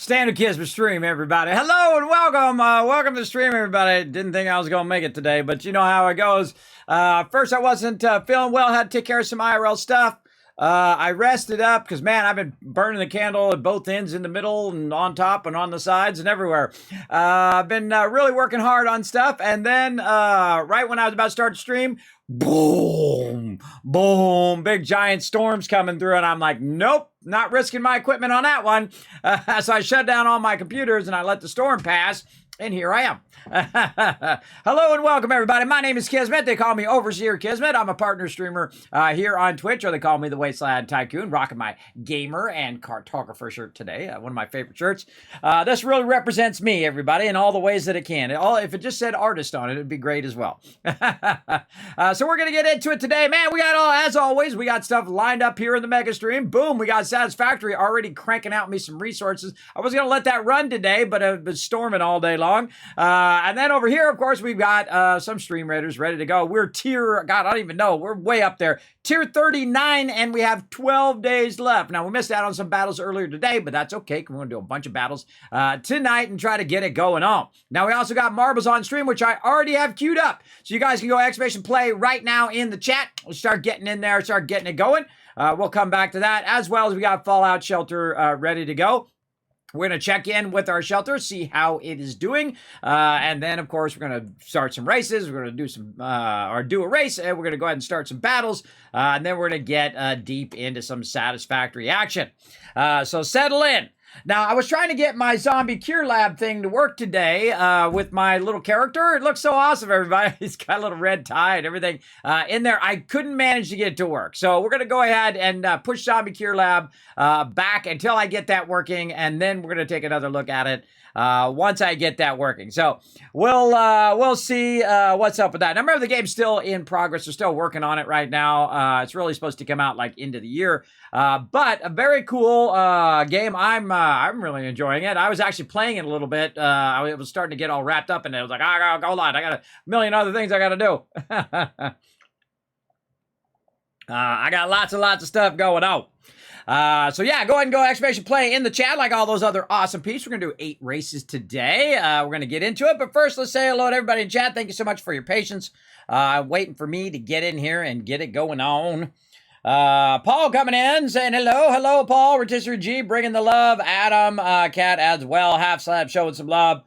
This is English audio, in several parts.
Standard Kismet stream, everybody. Hello and welcome. Welcome to the stream, everybody. Didn't think I was going to make it today, but you know how it goes. First, I wasn't feeling well. Had to take care of some IRL stuff. I rested up because, man, I've been burning the candle at both ends, in the middle and on top and on the sides and everywhere. I've been really working hard on stuff. And then right when I was about to start the stream, boom, boom, big giant storms coming through. And I'm like, nope, not risking my equipment on that one. So I shut down all my computers and I let the storm pass. And here I am. Hello and welcome, everybody. My name is Kismet. They call me Overseer Kismet. I'm a partner streamer here on Twitch, or they call me the Wasteland Tycoon, rocking my gamer and cartographer shirt today, one of my favorite shirts. This really represents me, everybody, in all the ways that it can. If it just said artist on it, it'd be great as well. So we're going to get into it today. Man, we got as always, we got stuff lined up here in the Megastream. Boom, we got Satisfactory already cranking out me some resources. I was going to let that run today, but it was storming all day long. And then over here, of course, we've got some stream raiders ready to go. We're tier, God, I don't even know. We're way up there. Tier 39, and we have 12 days left. Now, we missed out on some battles earlier today, but that's okay. We're going to do a bunch of battles tonight and try to get it going on. Now, we also got marbles on stream, which I already have queued up. So you guys can go Excavation play right now in the chat. We'll start getting in there, start getting it going. We'll come back to that, as well as we got Fallout Shelter ready to go. We're going to check in with our shelter, see how it is doing. And then, of course, we're going to start some races. We're going to do do a race, and we're going to go ahead and start some battles. And then we're going to get deep into some satisfactory action. So settle in. Now, I was trying to get my zombie cure lab thing to work today with my little character. It looks so awesome, everybody. He's got a little red tie and everything in there. I couldn't manage to get it to work. So we're going to go ahead and push zombie cure lab back until I get that working. And then we're going to take another look at it once I get that working. So we'll see what's up with that. Now, remember, the game's still in progress. They're still working on it right now. It's really supposed to come out like into the year. But a very cool game. I'm really enjoying it. I was actually playing it a little bit. I was starting to get all wrapped up in it. I was like, hold on, I got a million other things I got to do. I got lots and lots of stuff going on. So yeah, go ahead and go Excavation play in the chat like all those other awesome peeps. We're going to do 8 races today. We're going to get into it. But first, let's say hello to everybody in chat. Thank you so much for your patience. Waiting for me to get in here and get it going on. Paul coming in saying hello. Hello, Paul. Rotisserie G bringing the love. Adam, Cat as well. Half Slab showing some love.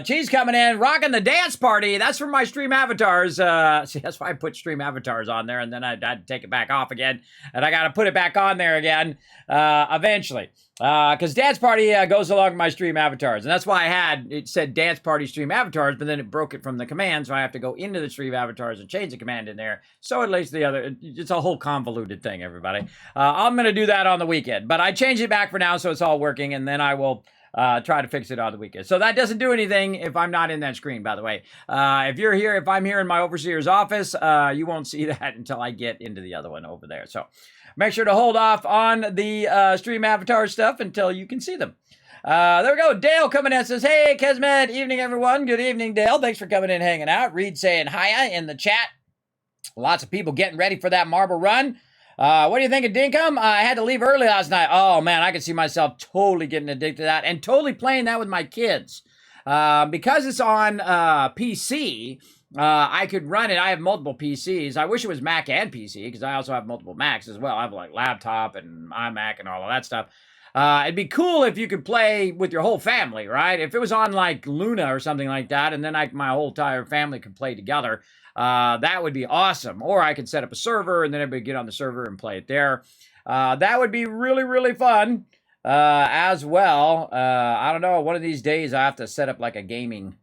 Cheese coming in, rocking the dance party. That's from my stream avatars. See, that's why I put stream avatars on there, and then I had to take it back off again, and I got to put it back on there again eventually. Because dance party goes along with my stream avatars, and that's why it said dance party stream avatars, but then it broke it from the command, so I have to go into the stream avatars and change the command in there. So at least it's a whole convoluted thing, everybody. I'm going to do that on the weekend, but I changed it back for now, so it's all working, and then I will try to fix it on the weekend. So that doesn't do anything if I'm not in that screen, by the way. If I'm here in my overseer's office, you won't see that until I get into the other one over there. So make sure to hold off on the stream avatar stuff until you can see them. There we go. Dale coming in says, hey, Kismet. Evening, everyone. Good evening, Dale. Thanks for coming in and hanging out. Reed saying hiya in the chat. Lots of people getting ready for that marble run. What do you think of Dinkum? I had to leave early last night. Oh, man, I could see myself totally getting addicted to that and totally playing that with my kids. Because it's on PC, I could run it. I have multiple PCs. I wish it was Mac and PC because I also have multiple Macs as well. I have like laptop and iMac and all of that stuff. It'd be cool if you could play with your whole family, right? If it was on like Luna or something like that, and then my whole entire family could play together. That would be awesome. Or I could set up a server and then everybody get on the server and play it there. That would be really, really fun as well. I don't know. One of these days I have to set up like a gaming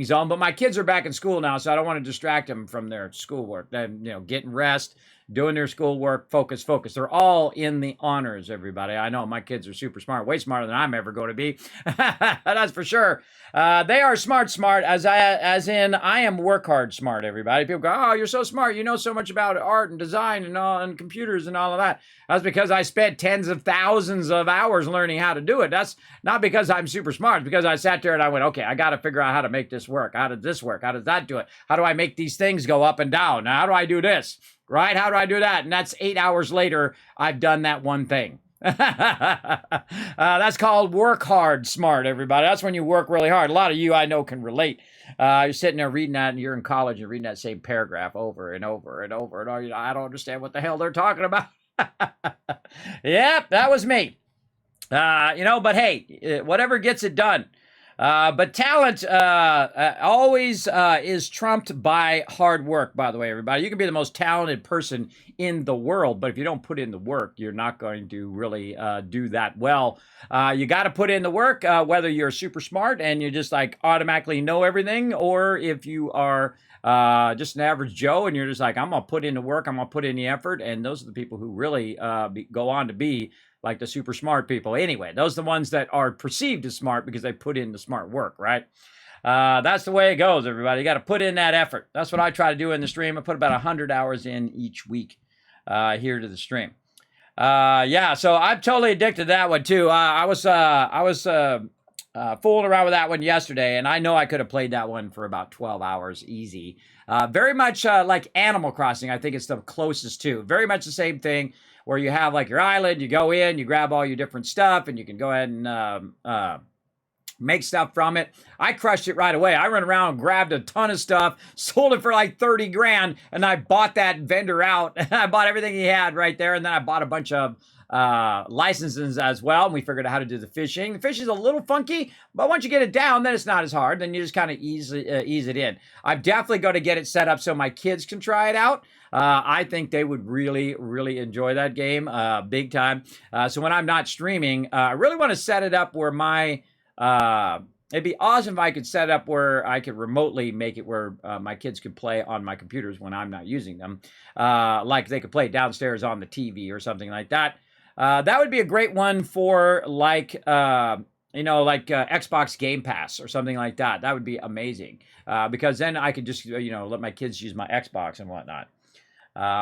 zone. But my kids are back in school now, so I don't want to distract them from their schoolwork. Getting rest, doing their schoolwork, focus. They're all in the honors, everybody. I know my kids are super smart, way smarter than I'm ever going to be. That's for sure. They are smart, as in I am work hard smart, everybody. People go, oh, you're so smart. You know so much about art and design and computers and all of that. That's because I spent tens of thousands of hours learning how to do it. That's not because I'm super smart. It's because I sat there and I went, okay, I got to figure out how to make this work. How did this work? How does that do it? How do I make these things go up and down? Now, how do I do this? Right? How do I do that? And that's 8 hours later, I've done that one thing. That's called work hard smart, everybody. That's when you work really hard. A lot of you I know can relate. You're sitting there reading that, and you're in college and reading that same paragraph over and over and over and over. You know, I don't understand what the hell they're talking about. Yep, that was me. But hey, whatever gets it done. But talent always is trumped by hard work, by the way, everybody. You can be the most talented person in the world, but if you don't put in the work, you're not going to really do that well. You got to put in the work, whether you're super smart and you just like automatically know everything, or if you are just an average Joe and you're just like, I'm going to put in the work, I'm going to put in the effort. And those are the people who really go on to be like the super smart people. Anyway, those are the ones that are perceived as smart because they put in the smart work, right? That's the way it goes, everybody. You got to put in that effort. That's what I try to do in the stream. I put about 100 hours in each week here to the stream. So I'm totally addicted to that one too. I was fooling around with that one yesterday, and I know I could have played that one for about 12 hours easy. Very much like Animal Crossing. I think it's the closest to. Very much the same thing, where you have like your island, you go in, you grab all your different stuff, and you can go ahead and make stuff from it. I crushed it right away. I ran around and grabbed a ton of stuff, sold it for like 30 grand, and I bought that vendor out. I bought everything he had right there, and then I bought a bunch of licenses as well, and we figured out how to do the fishing. The fishing's a little funky, but once you get it down, then it's not as hard. Then you just kind of ease it in. I'm definitely going to get it set up so my kids can try it out. I think they would really, really enjoy that game big time. So when I'm not streaming, I really want to set it up where it'd be awesome if I could set it up where I could remotely make it where my kids could play on my computers when I'm not using them. Like they could play downstairs on the TV or something like that. That would be a great one for like Xbox Game Pass or something like that. That would be amazing because then I could just let my kids use my Xbox and whatnot.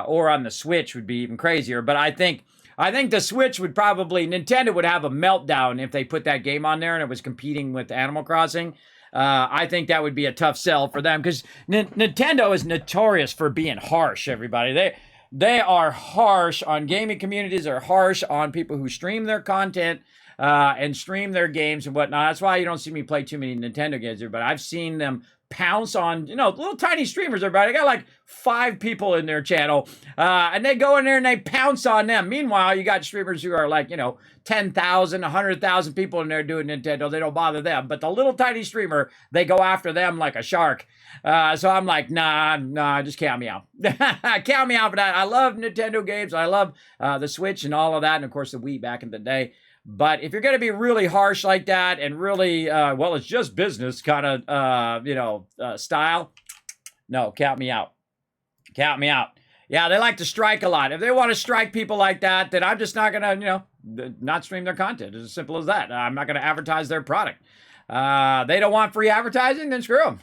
Or on the Switch would be even crazier. But I think the Switch would probably, Nintendo would have a meltdown if they put that game on there and it was competing with Animal Crossing. I think that would be a tough sell for them because Nintendo is notorious for being harsh, everybody. They are harsh on gaming communities, are harsh on people who stream their content and stream their games and whatnot. That's why you don't see me play too many Nintendo games, but I've seen them pounce on, little tiny streamers, everybody. They got like 5 people in their channel, and they go in there and they pounce on them. Meanwhile, you got streamers who are like, 10,000, 100,000 people in there doing Nintendo. They don't bother them. But the little tiny streamer, they go after them like a shark. So I'm like, nah, just count me out. Count me out for that. I love Nintendo games. I love the Switch and all of that. And of course, the Wii back in the day. But if you're going to be really harsh like that and really, it's just business kind of, style, no, count me out. Count me out. Yeah, they like to strike a lot. If they want to strike people like that, then I'm just not going to, not stream their content. It's as simple as that. I'm not going to advertise their product. They don't want free advertising, then screw them.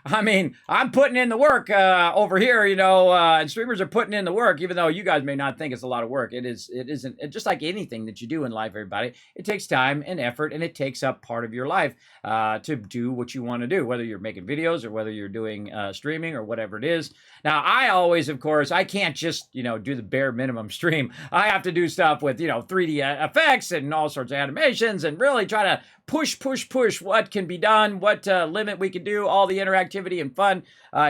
I mean, I'm putting in the work over here, and streamers are putting in the work, even though you guys may not think it's a lot of work. It isn't. It's just like anything that you do in life, everybody. It takes time and effort, and it takes up part of your life to do what you want to do, whether you're making videos or whether you're doing streaming or whatever it is. Now, I always, of course, I can't just, do the bare minimum stream. I have to do stuff with, 3D effects and all sorts of animations and really try to push what can be done, what limit we can do, all the interactivity and fun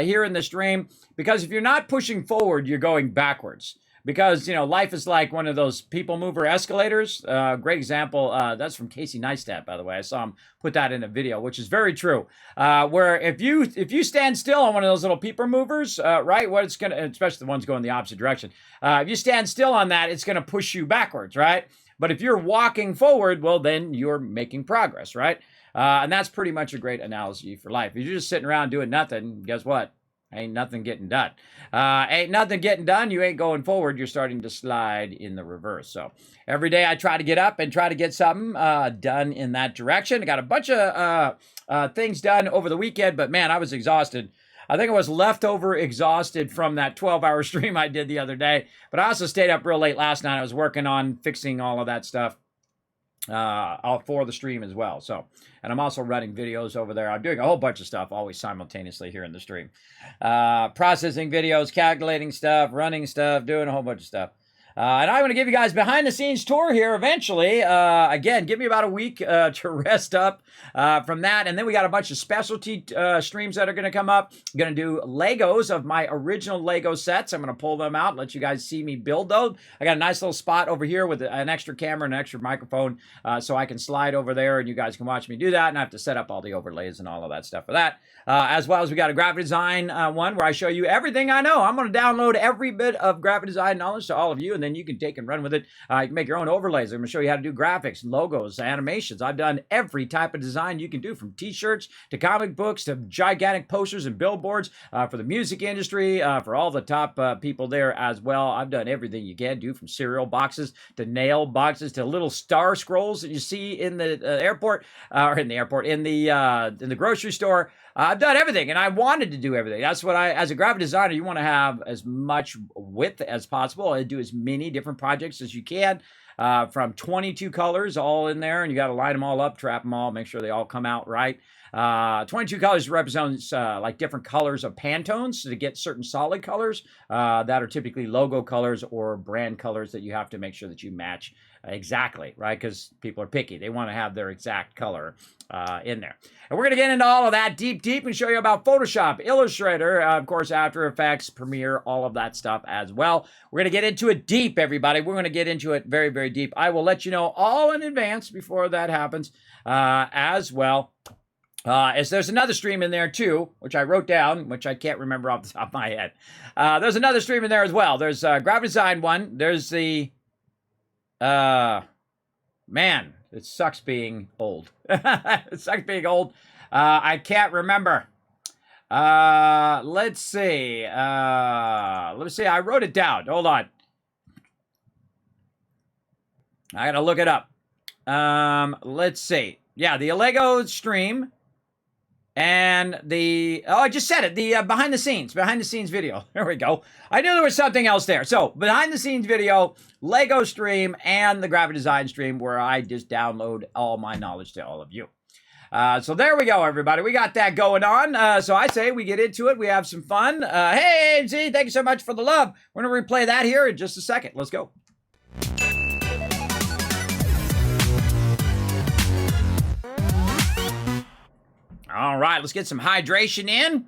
here in the stream. Because if you're not pushing forward, you're going backwards. Because, life is like one of those people mover escalators. Great example. That's from Casey Neistat, by the way. I saw him put that in a video, which is very true. Where if you stand still on one of those little people movers, right, what it's going to, especially the ones going the opposite direction, if you stand still on that, it's going to push you backwards, right? But if you're walking forward, well, then you're making progress, right? And that's pretty much a great analogy for life. If you're just sitting around doing nothing, guess what? Ain't nothing getting done. Ain't nothing getting done. You ain't going forward. You're starting to slide in the reverse. So every day I try to get up and try to get something done in that direction. I got a bunch of things done over the weekend, but man, I was exhausted. I think I was leftover exhausted from that 12-hour stream I did the other day. But I also stayed up real late last night. I was working on fixing all of that stuff for the stream as well. So, and I'm also running videos over there. I'm doing a whole bunch of stuff always simultaneously here in the stream. Processing videos, calculating stuff, running stuff, doing a whole bunch of stuff. And I'm going to give you guys behind-the-scenes tour here eventually. Again, give me about a week to rest up from that. And then we got a bunch of specialty streams that are going to come up. I'm going to do Legos of my original Lego sets. I'm going to pull them out, let you guys see me build those. I got a nice little spot over here with an extra camera and an extra microphone so I can slide over there and you guys can watch me do that. And I have to set up all the overlays and all of that stuff for that. As well as we got a graphic design one where I show you everything I know. I'm going to download every bit of graphic design knowledge to all of you, and then you can take and run with it. You can make your own overlays. I'm going to show you how to do graphics, logos, animations. I've done every type of design you can do, from t-shirts to comic books to gigantic posters and billboards for the music industry, for all the top people there as well. I've done everything you can do, from cereal boxes to nail boxes to little star scrolls that you see in the airport, or in the grocery store. I've done everything, and I wanted to do everything. That's what as a graphic designer, you want to have as much width as possible. I do as many different projects as you can, from 22 colors all in there, and you got to line them all up, trap them all, make sure they all come out right. 22 colors represents like different colors of Pantones to get certain solid colors that are typically logo colors or brand colors that you have to make sure that you match exactly, right? Because people are picky. They want to have their exact color in there. And we're going to get into all of that deep and show you about Photoshop, Illustrator, of course, After Effects, Premiere, all of that stuff as well. We're going to get into it deep, everybody. We're going to get into it very, very deep. I will let you know all in advance before that happens as well. As there's another stream in there too, which I wrote down, which I can't remember off the top of my head. There's another stream in there as well. There's graphic design one. There's the man, it sucks being old. It sucks being old. I can't remember. Let's see. I wrote it down. Hold on. I gotta look it up. Let's see. Yeah, the Lego stream. And I just said it, the behind the scenes video. There we go. I knew there was something else there. So, behind the scenes video, Lego stream, and the graphic design stream where I just download all my knowledge to all of you. So there we go, everybody. We got that going on. So I say we get into it. We have some fun. Hey, AMZ, thank you so much for the love. We're going to replay that here in just a second. Let's go. All right, let's get some hydration in.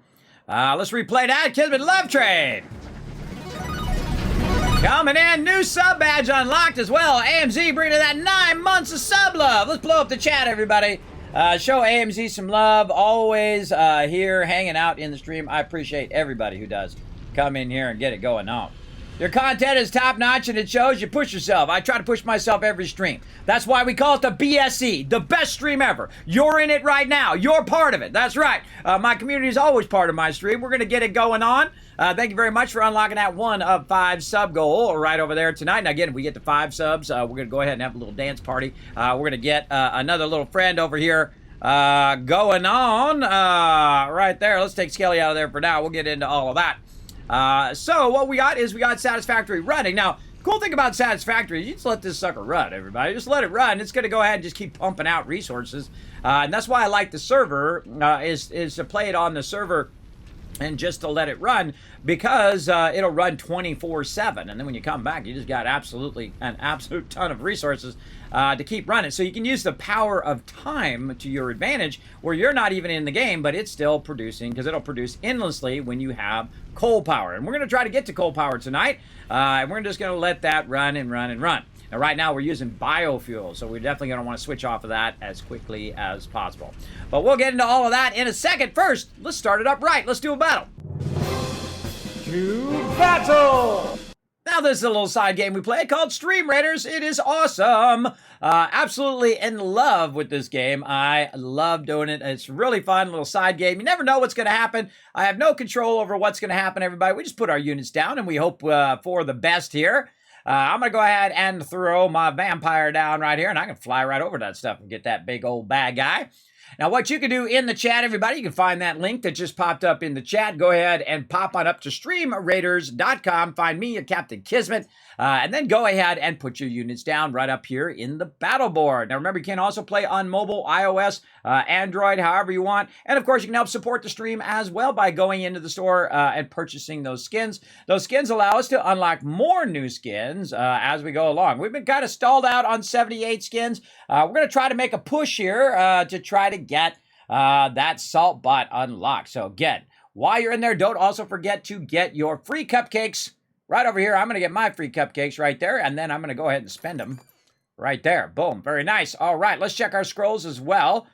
Let's replay that Kismet Love Train. Coming in, new sub badge unlocked as well. AMZ bringing that 9 months of sub love. Let's blow up the chat, everybody. Show AMZ some love. Always here hanging out in the stream. I appreciate everybody who does come in here and get it going on. Your content is top-notch, and it shows you push yourself. I try to push myself every stream. That's why we call it the BSE, the best stream ever. You're in it right now. You're part of it. That's right. My community is always part of my stream. We're going to get it going on. Thank you very much for unlocking that 1 of 5 sub goal right over there tonight. And again, if we get to 5 subs, we're going to go ahead and have a little dance party. We're going to get another little friend over here going on right there. Let's take Skelly out of there for now. We'll get into all of that. So what we got is we got Satisfactory running. Now, the cool thing about Satisfactory is you just let this sucker run, everybody. Just let it run. It's going to go ahead and just keep pumping out resources. And that's why I like the server, is to play it on the server and just to let it run, because it'll run 24/7. And then when you come back, you just got an absolute ton of resources to keep running. So you can use the power of time to your advantage, where you're not even in the game, but it's still producing, because it'll produce endlessly when you have coal power. And we're going to try to get to coal power tonight, and we're just going to let that run and run and run. Now, right now, we're using biofuel, so we're definitely going to want to switch off of that as quickly as possible. But we'll get into all of that in a second. First, let's start it up right. Let's do a battle. To battle! Now, this is a little side game we play called Stream Raiders. It is awesome. Absolutely in love with this game. I love doing it. It's really fun, little side game. You never know what's going to happen. I have no control over what's going to happen, everybody. We just put our units down, and we hope for the best here. I'm going to go ahead and throw my vampire down right here, and I can fly right over that stuff and get that big old bad guy. Now, what you can do in the chat, everybody, you can find that link that just popped up in the chat. Go ahead and pop on up to streamraiders.com. Find me, Captain Kismet, and then go ahead and put your units down right up here in the battle board. Now, remember, you can also play on mobile, iOS, Android, however you want. And of course, you can help support the stream as well by going into the store and purchasing those skins. Those skins allow us to unlock more new skins as we go along. We've been kind of stalled out on 78 skins. We're going to try to make a push here to try to get that salt bot unlocked. So again, while you're in there, don't also forget to get your free cupcakes right over here. I'm going to get my free cupcakes right there, and then I'm going to go ahead and spend them right there. Boom. Very nice. All right, let's check our scrolls as well.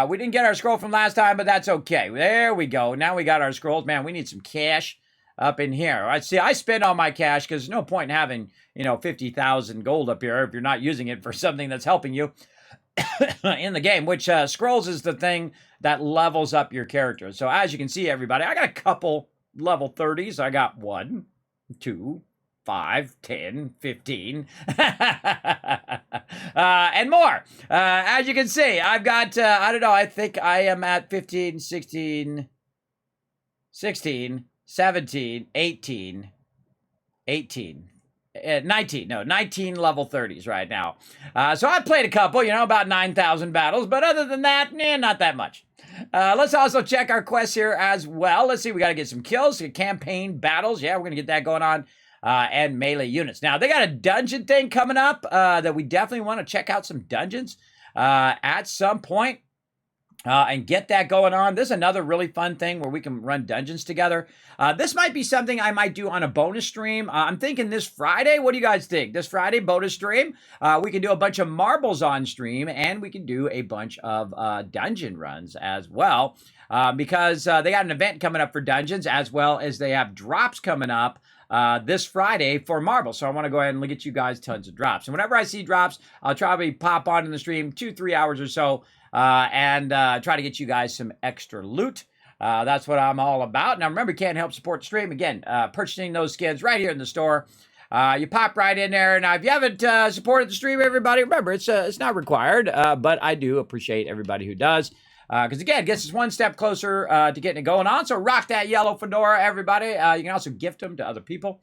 We didn't get our scroll from last time, but that's okay. There we go. Now we got our scrolls. Man, we need some cash up in here. I see. I spend all my cash because there's no point in having, 50,000 gold up here if you're not using it for something that's helping you in the game, which scrolls is the thing that levels up your character. So as you can see, everybody, I got a couple level 30s. I got 1, 2, 5, 10, 15, and more. As you can see, I've got, I don't know, I think I am at 15, 16, 17, 18, 19 level 30s right now. So I've played a couple, about 9,000 battles, but other than that, not that much. Let's also check our quests here as well. Let's see, we got to get some kills, campaign battles. Yeah, we're going to get that going on. And melee units. Now, they got a dungeon thing coming up that we definitely want to check out some dungeons at some point and get that going on. This is another really fun thing where we can run dungeons together. This might be something I might do on a bonus stream. I'm thinking this Friday. What do you guys think? This Friday bonus stream, we can do a bunch of marbles on stream, and we can do a bunch of dungeon runs as well because they got an event coming up for dungeons, as well as they have drops coming up this Friday for marbles. So I want to go ahead and get you guys tons of drops. And whenever I see drops, I'll probably pop on in the stream 2-3 hours or so and try to get you guys some extra loot. That's what I'm all about. Now, remember, you can't help support the stream. Again, purchasing those skins right here in the store. You pop right in there. Now, if you haven't supported the stream, everybody, remember, it's not required, but I do appreciate everybody who does. Because, again, it gets us one step closer to getting it going on. So rock that yellow fedora, everybody. You can also gift them to other people.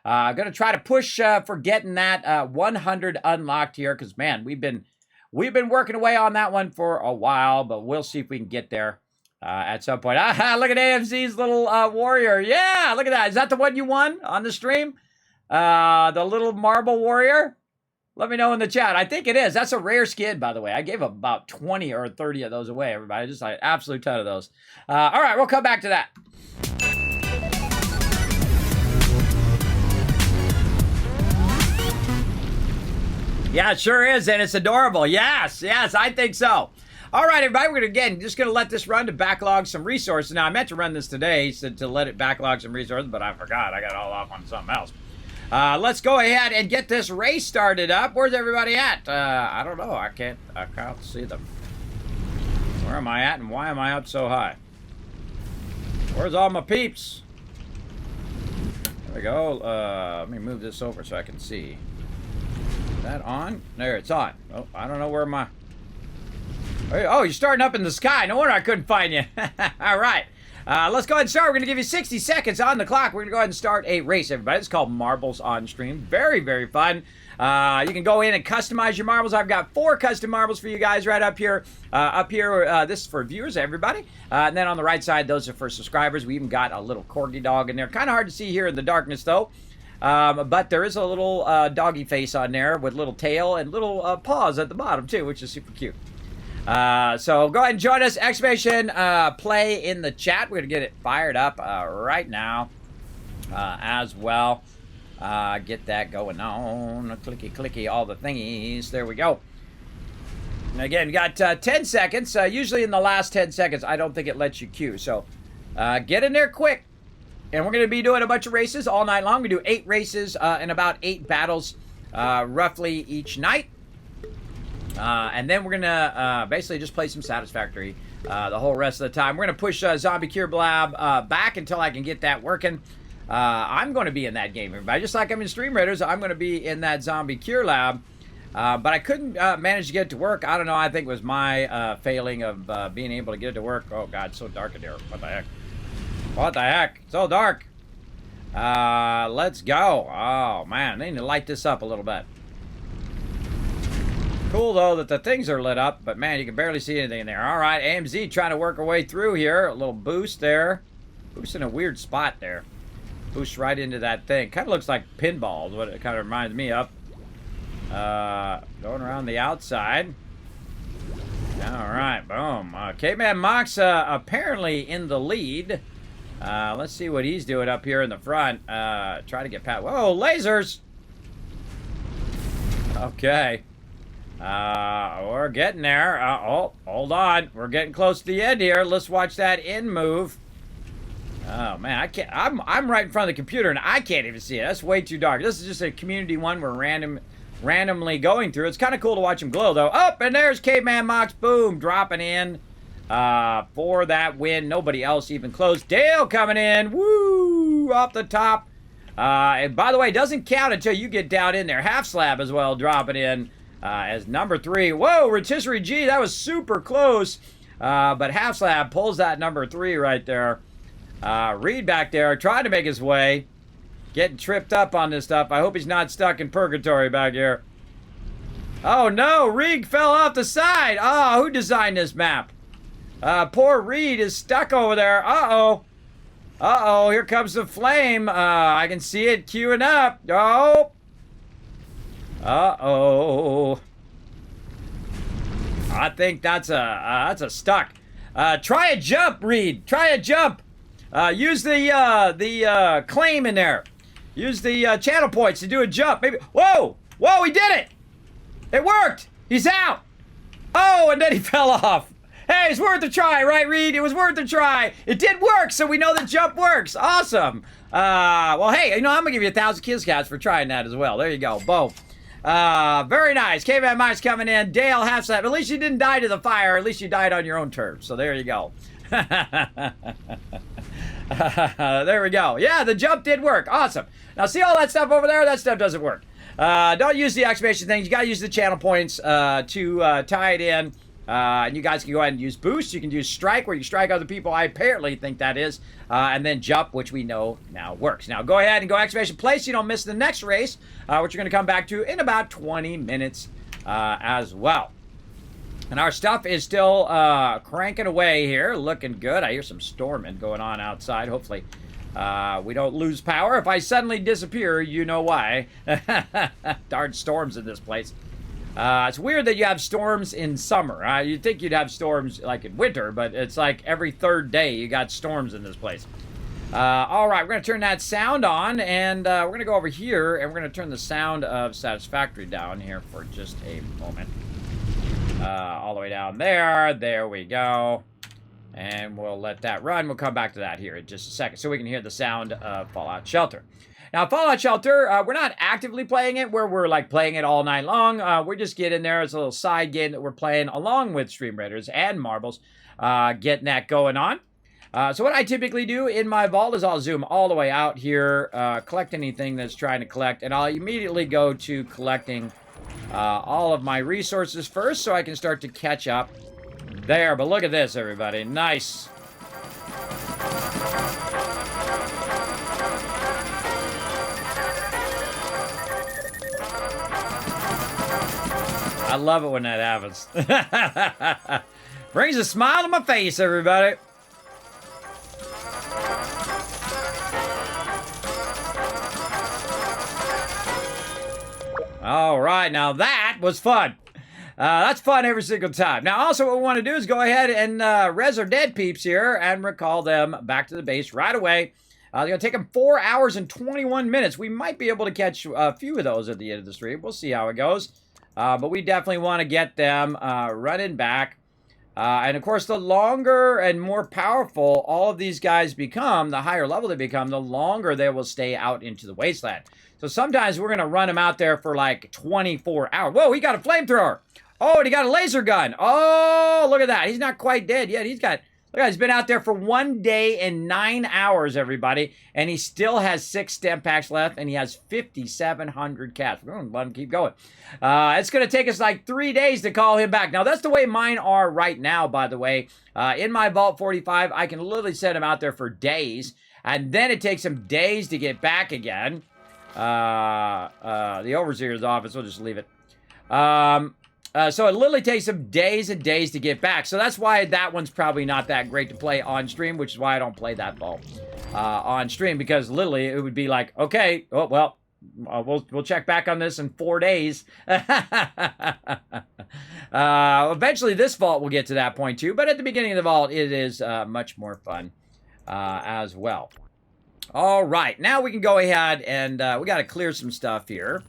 I'm going to try to push for getting that 100 unlocked here. Because, man, we've been working away on that one for a while. But we'll see if we can get there at some point. Look at AMC's little warrior. Yeah, look at that. Is that the one you won on the stream? The little marble warrior? Let me know in the chat. I think it is. That's a rare skin, by the way. I gave about 20 or 30 of those away, everybody. Just like absolute ton of those. All right, we'll come back to that. Yeah, it sure is, and it's adorable. Yes, I think so. All right, everybody, we're just going to let this run to backlog some resources. Now, I meant to run this today to let it backlog some resources, but I forgot. I got it all off on something else. Let's go ahead and get this race started up. Where's everybody at? I don't know. I can't see them. Where am I at, and why am I up so high? Where's all my peeps? There we go. Let me move this over so I can see. Is that on? There, it's on. Oh, I don't know where my... Oh, you're starting up in the sky. No wonder I couldn't find you. All right. Let's go ahead and start. We're going to give you 60 seconds on the clock. We're going to go ahead and start a race, everybody. It's called Marbles on Stream. Very, very fun. You can go in and customize your marbles. I've got 4 custom marbles for you guys right up here. This is for viewers, everybody. And then on the right side, those are for subscribers. We even got a little corgi dog in there. Kind of hard to see here in the darkness, though. But there is a little doggy face on there with little tail and little paws at the bottom, too, which is super cute. So go ahead and join us. Excavation play in the chat. We're going to get it fired up right now as well. Get that going on. Clicky, clicky, all the thingies. There we go. And again, you got 10 seconds. Usually in the last 10 seconds, I don't think it lets you queue. So get in there quick. And we're going to be doing a bunch of races all night long. We do 8 races and about 8 battles roughly each night. And then we're going to basically just play some Satisfactory the whole rest of the time. We're going to push Zombie Cure Lab back until I can get that working. I'm going to be in that game, everybody. Just like I'm in Stream Raiders, I'm going to be in that Zombie Cure Lab. But I couldn't manage to get it to work. I don't know. I think it was my failing of being able to get it to work. Oh, God, it's so dark in here. What the heck? What the heck? So dark. Let's go. Oh, man. They need to light this up a little bit. Cool, though, that the things are lit up, but, man, you can barely see anything in there. All right, AMZ trying to work her way through here. A little boost there. Boost in a weird spot there. Boost right into that thing. Kind of looks like pinballs, what it kind of reminds me of. Going around the outside. All right, boom. Caveman Mox apparently in the lead. Let's see what he's doing up here in the front. Try to get past. Whoa, lasers! Okay. We're getting there. Oh, hold on. We're getting close to the end here. Let's watch that in move. Oh man, I can't. I'm right in front of the computer and I can't even see it. That's way too dark. This is just a community one we're randomly going through. It's kind of cool to watch him glow though. Oh, and there's Caveman Mox. Boom, dropping in for that win. Nobody else even close. Dale coming in. Woo, off the top. And by the way, it doesn't count until you get down in there. Half Slab as well, dropping in as number 3. Whoa, Rotisserie G, that was super close. But Half Slab pulls that number 3 right there. Reed back there trying to make his way. Getting tripped up on this stuff. I hope he's not stuck in purgatory back here. Oh no, Reed fell off the side. Oh, who designed this map? Poor Reed is stuck over there. Uh-oh. Uh-oh, here comes the flame. I can see it queuing up. Oh. Uh-oh. I think that's a stuck. Try a jump, Reed. Try a jump. Use the claim in there. Use the channel points to do a jump. Maybe. Whoa! Whoa! He did it! It worked. He's out. Oh, and then he fell off. Hey, it's worth a try, right, Reed? It was worth a try. It did work, so we know the jump works. Awesome. Well, hey, you know, I'm gonna give you 1,000 Kiss Cats for trying that as well. There you go. Boom. Very nice. Caveman Mike's coming in. Dale Half Slab. At least you didn't die to the fire. At least you died on your own terms. So there you go. There we go. Yeah, the jump did work. Awesome. Now, see all that stuff over there? That stuff doesn't work. Don't use the excavation things. You got to use the channel points to tie it in. And you guys can go ahead and use boost. You can use strike, where you strike other people. I apparently think that is. And then jump, which we know now works. Now, go ahead and go excavation place so you don't miss the next race, which you're going to come back to in about 20 minutes as well. And our stuff is still cranking away here, looking good. I hear some storming going on outside. Hopefully we don't lose power. If I suddenly disappear, you know why. Darn storms in this place. It's weird that you have storms in summer. You'd think you'd have storms like in winter, but it's like every third day you got storms in this place. All right, we're going to turn that sound on, and we're going to go over here, and we're going to turn the sound of Satisfactory down here for just a moment. All the way down there. There we go. And we'll let that run. We'll come back to that here in just a second so we can hear the sound of Fallout Shelter. Now, Fallout Shelter, we're not actively playing it where we're like playing it all night long. We just get in there. It's a little side game that we're playing along with Stream Raiders and Marbles, getting that going on. So what I typically do in my vault is I'll zoom all the way out here, collect anything that's trying to collect, and I'll immediately go to collecting all of my resources first so I can start to catch up there. But look at this, everybody. Nice. I love it when that happens. Brings a smile to my face, everybody. All right, now that was fun. That's fun every single time. Now, also what we want to do is go ahead and res our dead peeps here and recall them back to the base right away. It's going to take them 4 hours and 21 minutes. We might be able to catch a few of those at the end of the stream. We'll see how it goes. But we definitely want to get them running back. And, of course, the longer and more powerful all of these guys become, the higher level they become, the longer they will stay out into the wasteland. So sometimes we're going to run them out there for like 24 hours. Whoa, he got a flamethrower. Oh, and he got a laser gun. Oh, look at that. He's not quite dead yet. He's got, look, he's been out there for 1 day and 9 hours, everybody. And he still has 6 stem packs left, and he has 5,700 cats. We're going to let him keep going. It's going to take us like 3 days to call him back. Now, that's the way mine are right now, by the way. In my Vault 45, I can literally send him out there for days, and then it takes him days to get back again. The Overseer's office, we'll just leave it. So it literally takes them days and days to get back. So that's why that one's probably not that great to play on stream, which is why I don't play that vault on stream, because literally it would be like, okay, oh, well, we'll check back on this in 4 days. Eventually this vault will get to that point too, but at the beginning of the vault, it is much more fun as well. All right, now we can go ahead and we got to clear some stuff here.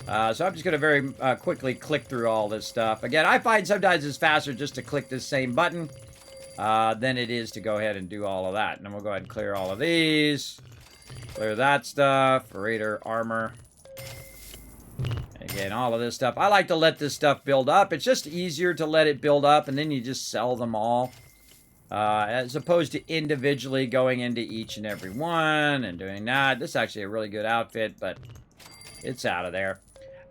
So I'm just going to very quickly click through all this stuff. Again, I find sometimes it's faster just to click this same button than it is to go ahead and do all of that. And then we'll go ahead and clear all of these. Clear that stuff. Raider armor. Again, all of this stuff. I like to let this stuff build up. It's just easier to let it build up, and then you just sell them all. As opposed to individually going into each and every one and doing that. This is actually a really good outfit, but it's out of there.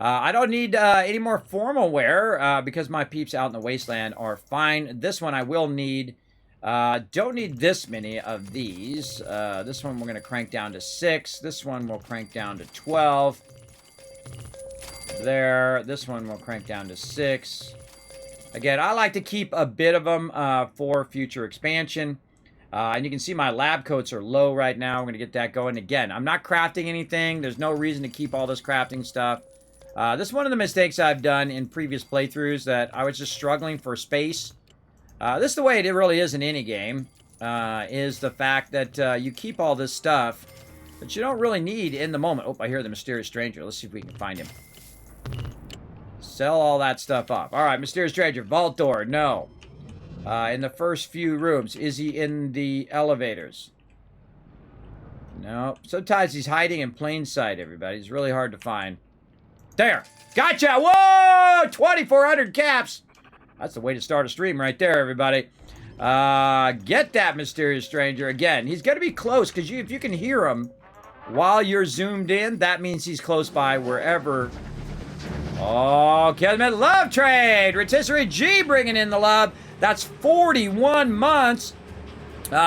I don't need any more formal wear because my peeps out in the wasteland are fine. This one I will need. Don't need this many of these. This one we're going to crank down to 6. This one we'll crank down to 12. There. This one we'll crank down to 6. Again, I like to keep a bit of them for future expansion. And you can see my lab coats are low right now. I'm going to get that going. Again, I'm not crafting anything. There's no reason to keep all this crafting stuff. This is one of the mistakes I've done in previous playthroughs, that I was just struggling for space. This is the way it really is in any game, is the fact that you keep all this stuff that you don't really need in the moment. Oh, I hear the mysterious stranger. Let's see if we can find him. Sell all that stuff off. All right, mysterious stranger. Vault door. No. In the first few rooms. Is he in the elevators? No. Sometimes he's hiding in plain sight, everybody. He's really hard to find. There. Gotcha. Whoa! 2,400 caps. That's the way to start a stream right there, everybody. Get that mysterious stranger. Again, he's going to be close, because if you can hear him while you're zoomed in, that means he's close by wherever. Oh, Kismet love trade. Rotisserie G bringing in the love. That's 41 months.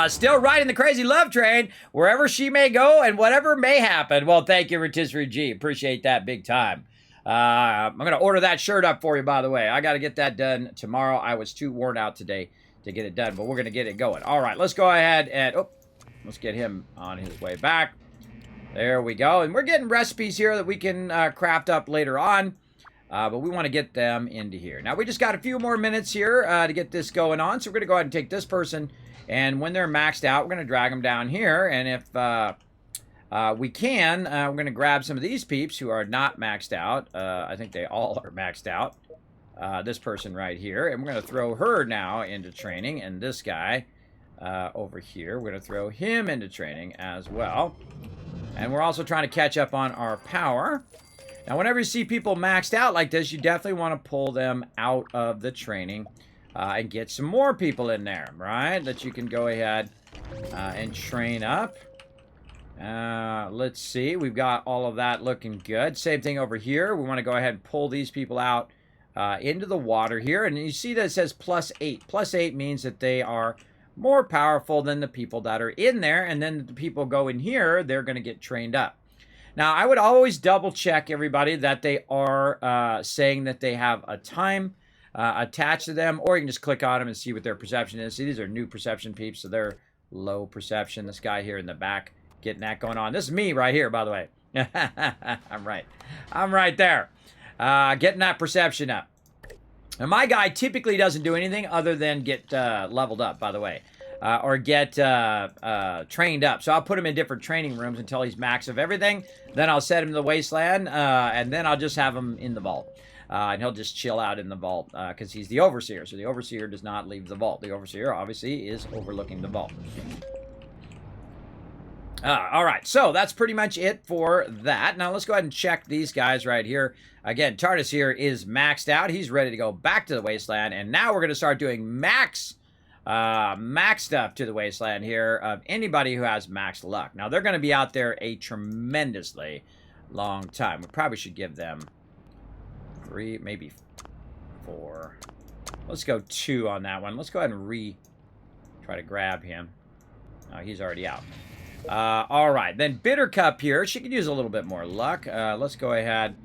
Still riding the crazy love train wherever she may go and whatever may happen. Well, thank you, Rotisserie G. Appreciate that big time. I'm going to order that shirt up for you, by the way. I got to get that done tomorrow. I was too worn out today to get it done, but we're going to get it going. All right, let's go ahead and... Oh, let's get him on his way back. There we go. And we're getting recipes here that we can craft up later on. But we want to get them into here. Now, we just got a few more minutes here to get this going on. So we're going to go ahead and take this person. And when they're maxed out, we're going to drag them down here. And if we can, we're going to grab some of these peeps who are not maxed out. I think they all are maxed out. This person right here. And we're going to throw her now into training. And this guy over here, we're going to throw him into training as well. And we're also trying to catch up on our power. Now, whenever you see people maxed out like this, you definitely want to pull them out of the training and get some more people in there, right? That you can go ahead and train up. Let's see. We've got all of that looking good. Same thing over here. We want to go ahead and pull these people out into the water here. And you see that it says +8. +8 means that they are more powerful than the people that are in there. And then the people go in here, they're going to get trained up. Now, I would always double check, everybody, that they are saying that they have a time attached to them, or you can just click on them and see what their perception is. See, these are new perception peeps, so they're low perception. This guy here in the back getting that going on. This is me right here, by the way. I'm right. I'm right there. Getting that perception up. And my guy typically doesn't do anything other than get leveled up, by the way. Or get trained up. So I'll put him in different training rooms until he's max of everything. Then I'll set him in the wasteland, and then I'll just have him in the vault. And he'll just chill out in the vault because he's the overseer. So the overseer does not leave the vault. The overseer, obviously, is overlooking the vault. All right, so that's pretty much it for that. Now let's go ahead and check these guys right here. Again, Tardis here is maxed out. He's ready to go back to the wasteland. And now we're going to start doing max stuff to the wasteland here of anybody who has max luck. Now, they're going to be out there a tremendously long time. We probably should give them 3, maybe 4. Let's go 2 on that one. Let's go ahead and try to grab him. Oh, he's already out. All right, then Bitter Cup here. She could use a little bit more luck. Let's go ahead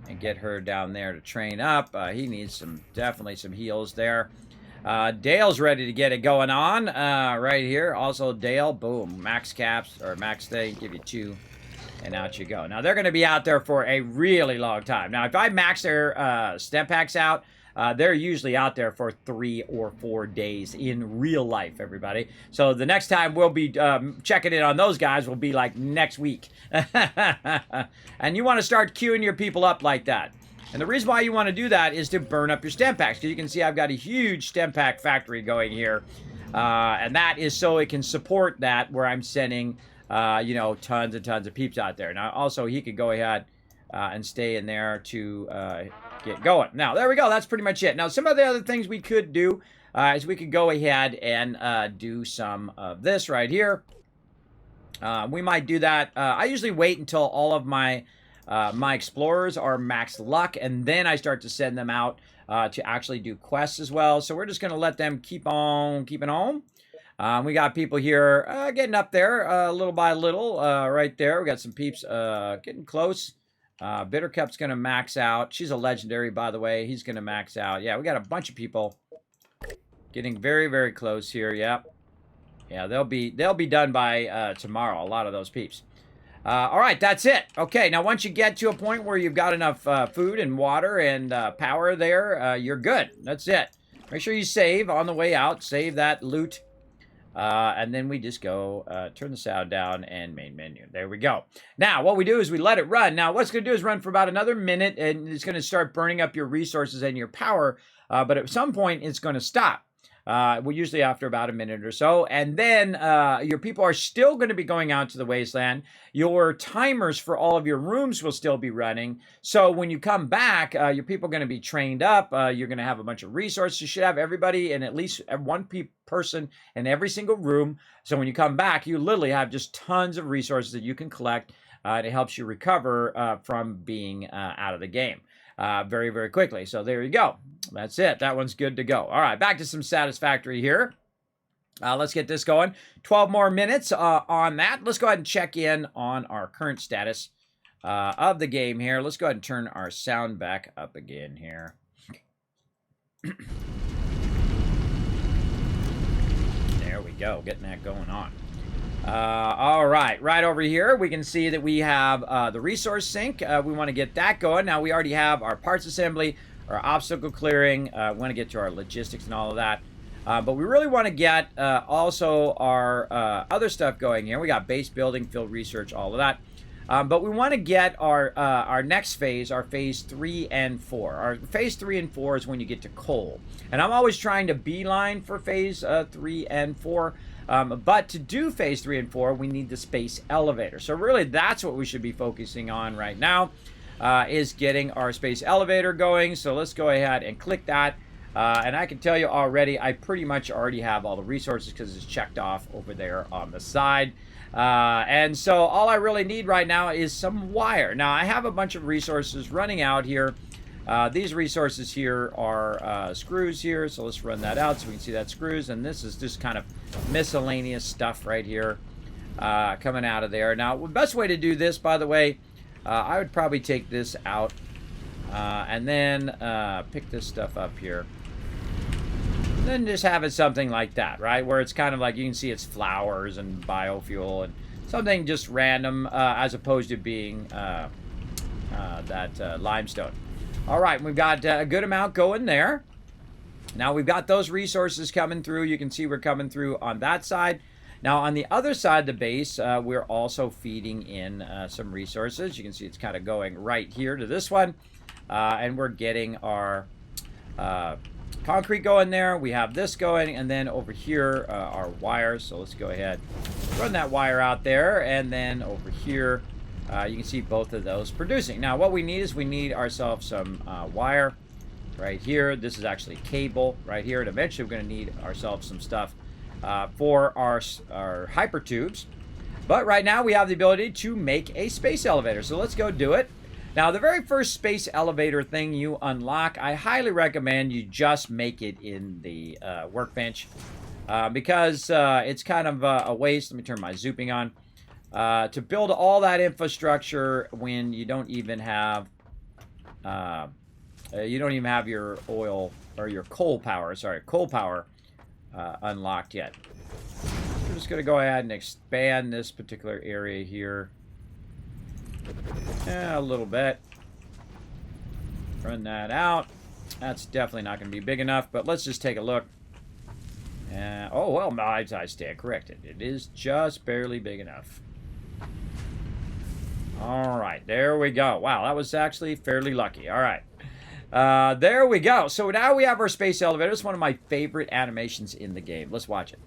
and get her down there to train up. He needs definitely some heals there. Dale's ready to get it going on right here. Also, Dale, boom, max caps or max stay, give you 2, and out you go. Now, they're going to be out there for a really long time. Now, if I max their stem packs out, they're usually out there for 3 or 4 days in real life, everybody. So the next time we'll be checking in on those guys will be like next week. And you want to start queuing your people up like that. And the reason why you want to do that is to burn up your stem packs. Because you can see I've got a huge stem pack factory going here. And that is so it can support that where I'm sending, you know, tons and tons of peeps out there. Now, also, he could go ahead and stay in there to get going. Now, there we go. That's pretty much it. Now, some of the other things we could do is we could go ahead and do some of this right here. We might do that. I usually wait until all of my explorers are max luck, and then I start to send them out to actually do quests as well. So we're just going to let them keep on keeping on. We got people here getting up there little by little right there. We got some peeps getting close. Bittercup's going to max out. She's a legendary, by the way. He's going to max out. Yeah, we got a bunch of people getting very, very close here. Yep. Yeah, they'll be done by tomorrow, a lot of those peeps. All right, that's it. Okay, now once you get to a point where you've got enough food and water and power there, you're good. That's it. Make sure you save on the way out. Save that loot. And then we just go turn the sound down and main menu. There we go. Now, what we do is we let it run. Now, what it's going to do is run for about another minute, and it's going to start burning up your resources and your power. But at some point, it's going to stop. Well, usually after about a minute or so. And then your people are still going to be going out to the wasteland. Your timers for all of your rooms will still be running. So when you come back, your people are going to be trained up. You're going to have a bunch of resources. You should have everybody in at least one person in every single room. So when you come back, you literally have just tons of resources that you can collect. It helps you recover from being out of the game. Very, very quickly. So there you go. That's it. That one's good to go. All right, back to some Satisfactory here. Let's get this going. 12 more minutes on that. Let's go ahead and check in on our current status of the game here. Let's go ahead and turn our sound back up again here. There we go. Getting that going on. All right, right over here, we can see that we have the resource sink. We want to get that going. Now, we already have our parts assembly, our obstacle clearing. We want to get to our logistics and all of that. But we really want to get also our other stuff going here. We got base building, field research, all of that. But we want to get our next phase, our phase 3 and 4. Our phase 3 and 4 is when you get to coal. And I'm always trying to beeline for phase 3 and 4. But to do phase 3 and 4, we need the space elevator. So really, that's what we should be focusing on right now, is getting our space elevator going. So let's go ahead and click that. And I can tell you already, I pretty much already have all the resources because it's checked off over there on the side. And so all I really need right now is some wire. Now, I have a bunch of resources running out here. These resources here are screws here, so let's run that out so we can see that screws. And this is just kind of miscellaneous stuff right here coming out of there. Now, the best way to do this, by the way, I would probably take this out and then pick this stuff up here. And then just have it something like that, right? Where it's kind of like you can see it's flowers and biofuel and something just random as opposed to being that limestone. All right, we've got a good amount going there. Now we've got those resources coming through. You can see we're coming through on that side. Now on the other side of the base, we're also feeding in some resources. You can see it's kind of going right here to this one. And we're getting our concrete going there. We have this going, and then over here, our wires. So let's go ahead, run that wire out there, and then over here, you can see both of those producing. Now, what we need is we need ourselves some wire right here. This is actually cable right here, and eventually we're going to need ourselves some stuff for our hyper tubes. But right now, we have the ability to make a space elevator. So let's go do it. Now, the very first space elevator thing you unlock, I highly recommend you just make it in the workbench because it's kind of a waste. Let me turn my zooping on. To build all that infrastructure when you don't even have You don't even have your oil or your coal power, unlocked yet. We're just going to go ahead and expand this particular area here. A little bit. Run that out. That's definitely not going to be big enough, but let's just take a look. Oh, well, I stand corrected. It is just barely big enough. All right, there we go. Wow, that was actually fairly lucky. All right. There we go. So now we have our space elevator. It's one of my favorite animations in the game. Let's watch it.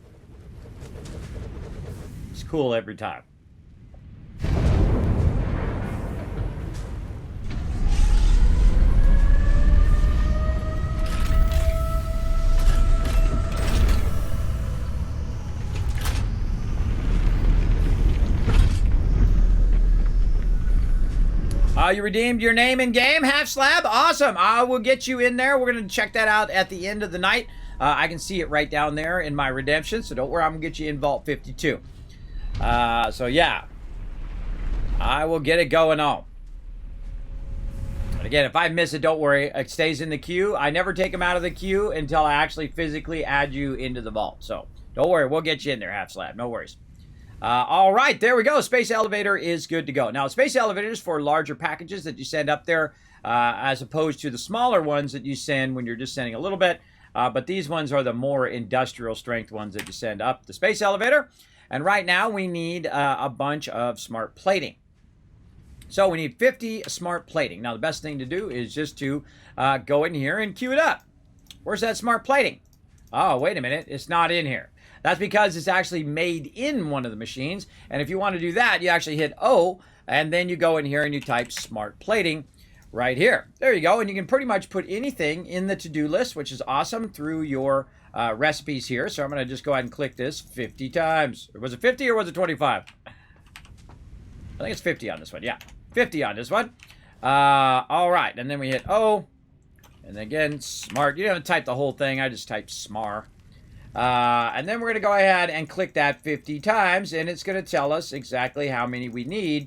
It's cool every time. You redeemed your name in game, Half Slab. Awesome. I will get you in there. We're going to check that out at the end of the night. I can see it right down there in my redemption, so don't worry. I'm going to get you in Vault 52. So, yeah. I will get it going on. But again, if I miss it, don't worry. It stays in the queue. I never take them out of the queue until I actually physically add you into the vault. So, don't worry. We'll get you in there, Half Slab. No worries. All right, there we go. Space elevator is good to go. Now, space elevators for larger packages that you send up there, as opposed to the smaller ones that you send when you're just sending a little bit. But these ones are the more industrial strength ones that you send up the space elevator. And right now, we need a bunch of smart plating. So we need 50 smart plating. Now, the best thing to do is just to go in here and queue it up. Where's that smart plating? Oh, wait a minute. It's not in here. That's because it's actually made in one of the machines. And if you want to do that, you actually hit O, and then you go in here and you type smart plating right here. There you go. And you can pretty much put anything in the to-do list, which is awesome, through your recipes here. So I'm going to just go ahead and click this 50 times. Was it 50 or was it 25? I think it's 50 on this one. Yeah, 50 on this one. All right. And then we hit O. And again, smart. You don't have to type the whole thing. I just type smar. And then we're going to go ahead and click that 50 times, and it's going to tell us exactly how many we need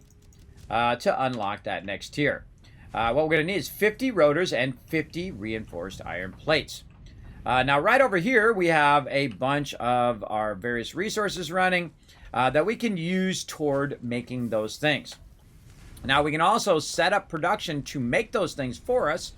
to unlock that next tier. What we're going to need is 50 rotors and 50 reinforced iron plates. Now, right over here, we have a bunch of our various resources running that we can use toward making those things. Now, we can also set up production to make those things for us.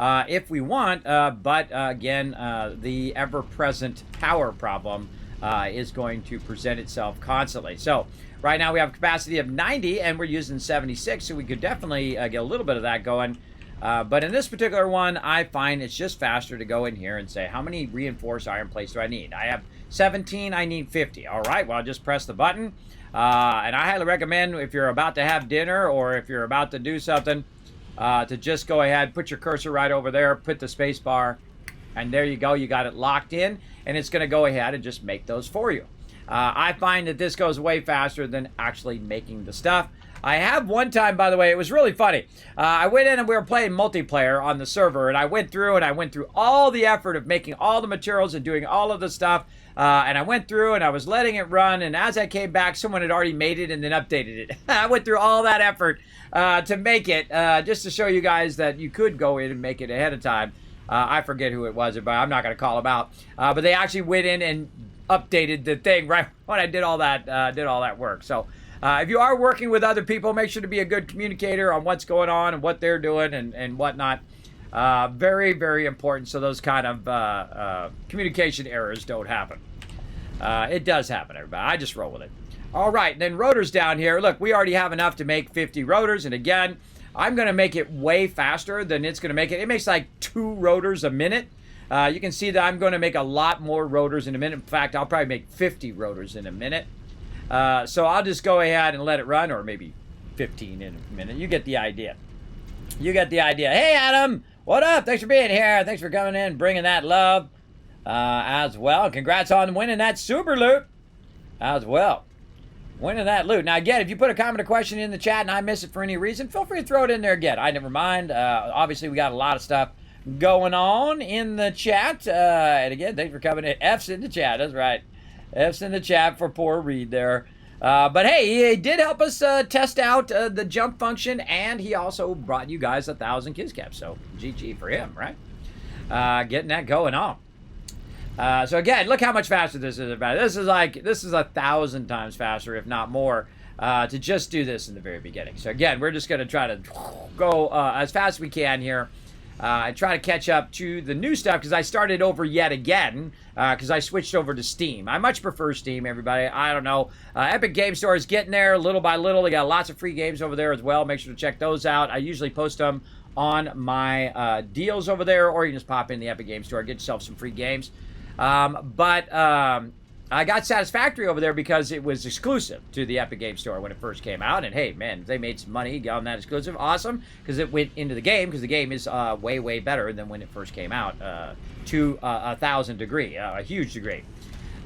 If we want, but again, the ever-present power problem is going to present itself constantly. So right now we have a capacity of 90 and we're using 76, so we could definitely get a little bit of that going. But in this particular one, I find it's just faster to go in here and say, how many reinforced iron plates do I need? I have 17, I need 50. All right, well, I'll just press the button. And I highly recommend, if you're about to have dinner or if you're about to do something, to just go ahead, put your cursor right over there, put the space bar, and there you go. You got it locked in, and it's going to go ahead and just make those for you. I find that this goes way faster than actually making the stuff. I have one time, by the way, it was really funny. I went in and we were playing multiplayer on the server, and I went through all the effort of making all the materials and doing all of the stuff. And I went through and I was letting it run, and as I came back, someone had already made it and then updated it. I went through all that effort to make it, just to show you guys that you could go in and make it ahead of time. I forget who it was, but I'm not going to call them out. But they actually went in and updated the thing right when I did all that work. So if you are working with other people, make sure to be a good communicator on what's going on and what they're doing and whatnot. Very, very important, so those kind of communication errors don't happen. It does happen, everybody. I just roll with it. All right, then rotors down here. Look, we already have enough to make 50 rotors, and again, I'm going to make it way faster than it's going to make it. It makes like 2 rotors a minute. You can see that I'm going to make a lot more rotors in a minute. In fact, I'll probably make 50 rotors in a minute. So I'll just go ahead and let it run, or maybe 15 in a minute. You get the idea. You get the idea. Hey, Adam, what up? Thanks for being here. Thanks for coming in, bringing that love as well. Congrats on winning that super loot as well. Winning that loot. Now, again, if you put a comment or question in the chat and I miss it for any reason, feel free to throw it in there again. I never mind. Obviously, we got a lot of stuff going on in the chat. And again, thanks for coming in. F's in the chat. That's right. F's in the chat for poor Reed there. But hey, he did help us test out the jump function, and he also brought you guys 1,000 Kismet. So GG for him, right? Getting that going on. So again, look how much faster this is. This is 1,000 times faster, if not more, to just do this in the very beginning. So again, we're just going to try to go as fast as we can here. I try to catch up to the new stuff because I started over yet again because I switched over to Steam. I much prefer Steam, everybody. I don't know. Epic Game Store is getting there little by little. They got lots of free games over there as well. Make sure to check those out. I usually post them on my deals over there, or you can just pop in the Epic Game Store, get yourself some free games. I got Satisfactory over there because it was exclusive to the Epic Game Store when it first came out. And hey, man, they made some money on that exclusive. Awesome, because it went into the game, because the game is way, way better than when it first came out to 1,000 degree, a huge degree.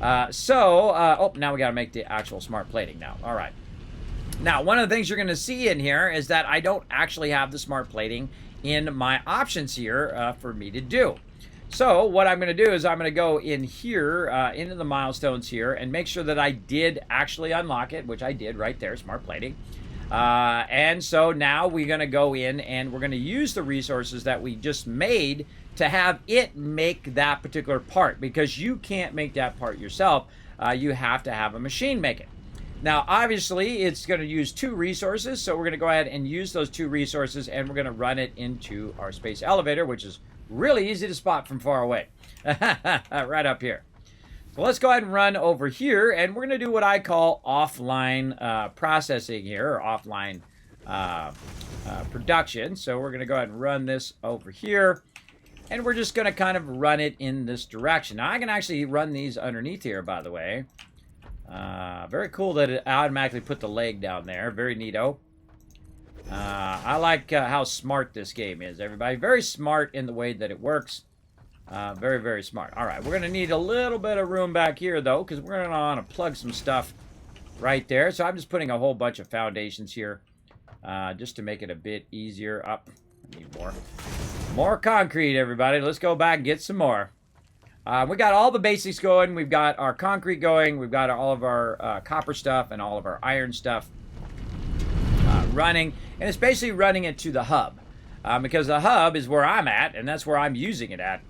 Oh, now we got to make the actual smart plating now. All right. Now, one of the things you're going to see in here is that I don't actually have the smart plating in my options here for me to do. So what I'm going to do is I'm going to go in here, into the milestones here, and make sure that I did actually unlock it, which I did right there, smart plating. And so now we're going to go in and we're going to use the resources that we just made to have it make that particular part, because you can't make that part yourself. You have to have a machine make it. Now, obviously, it's going to use 2 resources, so we're going to go ahead and use those 2 resources, and we're going to run it into our space elevator, which is really easy to spot from far away. Right up here. So let's go ahead and run over here, and we're going to do what I call offline processing here, or offline production. So we're going to go ahead and run this over here, and we're just going to kind of run it in this direction. Now, I can actually run these underneath here, by the way. Very cool that it automatically put the leg down there. Very neato. I like how smart this game is, everybody. Very smart in the way that it works. Very, very smart. All right, we're going to need a little bit of room back here, though, because we're going to want to plug some stuff right there. So I'm just putting a whole bunch of foundations here just to make it a bit easier. Up. I need more. More concrete, everybody. Let's go back and get some more. We got all the basics going. We've got our concrete going. We've got all of our copper stuff and all of our iron stuff running. And it's basically running it to the hub. Because the hub is where I'm at, and that's where I'm using it at.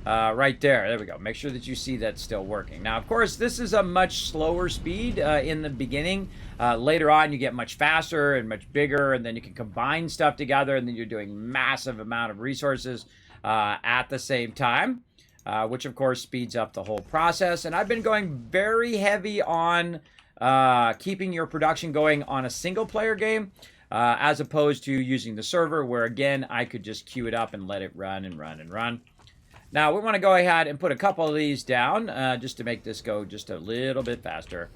Right there. There we go. Make sure that you see that's still working. Now, of course, this is a much slower speed in the beginning. Later on, you get much faster and much bigger, and then you can combine stuff together, and then you're doing massive amount of resources at the same time. Which, of course, speeds up the whole process. And I've been going very heavy on keeping your production going on a single-player game as opposed to using the server, where, again, I could just queue it up and let it run and run and run. Now, we want to go ahead and put a couple of these down just to make this go just a little bit faster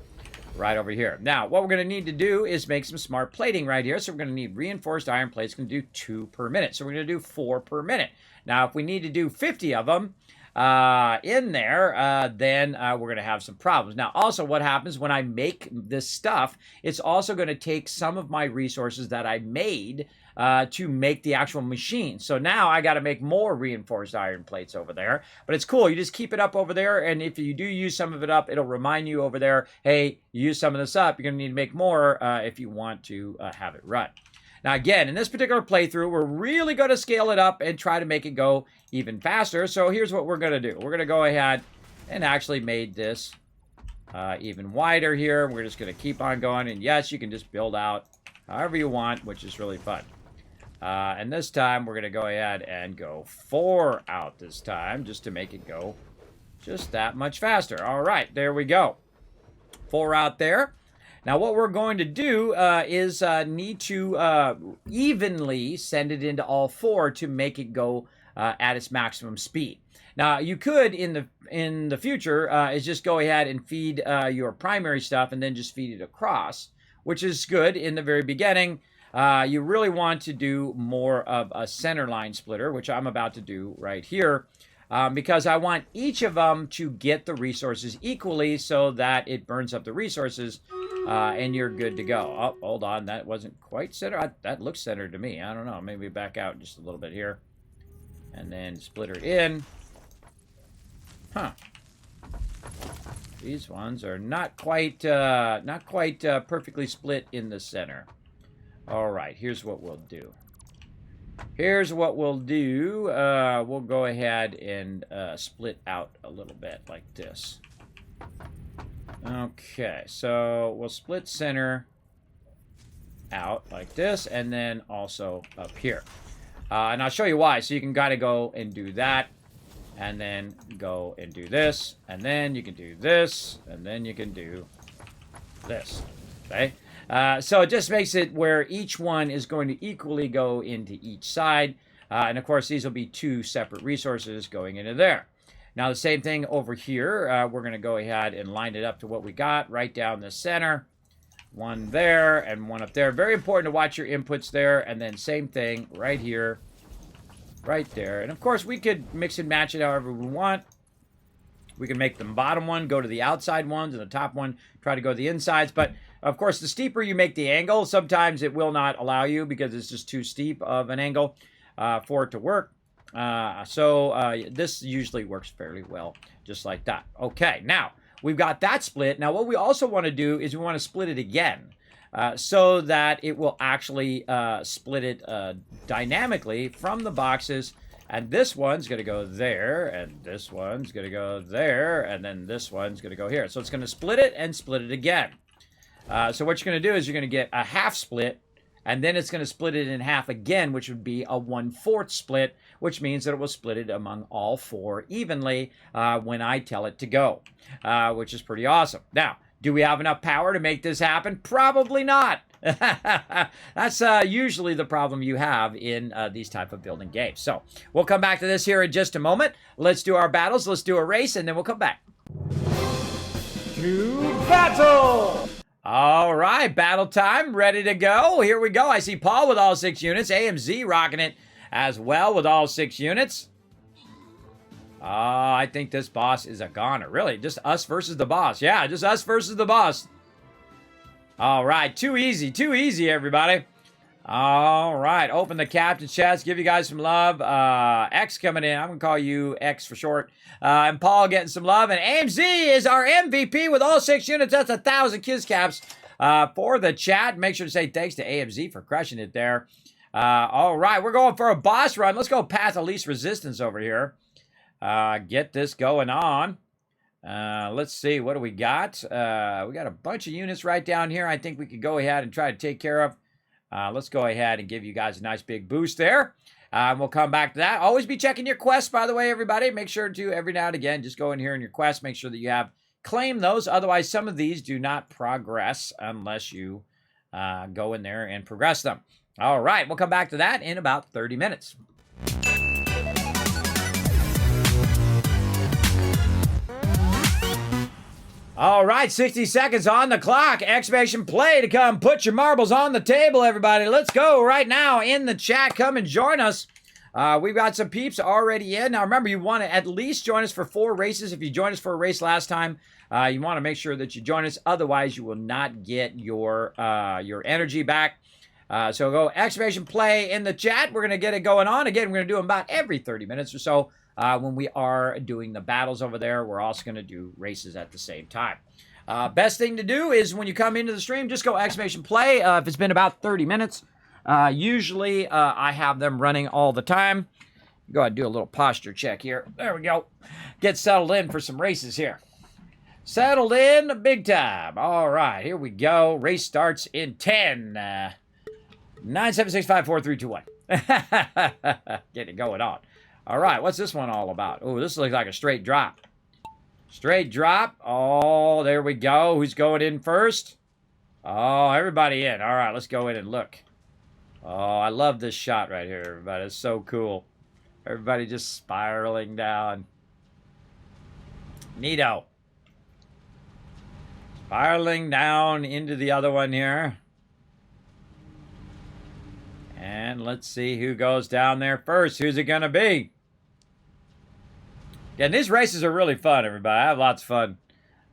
right over here. Now, what we're going to need to do is make some smart plating right here. So we're going to need reinforced iron plates. We're going to do 2 per minute. So we're going to do 4 per minute. Now, if we need to do 50 of them, in there, then we're going to have some problems. Now, also what happens when I make this stuff, it's also going to take some of my resources that I made to make the actual machine. So now I got to make more reinforced iron plates over there. But it's cool. You just keep it up over there, and if you do use some of it up, it'll remind you over there, hey, you use some of this up. You're going to need to make more if you want to have it run. Now, again, in this particular playthrough, we're really going to scale it up and try to make it go even faster. So here's what we're going to do. We're going to go ahead and actually made this even wider here. We're just going to keep on going. And yes, you can just build out however you want, which is really fun. And this time, we're going to go ahead and go 4 out this time, just to make it go just that much faster. All right, there we go. 4 out there. Now, what we're going to do is need to evenly send it into all 4 to make it go at its maximum speed. Now, you could, in the future, is just go ahead and feed your primary stuff and then just feed it across, which is good in the very beginning. You really want to do more of a center line splitter, which I'm about to do right here. Because I want each of them to get the resources equally so that it burns up the resources and you're good to go. Oh, hold on. That wasn't quite centered. That looks centered to me. I don't know. Maybe back out just a little bit here. And then split her in. Huh. These ones are not quite perfectly split in the center. All right, here's what we'll do. Here's what we'll do. We'll go ahead and split out a little bit like this. Okay, so we'll split center out like this, and then also up here. And I'll show you why. So you can gotta go and do that, and then go and do this, and then you can do this, and then you can do this. Okay? So it just makes it where each one is going to equally go into each side. And of course, these will be two separate resources going into there. Now, the same thing over here. We're going to go ahead and line it up to what we got right down the center. One there and one up there. Very important to watch your inputs there. And then same thing right here, right there. And of course, we could mix and match it however we want. We can make the bottom one go to the outside ones and the top one try to go to the insides. But of course, the steeper you make the angle, sometimes it will not allow you because it's just too steep of an angle for it to work. This usually works fairly well, just like that. Okay, now we've got that split. Now what we also want to do is we want to split it again so that it will actually split it dynamically from the boxes. And this one's going to go there, and this one's going to go there, and then this one's going to go here. So it's going to split it and split it again. So what you're going to do is you're going to get a half split, and then it's going to split it in half again, which would be a 1/4 split, which means that it will split it among all four evenly when I tell it to go, which is pretty awesome. Now, do we have enough power to make this happen? Probably not. That's usually the problem you have in these type of building games. So we'll come back to this here in just a moment. Let's do our battles. Let's do a race, and then we'll come back to battle. All right, battle time, ready to go. Here we go. I see Paul with all 6 units. AMZ rocking it as well with all 6 units. I think this boss is a goner. Really, just us versus the boss. Yeah, just us versus the boss. All right, too easy, everybody. All right, open the captain chest, give you guys some love. X coming in, I'm going to call you X for short. And Paul getting some love. And AMZ is our MVP with all 6 units. That's 1,000 kiss caps for the chat. Make sure to say thanks to AMZ for crushing it there. All right, we're going for a boss run. Let's go path of least resistance over here. Get this going on. Let's see, what do we got? We got a bunch of units right down here I think we could go ahead and try to take care of. Let's go ahead and give you guys a nice big boost there. We'll come back to that. Always be checking your quests, by the way, everybody. Make sure to, every now and again, just go in here in your quests. Make sure that you have claimed those. Otherwise, some of these do not progress unless you go in there and progress them. All right, we'll come back to that in about 30 minutes. All right, 60 seconds on the clock. Excavation play to come. Put your marbles on the table, everybody. Let's go right now in the chat. Come and join us. We've got some peeps already in. Now, remember, you want to at least join us for 4 races. If you joined us for a race last time, you want to make sure that you join us. Otherwise, you will not get your energy back. So go excavation play in the chat. We're going to get it going on. Again, we're going to do them about every 30 minutes or so. When we are doing the battles over there, we're also going to do races at the same time. Best thing to do is when you come into the stream, just go exclamation play. If it's been about 30 minutes, usually I have them running all the time. Go ahead and do a little posture check here. There we go. Get settled in for some races here. Settled in big time. All right, here we go. Race starts in 10, 9, 7, 6, 5, 4, 3, 2, 1. Get it going on. All right, what's this one all about? Oh, this looks like a straight drop. Straight drop. Oh, there we go. Who's going in first? Oh, everybody in. All right, let's go in and look. Oh, I love this shot right here, everybody. It's so cool. Everybody just spiraling down. Neato. Spiraling down into the other one here. And let's see who goes down there first. Who's it going to be? Yeah, these races are really fun, everybody. I have lots of fun.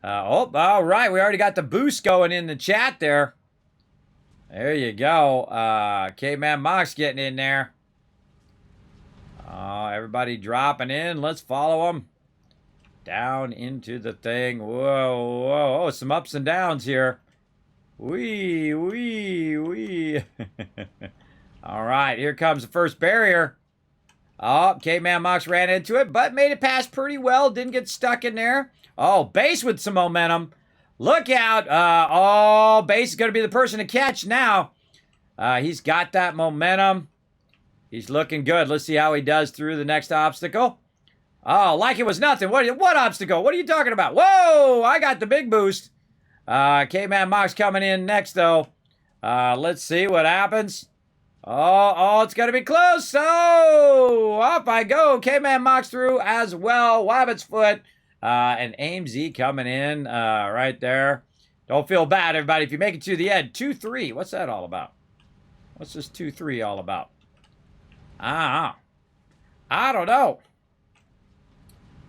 All right. We already got the boost going in the chat there. There you go. K-Man Mox getting in there. Everybody dropping in. Let's follow them. Down into the thing. Whoa, whoa. Oh, some ups and downs here. Wee, wee, wee. All right, here comes the first barrier. Oh, Caveman Mox ran into it, but made it past pretty well. Didn't get stuck in there. Oh, Base with some momentum. Look out. Oh, Base is going to be the person to catch now. He's got that momentum. He's looking good. Let's see how he does through the next obstacle. Oh, like it was nothing. What obstacle? What are you talking about? Whoa, I got the big boost. Caveman Mox coming in next, though. Let's see what happens. Oh, it's going to be close. So, up I go. Caveman Mox through as well. Wabbit's Foot. And AimZ coming in right there. Don't feel bad, everybody. If you make it to the end, 2-3. What's that all about? What's this 2-3 all about? I don't know.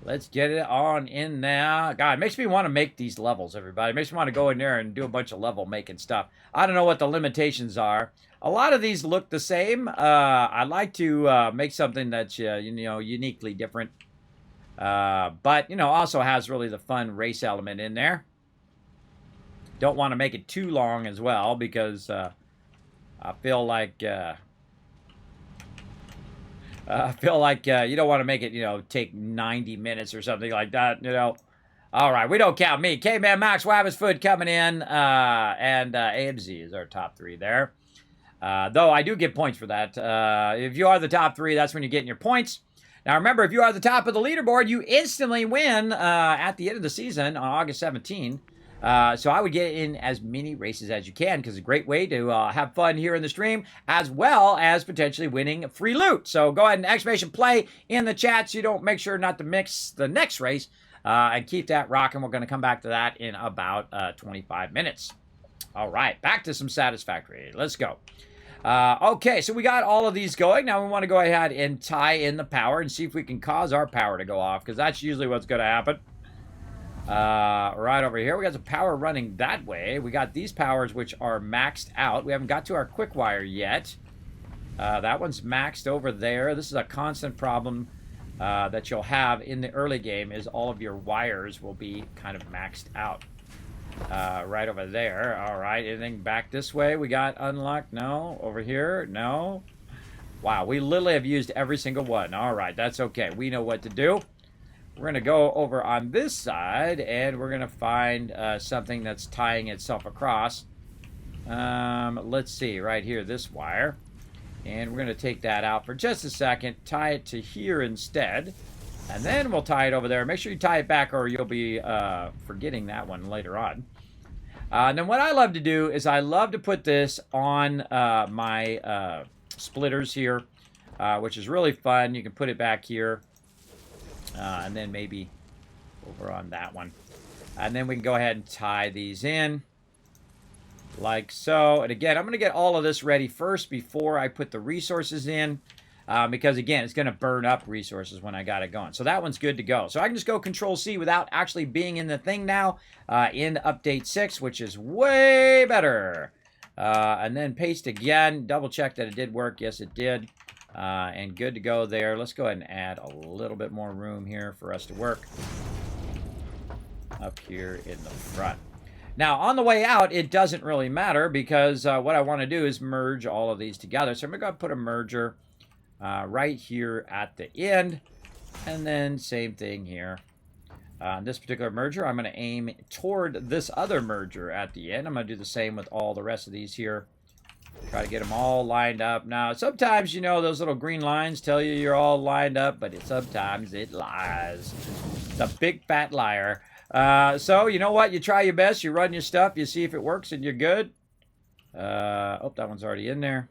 Let's get it on in there. God, it makes me want to make these levels, everybody. It makes me want to go in there and do a bunch of level making stuff. I don't know what the limitations are. A lot of these look the same. I'd like to make something that's, uniquely different. But, also has really the fun race element in there. Don't want to make it too long as well because I feel like... you don't want to make it, take 90 minutes or something like that, All right, we don't count me. Caveman Max, Wabbit's Foot coming in, and AMZ is our top 3 there. Though I do get points for that. If you are the top 3, that's when you're getting your points. Now, remember, if you are the top of the leaderboard, you instantly win at the end of the season on August 17. So I would get in as many races as you can because it's a great way to have fun here in the stream as well as potentially winning free loot. So go ahead and exclamation play in the chat so you don't make sure not to mix the next race and keep that rocking. We're going to come back to that in about 25 minutes. All right, back to some Satisfactory. Let's go. Okay, so we got all of these going. Now we want to go ahead and tie in the power and see if we can cause our power to go off because that's usually what's going to happen. Right over here, we got the power running that way. We got these powers which are maxed out. We haven't got to our quick wire yet. That one's maxed over there. This is a constant problem that you'll have in the early game is all of your wires will be kind of maxed out. Right over there. All right, anything back this way? We got unlocked? No. Over here? No. Wow, we literally have used every single one. All right, that's okay. We know what to do. We're going to go over on this side, and we're going to find something that's tying itself across. Let's see, right here, this wire. And we're going to take that out for just a second, tie it to here instead, and then we'll tie it over there. Make sure you tie it back or you'll be forgetting that one later on. And then what I love to do is I love to put this on my splitters here, which is really fun. You can put it back here. And then maybe over on that one. And then we can go ahead and tie these in. Like so. And again, I'm going to get all of this ready first before I put the resources in. Because again, it's going to burn up resources when I got it going. So that one's good to go. So I can just go Control-C without actually being in the thing now. In Update 6, which is way better. And then paste again. Double check that it did work. Yes, it did. And good to go there. Let's go ahead and add a little bit more room here for us to work up here in the front. Now, on the way out, it doesn't really matter because what I want to do is merge all of these together. So I'm going to put a merger right here at the end. And then same thing here. This particular merger, I'm going to aim toward this other merger at the end. I'm going to do the same with all the rest of these here. Try to get them all lined up. Now, sometimes, those little green lines tell you you're all lined up, but sometimes it lies. It's a big fat liar. So, you know what? You try your best. You run your stuff. You see if it works, and you're good. Oh, that one's already in there.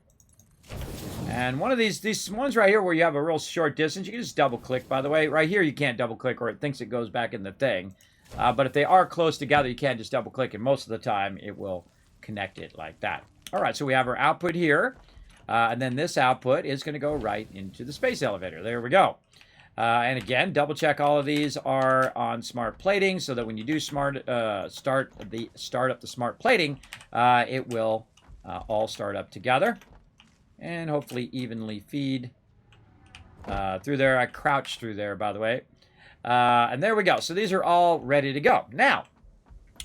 And one of these ones right here where you have a real short distance, you can just double-click, by the way. Right here, you can't double-click, or it thinks it goes back in the thing. But if they are close together, you can't just double-click, and most of the time, it will connect it like that. All right, so we have our output here, and then this output is going to go right into the space elevator. There we go. And again, double check all of these are on smart plating so that when you do start up the smart plating, it will all start up together and hopefully evenly feed through there. I crouched through there, by the way. And there we go. So these are all ready to go. Now,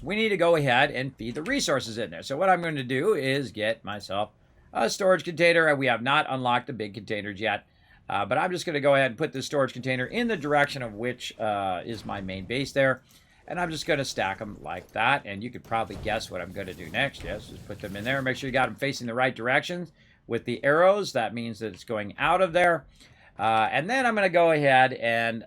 we need to go ahead and feed the resources in there. So what I'm going to do is get myself a storage container. We have not unlocked the big containers yet. But I'm just going to go ahead and put this storage container in the direction of which is my main base there. And I'm just going to stack them like that. And you could probably guess what I'm going to do next. Yes, just put them in there. Make sure you got them facing the right direction with the arrows. That means that it's going out of there. And then I'm going to go ahead and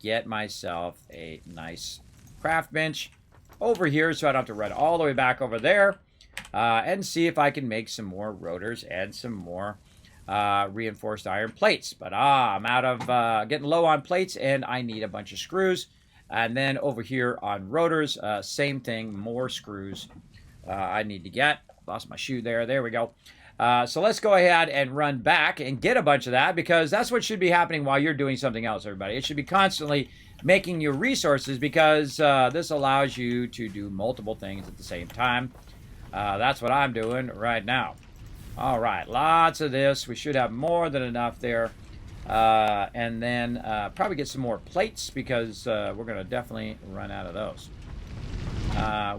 get myself a nice craft bench over here so I don't have to run all the way back over there. And see if I can make some more rotors and some more reinforced iron plates. But I'm out of getting low on plates and I need a bunch of screws. And then over here on rotors, same thing, more screws I need to get. Lost my shoe there. There we go. So let's go ahead and run back and get a bunch of that, because that's what should be happening while you're doing something else, everybody. It should be constantly making your resources, because this allows you to do multiple things at the same time. That's what I'm doing right now. All right, lots of this. We should have more than enough there. And then probably get some more plates, because we're going to definitely run out of those.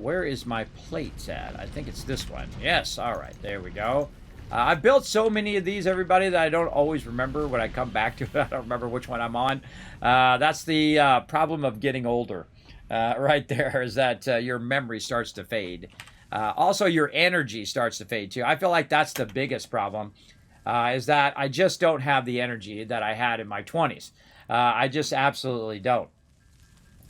Where is my plates at? I think it's this one. Yes, all right, there we go. I've built so many of these, everybody, that I don't always remember when I come back to it. I don't remember which one I'm on. That's the problem of getting older. Right there is that your memory starts to fade. Also, your energy starts to fade, too. I feel like that's the biggest problem. Is that I just don't have the energy that I had in my 20s. I just absolutely don't.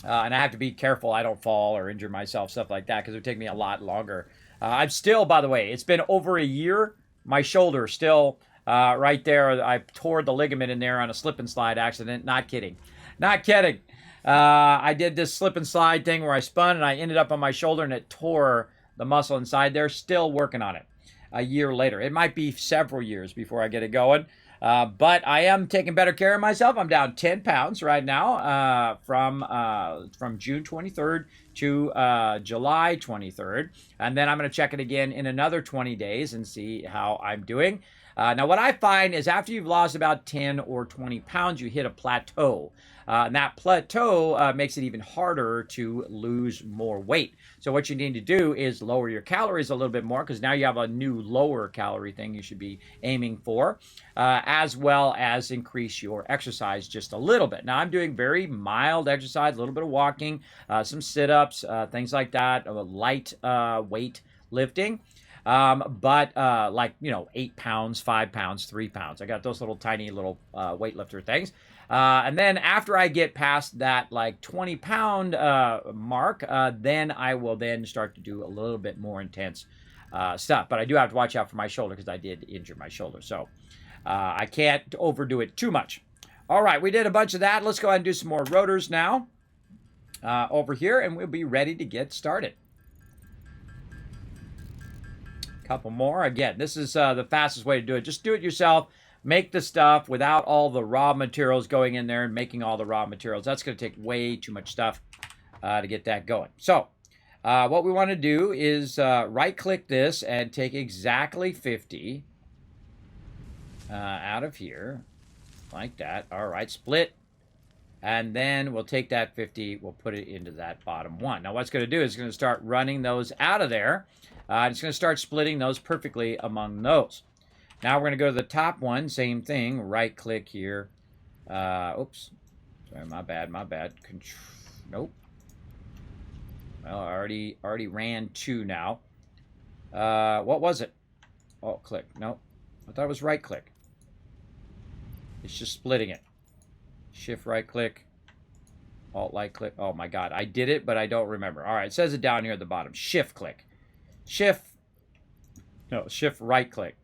And I have to be careful I don't fall or injure myself, stuff like that, because it would take me a lot longer. I'm still, by the way, it's been over a year. My shoulder still right there. I tore the ligament in there on a slip and slide accident. Not kidding. Not kidding. I did this slip and slide thing where I spun and I ended up on my shoulder and it tore the muscle inside there. Still working on it. A year later. It might be several years before I get it going. But I am taking better care of myself. I'm down 10 pounds right now from June 23rd to July 23rd. And then I'm going to check it again in another 20 days and see how I'm doing. Now, what I find is after you've lost about 10 or 20 pounds, you hit a plateau. And that plateau makes it even harder to lose more weight. So what you need to do is lower your calories a little bit more, because now you have a new lower calorie thing you should be aiming for, as well as increase your exercise just a little bit. Now, I'm doing very mild exercise, a little bit of walking, some sit-ups, things like that, light weight lifting. But like, 8 pounds, 5 pounds, 3 pounds. I got those little tiny little weightlifter things. And then after I get past that like 20-pound mark, then I will then start to do a little bit more intense stuff. But I do have to watch out for my shoulder, because I did injure my shoulder. So I can't overdo it too much. All right, we did a bunch of that. Let's go ahead and do some more rotors now over here, and we'll be ready to get started. Couple more. Again, this is the fastest way to do it. Just do it yourself. Make the stuff without all the raw materials going in there and making all the raw materials. That's going to take way too much stuff to get that going. So what we want to do is right-click this and take exactly 50 out of here, like that. All right, split. And then we'll take that 50, we'll put it into that bottom one. Now, what it's going to do is it's going to start running those out of there. It's going to start splitting those perfectly among those. Now, we're going to go to the top one. Same thing. Right-click here. Oops. Sorry, my bad. Nope. Well, I already ran 2 now. What was it? Alt-click. Nope. I thought it was right-click. It's just splitting it. Shift right-click. Alt-right-click. Oh, my God. I did it, but I don't remember. All right. It says it down here at the bottom. Shift-click. Shift right-click.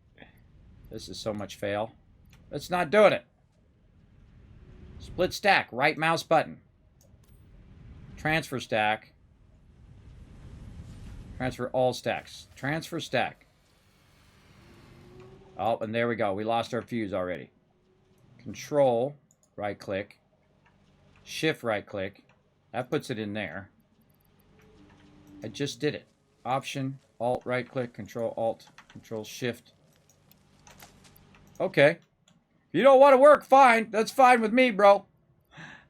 This is so much fail. It's not doing it. Split stack. Right mouse button. Transfer stack. Transfer all stacks. Transfer stack. Oh, and there we go. We lost our fuse already. Control right-click. Shift right-click. That puts it in there. I just did it. Option, Alt, right-click, Control, Alt, Control, Shift. Okay. If you don't want to work, fine. That's fine with me, bro.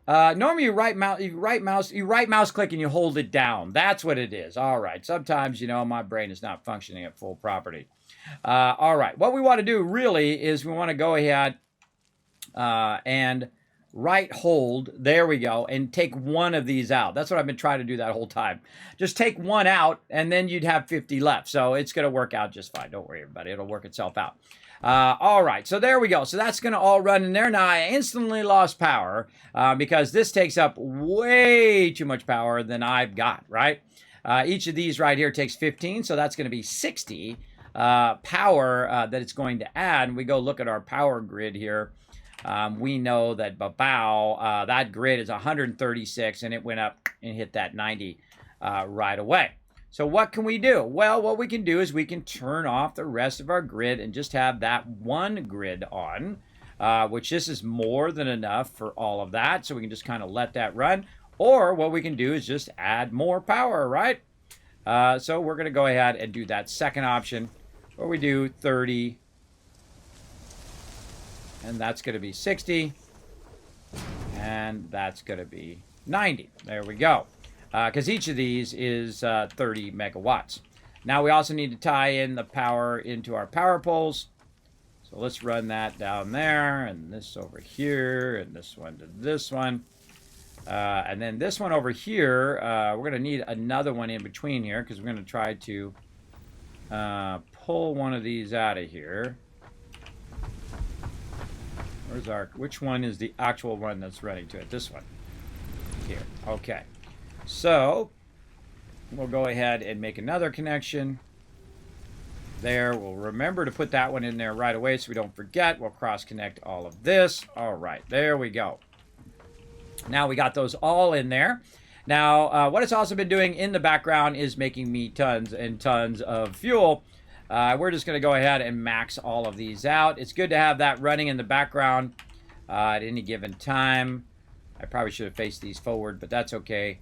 Normally you right mouse click and you hold it down. That's what it is. All right. Sometimes, you know, my brain is not functioning at full property. All right. What we want to do really is we want to go ahead and right hold. There we go. And take one of these out. That's what I've been trying to do that whole time. Just take one out and then you'd have 50 left. So it's going to work out just fine. Don't worry, everybody. It'll work itself out. All right, so there we go. So that's going to all run in there. Now, I instantly lost power because this takes up way too much power than I've got, right? Each of these right here takes 15, so that's going to be 60 power that it's going to add. And we go look at our power grid here. We know that that grid is 136, and it went up and hit that 90 right away. So what can we do? Well, what we can do is we can turn off the rest of our grid and just have that one grid on, which this is more than enough for all of that. So we can just kind of let that run. Or what we can do is just add more power, right? So we're going to go ahead and do that second option where we do 30. And that's going to be 60. And that's going to be 90. There we go. Because each of these is 30 megawatts. Now we also need to tie in the power into our power poles. So let's run that down there, and this over here, and this one to this one. And then this one over here, we're going to need another one in between here, because we're going to try to pull one of these out of here. Which one is the actual one that's running to it? This one. Here. Okay. So, we'll go ahead and make another connection. There, we'll remember to put that one in there right away so we don't forget. We'll cross-connect all of this. All right, there we go. Now we got those all in there. Now, what it's also been doing in the background is making me tons and tons of fuel. We're just going to go ahead and max all of these out. It's good to have that running in the background at any given time. I probably should have faced these forward, but that's okay.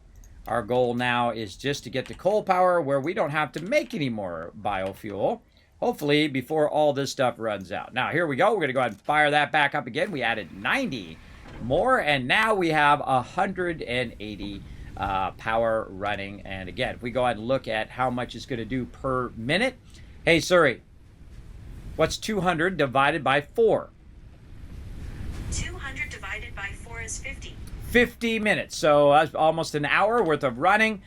Our goal now is just to get to coal power where we don't have to make any more biofuel, hopefully before all this stuff runs out. Now, here we go. We're going to go ahead and fire that back up again. We added 90 more, and now we have 180 power running. And again, if we go ahead and look at how much it's going to do per minute. Hey, Siri, what's 200 divided by 4? 200 divided by 4 is 50. 50 minutes. So that's almost an hour worth of running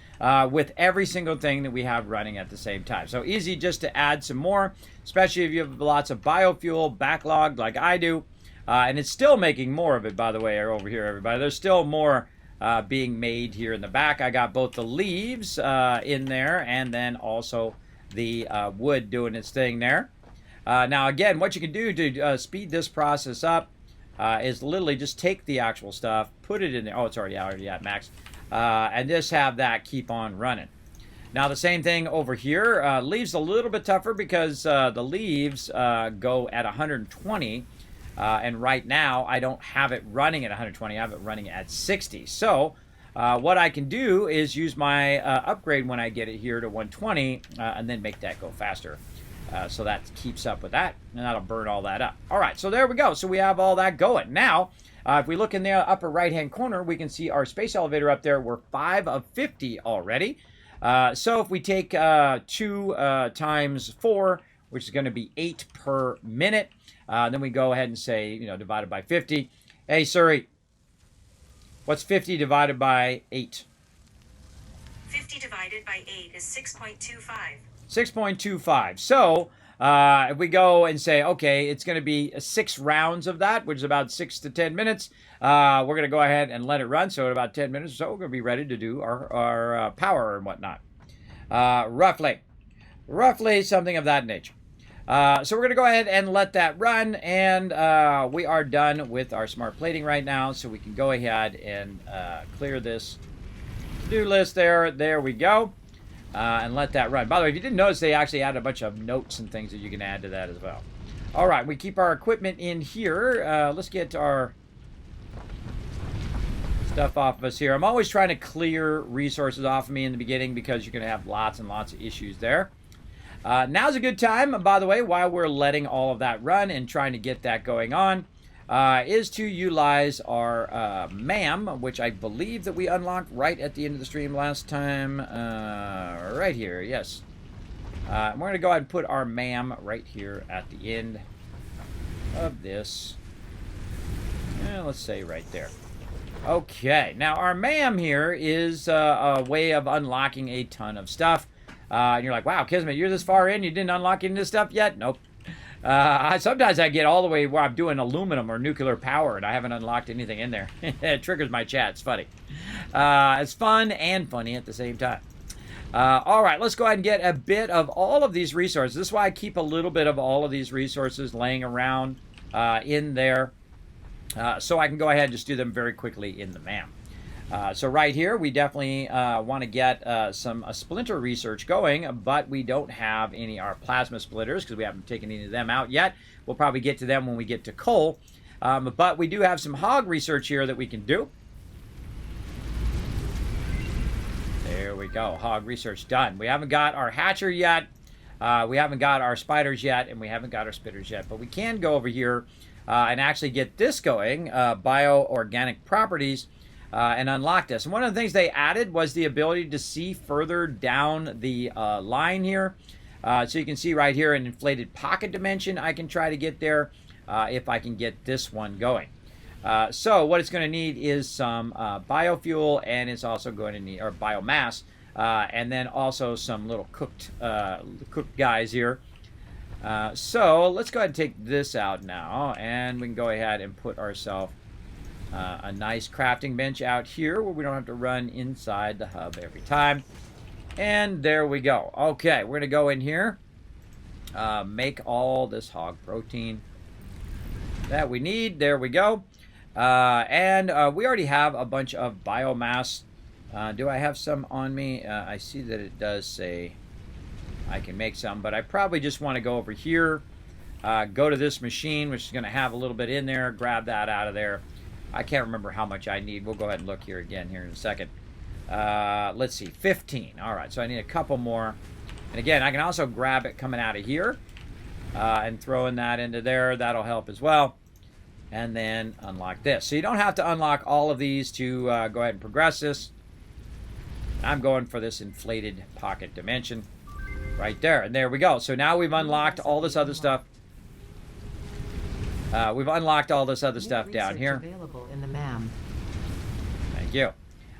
with every single thing that we have running at the same time. So easy just to add some more, especially if you have lots of biofuel backlogged like I do. And it's still making more of it, by the way, over here, everybody. There's still more being made here in the back. I got both the leaves in there and then also the wood doing its thing there. Now, again, what you can do to speed this process up is literally just take the actual stuff, put it in there. Oh, it's already at max. And just have that keep on running. Now, the same thing over here. Leaves a little bit tougher because the leaves go at 120. And right now, I don't have it running at 120. I have it running at 60. So what I can do is use my upgrade when I get it here to 120 and then make that go faster. So that keeps up with that, and that'll burn all that up. All right, so there we go. So we have all that going. Now, if we look in the upper right-hand corner, we can see our space elevator up there. We're 5 of 50 already. So if we take 2 times 4, which is going to be 8 per minute, then we go ahead and say, divided by 50. Hey, Siri, what's 50 divided by 8? 50 divided by 8 is 6.25. 6.25. So if we go and say, okay, it's going to be 6 rounds of that, which is about 6 to 10 minutes. We're going to go ahead and let it run. So in about 10 minutes or so, we're going to be ready to do our power and whatnot. Roughly something of that nature. So we're going to go ahead and let that run, and we are done with our smart plating right now, so we can go ahead and clear this to-do list there. There we go, and let that run. By the way, if you didn't notice, they actually added a bunch of notes and things that you can add to that as well. All right, we keep our equipment in here. Let's get our stuff off of us here. I'm always trying to clear resources off of me in the beginning because you're going to have lots and lots of issues there. Now's a good time, by the way, while we're letting all of that run and trying to get that going on. is to utilize our MAM, which I believe that we unlocked right at the end of the stream last time. Right here, yes. We're going to go ahead and put our MAM right here at the end of this. Let's say right there. Okay, now our MAM here is a way of unlocking a ton of stuff. And you're like, wow, Kismet, you're this far in, you didn't unlock any of this stuff yet? Nope. Sometimes I get all the way where I'm doing aluminum or nuclear power and I haven't unlocked anything in there. It triggers my chat. It's funny. It's fun and funny at the same time. All right, let's go ahead and get a bit of all of these resources. This is why I keep a little bit of all of these resources laying around in there. So I can go ahead and just do them very quickly in the MAM. So right here, we definitely want to get some splinter research going, but we don't have any our plasma splitters because we haven't taken any of them out yet. We'll probably get to them when we get to coal. But we do have some hog research here that we can do. There we go. Hog research done. We haven't got our hatcher yet. We haven't got our spiders yet, and we haven't got our spitters yet. But we can go over here and actually get this going, bio-organic properties, and unlock this. And one of the things they added was the ability to see further down the line here. So you can see right here an inflated pocket dimension. I can try to get there if I can get this one going. So what it's going to need is some biofuel, and it's also going to need, or biomass, and then also some little cooked guys here. So let's go ahead and take this out now, and we can go ahead and put ourselves a nice crafting bench out here where we don't have to run inside the hub every time. And there we go. Okay, we're going to go in here, make all this hog protein that we need. There we go. And we already have a bunch of biomass. Do I have some on me? I see that it does say I can make some, but I probably just want to go over here, go to this machine, which is going to have a little bit in there, grab that out of there. I can't remember how much I need. We'll go ahead and look here again here in a second. Let's see, 15. All right, so I need a couple more. And again, I can also grab it coming out of here and throwing that into there. That'll help as well. And then unlock this. So you don't have to unlock all of these to go ahead and progress this. I'm going for this inflated pocket dimension right there. And there we go. So now we've unlocked all this other stuff. We've unlocked all this other stuff down here. Available in the MAM. Thank you.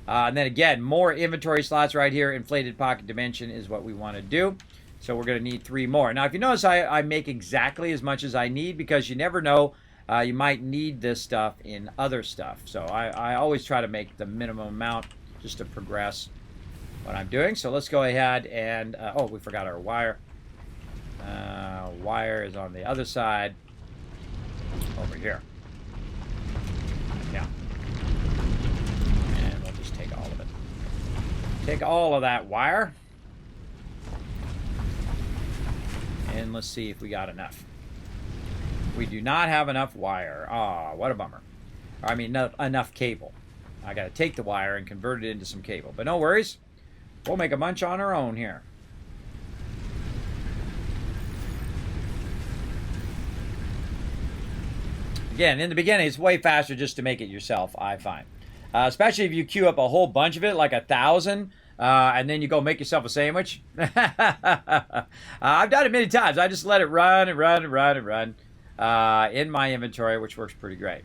And then again, more inventory slots right here. Inflated pocket dimension is what we want to do. So we're going to need 3 more. Now, if you notice, I make exactly as much as I need because you never know. You might need this stuff in other stuff. So I always try to make the minimum amount just to progress what I'm doing. So let's go ahead and... oh, we forgot our wire. Wire is on the other side. Over here. Yeah. And we'll just take all of it. Take all of that wire. And let's see if we got enough. We do not have enough wire. Ah, what a bummer. I mean, enough cable. I got to take the wire and convert it into some cable. But no worries. We'll make a bunch on our own here. Again, in the beginning, it's way faster just to make it yourself, I find. Especially if you queue up a whole bunch of it, like 1,000, and then you go make yourself a sandwich. I've done it many times. I just let it run and run and run and run in my inventory, which works pretty great.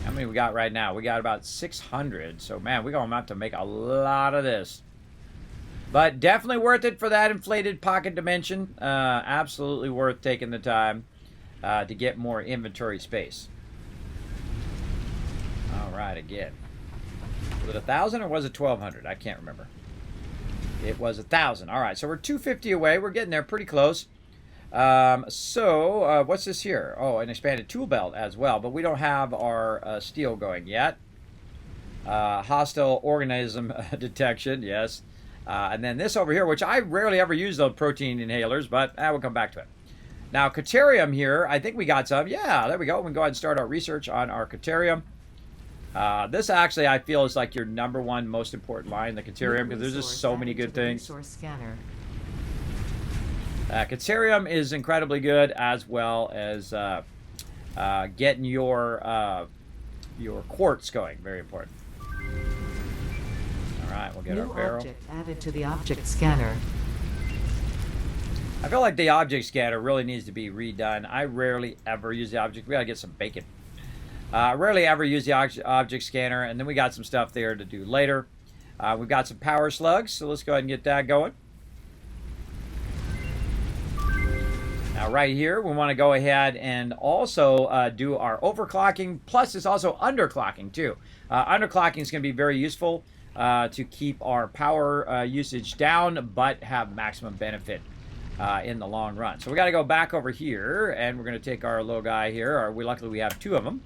How many we got right now? We got about 600. So, man, we're going to have to make a lot of this. But definitely worth it for that inflated pocket dimension. Absolutely worth taking the time to get more inventory space. All right, again. Was it 1,000 or was it 1,200? I can't remember. It was 1,000. All right, so we're 250 away. We're getting there pretty close. What's this here? Oh, an expanded tool belt as well, but we don't have our steel going yet. Hostile organism detection, yes. And then this over here, which I rarely ever use those protein inhalers, but we'll come back to it. Now, Caterium here, I think we got some. Yeah, there we go. We can go ahead and start our research on our Caterium. This actually, I feel, is like your #1 most important line, the Caterium, because there's just so many good things. Resource scanner. Cancerium is incredibly good, as well as getting your quartz going. Very important. All right, we'll get New our barrel. object added to the object scanner. I feel like the object scanner really needs to be redone. I rarely ever use the object. We gotta get some bacon. Rarely ever use the object scanner, and then we got some stuff there to do later. We've got some power slugs, so let's go ahead and get that going. Now right here, we want to go ahead and also do our overclocking, plus it's also underclocking too. Underclocking is going to be very useful to keep our power usage down, but have maximum benefit in the long run. So we got to go back over here, and we're going to take our little guy here. Luckily we have 2 of them,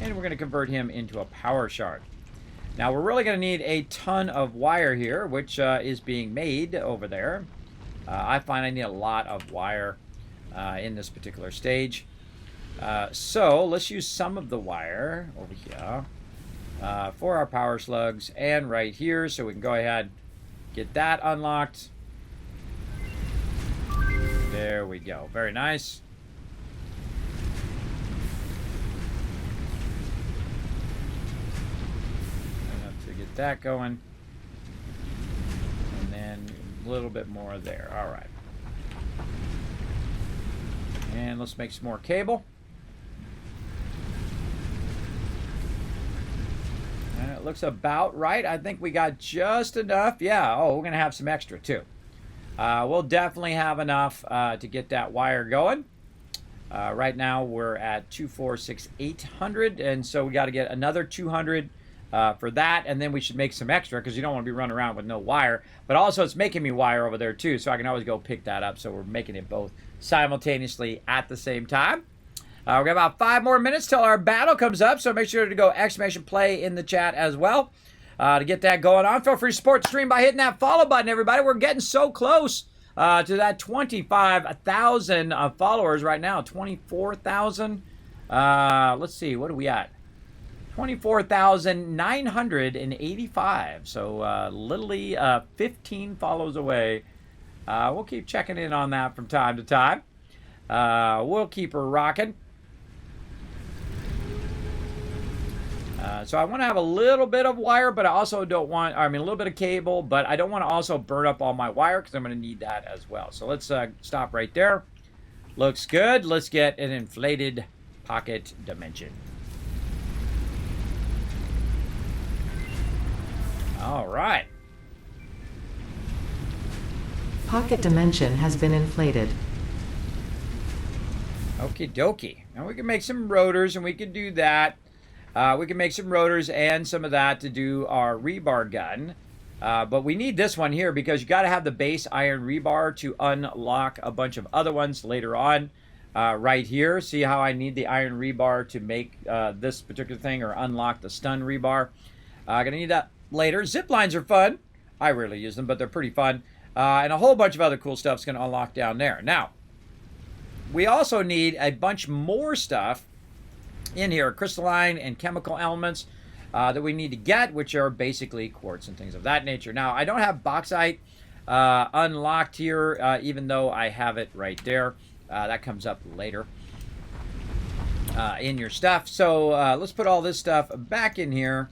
and we're going to convert him into a power shard. Now we're really going to need a ton of wire here, which is being made over there. I find I need a lot of wire in this particular stage. So let's use some of the wire over here for our power slugs and right here, so we can go ahead get that unlocked. There we go. Very nice. Enough to get that going. And then a little bit more there. All right. And let's make some more cable. And it looks about right. I think we got just enough. Yeah. Oh, we're going to have some extra too. We'll definitely have enough to get that wire going. Right now we're at 246,800, and so we got to get another 200 for that, and then we should make some extra because you don't want to be running around with no wire. But also it's making me wire over there too, so I can always go pick that up. So we're making it both simultaneously at the same time. We got about 5 more minutes till our battle comes up, so make sure to go !play in the chat as well. To get that going on, feel free to support the stream by hitting that follow button, everybody. We're getting so close to that 25,000 followers right now. 24,000. Let's see, what are we at? 24,985. So literally 15 follows away. We'll keep checking in on that from time to time. We'll keep her rocking. So I want to have a little bit of wire, but I also don't want, a little bit of cable, but I don't want to also burn up all my wire because I'm going to need that as well. So let's stop right there. Looks good. Let's get an inflated pocket dimension. All right. Pocket dimension has been inflated. Okie dokie. Now we can make some rotors, and we can do that. We can make some rotors and some of that to do our rebar gun. But we need this one here because you got to have the base iron rebar to unlock a bunch of other ones later on. Right here, see how I need the iron rebar to make this particular thing or unlock the stun rebar. Gonna need that later. Zip lines are fun. I rarely use them, but they're pretty fun. And a whole bunch of other cool stuff is gonna unlock down there. Now, we also need a bunch more stuff in here, crystalline and chemical elements that we need to get, which are basically quartz and things of that nature. Now, I don't have bauxite unlocked here, even though I have it right there. That comes up later in your stuff. So let's put all this stuff back in here.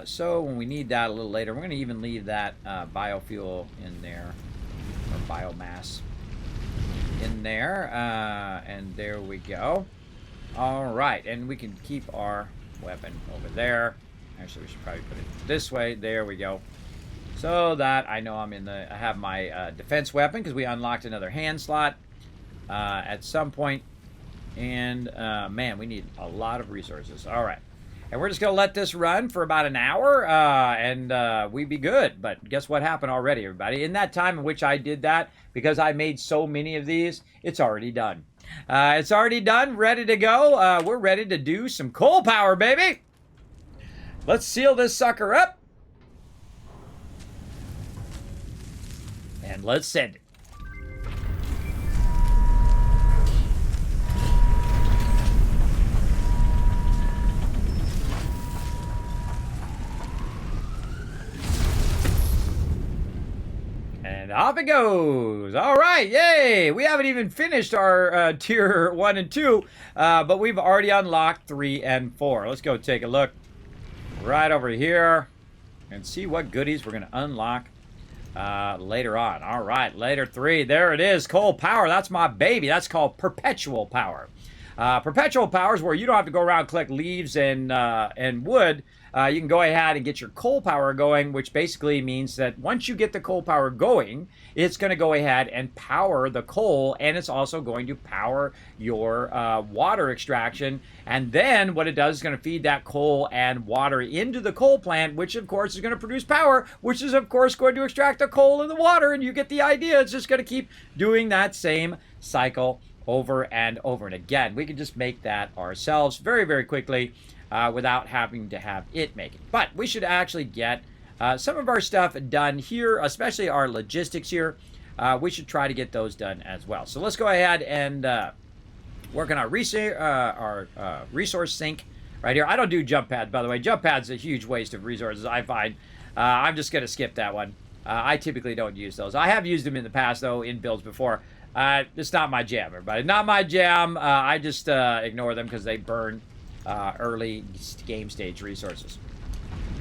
So when we need that a little later, we're going to even leave that biofuel in there, or biomass in there. And there we go. All right, and we can keep our weapon over there. Actually, we should probably put it this way. There we go. So that I know I have my defense weapon because we unlocked another hand slot at some point. And man, we need a lot of resources. All right, and we're just gonna let this run for about an hour, and we'd be good. But guess what happened already, everybody? In that time in which I did that, because I made so many of these, it's already done. It's already done, ready to go. We're ready to do some coal power, baby. Let's seal this sucker up. And let's send it. And off it goes. All right, yay! We haven't even finished our tier 1 and 2, but we've already unlocked 3 and 4. Let's go take a look right over here and see what goodies we're going to unlock later on. All right, later 3. There it is, coal power. That's my baby. That's called perpetual power. Perpetual power is where you don't have to go around and collect leaves and wood. You can go ahead and get your coal power going, which basically means that once you get the coal power going, it's going to go ahead and power the coal, and it's also going to power your water extraction. And then what it does is going to feed that coal and water into the coal plant, which of course is going to produce power, which is of course going to extract the coal and the water, and you get the idea. It's just going to keep doing that same cycle over and over. And again, we can just make that ourselves very, very quickly without having to have it make it. But we should actually get some of our stuff done here, especially our logistics here. We should try to get those done as well. So let's go ahead and work on our resource sink right here. I don't do jump pads, by the way. Jump pads is a huge waste of resources, I find. I'm just going to skip that one. I typically don't use those. I have used them in the past, though, in builds before. It's not my jam, everybody. Not my jam. I just ignore them because they burn early game stage resources.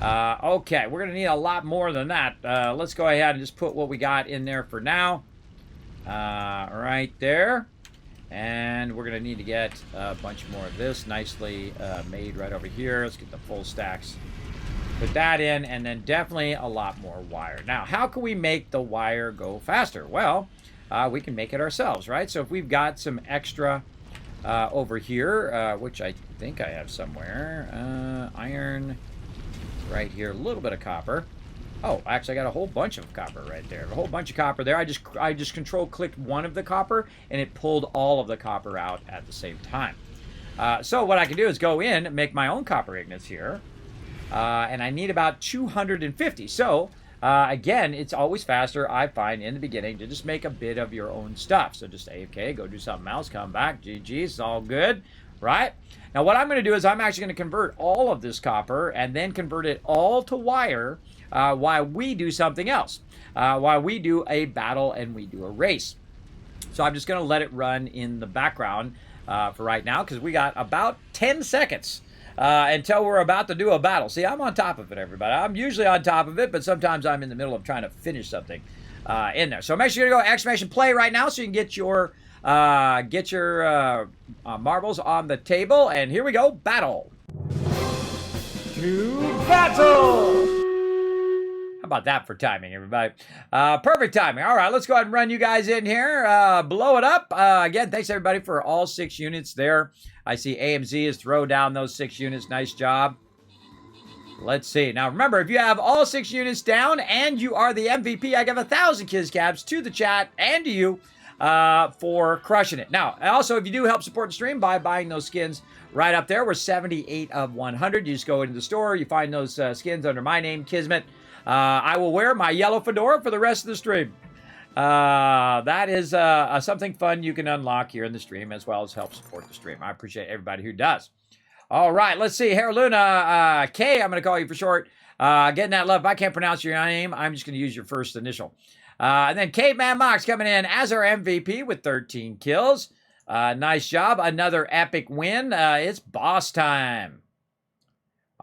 Okay, we're going to need a lot more than that. Let's go ahead and just put what we got in there for now. Right there. And we're going to need to get a bunch more of this nicely made right over here. Let's get the full stacks. Put that in, and then definitely a lot more wire. Now, how can we make the wire go faster? Well, we can make it ourselves, right? So if we've got some extra over here, which I think I have somewhere, iron right here, a little bit of copper. Oh, actually, I got a whole bunch of copper right there. A whole bunch of copper there. I just control-clicked one of the copper, and it pulled all of the copper out at the same time. So what I can do is go in and make my own copper ingots here, and I need about 250. So again, it's always faster, I find, in the beginning to just make a bit of your own stuff. So just AFK, go do something else, come back, GG, it's all good, right? Now what I'm going to do is I'm actually going to convert all of this copper and then convert it all to wire while we do something else, while we do a battle and we do a race. So I'm just going to let it run in the background for right now because we got about 10 seconds until we're about to do a battle. See, I'm on top of it, everybody. I'm usually on top of it, but sometimes I'm in the middle of trying to finish something in there. So I'm actually going to go exclamation play right now so you can get your marbles on the table. And here we go, battle. To battle! How about that for timing, everybody? Perfect timing. All right, let's go ahead and run you guys in here. Blow it up. Again, thanks everybody for all 6 units there. I see AMZ has thrown down those 6 units. Nice job. Let's see. Now, remember, if you have all 6 units down and you are the MVP, I give 1,000 Kiscaps to the chat and to you for crushing it. Now, also, if you do help support the stream by buying those skins right up there, we're 78 of 100. You just go into the store. You find those skins under my name, Kismet. I will wear my yellow fedora for the rest of the stream. That is something fun you can unlock here in the stream as well as help support the stream. I appreciate everybody who does. All right, let's see. Heraluna K, I'm going to call you for short. Getting that love. If I can't pronounce your name, I'm just going to use your first initial. And then Caveman Mox coming in as our MVP with 13 kills. Nice job. Another epic win. It's boss time.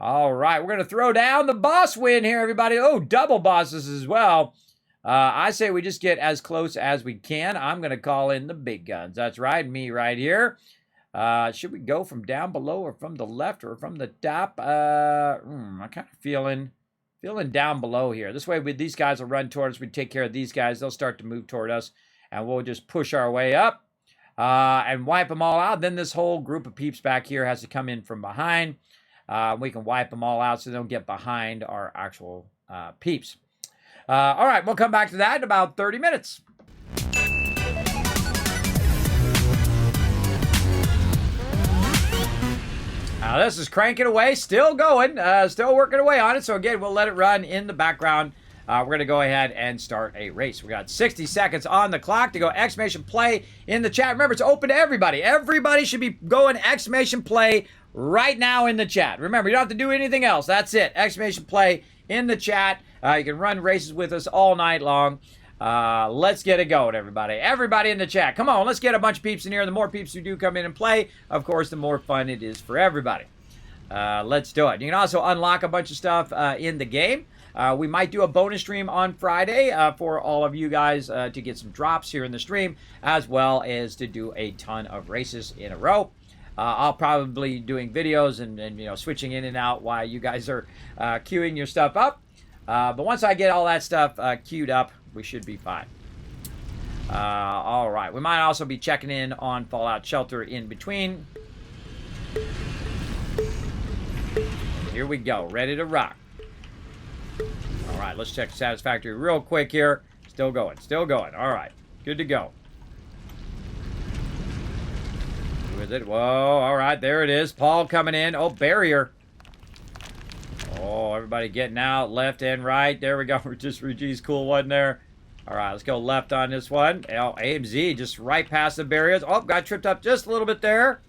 All right, we're going to throw down the boss win here, everybody. Oh, double bosses as well. I say we just get as close as we can. I'm going to call in the big guns. That's right, me right here. Should we go from down below or from the left or from the top? I'm kind of feeling down below here. This way, these guys will run towards us. We take care of these guys. They'll start to move toward us, and we'll just push our way up and wipe them all out. Then this whole group of peeps back here has to come in from behind. We can wipe them all out so they don't get behind our actual peeps. All right, we'll come back to that in about 30 minutes. Now this is cranking away, still going, still working away on it. So again, we'll let it run in the background. We're going to go ahead and start a race. We got 60 seconds on the clock to go exclamation play in the chat. Remember, it's open to everybody. Everybody should be going exclamation play right now in the chat. Remember, you don't have to do anything else. That's it. Exclamation play in the chat. You can run races with us all night long. Let's get it going, everybody. Everybody in the chat, come on, let's get a bunch of peeps in here. The more peeps who do come in and play, of course, the more fun it is for everybody. Let's do it. You can also unlock a bunch of stuff in the game. We might do a bonus stream on Friday for all of you guys to get some drops here in the stream, as well as to do a ton of races in a row. I'll probably be doing videos and you know, switching in and out while you guys are queuing your stuff up. But once I get all that stuff queued up, we should be fine. All right. We might also be checking in on Fallout Shelter in between. Here we go. Ready to rock. All right. Let's check Satisfactory real quick here. Still going. Still going. All right. Good to go. Who is it? Whoa. All right. There it is. Paul coming in. Oh, barrier. Oh, everybody getting out left and right. There we go. Reggie's cool one there. All right, let's go left on this one. Oh, AMZ just right past the barriers. Oh, got tripped up just a little bit there.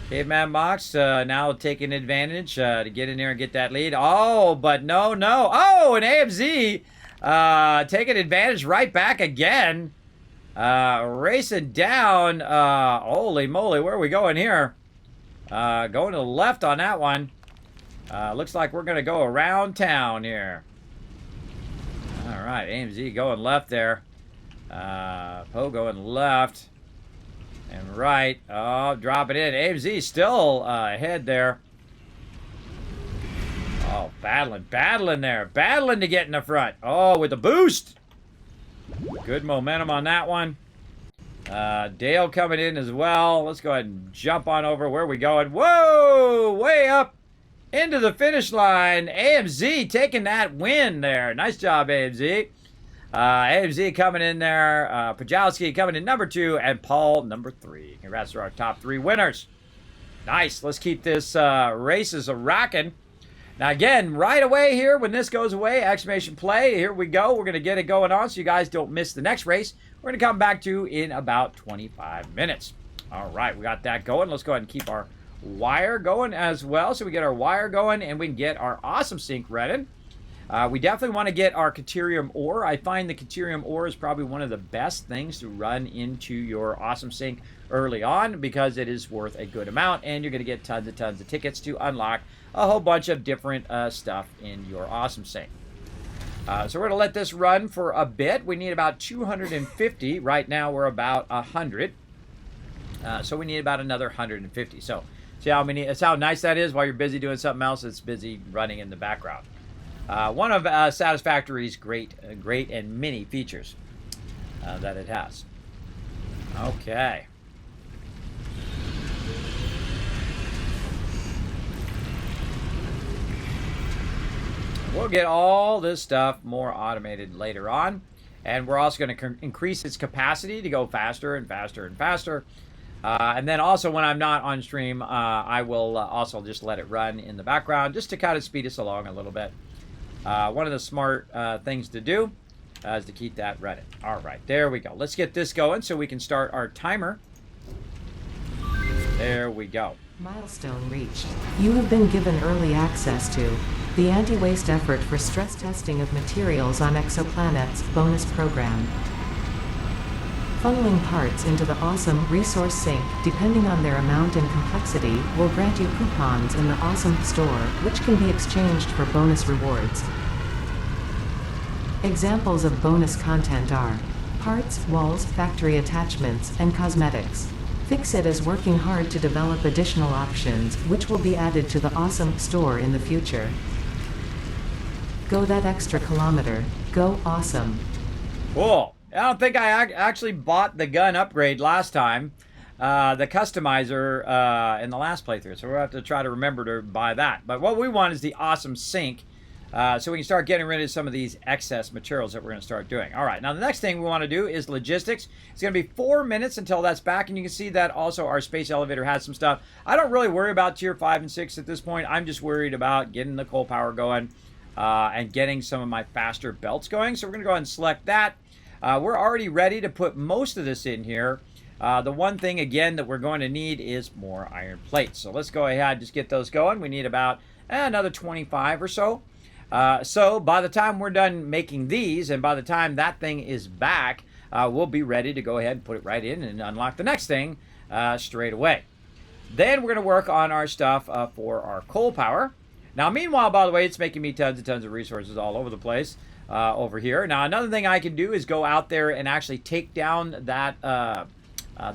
Caveman Box now taking advantage to get in there and get that lead. Oh, but no. Oh, and AMZ taking advantage right back again. Racing down. Holy moly, where are we going here? Going to the left on that one. Looks like we're going to go around town here. All right, AMZ going left there. Poe going left and right. Oh, drop it in. AMZ still ahead there. Oh, battling there. Battling to get in the front. Oh, with the boost. Good momentum on that one. Dale coming in as well. Let's go ahead and jump on over. Where are we going? Whoa, way up. Into the finish line. AMZ taking that win there. Nice job, AMZ. AMZ coming in there. Pajowski coming in number 2. And Paul number 3. Congrats to our top 3 winners. Nice. Let's keep this races a-rocking. Now, again, right away here, when this goes away, exclamation play. Here we go. We're going to get it going on so you guys don't miss the next race. We're going to come back to in about 25 minutes. All right. We got that going. Let's go ahead and keep our wire going as well, so we get our wire going and we can get our awesome sink ready. We definitely want to get our Caterium ore. I find the Caterium ore is probably one of the best things to run into your awesome sink early on because it is worth a good amount and you're going to get tons of tickets to unlock a whole bunch of different stuff in your awesome sink. So we're going to let this run for a bit. We need about 250. Right now we're about 100. So we need about another 150. So see how many? That's how nice that is. While you're busy doing something else, it's busy running in the background. One of Satisfactory's great and many features that it has. Okay. We'll get all this stuff more automated later on, and we're also going to increase its capacity to go faster and faster and faster. And then also when I'm not on stream, I will also just let it run in the background just to kind of speed us along a little bit. One of the smart things to do is to keep that running. All right, there we go. Let's get this going so we can start our timer. There we go. Milestone reached. You have been given early access to the Anti-Waste Effort for Stress Testing of Materials on Exoplanets bonus program. Funneling parts into the awesome resource sink, depending on their amount and complexity, will grant you coupons in the awesome store, which can be exchanged for bonus rewards. Examples of bonus content are parts, walls, factory attachments, and cosmetics. Fixit is working hard to develop additional options, which will be added to the awesome store in the future. Go that extra kilometer. Go awesome. Cool. I don't think I actually bought the gun upgrade last time, the customizer in the last playthrough, so we'll have to try to remember to buy that. But what we want is the awesome sink, so we can start getting rid of some of these excess materials that we're going to start doing. All right, now the next thing we want to do is logistics. It's going to be 4 minutes until that's back, and you can see that also our space elevator has some stuff. I don't really worry about tier 5 and 6 at this point. I'm just worried about getting the coal power going and getting some of my faster belts going. So we're going to go ahead and select that. We're already ready to put most of this in here. The one thing, again, that we're going to need is more iron plates. So let's go ahead and just get those going. We need about another 25 or so. So by the time we're done making these, and by the time that thing is back, we'll be ready to go ahead and put it right in and unlock the next thing straight away. Then we're going to work on our stuff for our coal power. Now, meanwhile, by the way, it's making me tons and tons of resources all over the place over here. Now, another thing I can do is go out there and actually take down that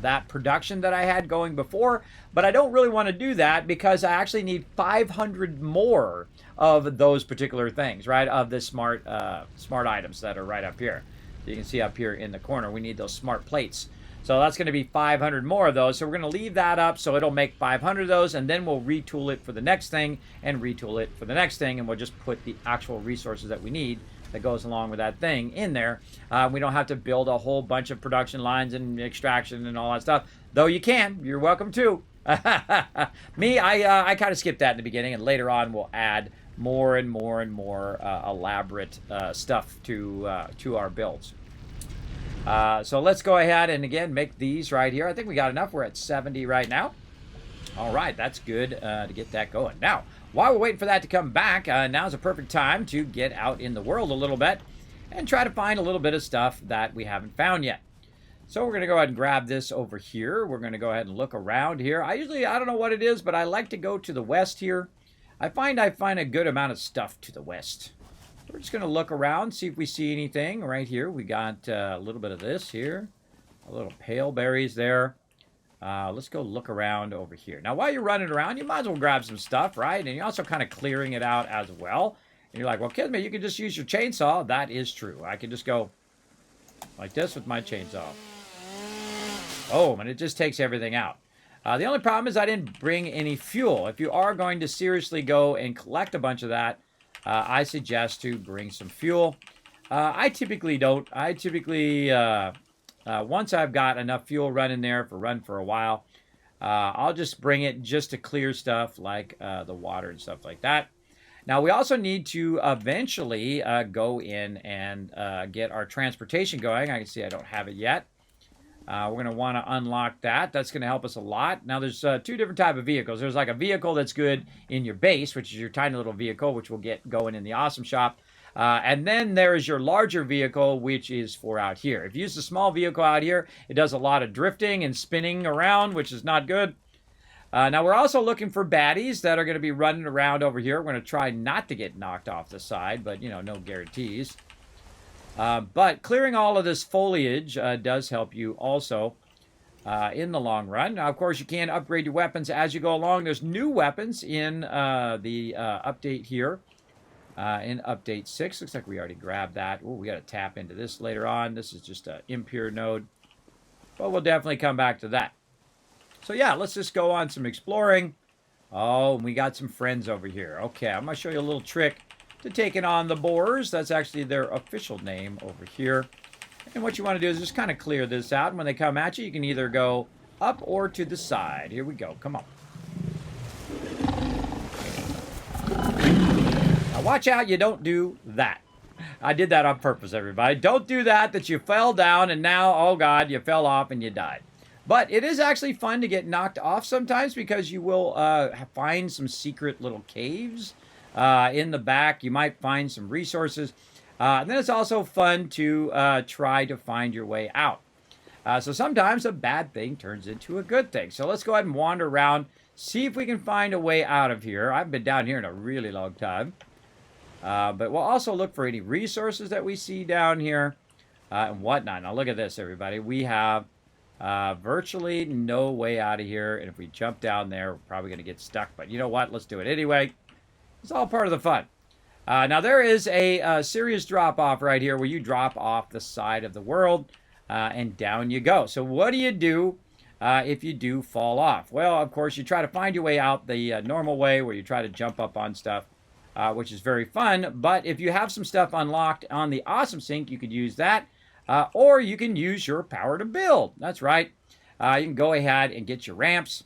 that production that I had going before, but I don't really want to do that because I actually need 500 more of those particular things, right? Of the smart items that are right up here. So you can see up here in the corner, we need those smart plates. So that's going to be 500 more of those. So we're going to leave that up so it'll make 500 of those, and then we'll retool it for the next thing and retool it for the next thing, and we'll just put the actual resources that we need that goes along with that thing in there. We don't have to build a whole bunch of production lines and extraction and all that stuff, though you can. You're welcome to. Me, I kind of skipped that in the beginning, and later on we'll add more and more and more elaborate stuff to our builds. So let's go ahead and again make these right here. I think we got enough. We're at 70 right now. All right, that's good to get that going. Now, while we're waiting for that to come back, now's a perfect time to get out in the world a little bit and try to find a little bit of stuff that we haven't found yet. So we're going to go ahead and grab this over here. We're going to go ahead and look around here. I don't know what it is, but I like to go to the west here. I find a good amount of stuff to the west. We're just going to look around, see if we see anything. Right here, we got a little bit of this here. A little pale berries there. Let's go look around over here. Now, while you're running around, you might as well grab some stuff, right? And you're also kind of clearing it out as well. And you're like, well, Kismet, you can just use your chainsaw. That is true. I can just go like this with my chainsaw. Oh, and it just takes everything out. The only problem is I didn't bring any fuel. If you are going to seriously go and collect a bunch of that, I suggest to bring some fuel. I typically don't. I typically, once I've got enough fuel running there for a while, I'll just bring it just to clear stuff like the water and stuff like that. Now, we also need to eventually go in and get our transportation going. I can see I don't have it yet. We're going to want to unlock that. That's going to help us a lot. Now, there's two different types of vehicles. There's like a vehicle that's good in your base, which is your tiny little vehicle, which we'll get going in the awesome shop. And then there is your larger vehicle, which is for out here. If you use the small vehicle out here, it does a lot of drifting and spinning around, which is not good. Now, we're also looking for baddies that are going to be running around over here. We're going to try not to get knocked off the side, but, you know, no guarantees. But clearing all of this foliage does help you also in the long run. Now, of course, you can upgrade your weapons as you go along. There's new weapons in the update here. In Update 6. Looks like we already grabbed that. Oh, we got to tap into this later on. This is just an impure node. But we'll definitely come back to that. So, yeah, let's just go on some exploring. Oh, and we got some friends over here. Okay, I'm going to show you a little trick to taking on the borers. That's actually their official name over here. And what you want to do is just kind of clear this out. And when they come at you, you can either go up or to the side. Here we go. Come on. Now watch out you don't do that. I did that on purpose, everybody. Don't do that you fell down and now, oh God, you fell off and you died. But it is actually fun to get knocked off sometimes because you will find some secret little caves. In the back, you might find some resources. And then it's also fun to try to find your way out. So sometimes a bad thing turns into a good thing. So let's go ahead and wander around, see if we can find a way out of here. I haven't been down here in a really long time. But we'll also look for any resources that we see down here and whatnot. Now look at this, everybody. We have virtually no way out of here. And if we jump down there, we're probably going to get stuck. But you know what? Let's do it anyway. It's all part of the fun. Now, there is a serious drop-off right here where you drop off the side of the world, and down you go. So what do you do if you do fall off? Well, of course, you try to find your way out the normal way where you try to jump up on stuff, which is very fun. But if you have some stuff unlocked on the Awesome Sink, you could use that, or you can use your power to build. That's right. You can go ahead and get your ramps,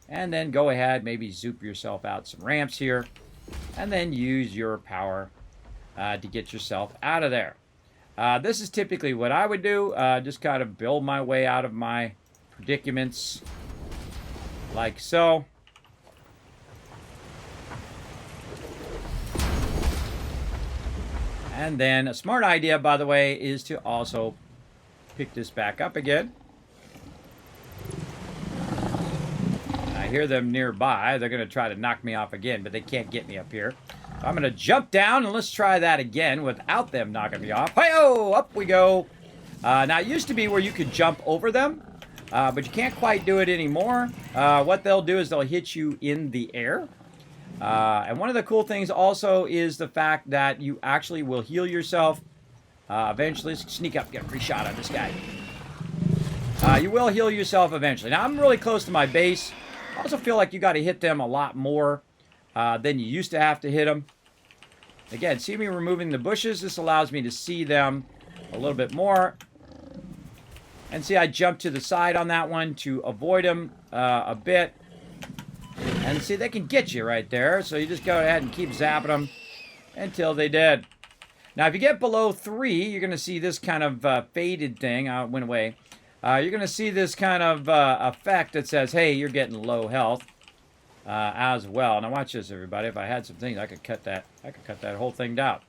and then go ahead, maybe zoop yourself out some ramps here. And then use your power to get yourself out of there. This is typically what I would do. Just kind of build my way out of my predicaments. Like so. And then a smart idea, by the way, is to also pick this back up again. I hear them nearby. They're going to try to knock me off again, but they can't get me up here. So I'm going to jump down, and let's try that again without them knocking me off. Hey-oh! Up we go. Now, it used to be where you could jump over them, but you can't quite do it anymore. What they'll do is they'll hit you in the air. And one of the cool things also is the fact that you actually will heal yourself. Eventually, sneak up, get a free shot on this guy. You will heal yourself eventually. Now, I'm really close to my base. I also feel like you got to hit them a lot more than you used to have to hit them. Again, see me removing the bushes. This allows me to see them a little bit more. And see, I jumped to the side on that one to avoid them a bit. And see, they can get you right there. So you just go ahead and keep zapping them until they dead. Now, if you get below 3, you're going to see this kind of faded thing. It went away. You're going to see this kind of effect that says, hey, you're getting low health as well. Now, watch this, everybody. If I had some things, I could cut that whole thing down.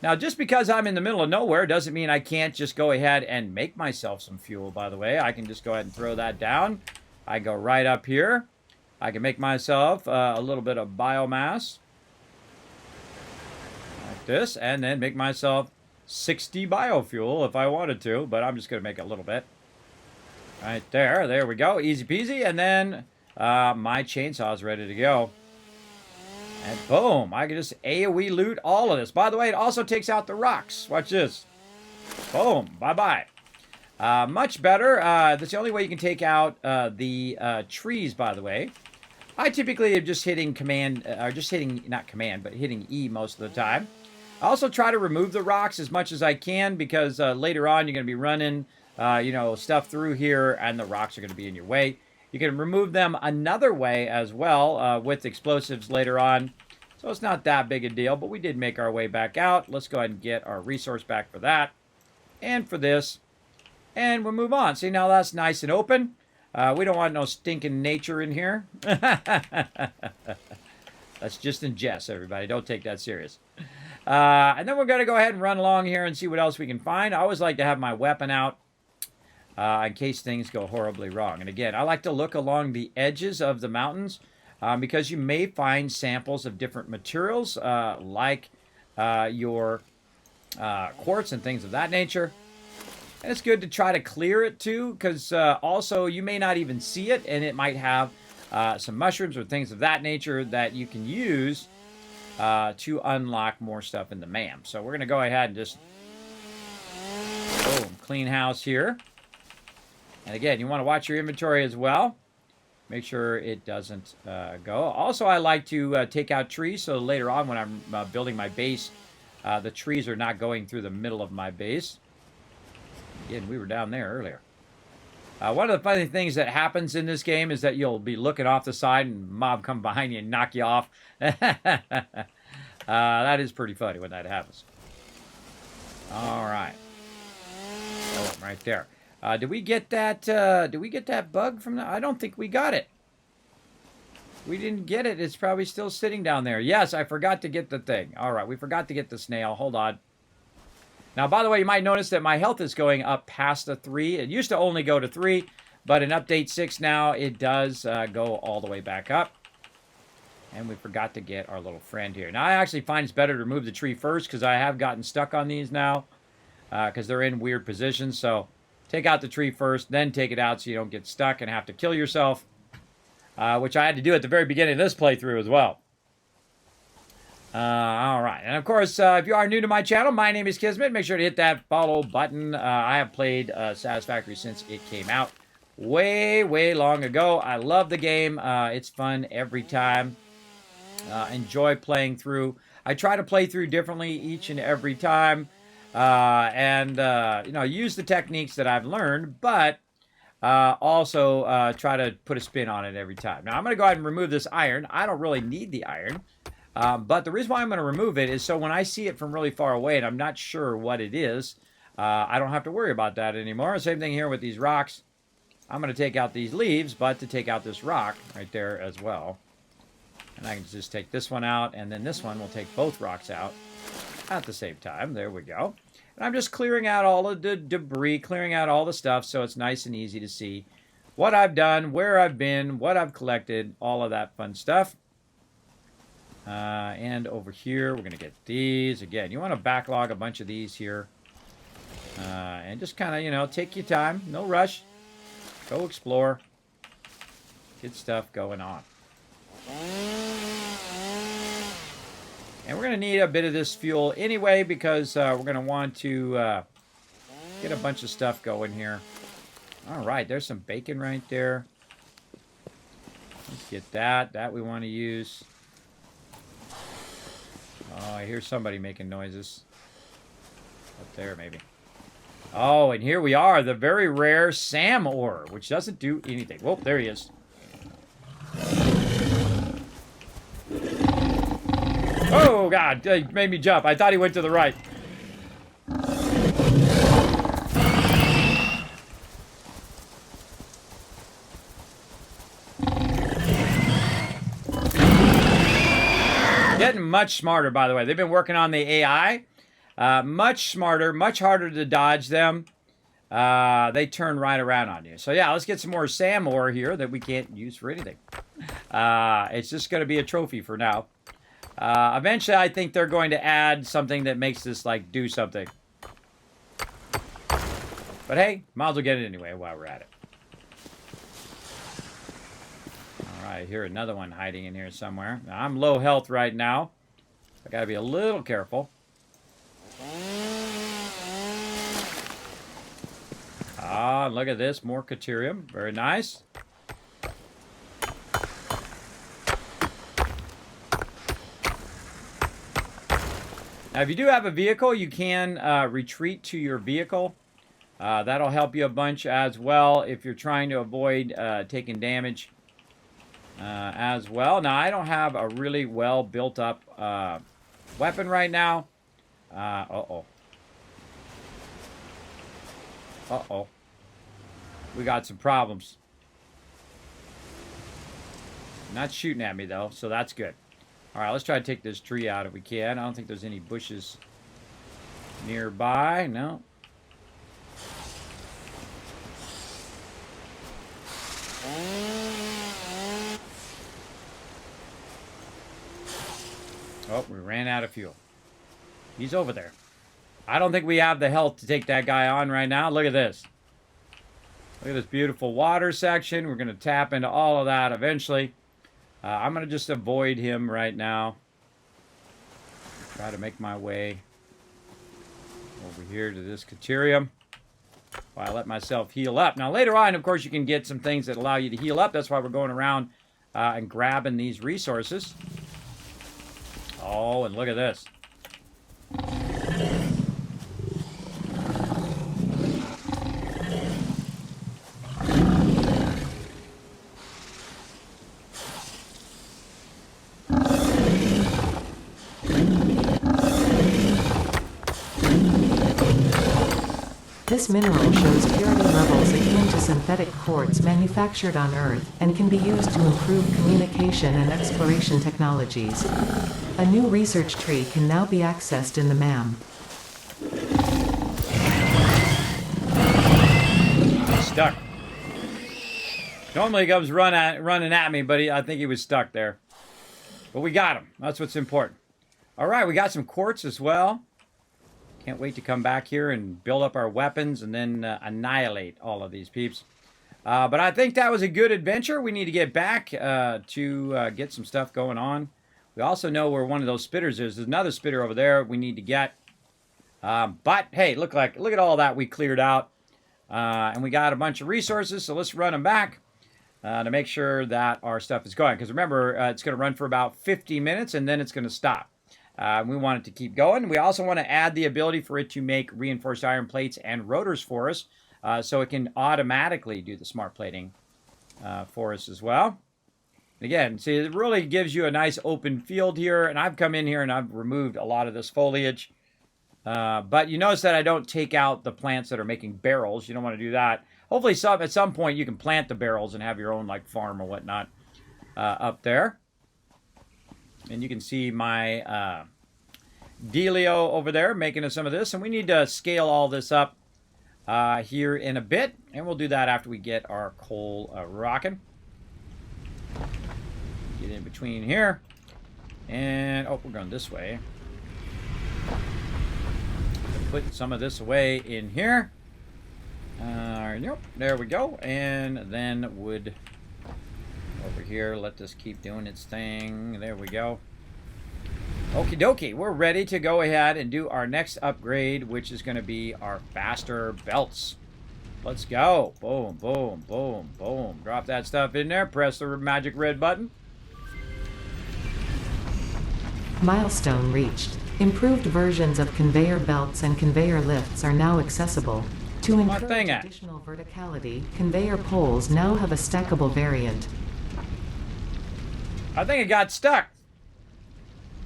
Now, just because I'm in the middle of nowhere doesn't mean I can't just go ahead and make myself some fuel, by the way. I can just go ahead and throw that down. I go right up here. I can make myself a little bit of biomass. Like this. And then make myself 60 biofuel if I wanted to. But I'm just going to make a little bit. Right there. There we go. Easy peasy. And then my chainsaw is ready to go. And boom, I can just AoE loot all of this. By the way, it also takes out the rocks. Watch this. Boom, bye-bye. Much better. That's the only way you can take out the trees, by the way. I typically am just hitting command, or just hitting, not command, but hitting E most of the time. I also try to remove the rocks as much as I can because later on you're going to be running, stuff through here and the rocks are going to be in your way. You can remove them another way as well with explosives later on. So it's not that big a deal, but we did make our way back out. Let's go ahead and get our resource back for that and for this. And we'll move on. See, now that's nice and open. We don't want no stinking nature in here. That's just in jest, everybody. Don't take that serious. And then we're going to go ahead and run along here and see what else we can find. I always like to have my weapon out. In case things go horribly wrong. And again, I like to look along the edges of the mountains because you may find samples of different materials like your quartz and things of that nature. And it's good to try to clear it too because also you may not even see it and it might have some mushrooms or things of that nature that you can use to unlock more stuff in the MAM. So we're going to go ahead and just boom, clean house here. And again, you want to watch your inventory as well. Make sure it doesn't go. Also, I like to take out trees so later on when I'm building my base, the trees are not going through the middle of my base. Again, we were down there earlier. One of the funny things that happens in this game is that you'll be looking off the side and a mob come behind you and knock you off. That is pretty funny when that happens. All right. Oh, right there. Did we get that? Did we get that bug from that? I don't think we got it. We didn't get it. It's probably still sitting down there. Yes, I forgot to get the thing. All right, we forgot to get the snail. Hold on. Now, by the way, you might notice that my health is going up past the 3. It used to only go to 3, but in update 6 now, it does go all the way back up. And we forgot to get our little friend here. Now, I actually find it's better to remove the tree first because I have gotten stuck on these now because they're in weird positions. So take out the tree first, then take it out so you don't get stuck and have to kill yourself, which I had to do at the very beginning of this playthrough as well. All right. And, of course, if you are new to my channel, my name is Kismet. Make sure to hit that follow button. I have played Satisfactory since it came out way, way long ago. I love the game. It's fun every time. Enjoy playing through. I try to play through differently each and every time. Use the techniques that I've learned, but also try to put a spin on it every time. Now, I'm going to go ahead and remove this iron. I don't really need the iron, but the reason why I'm going to remove it is so when I see it from really far away and I'm not sure what it is, I don't have to worry about that anymore. Same thing here with these rocks. I'm going to take out these leaves, but to take out this rock right there as well. And I can just take this one out, and then this one will take both rocks out. at the same time. There we go. And I'm just clearing out all of the debris, clearing out all the stuff so it's nice and easy to see what I've done, where I've been, what I've collected, all of that fun stuff. And over here, we're going to get these. Again, you want to backlog a bunch of these here. And just kind of, you know, take your time. No rush. Go explore. Get stuff going on. And we're going to need a bit of this fuel anyway because we're going to want to get a bunch of stuff going here. All right, there's some bacon right there. Let's get that. That we want to use. Oh, I hear somebody making noises. Up there, maybe. Oh, and here we are. The very rare Sam ore, which doesn't do anything. Whoa, there he is. Oh, God. He made me jump. I thought he went to the right. Getting much smarter, by the way. They've been working on the AI. Much smarter, much harder to dodge them. They turn right around on you. So, yeah, let's get some more Sam ore here that we can't use for anything. It's just going to be a trophy for now. Eventually, I think they're going to add something that makes this, like, do something. But, hey, might as well get it anyway while we're at it. I hear another one hiding in here somewhere. Now, I'm low health right now. I gotta be a little careful. Ah, look at this. More Caterium. Very nice. Now, if you do have a vehicle, you can retreat to your vehicle. That'll help you a bunch as well if you're trying to avoid taking damage. As well. Now, I don't have a really well built up weapon right now. Uh-oh. Uh-oh. We got some problems. Not shooting at me, though, so that's good. All right, let's try to take this tree out if we can. I don't think there's any bushes nearby. No. Oh, we ran out of fuel. He's over there. I don't think we have the health to take that guy on right now. Look at this. Look at this beautiful water section. We're going to tap into all of that eventually. I'm going to just avoid him right now. Try to make my way over here to this Caterium while I let myself heal up. Now, later on, of course, you can get some things that allow you to heal up. That's why we're going around and grabbing these resources. Oh, and look at this. This mineral shows purity levels akin to synthetic quartz manufactured on Earth and can be used to improve communication and exploration technologies. A new research tree can now be accessed in the MAM. Stuck. Normally he comes running at me, but I think he was stuck there. But we got him. That's what's important. All right, we got some quartz as well. Can't wait to come back here and build up our weapons and then annihilate all of these peeps. But I think that was a good adventure. We need to get back to get some stuff going on. We also know where one of those spitters is. There's another spitter over there we need to get. But, hey, look at all that we cleared out. And we got a bunch of resources, so let's run them back to make sure that our stuff is going. Because remember, it's going to run for about 50 minutes, and then it's going to stop. We want it to keep going. We also want to add the ability for it to make reinforced iron plates and rotors for us, so it can automatically do the smart plating for us as well. Again, see, it really gives you a nice open field here, and I've come in here and I've removed a lot of this foliage. But you notice that I don't take out the plants that are making barrels. You don't want to do that. Hopefully at some point you can plant the barrels and have your own like farm or whatnot up there. And you can see my dealio over there making us some of this. And we need to scale all this up here in a bit. And we'll do that after we get our coal rocking. Get in between here. And, oh, we're going this way. Put some of this away in here. Nope, there we go. And then wood over here. Let this keep doing its thing. There we go. Okie dokie. We're ready to go ahead and do our next upgrade, which is going to be our faster belts. Let's go. Boom, boom, boom, boom. Drop that stuff in there. Press the magic red button. Milestone reached. Improved versions of conveyor belts and conveyor lifts are now accessible. To encourage additional verticality, conveyor poles now have a stackable variant. I think it got stuck.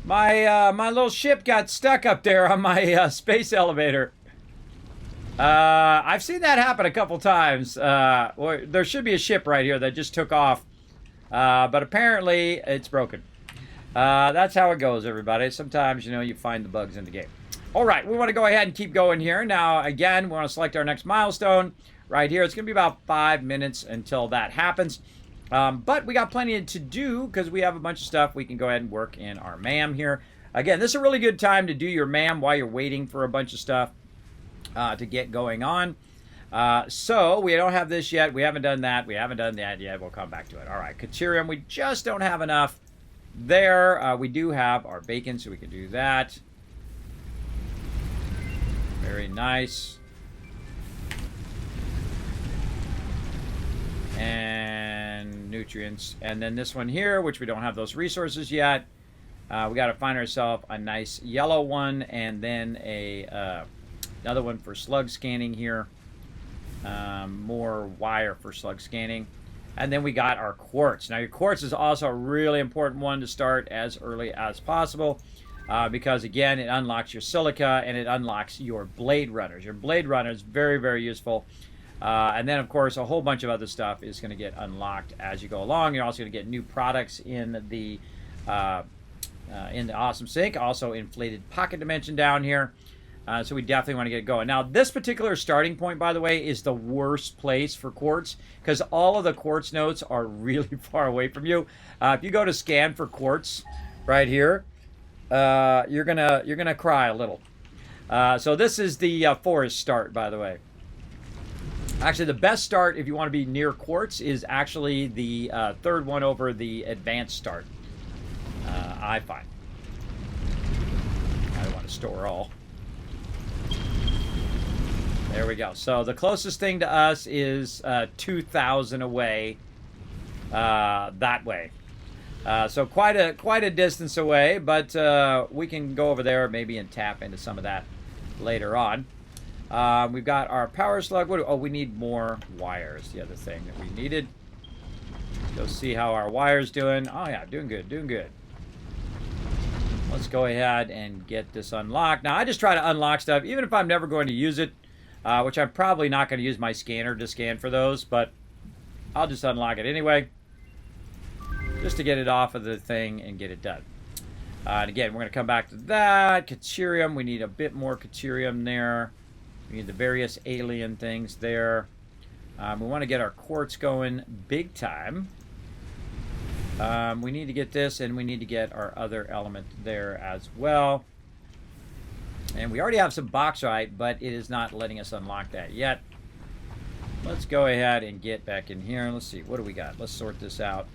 My little ship got stuck up there on my space elevator. I've seen that happen a couple times. Well, there should be a ship right here that just took off. But apparently it's broken. That's how it goes, everybody. Sometimes, you know, you find the bugs in the game. All right, we want to go ahead and keep going here. Now, again, we want to select our next milestone right here. It's going to be about 5 minutes until that happens. But we got plenty to do because we have a bunch of stuff we can go ahead and work in our MAM here. Again, this is a really good time to do your MAM while you're waiting for a bunch of stuff to get going on. So we don't have this yet. We haven't done that. We haven't done that yet. We'll come back to it. All right, Caterium, we just don't have enough there. We do have our bacon, so we can do that. Very nice. And nutrients. And then this one here, which we don't have those resources yet. We got to find ourselves a nice yellow one, and then another one for slug scanning here. More wire for slug scanning. And then we got our quartz. Now, your quartz is also a really important one to start as early as possible. Because, again, it unlocks your silica and it unlocks your blade runners. Your blade runners, very, very useful. And then, of course, a whole bunch of other stuff is going to get unlocked as you go along. You're also going to get new products in the Awesome Sink. Also, inflated pocket dimension down here. So we definitely want to get going. Now, this particular starting point, by the way, is the worst place for quartz because all of the quartz nodes are really far away from you. If you go to scan for quartz right here, you're gonna cry a little. So this is the forest start, by the way. Actually, the best start if you want to be near quartz is actually the third one over the advanced start. I find. I want to store all. There we go. So the closest thing to us is 2,000 away that way. So quite a distance away, but we can go over there maybe and tap into some of that later on. We've got our power slug. We need more wires. The other thing that we needed. Go see how our wire's doing. Oh yeah, doing good, doing good. Let's go ahead and get this unlocked. Now I just try to unlock stuff, even if I'm never going to use it, which I'm probably not going to use my scanner to scan for those, but I'll just unlock it anyway. Just to get it off of the thing and get it done. And again, we're going to come back to that. Caterium, we need a bit more caterium there. We need the various alien things there. We want to get our quartz going big time. We need to get this, and we need to get our other element there as well. And we already have some bauxite, but it is not letting us unlock that yet. Let's go ahead and get back in here. Let's see, what do we got? Let's sort this out.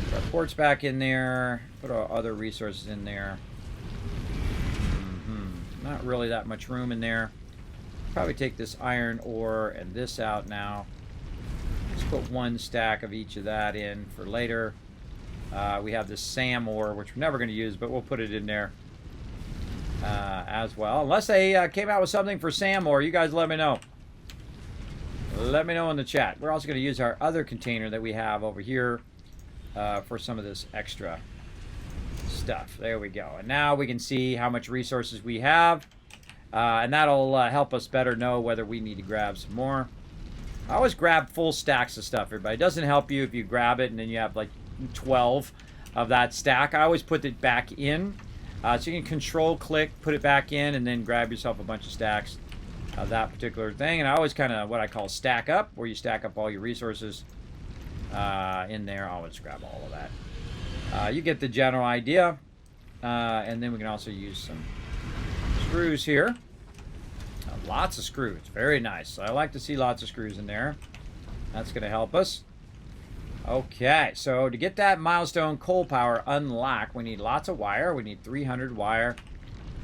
Put our quartz back in there. Put our other resources in there. Not really that much room in there. Probably take this iron ore and this out now. Let's put one stack of each of that in for later. We have this SAM ore, which we're never going to use, but we'll put it in there as well. Unless they came out with something for SAM ore, you guys let me know. Let me know in the chat. We're also going to use our other container that we have over here for some of this extra stuff. There we go. And now we can see how much resources we have. And that'll help us better know whether we need to grab some more. I always grab full stacks of stuff, everybody. It doesn't help you if you grab it and then you have like 12 of that stack. I always put it back in So you can control click, put it back in, and then grab yourself a bunch of stacks of that particular thing. And I always kind of what I call stack up, where you stack up all your resources in there. I'll just grab all of that. You get the general idea. And then we can also use some screws here. Lots of screws. Very nice. I like to see lots of screws in there. That's going to help us. Okay, so to get that milestone coal power unlocked, we need lots of wire. We need 300 wire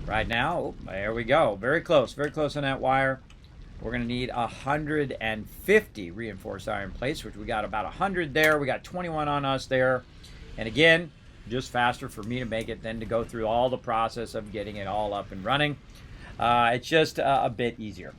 right now. Oh, there we go. Very close on that wire. We're going to need 150 reinforced iron plates, which we got about 100 there. We got 21 on us there. And again, just faster for me to make it than to go through all the process of getting it all up and running. It's just a bit easier.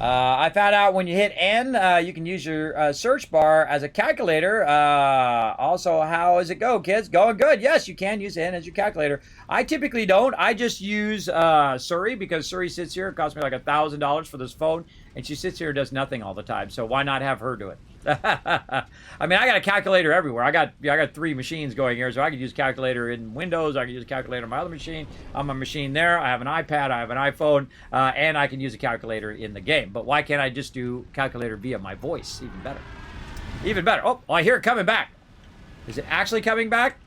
I found out when you hit N, you can use your search bar as a calculator. Also, how does it go, kids? Going good. Yes, you can use N as your calculator. I typically don't. I just use Suri, because Suri sits here. It costs me like $1,000 for this phone, and she sits here and does nothing all the time. So why not have her do it? I mean, I got a calculator everywhere. I got 3 machines going here, so I could use a calculator in Windows. I can use a calculator on my other machine. On my machine there, I have an iPad, I have an iPhone, and I can use a calculator in the game. But why can't I just do calculator via my voice? Even better. Even better. Oh, I hear it coming back. Is it actually coming back?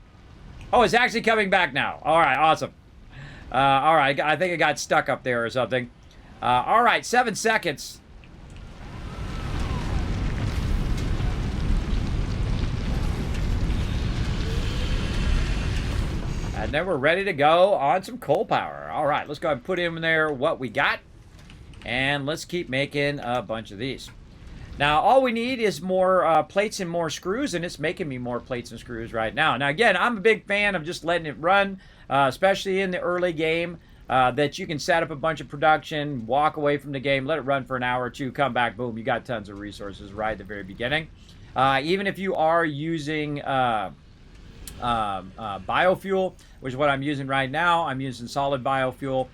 Oh, it's actually coming back now. All right, awesome. All right, I think it got stuck up there or something. All right, 7 seconds. And then we're ready to go on some coal power. All right, let's go ahead and put in there what we got. And let's keep making a bunch of these. Now, all we need is more plates and more screws, and it's making me more plates and screws right now. Now, again, I'm a big fan of just letting it run, especially in the early game, that you can set up a bunch of production, walk away from the game, let it run for an hour or two, come back, boom, you got tons of resources right at the very beginning. Even if you are using biofuel, which is what I'm using right now. I'm using solid biofuel.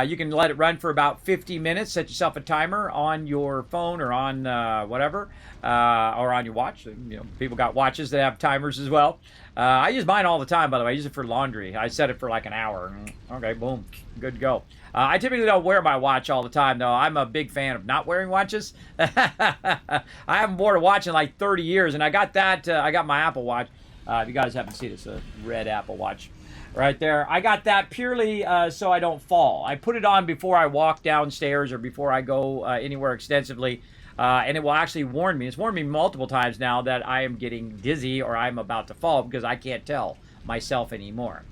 You can let it run for about 50 minutes. Set yourself a timer on your phone or on whatever, or on your watch. You know, people got watches that have timers as well. I use mine all the time, by the way. I use it for laundry. I set it for like an hour. Okay, boom, good to go. I typically don't wear my watch all the time, though. I'm a big fan of not wearing watches. I haven't worn a watch in like 30 years, and I got that. I got my Apple Watch. If you guys haven't seen it, it's a red Apple Watch right there. I got that purely so I don't fall. I put it on before I walk downstairs or before I go anywhere extensively, and it will actually warn me. It's warned me multiple times now that I am getting dizzy or I'm about to fall because I can't tell myself anymore.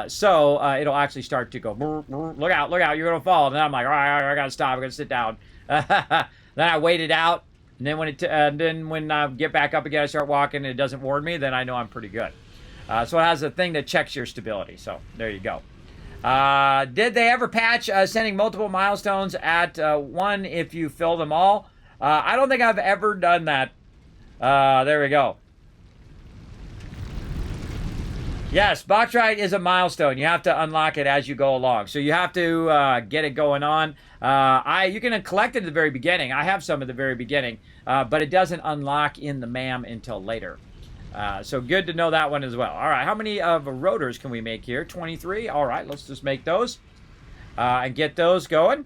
So it'll actually start to go, look out, you're going to fall. And then I'm like, all right, I got to stop. I got to sit down. Then I wait it out. And then when I get back up again, I start walking and it doesn't warn me, then I know I'm pretty good. So it has a thing that checks your stability. So there you go. Did they ever patch sending multiple milestones at one if you fill them all? I don't think I've ever done that. There we go. Yes, Bauxite is a milestone. You have to unlock it as you go along. So you have to get it going on. You can collect it at the very beginning. I have some at the very beginning, but it doesn't unlock in the MAM until later. So good to know that one as well. All right, how many of rotors can we make here? 23. All right, let's just make those and get those going.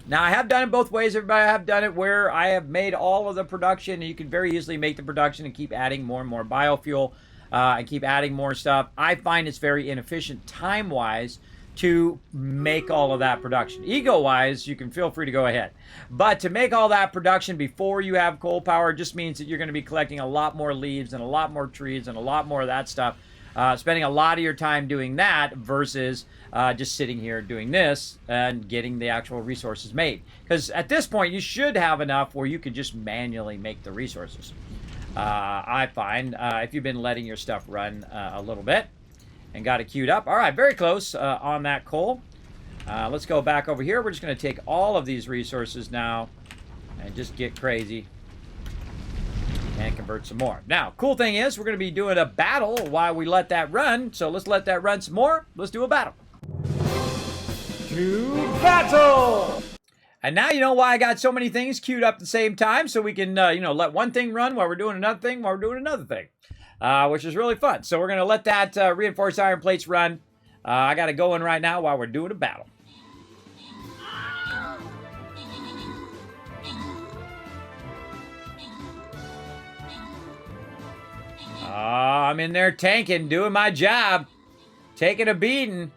Now, I have done it both ways, everybody. I have done it where I have made all of the production, and you can very easily make the production and keep adding more and more biofuel and keep adding more stuff. I find it's very inefficient time-wise to make all of that production. Ego-wise, you can feel free to go ahead. But to make all that production before you have coal power just means that you're going to be collecting a lot more leaves and a lot more trees and a lot more of that stuff. Spending a lot of your time doing that versus just sitting here doing this and getting the actual resources made. Because at this point, you should have enough where you could just manually make the resources. I find if you've been letting your stuff run a little bit and got it queued up. All right, very close on that coal. Let's go back over here. We're just going to take all of these resources now and just get crazy and convert some more. Now, cool thing is we're going to be doing a battle while we let that run. So let's let that run some more. Let's do a battle. To battle! And now you know why I got so many things queued up at the same time, so we can, let one thing run while we're doing another thing while we're doing another thing, which is really fun. So we're going to let that reinforced iron plates run. I got to go in right now while we're doing a battle. I'm in there tanking, doing my job, taking a beating.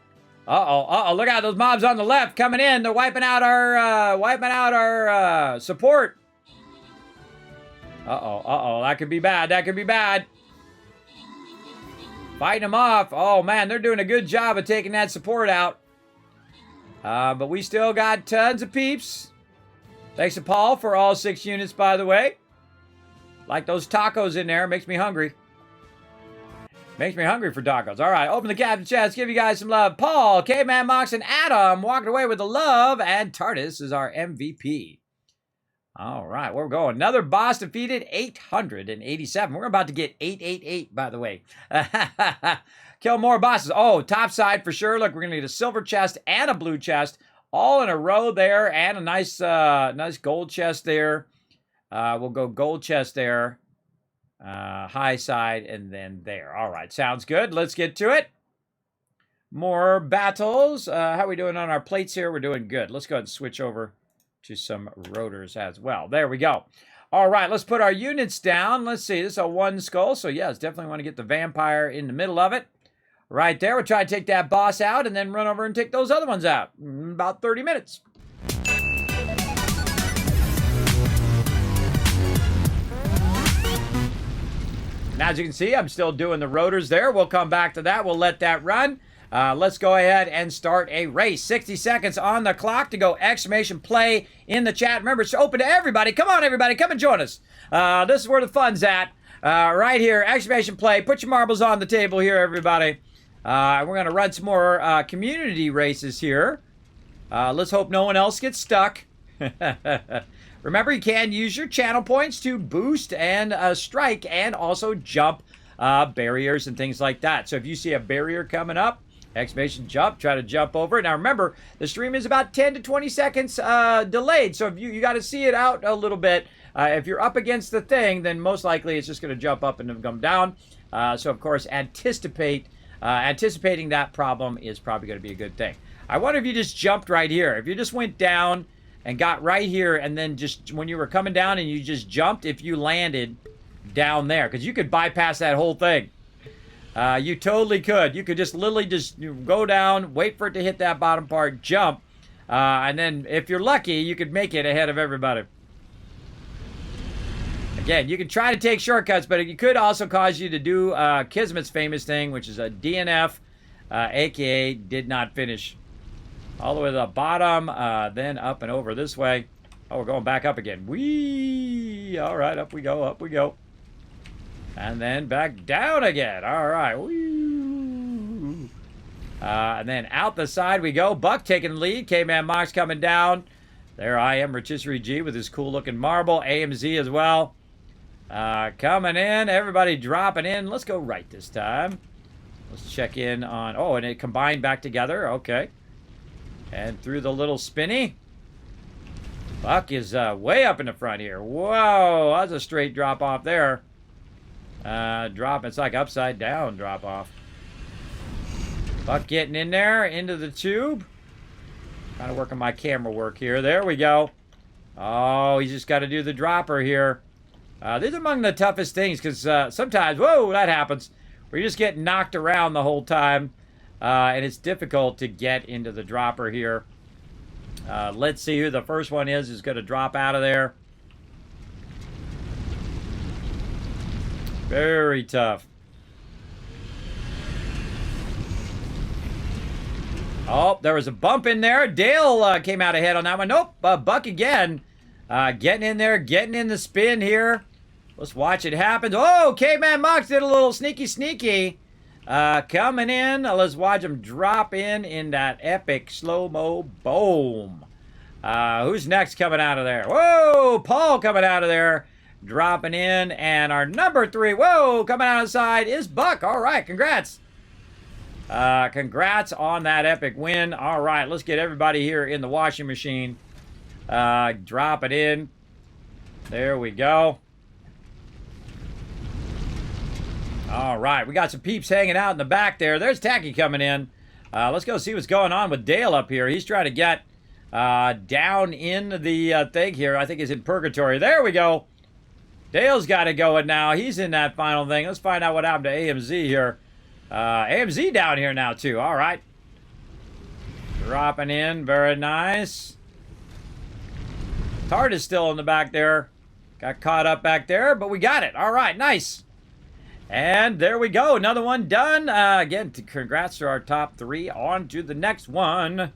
Uh-oh, look out, those mobs on the left coming in. They're wiping out our support. Uh-oh, that could be bad, Fighting them off. Oh, man, they're doing a good job of taking that support out. But we still got tons of peeps. Thanks to Paul for all 6 units, by the way. Like those tacos in there, makes me hungry. Makes me hungry for tacos. All right, open the captain chest. Give you guys some love. Paul, Caveman Mox, and Adam walking away with the love. And Tardis is our MVP. All right, where we're going. Another boss defeated, 887. We're about to get 888, by the way. Kill more bosses. Oh, top side for sure. Look, we're going to need a silver chest and a blue chest. All in a row there. And a nice gold chest there. We'll go gold chest there. High side, and then there. All right, sounds good. Let's get to it. More battles. How are we doing on our plates here? We're doing good. Let's go ahead and switch over to some rotors as well. There we go. All right, let's put our units down. Let's see. This is a 1 skull, so yes, definitely want to get the vampire in the middle of it. Right there. We'll try to take that boss out and then run over and take those other ones out in about 30 minutes. And as you can see, I'm still doing the rotors there. We'll come back to that. We'll let that run. Let's go ahead and start a race. 60 seconds on the clock to go exclamation play in the chat. Remember, it's open to everybody. Come on, everybody. Come and join us. This is where the fun's at. Right here, exclamation play. Put your marbles on the table here, everybody. We're going to run some more community races here. Let's hope no one else gets stuck. Remember, you can use your channel points to boost and strike and also jump barriers and things like that. So if you see a barrier coming up, exclamation jump, try to jump over it. Now remember, the stream is about 10 to 20 seconds delayed. So if you got to see it out a little bit. If you're up against the thing, then most likely it's just going to jump up and then come down. So of course, anticipating that problem is probably going to be a good thing. I wonder if you just jumped right here. If you just went down and got right here, and then just when you were coming down and you just jumped, if you landed down there, because you could bypass that whole thing. You totally could. You could just literally just go down, wait for it to hit that bottom part, jump, and then if you're lucky, you could make it ahead of everybody. Again, you can try to take shortcuts, but it could also cause you to do Kismet's famous thing, which is a DNF, aka did not finish. All the way to the bottom, then up and over this way. Oh, we're going back up again. Whee! All right, up we go, up we go. And then back down again. All right. Whee! And then out the side we go. Buck taking the lead. K-Man Mox coming down. There I am, Rotisserie G with his cool-looking marble. AMZ as well. Coming in. Everybody dropping in. Let's go right this time. Let's check in on... Oh, and it combined back together. Okay. And through the little spinny. Buck is way up in the front here. Whoa, that's a straight drop off there. Drop, it's like upside down drop off. Buck getting in there, into the tube. Kind of working my camera work here. There we go. Oh, he's just got to do the dropper here. These are among the toughest things because sometimes, whoa, that happens. Where you just get knocked around the whole time. And it's difficult to get into the dropper here. Let's see who the first one is going to drop out of there. Very tough. Oh, there was a bump in there. Dale came out ahead on that one. Nope, Buck again. Getting in there, getting in the spin here. Let's watch it happen. Oh, Caveman Mox did a little sneaky. Coming in. Let's watch him drop in that epic slow-mo. Boom. Who's next coming out of there? Whoa, Paul coming out of there. Dropping in. And our number 3, whoa, coming out of the side is Buck. All right, congrats. Congrats on that epic win. All right, let's get everybody here in the washing machine. Drop it in. There we go. All right, we got some peeps hanging out in the back there. There's Tacky coming in. Let's go see what's going on with Dale up here. He's trying to get down in the thing here. I think he's in purgatory. There we go. Dale's got it going now. He's in that final thing. Let's find out what happened to AMZ here. AMZ down here now, too. All right. Dropping in. Very nice. Tart is still in the back there. Got caught up back there, but we got it. All right, nice. And there we go. Another one done. Again, congrats to our top 3. On to the next one.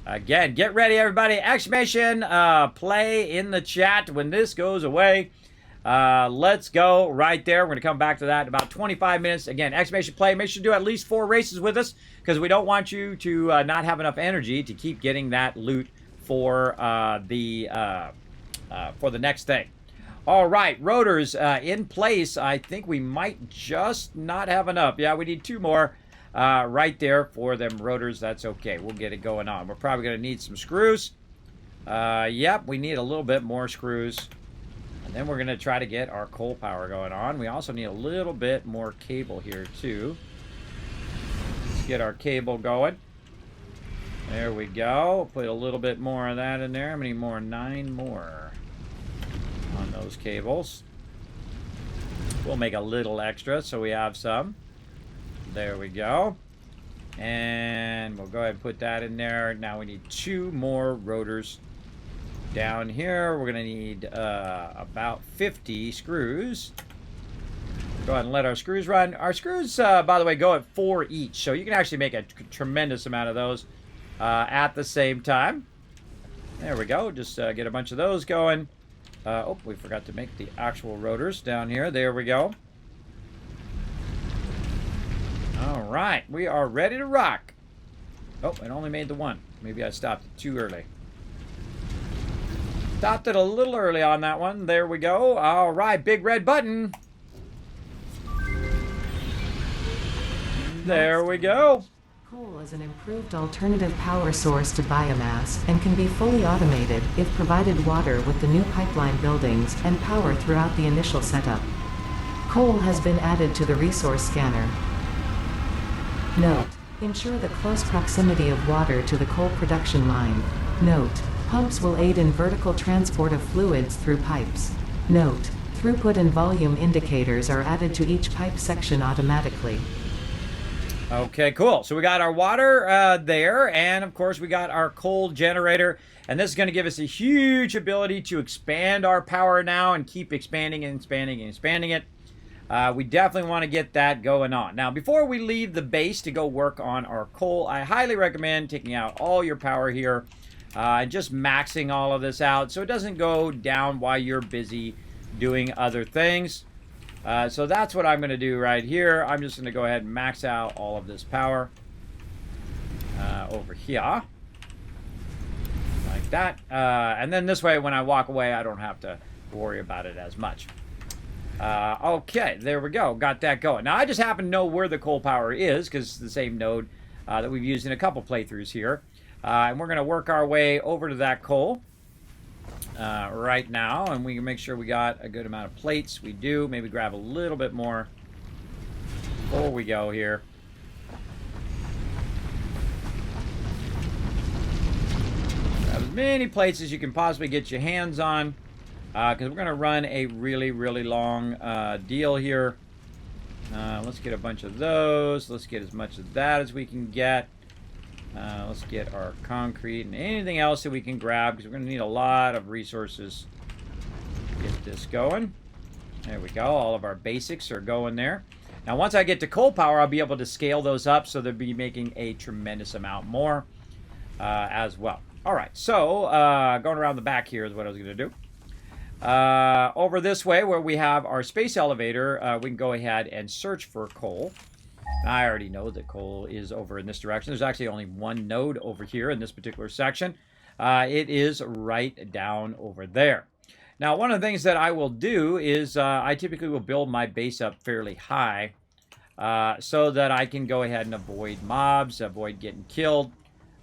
Again, get ready, everybody. Exclamation, play in the chat when this goes away. Let's go right there. We're going to come back to that in about 25 minutes. Again, exclamation play. Make sure to do at least 4 races with us because we don't want you to not have enough energy to keep getting that loot for the next thing. All right, rotors in place. I think we might just not have enough. Yeah, we need 2 more right there for them rotors. That's okay. We'll get it going on. We're probably going to need some screws. Yep, we need a little bit more screws. And then we're going to try to get our coal power going on. We also need a little bit more cable here, too. Let's get our cable going. There we go. Put a little bit more of that in there. How many more? 9 more on those cables. We'll make a little extra so we have some. There we go. And we'll go ahead and put that in there. Now we need 2 more rotors down here. We're going to need about 50 screws. Go ahead and let our screws run. Our screws, by the way, go at 4 each. So you can actually make a tremendous amount of those at the same time. There we go. Just get a bunch of those going. Oh, we forgot to make the actual rotors down here. There we go. All right. We are ready to rock. Oh, it only made the 1. Maybe I stopped it too early. Stopped it a little early on that one. There we go. All right. Big red button. There we go. Coal is an improved alternative power source to biomass and can be fully automated if provided water with the new pipeline buildings and power throughout the initial setup. Coal has been added to the resource scanner. Note: ensure the close proximity of water to the coal production line. Note: pumps will aid in vertical transport of fluids through pipes. Note: throughput and volume indicators are added to each pipe section automatically. Okay, cool. So we got our water there, and of course we got our coal generator, and this is going to give us a huge ability to expand our power now and keep expanding and expanding and expanding it. We definitely want to get that going on. Now, before we leave the base to go work on our coal, I highly recommend taking out all your power here and just maxing all of this out so it doesn't go down while you're busy doing other things. So that's what I'm going to do right here. I'm just going to go ahead and max out all of this power over here. Like that. And then this way, when I walk away, I don't have to worry about it as much. Okay, there we go. Got that going. Now, I just happen to know where the coal power is because it's the same node that we've used in a couple playthroughs here. And we're going to work our way over to that coal. Right now, and we can make sure we got a good amount of plates. We do. Maybe grab a little bit more before we go here. Grab as many plates as you can possibly get your hands on, because we're going to run a really, really long deal here. Let's get a bunch of those. Let's get as much of that as we can get. Let's get our concrete and anything else that we can grab because we're going to need a lot of resources to get this going. There we go. All of our basics are going there. Now, once I get to coal power, I'll be able to scale those up so they'll be making a tremendous amount more as well. All right. So, going around the back here is what I was going to do. Over this way where we have our space elevator, we can go ahead and search for coal. I already know that coal is over in this direction. There's actually only one node over here in this particular section. It is right down over there. Now, one of the things that I will do is I typically will build my base up fairly high so that I can go ahead and avoid mobs, avoid getting killed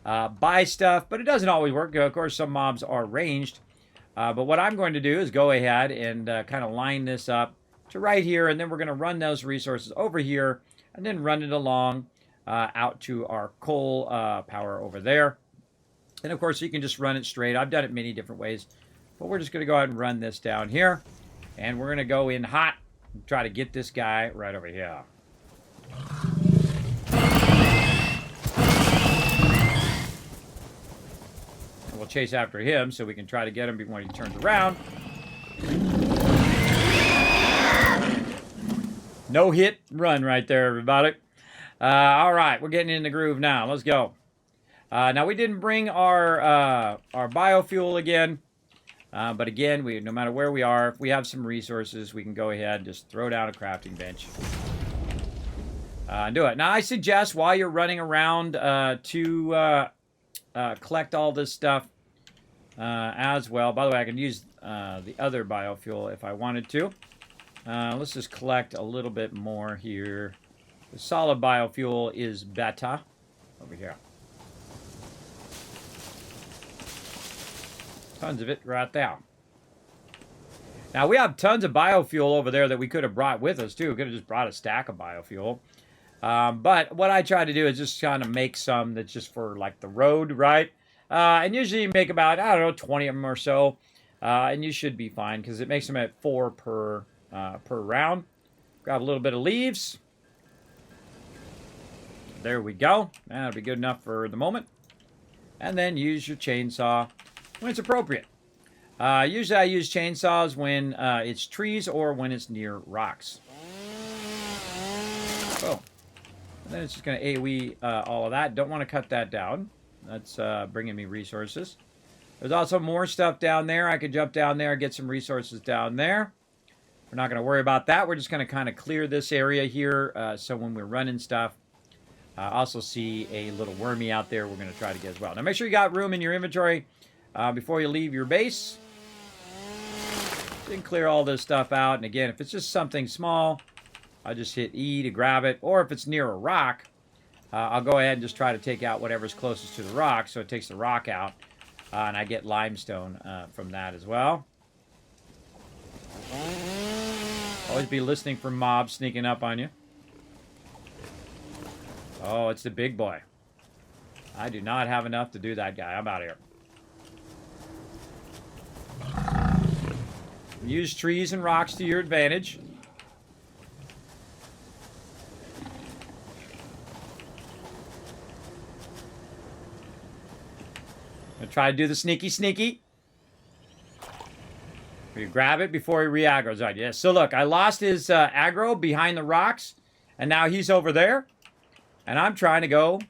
by stuff. But it doesn't always work. Of course, some mobs are ranged. But what I'm going to do is go ahead and kind of line this up to right here. And then we're going to run those resources over here. And then run it along out to our coal power over there. And of course, you can just run it straight. I've done it many different ways. But we're just going to go ahead and run this down here. And we're going to go in hot and try to get this guy right over here. And we'll chase after him so we can try to get him before he turns around. No hit run right there, everybody. All right, we're getting in the groove now. Let's go. Now, we didn't bring our biofuel again. But again, no matter where we are, if we have some resources, we can go ahead and just throw down a crafting bench. And do it. Now, I suggest while you're running around to collect all this stuff as well. By the way, I can use the other biofuel if I wanted to. Let's just collect a little bit more here. The solid biofuel is better over here. Tons of it right there. Now, we have tons of biofuel over there that we could have brought with us, too. We could have just brought a stack of biofuel. But what I try to do is just kind of make some that's just for, like, the road, right? And usually you make about, I don't know, 20 of them or so. And you should be fine, because it makes them at 4 per round. Grab a little bit of leaves. There we go. That'll be good enough for the moment. And then use your chainsaw when it's appropriate. Usually I use chainsaws when it's trees or when it's near rocks. Oh. And then it's just going to AoE all of that. Don't want to cut that down. That's bringing me resources. There's also more stuff down there. I could jump down there and get some resources down there. We're not going to worry about that. We're just going to kind of clear this area here so when we're running stuff. Also see a little wormy out there we're going to try to get as well. Now make sure you got room in your inventory before you leave your base. You can clear all this stuff out. And again, if it's just something small, I'll just hit E to grab it. Or if it's near a rock, I'll go ahead and just try to take out whatever's closest to the rock. So it takes the rock out. And I get limestone from that as well. Always be listening for mobs sneaking up on you. Oh, it's the big boy. I do not have enough to do that guy. I'm out of here. Use trees and rocks to your advantage. I'm gonna try to do the sneaky. You grab it before he re-aggroes on you. Yes. So look, I lost his aggro behind the rocks, and now he's over there. And I'm trying to go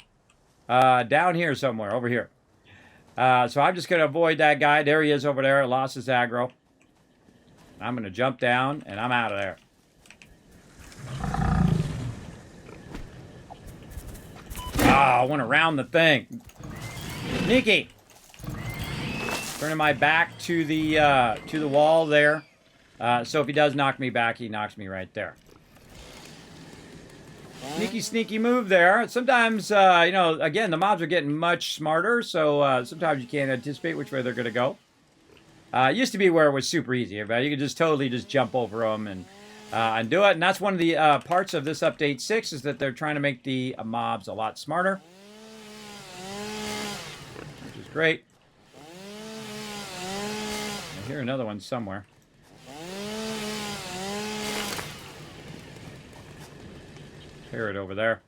down here somewhere, over here. So I'm just going to avoid that guy. There he is over there. I lost his aggro. I'm going to jump down, and I'm out of there. I went around the thing. Sneaky. Turning my back to the wall there. So if he does knock me back, he knocks me right there. Sneaky move there. Sometimes, you know, again, the mobs are getting much smarter, so sometimes you can't anticipate which way they're going to go. It used to be where it was super easy, but you could just totally just jump over them and do it. And that's one of the parts of this update 6 is that they're trying to make the mobs a lot smarter, which is great. I hear another one somewhere. Hear it over there.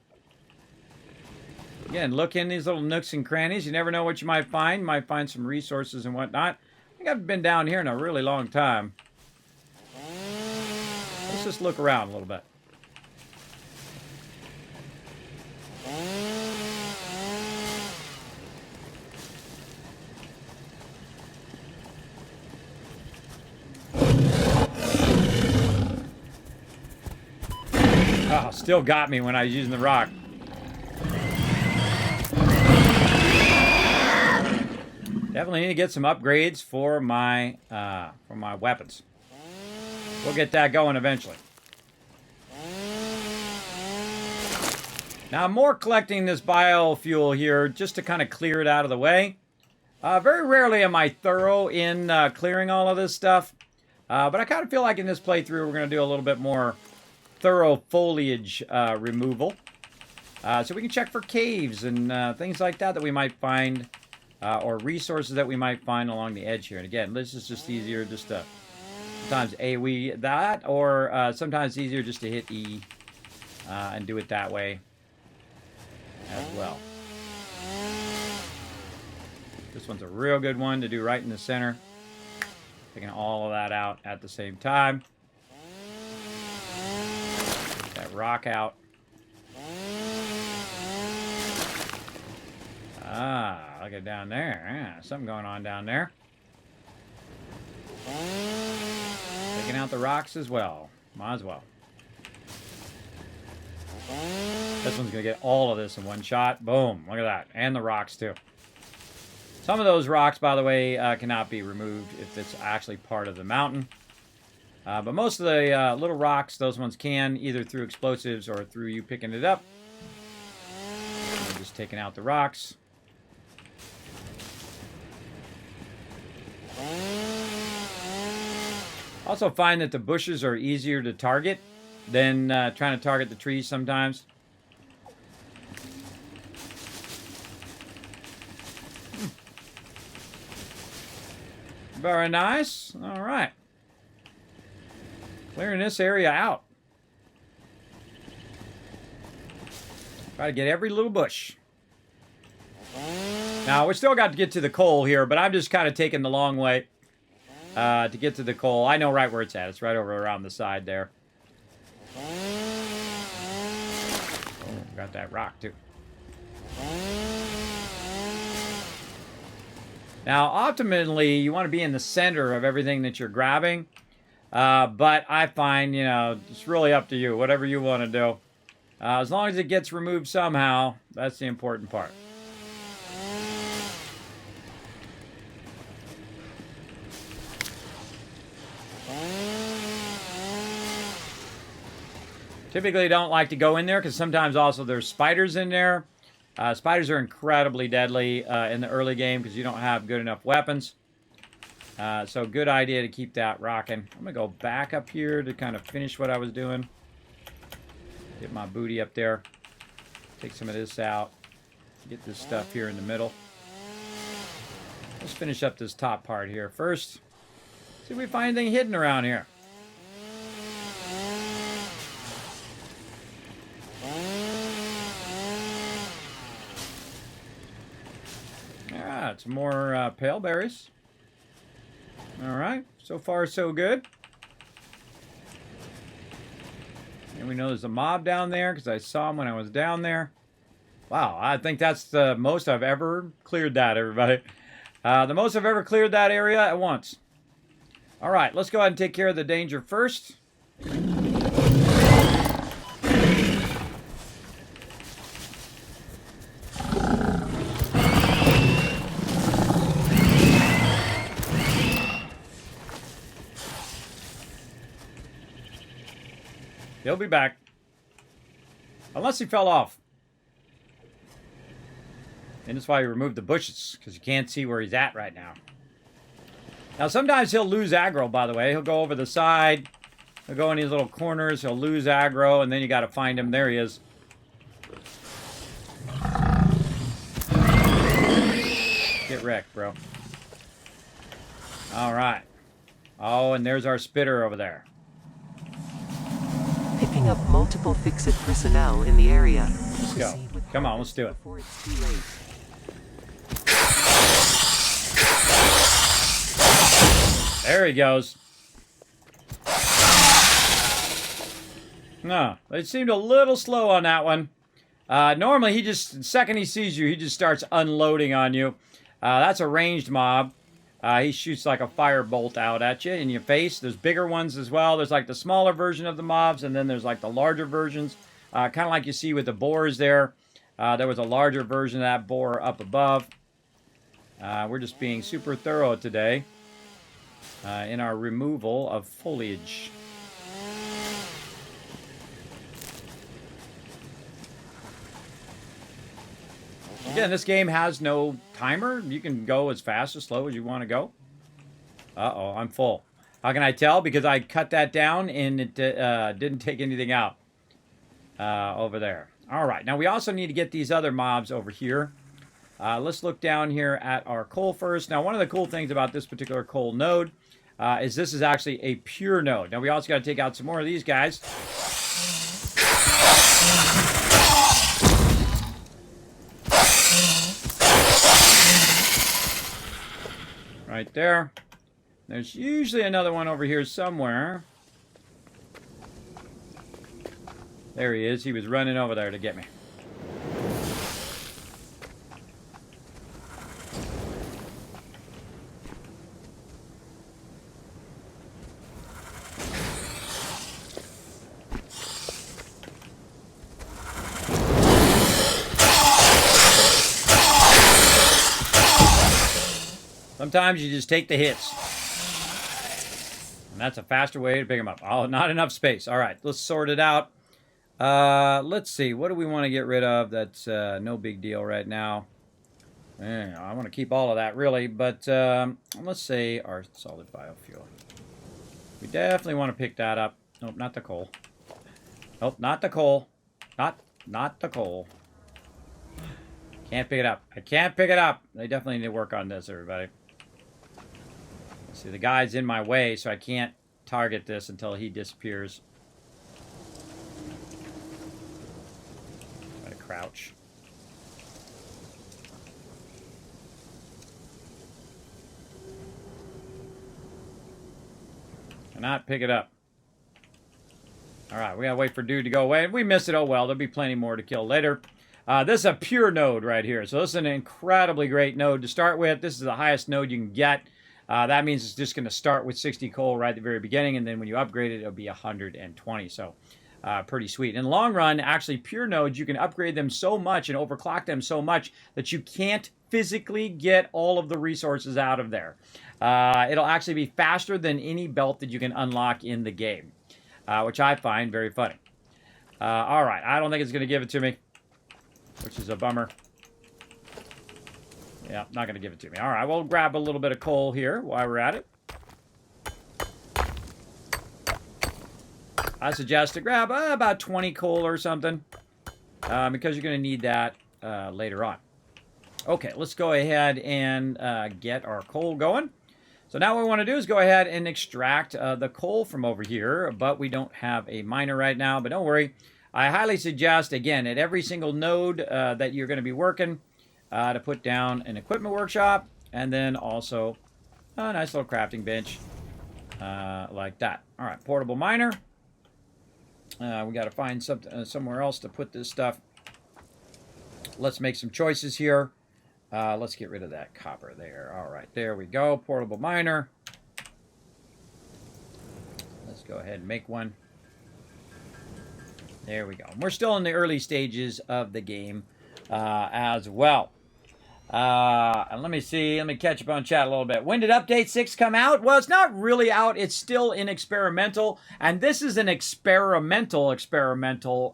Again, look in these little nooks and crannies. You never know what you might find. You might find some resources and whatnot. I think I've been down here in a really long time. Let's just look around a little bit. Oh, still got me when I was using the rock. Definitely need to get some upgrades for my weapons. We'll get that going eventually. Now I'm more collecting this biofuel here just to kind of clear it out of the way. Very rarely am I thorough in clearing all of this stuff. But I kind of feel like in this playthrough we're going to do a little bit more thorough foliage removal. So we can check for caves and things like that that we might find, or resources that we might find along the edge here. And again, this is just easier just to sometimes AoE that, or sometimes it's easier just to hit E and do it that way as well. This one's a real good one to do right in the center. Taking all of that out at the same time. Get that rock out. Ah, look at down there. Yeah, something going on down there. Taking out the rocks as well. Might as well. This one's going to get all of this in one shot. Boom. Look at that. And the rocks, too. Some of those rocks, by the way, cannot be removed if it's actually part of the mountain. But most of the little rocks, those ones can, either through explosives or through you picking it up. And just taking out the rocks. Also find that the bushes are easier to target than trying to target the trees sometimes. Very nice. All right. Clearing this area out. Try to get every little bush. Now, we still got to get to the coal here, but I'm just kind of taking the long way to get to the coal. I know right where it's at. It's right over around the side there. Oh, got that rock, too. Now, ultimately, you want to be in the center of everything that you're grabbing. But I find, you know, it's really up to you. Whatever you want to do. As long as it gets removed somehow, that's the important part. Typically don't like to go in there because sometimes also there's spiders in there. Spiders are incredibly deadly in the early game because you don't have good enough weapons. So good idea to keep that rocking. I'm going to go back up here to kind of finish what I was doing. Get my booty up there. Take some of this out. Get this stuff here in the middle. Let's finish up this top part here first. See if we find anything hidden around here. Some more pale berries. Alright, so far so good. And we know there's a mob down there because I saw him when I was down there. Wow, I think that's the most I've ever cleared that, everybody. The most I've ever cleared that area at once. Alright, let's go ahead and take care of the danger first. He'll be back. Unless he fell off. And that's why he removed the bushes, because you can't see where he's at right now. Now, sometimes he'll lose aggro, by the way. He'll go over the side. He'll go in these little corners. He'll lose aggro, and then you got to find him. There he is. Get wrecked, bro. All right. Oh, and there's our spitter over there. Picking up multiple Fix-It personnel in the area. Let's go. Come on, let's do it. There he goes. No, they seemed a little slow on that one. Normally, he just, the second he sees you, he just starts unloading on you. That's a ranged mob. He shoots like a firebolt out at you in your face. There's bigger ones as well. There's like the smaller version of the mobs, and then there's like the larger versions. Kind of like you see with the boars there. There was a larger version of that boar up above. We're just being super thorough today in our removal of foliage. Again, this game has no timer. You can go as fast or slow as you want to go. Uh-oh, I'm full. How can I tell? Because I cut that down and it didn't take anything out over there. All right, now we also need to get these other mobs over here. Let's look down here at our coal first. Now, one of the cool things about this particular coal node is this is actually a pure node. Now, we also got to take out some more of these guys. Right there. There's usually another one over here somewhere. There he is. He was running over there to get me. Sometimes you just take the hits. And that's a faster way to pick them up. Oh, not enough space. All right, let's sort it out. Let's see. What do we want to get rid of? That's no big deal right now. I want to keep all of that, really. But let's say our solid biofuel. We definitely want to pick that up. Nope, not the coal. Nope, not the coal. Not the coal. Can't pick it up. I can't pick it up. They definitely need to work on this, everybody. See, the guy's in my way, so I can't target this until he disappears. Try to crouch. Cannot pick it up. Alright, we gotta wait for dude to go away. If we miss it, oh well, there'll be plenty more to kill later. This is a pure node right here. So this is an incredibly great node to start with. This is the highest node you can get. That means it's just going to start with 60 coal right at the very beginning, and then when you upgrade it, it'll be 120. So pretty sweet. In the long run, actually, pure nodes, you can upgrade them so much and overclock them so much that you can't physically get all of the resources out of there. It'll actually be faster than any belt that you can unlock in the game, which I find very funny. All right, I don't think it's going to give it to me, which is a bummer. Yeah, not going to give it to me. All right, we'll grab a little bit of coal here while we're at it. I suggest to grab about 20 coal or something because you're going to need that later on. Okay, let's go ahead and get our coal going. So now what we want to do is go ahead and extract the coal from over here, but we don't have a miner right now, but don't worry. I highly suggest, again, at every single node that you're going to be working, to put down an equipment workshop, and then also a nice little crafting bench like that. All right, portable miner. We got to find somewhere else to put this stuff. Let's make some choices here. Let's get rid of that copper there. All right, there we go. Portable miner. Let's go ahead and make one. There we go. We're still in the early stages of the game as well. And let me see. Let me catch up on chat a little bit. When did Update 6 come out? Well, it's not really out. It's still in experimental. And this is an experimental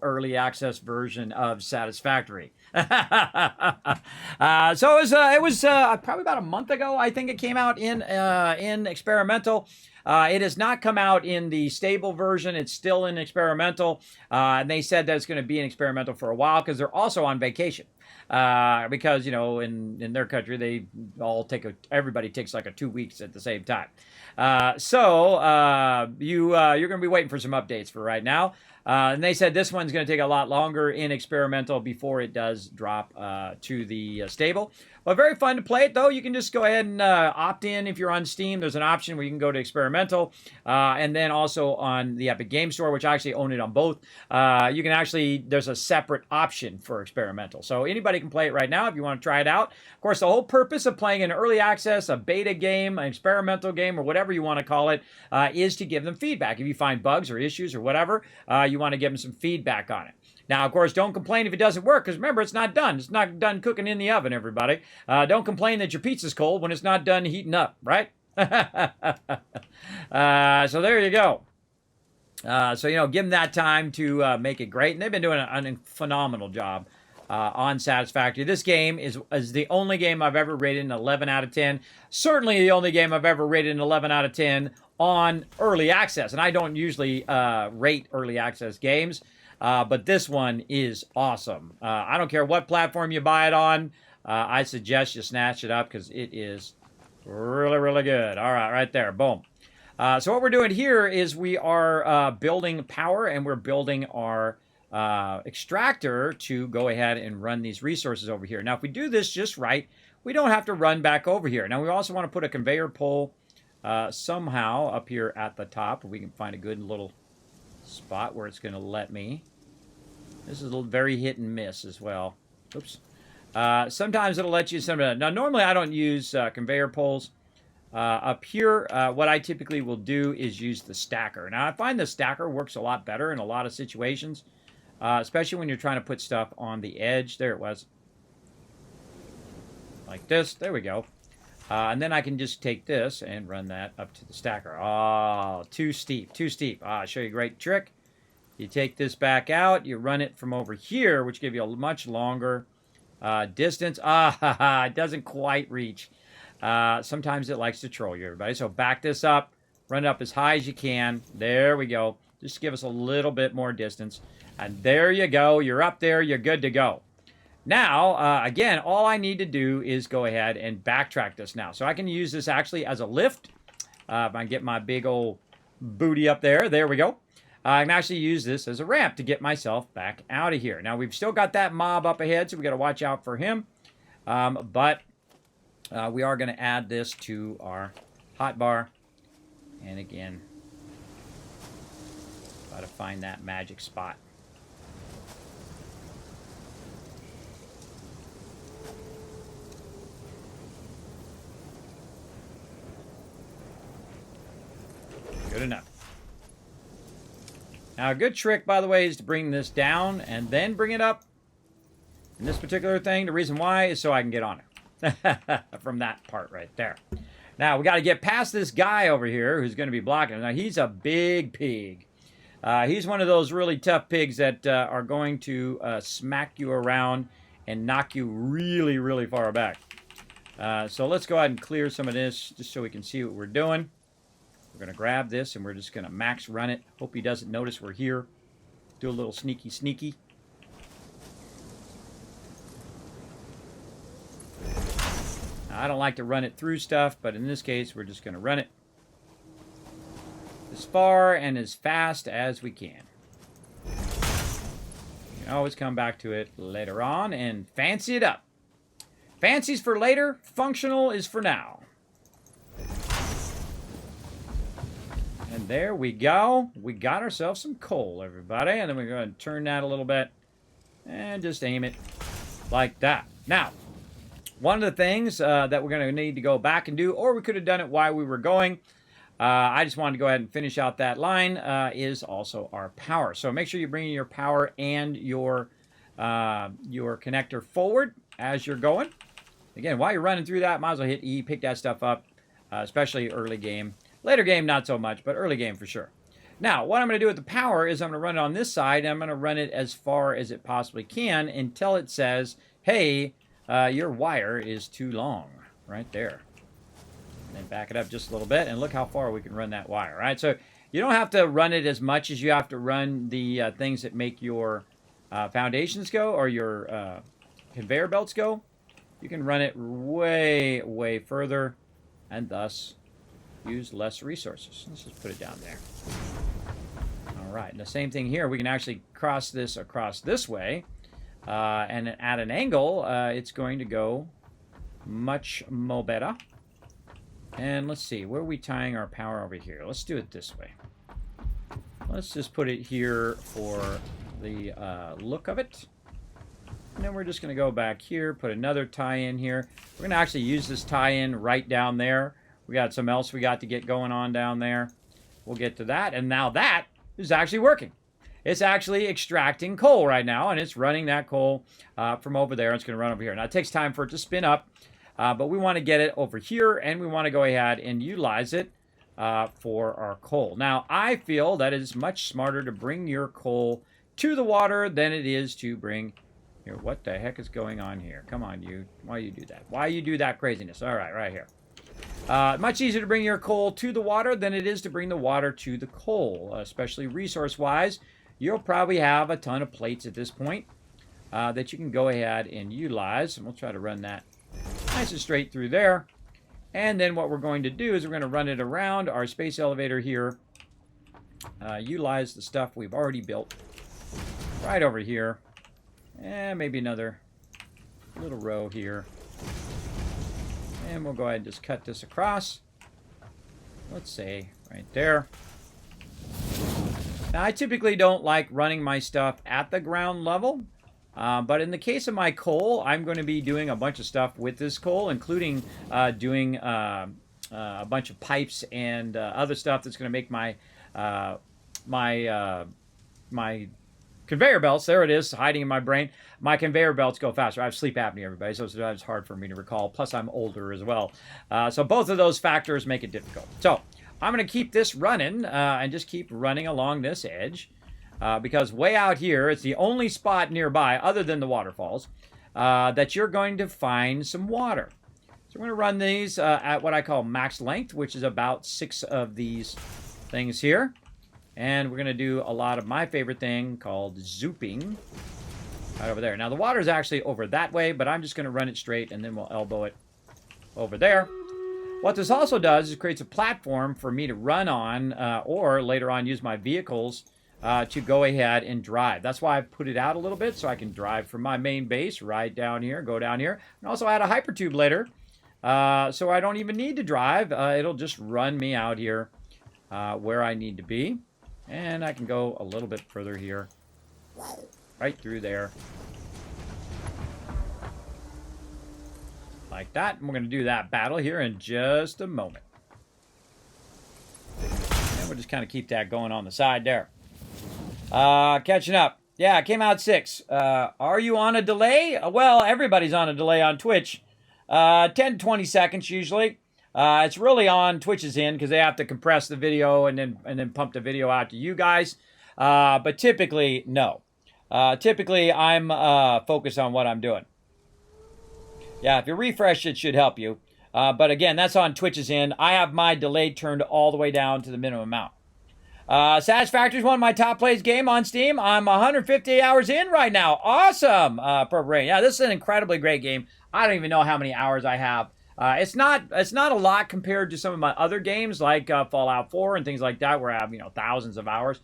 early access version of Satisfactory. So it was probably about a month ago, I think it came out in experimental. It has not come out in the stable version. It's still in experimental. And they said that it's going to be in experimental for a while because they're also on vacation. Because, you know, in their country, they all everybody takes like 2 weeks at the same time. So you're going to be waiting for some updates for right now. And they said this one's going to take a lot longer in experimental before it does drop to the stable. But very fun to play it, though. You can just go ahead and opt in if you're on Steam. There's an option where you can go to experimental. And then also on the Epic Game Store, which I actually own it on both, you can actually, there's a separate option for experimental. So anybody can play it right now if you want to try it out. Of course, the whole purpose of playing an early access, a beta game, an experimental game, or whatever you want to call it, is to give them feedback. If you find bugs or issues or whatever, you want to give them some feedback on it. Now, of course, don't complain if it doesn't work, because remember, it's not done. It's not done cooking in the oven, everybody. Don't complain that your pizza's cold when it's not done heating up, right? So there you go. So, you know, give them that time to make it great. And they've been doing a phenomenal job on Satisfactory. This game is the only game I've ever rated an 11 out of 10. Certainly the only game I've ever rated an 11 out of 10 on early access. And I don't usually rate early access games. But this one is awesome. I don't care what platform you buy it on. I suggest you snatch it up because it is really, really good. All right, right there. Boom. So what we're doing here is we are building power, and we're building our extractor to go ahead and run these resources over here. Now, if we do this just right, we don't have to run back over here. Now, we also want to put a conveyor pole somehow up here at the top. We can find a good little spot where it's going to let me. This is a very hit and miss as well. Oops. Sometimes it'll let you. Now, normally I don't use conveyor poles. Up here, what I typically will do is use the stacker. Now, I find the stacker works a lot better in a lot of situations, especially when you're trying to put stuff on the edge. There it was. Like this. There we go. And then I can just take this and run that up to the stacker. Oh, too steep, too steep. I'll show you a great trick. You take this back out, you run it from over here, which gives you a much longer distance. It doesn't quite reach. Sometimes it likes to troll you, everybody. So back this up, run it up as high as you can. There we go. Just give us a little bit more distance. And there you go. You're up there. You're good to go. Now, again, all I need to do is go ahead and backtrack this now. So I can use this actually as a lift. If I get my big old booty up there, there we go. I can actually use this as a ramp to get myself back out of here. Now, we've still got that mob up ahead, so we got to watch out for him. But we are going to add this to our hotbar. And again, got to find that magic spot. Good enough. Now, a good trick, by the way, is to bring this down and then bring it up. In this particular thing, the reason why is so I can get on it. From that part right there. Now, we got to get past this guy over here who's going to be blocking. Now, he's a big pig. He's one of those really tough pigs that are going to smack you around and knock you really, really far back. So let's go ahead and clear some of this just so we can see what we're doing. We're going to grab this and we're just going to max run it. Hope he doesn't notice we're here. Do a little sneaky sneaky. Now, I don't like to run it through stuff, but in this case, we're just going to run it as far and as fast as we can. You can always come back to it later on and fancy it up. Fancy's for later, functional is for now. And there we go. We got ourselves some coal, everybody. And then we're going to turn that a little bit and just aim it like that. Now, one of the things that we're going to need to go back and do, or we could have done it while we were going, I just wanted to go ahead and finish out that line, is also our power. So make sure you bring your power and your connector forward as you're going. Again, while you're running through that, might as well hit E, pick that stuff up, especially early game. Later game, not so much, but early game for sure. Now, what I'm going to do with the power is I'm going to run it on this side, and I'm going to run it as far as it possibly can until it says, hey, your wire is too long, right there. And then back it up just a little bit, and look how far we can run that wire, right? So you don't have to run it as much as you have to run the things that make your foundations go or your conveyor belts go. You can run it way, way further, and thus use less resources. Let's just put it down there. All right, and the same thing here. We can actually cross this across this way, and at an angle, it's going to go much more better. And let's see, where are we tying our power over here? Let's do it this way. Let's just put it here for the look of it. And then we're just going to go back here, put another tie-in here. We're going to actually use this tie-in right down there. We got some else we got to get going on down there. We'll get to that. And now that is actually working. It's actually extracting coal right now, and it's running that coal from over there. It's going to run over here. Now, it takes time for it to spin up, but we want to get it over here, and we want to go ahead and utilize it for our coal. Now, I feel that it is much smarter to bring your coal to the water than it is to bring... Here, what the heck is going on here? Come on, you. Why you do that? Why you do that craziness? All right, right here. Much easier to bring your coal to the water than it is to bring the water to the coal, especially resource-wise. you'll probably have a ton of plates at this point that you can go ahead and utilize. And we'll try to run that nice and straight through there. And then what we're going to do is we're going to run it around our space elevator here. Utilize the stuff we've already built right over here. And maybe another little row here. And we'll go ahead and just cut this across. Let's say right there. Now, I typically don't like running my stuff at the ground level. But in the case of my coal, I'm going to be doing a bunch of stuff with this coal, including doing a bunch of pipes and other stuff that's going to make my my conveyor belts, there it is, hiding in my brain. My conveyor belts go faster. I have sleep apnea, everybody, so it's hard for me to recall. Plus, I'm older as well. So both of those factors make it difficult. So I'm going to keep this running and just keep running along this edge. Because way out here, it's the only spot nearby, other than the waterfalls, that you're going to find some water. So we're going to run these at what I call max length, which is about 6 of these things here. And we're going to do a lot of my favorite thing called zooping right over there. Now, the water is actually over that way, but I'm just going to run it straight, and then we'll elbow it over there. What this also does is it creates a platform for me to run on, or later on use my vehicles to go ahead and drive. That's why I've put it out a little bit, so I can drive from my main base right down here, go down here, and also add a hypertube later, so I don't even need to drive. It'll just run me out here where I need to be. And I can go a little bit further here. Right through there. Like that. And we're going to do that battle here in just a moment. And we'll just kind of keep that going on the side there. Catching up. Yeah, it came out 6. Are you on a delay? Well, everybody's on a delay on Twitch. 10 to 20 seconds usually. It's really on Twitch's end because they have to compress the video and then pump the video out to you guys. But typically, no. Typically, I'm focused on what I'm doing. Yeah, if you refresh, it should help you. But again, that's on Twitch's end. I have my delay turned all the way down to the minimum amount. Satisfactory is one of my top plays game on Steam. I'm 150 hours in right now. Awesome. Purple Rain. Yeah, this is an incredibly great game. I don't even know how many hours I have. It's not a lot compared to some of my other games like Fallout 4 and things like that where I have, thousands of hours.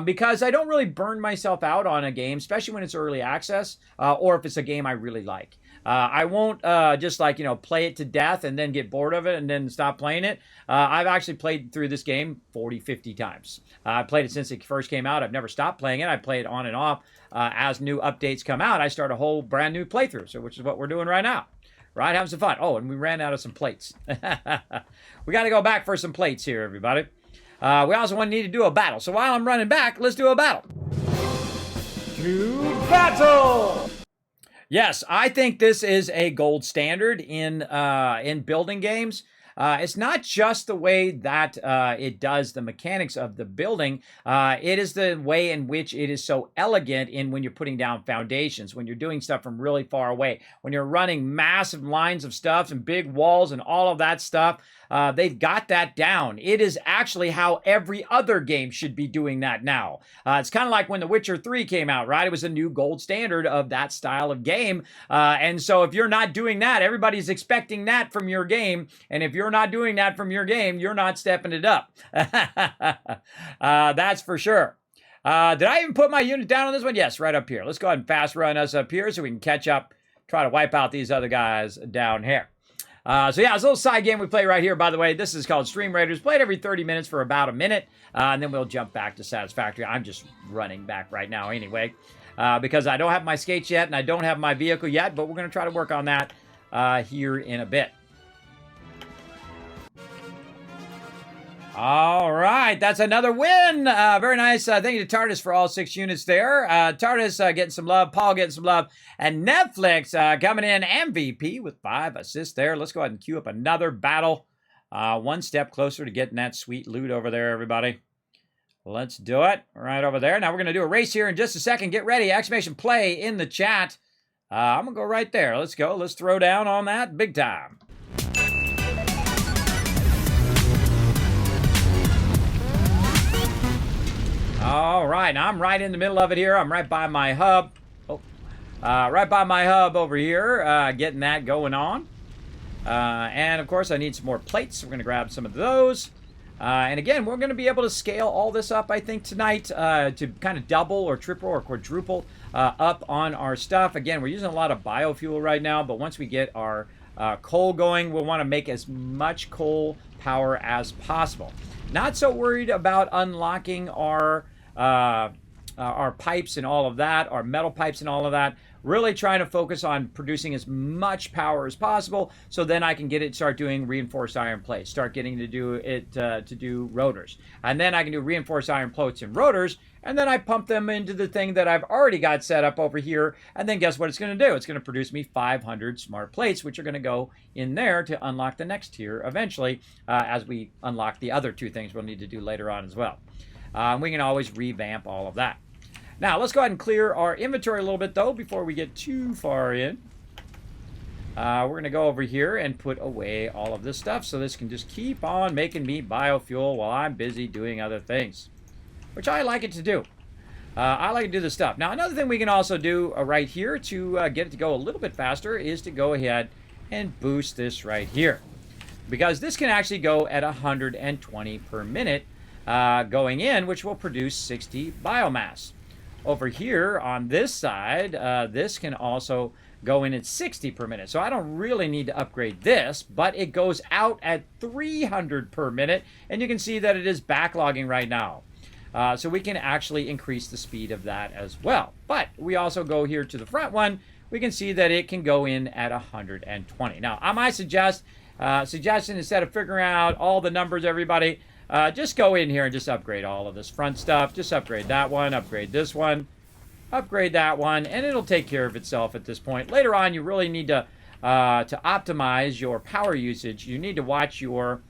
Because I don't really burn myself out on a game, especially when it's early access or if it's a game I really like. I won't just play it to death and then get bored of it and then stop playing it. I've actually played through this game 40, 50 times. I've played it since it first came out. I've never stopped playing it. I play it on and off. As new updates come out, I start a whole brand new playthrough, which is what we're doing right now. Right, having some fun. Oh, and we ran out of some plates. We got to go back for some plates here, everybody. We also need to do a battle. So while I'm running back, let's do a battle. To battle! Yes, I think this is a gold standard in building games. It's not just the way that it does the mechanics of the building. It is the way in which it is so elegant in when you're putting down foundations, when you're doing stuff from really far away, when you're running massive lines of stuff and big walls and all of that stuff. They've got that down. It is actually how every other game should be doing that now. It's kind of like when The Witcher 3 came out, right? It was a new gold standard of that style of game. And so if you're not doing that, everybody's expecting that from your game. And if you're not doing that from your game, you're not stepping it up. That's for sure. Did I even put my unit down on this one? Yes, right up here. Let's go ahead and fast run us up here so we can catch up, try to wipe out these other guys down here. So yeah, it's a little side game we play right here, by the way. This is called Stream Raiders. Played every 30 minutes for about a minute, and then we'll jump back to Satisfactory. I'm just running back right now anyway, because I don't have my skates yet, and I don't have my vehicle yet, but we're going to try to work on that here in a bit. All right, that's another win. Very nice. Thank you to TARDIS for all 6 units there. TARDIS getting some love. Paul getting some love. And Netflix coming in MVP with 5 assists there. Let's go ahead and queue up another battle. One step closer to getting that sweet loot over there, everybody. Let's do it. Right over there. Now we're going to do a race here in just a second. Get ready. Exclamation play in the chat. I'm going to go right there. Let's go. Let's throw down on that big time. All right, now I'm right in the middle of it here. I'm right by my hub. Oh, right by my hub over here, getting that going on. And of course, I need some more plates. We're going to grab some of those. And again, we're going to be able to scale all this up, I think, tonight to kind of double or triple or quadruple up on our stuff. Again, we're using a lot of biofuel right now, but once we get our coal going, we'll want to make as much coal power as possible. Not so worried about unlocking our pipes and all of that, our metal pipes and all of that. Really trying to focus on producing as much power as possible, so then I can start doing reinforced iron plates, start getting to do it to do rotors, and then I can do reinforced iron plates and rotors, and then I pump them into the thing that I've already got set up over here, and then guess what it's going to do? It's going to produce me 500 smart plates, which are going to go in there to unlock the next tier eventually, as we unlock the other two things we'll need to do later on as well. We can always revamp all of that. Now, let's go ahead and clear our inventory a little bit, though, before we get too far in. We're going to go over here and put away all of this stuff, so this can just keep on making me biofuel while I'm busy doing other things, which I like it to do. I like to do this stuff. Now, another thing we can also do right here to get it to go a little bit faster is to go ahead and boost this right here, because this can actually go at 120 per minute going in, which will produce 60 biomass. Over here on this side, this can also go in at 60 per minute. So I don't really need to upgrade this, but it goes out at 300 per minute, and you can see that it is backlogging right now. So we can actually increase the speed of that as well. But we also go here to the front one, we can see that it can go in at 120. Now, I might suggestion, instead of figuring out all the numbers, everybody, just go in here and just upgrade all of this front stuff. Just upgrade that one, upgrade this one, upgrade that one, and it'll take care of itself at this point. Later on, you really need to optimize your power usage. You need to watch your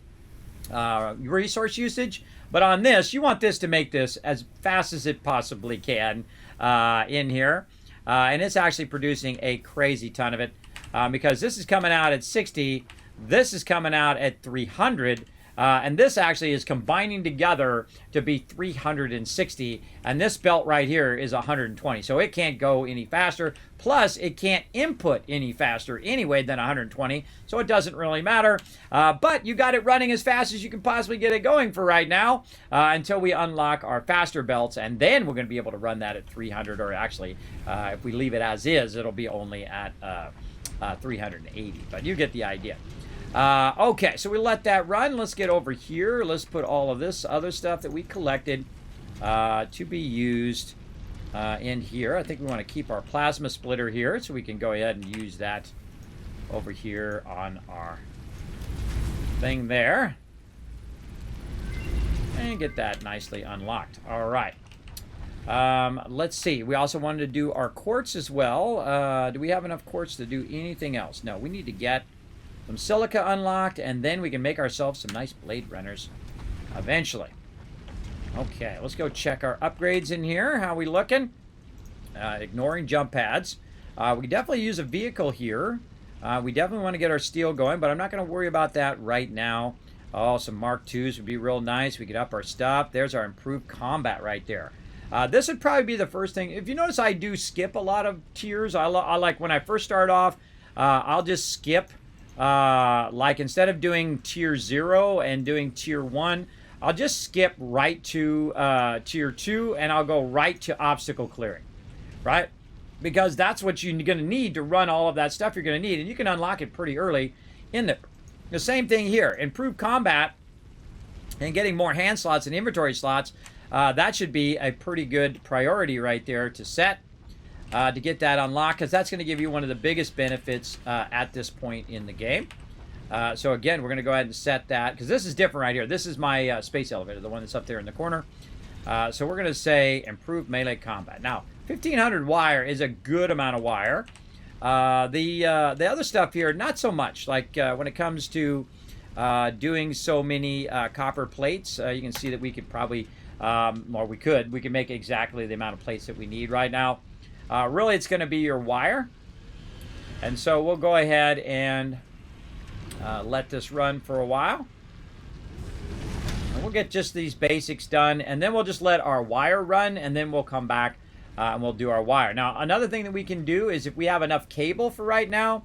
resource usage. But on this, you want this to make this as fast as it possibly can in here. And it's actually producing a crazy ton of it because this is coming out at 60. This is coming out at 300. And this actually is combining together to be 360, and this belt right here is 120, so it can't go any faster. Plus, it can't input any faster anyway than 120, so it doesn't really matter. But you got it running as fast as you can possibly get it going for right now until we unlock our faster belts, and then we're going to be able to run that at 300, or actually, if we leave it as is, it'll be only at 380, but you get the idea. Okay, so we let that run. Let's get over here. Let's put all of this other stuff that we collected to be used in here. I think we want to keep our plasma splitter here, so we can go ahead and use that over here on our thing there. And get that nicely unlocked. All right. Let's see. We also wanted to do our quartz as well. Do we have enough quartz to do anything else? No, we need to get some silica unlocked, and then we can make ourselves some nice blade runners eventually. Okay, let's go check our upgrades in here. How we looking? Ignoring jump pads. We can definitely use a vehicle here. We definitely want to get our steel going, but I'm not going to worry about that right now. Oh, some Mark IIs would be real nice. We could up our stuff. There's our improved combat right there. This would probably be the first thing. If you notice, I do skip a lot of tiers. I like when I first start off, I'll just skip. Like instead of doing tier 0 and doing tier 1, I'll just skip right to tier 2, and I'll go right to obstacle clearing, right? Because that's what you're going to need to run all of that stuff you're going to need, and you can unlock it pretty early in there. The same thing here, improved combat and getting more hand slots and inventory slots. That should be a pretty good priority right there to set. To get that unlocked, because that's going to give you one of the biggest benefits at this point in the game. So again, we're going to go ahead and set that, because this is different right here. This is my space elevator, the one that's up there in the corner. So we're going to say improved melee combat. Now, 1500 wire is a good amount of wire. The other stuff here, not so much. Like when it comes to doing so many copper plates, you can see that we could probably, or we could make exactly the amount of plates that we need right now. Really, it's going to be your wire. And so we'll go ahead and let this run for a while. And we'll get just these basics done, and then we'll just let our wire run, and then we'll come back and we'll do our wire. Now, another thing that we can do is if we have enough cable for right now,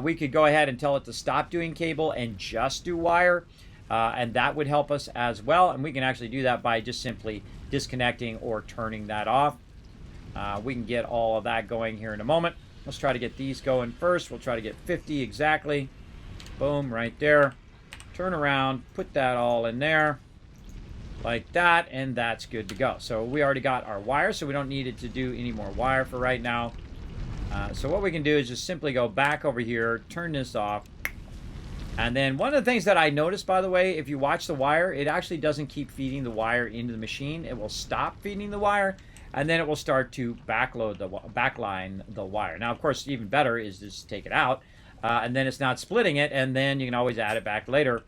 we could go ahead and tell it to stop doing cable and just do wire, and that would help us as well. And we can actually do that by just simply disconnecting or turning that off. We can get all of that going here in a moment. Let's try to get these going first. We'll try to get 50 exactly. Boom, right there. Turn around, put that all in there like that, and that's good to go. So we already got our wire, so we don't need it to do any more wire for right now. So what we can do is just simply go back over here, turn this off, and then one of the things that I noticed, by the way, if you watch the wire, it actually doesn't keep feeding the wire into the machine. It will stop feeding the wire, and then it will start to backline the wire. Now, of course, even better is just take it out, and then it's not splitting it, and then you can always add it back later.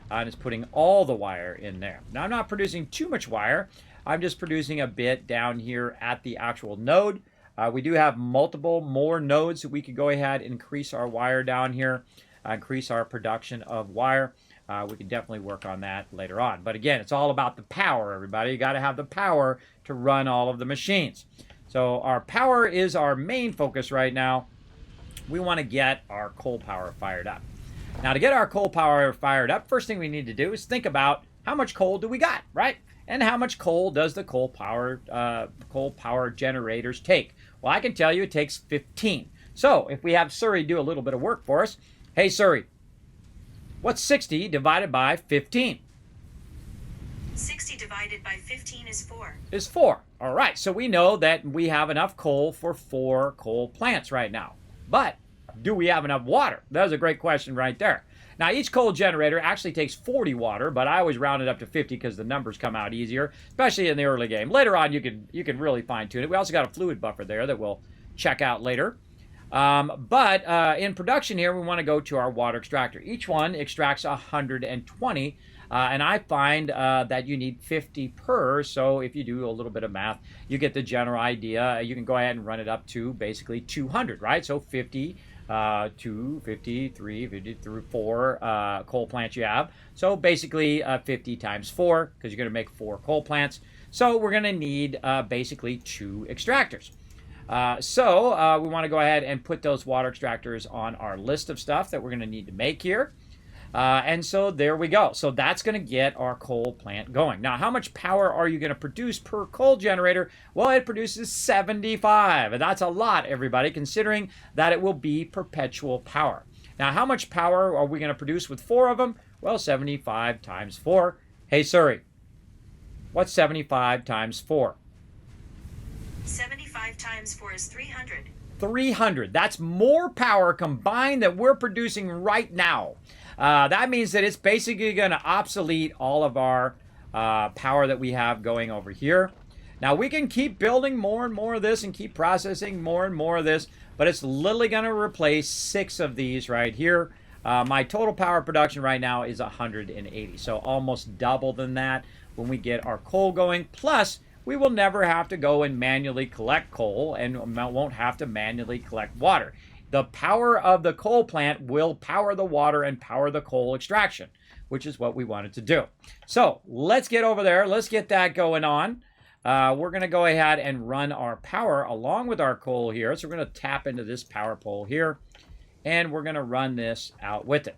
And it's putting all the wire in there. Now, I'm not producing too much wire. I'm just producing a bit down here at the actual node. We do have multiple more nodes that we could go ahead and increase our wire down here, increase our production of wire. We can definitely work on that later on. But again, it's all about the power, everybody. You got to have the power to run all of the machines. So our power is our main focus right now. We want to get our coal power fired up. Now, to get our coal power fired up, first thing we need to do is think about how much coal do we got, right? And how much coal does the coal power generators take? Well, I can tell you it takes 15. So if we have Surrey do a little bit of work for us, hey, Surrey, what's 60 divided by 15? 60 divided by 15 is 4. Is 4. All right, so we know that we have enough coal for 4 coal plants right now. But do we have enough water? That was a great question right there. Now, each coal generator actually takes 40 water, but I always round it up to 50 because the numbers come out easier, especially in the early game. Later on, you can really fine-tune it. We also got a fluid buffer there that we'll check out later. But in production here, we want to go to our water extractor. Each one extracts 120, and I find that you need 50 per, so if you do a little bit of math, you get the general idea. You can go ahead and run it up to basically 200, right? So 50 2, 53, 54 coal plants you have. So basically 50 times 4, because you're going to make 4 coal plants. So we're going to need basically 2 extractors. So we want to go ahead and put those water extractors on our list of stuff that we're going to need to make here. And so there we go. So that's going to get our coal plant going. Now, how much power are you going to produce per coal generator? Well, it produces 75. And that's a lot, everybody, considering that it will be perpetual power. Now, how much power are we going to produce with 4 of them? Well, 75 times 4. Hey, Surrey, what's 75 times 4? 75 times 4 is 300. 300. That's more power combined that we're producing right now. That means that it's basically going to obsolete all of our power that we have going over here. Now, we can keep building more and more of this and keep processing more and more of this, but it's literally going to replace 6 of these right here. My total power production right now is 180, so almost double than that when we get our coal going. Plus, we will never have to go and manually collect coal and won't have to manually collect water. The power of the coal plant will power the water and power the coal extraction, which is what we wanted to do. So let's get over there. Let's get that going on. We're going to go ahead and run our power along with our coal here. So we're going to tap into this power pole here, and we're going to run this out with it.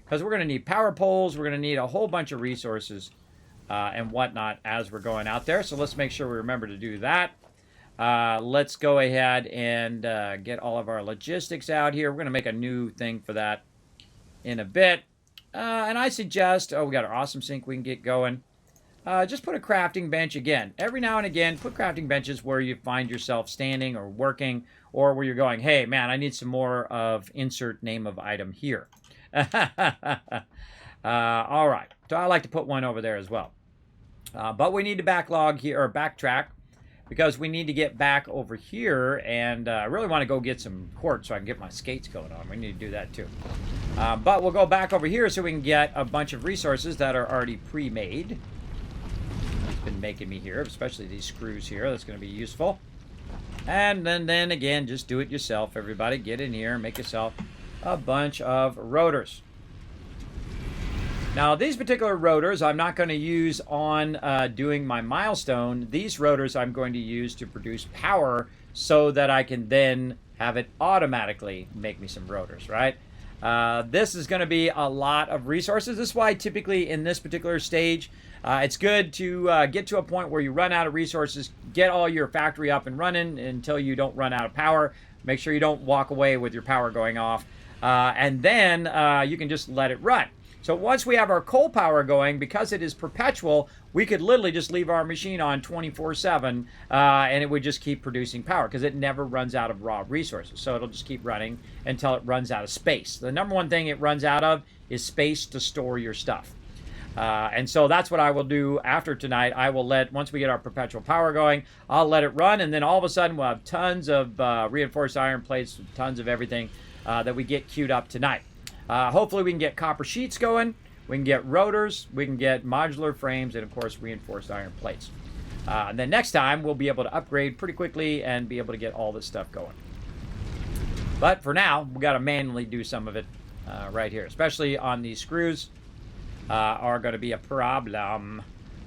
Because we're going to need power poles. We're going to need a whole bunch of resources and whatnot as we're going out there. So let's make sure we remember to do that. Let's go ahead and get all of our logistics out here. We're going to make a new thing for that in a bit. And I suggest, we got our awesome sink we can get going. Just put a crafting bench again. Every now and again, put crafting benches where you find yourself standing or working, or where you're going, hey, man, I need some more of insert name of item here. All right. So I like to put one over there as well. But we need to backlog here, or backtrack, because we need to get back over here, and I really want to go get some quartz so I can get my skates going on. We need to do that too. But we'll go back over here so we can get a bunch of resources that are already pre-made. It's been making me here, especially these screws here. That's going to be useful. And then again, just do it yourself, everybody. Get in here and make yourself a bunch of rotors. Now, these particular rotors I'm not going to use on doing my milestone. These rotors I'm going to use to produce power so that I can then have it automatically make me some rotors, right? This is going to be a lot of resources. This is why typically in this particular stage, it's good to get to a point where you run out of resources, get all your factory up and running until you don't run out of power. Make sure you don't walk away with your power going off. And then you can just let it run. So once we have our coal power going, because it is perpetual, we could literally just leave our machine on 24/7 and it would just keep producing power because it never runs out of raw resources. So it'll just keep running until it runs out of space. The number one thing it runs out of is space to store your stuff. And so that's what I will do after tonight. I will once we get our perpetual power going, I'll let it run, and then all of a sudden we'll have tons of reinforced iron plates, tons of everything that we get queued up tonight. Hopefully we can get copper sheets going, we can get rotors, we can get modular frames, and of course reinforced iron plates. And then next time we'll be able to upgrade pretty quickly and be able to get all this stuff going. But for now, we got to manually do some of it right here, especially on these screws are going to be a problem.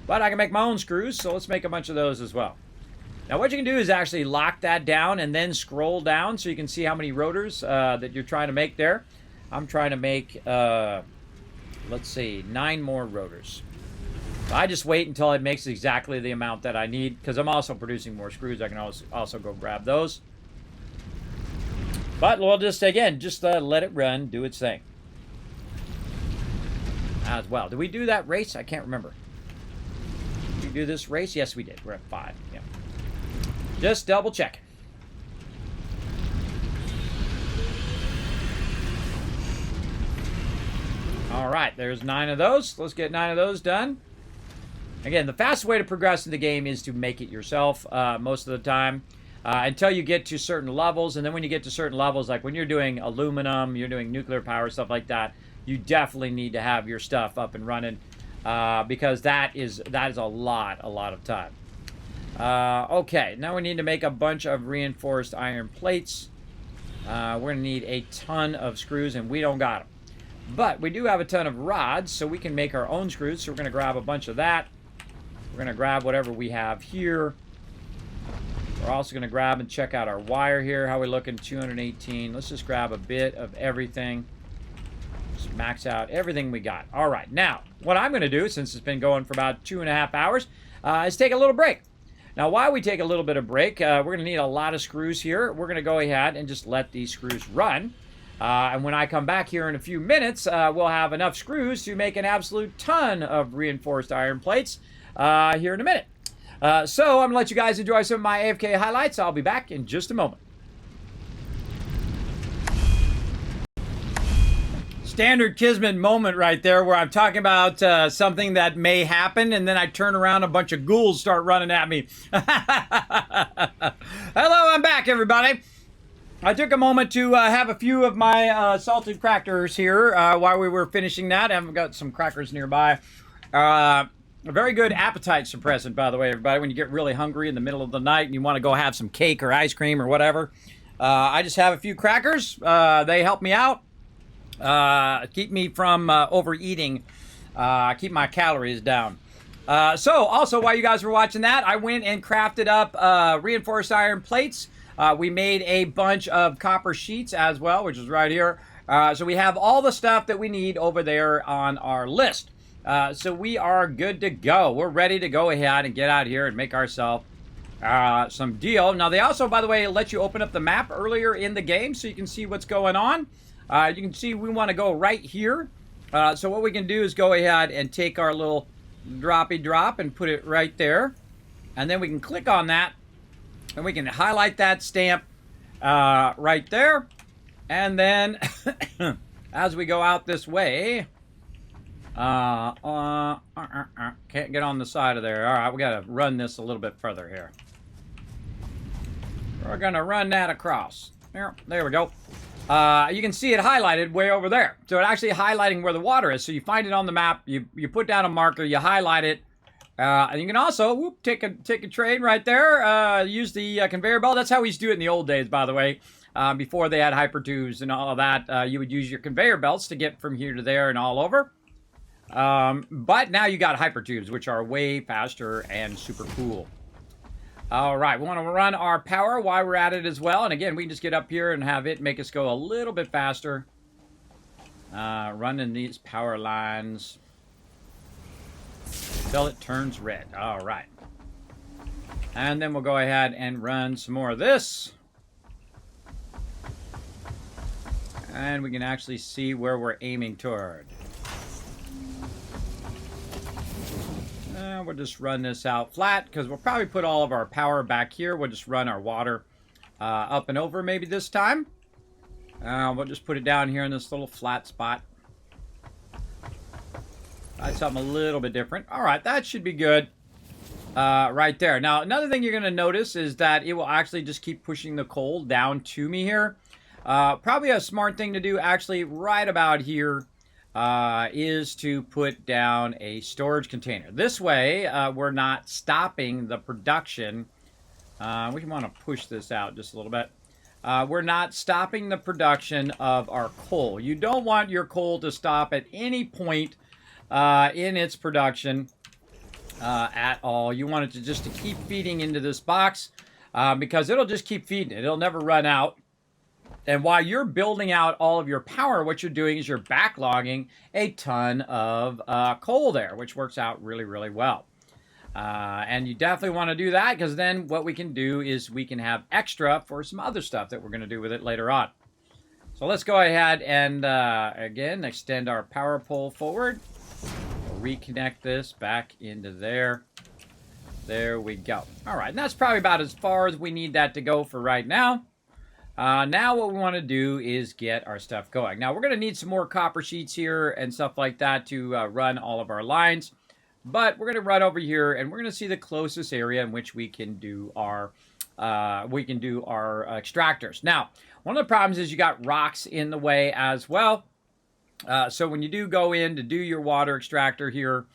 But I can make my own screws, so let's make a bunch of those as well. Now what you can do is actually lock that down and then scroll down so you can see how many rotors that you're trying to make there. I'm trying to make, let's see, 9 more rotors. So I just wait until it makes exactly the amount that I need, because I'm also producing more screws. I can also go grab those. But we'll just, again, just let it run, do its thing. As well. Did we do that race? I can't remember. Did we do this race? Yes, we did. We're at 5. Yeah. Just double check. All right, there's 9 of those. Let's get 9 of those done. Again, the fastest way to progress in the game is to make it yourself most of the time until you get to certain levels. And then when you get to certain levels, like when you're doing aluminum, you're doing nuclear power, stuff like that, you definitely need to have your stuff up and running because that is a lot of time. Okay, now we need to make a bunch of reinforced iron plates. We're going to need a ton of screws, and we don't got them. But we do have a ton of rods, so we can make our own screws. So we're going to grab a bunch of that. We're going to grab whatever we have here. We're also going to grab and check out our wire here. How we looking? 218. Let's just grab a bit of everything. Just max out everything we got. All right. Now, what I'm going to do, since it's been going for about 2.5 hours, is take a little break. Now, while we take a little bit of break, we're going to need a lot of screws here. We're going to go ahead and just let these screws run. And when I come back here in a few minutes, we'll have enough screws to make an absolute ton of reinforced iron plates here in a minute. So I'm going to let you guys enjoy some of my AFK highlights. I'll be back in just a moment. Standard Kismet moment right there where I'm talking about something that may happen, and then I turn around, a bunch of ghouls start running at me. Hello, I'm back, everybody. I took a moment to have a few of my salted crackers here while we were finishing that. I've got some crackers nearby. A very good appetite suppressant, by the way, everybody. When you get really hungry in the middle of the night and you want to go have some cake or ice cream or whatever, I just have a few crackers. They help me out, keep me from overeating, keep my calories down. So, also, while you guys were watching that, I went and crafted up reinforced iron plates. We made a bunch of copper sheets as well, which is right here. So we have all the stuff that we need over there on our list. So we are good to go. We're ready to go ahead and get out here and make ourselves some deal. Now, they also, by the way, let you open up the map earlier in the game so you can see what's going on. You can see we want to go right here. So what we can do is go ahead and take our little droppy drop and put it right there. And then we can click on that. And we can highlight that stamp right there. And then as we go out this way, can't get on the side of there. All right, we got to run this a little bit further here. We're going to run that across. There we go. You can see it highlighted way over there. So it's actually highlighting where the water is. So you find it on the map, you put down a marker, you highlight it. And you can also take a train right there. Use the conveyor belt. That's how we used to do it in the old days, by the way. Before they had hyper tubes and all of that, you would use your conveyor belts to get from here to there and all over. But now you got hyper tubes, which are way faster and super cool. All right, we want to run our power while we're at it as well. And again, we can just get up here and have it make us go a little bit faster. Running these power lines until it turns red. All right. And then we'll go ahead and run some more of this. And we can actually see where we're aiming toward. We'll just run this out flat because we'll probably put all of our power back here. We'll just run our water up and over maybe this time. We'll just put it down here in this little flat spot. Try something a little bit different. All right, that should be good right there. Now, another thing you're going to notice is that it will actually just keep pushing the coal down to me here. Probably a smart thing to do actually right about here is to put down a storage container. This way, we're not stopping the production. We want to push this out just a little bit. We're not stopping the production of our coal. You don't want your coal to stop at any point in its production at all. You want it to keep feeding into this box because it'll just keep feeding it. It'll never run out. And while you're building out all of your power, what you're doing is you're backlogging a ton of coal there, which works out really, really well. And you definitely want to do that because then what we can do is we can have extra for some other stuff that we're going to do with it later on. So let's go ahead and, again, extend our power pole forward. We'll reconnect this back into there. There we go. All right, and that's probably about as far as we need that to go for right now. Now what we want to do is get our stuff going. Now, we're going to need some more copper sheets here and stuff like that to run all of our lines. But we're going to run over here, and we're going to see the closest area in which we can do our extractors. Now, one of the problems is you got rocks in the way as well. So when you do go in to do your water extractor here,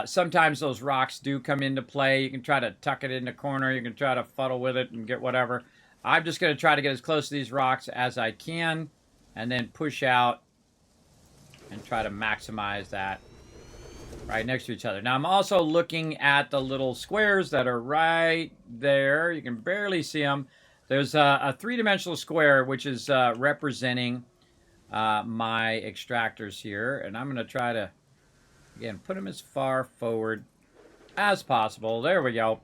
sometimes those rocks do come into play. You can try to tuck it in the corner. You can try to fuddle with it and get whatever. I'm just going to try to get as close to these rocks as I can and then push out and try to maximize that right next to each other. Now, I'm also looking at the little squares that are right there. You can barely see them. There's a three-dimensional square, which is representing my extractors here. And I'm going to try to, again, put them as far forward as possible. There we go.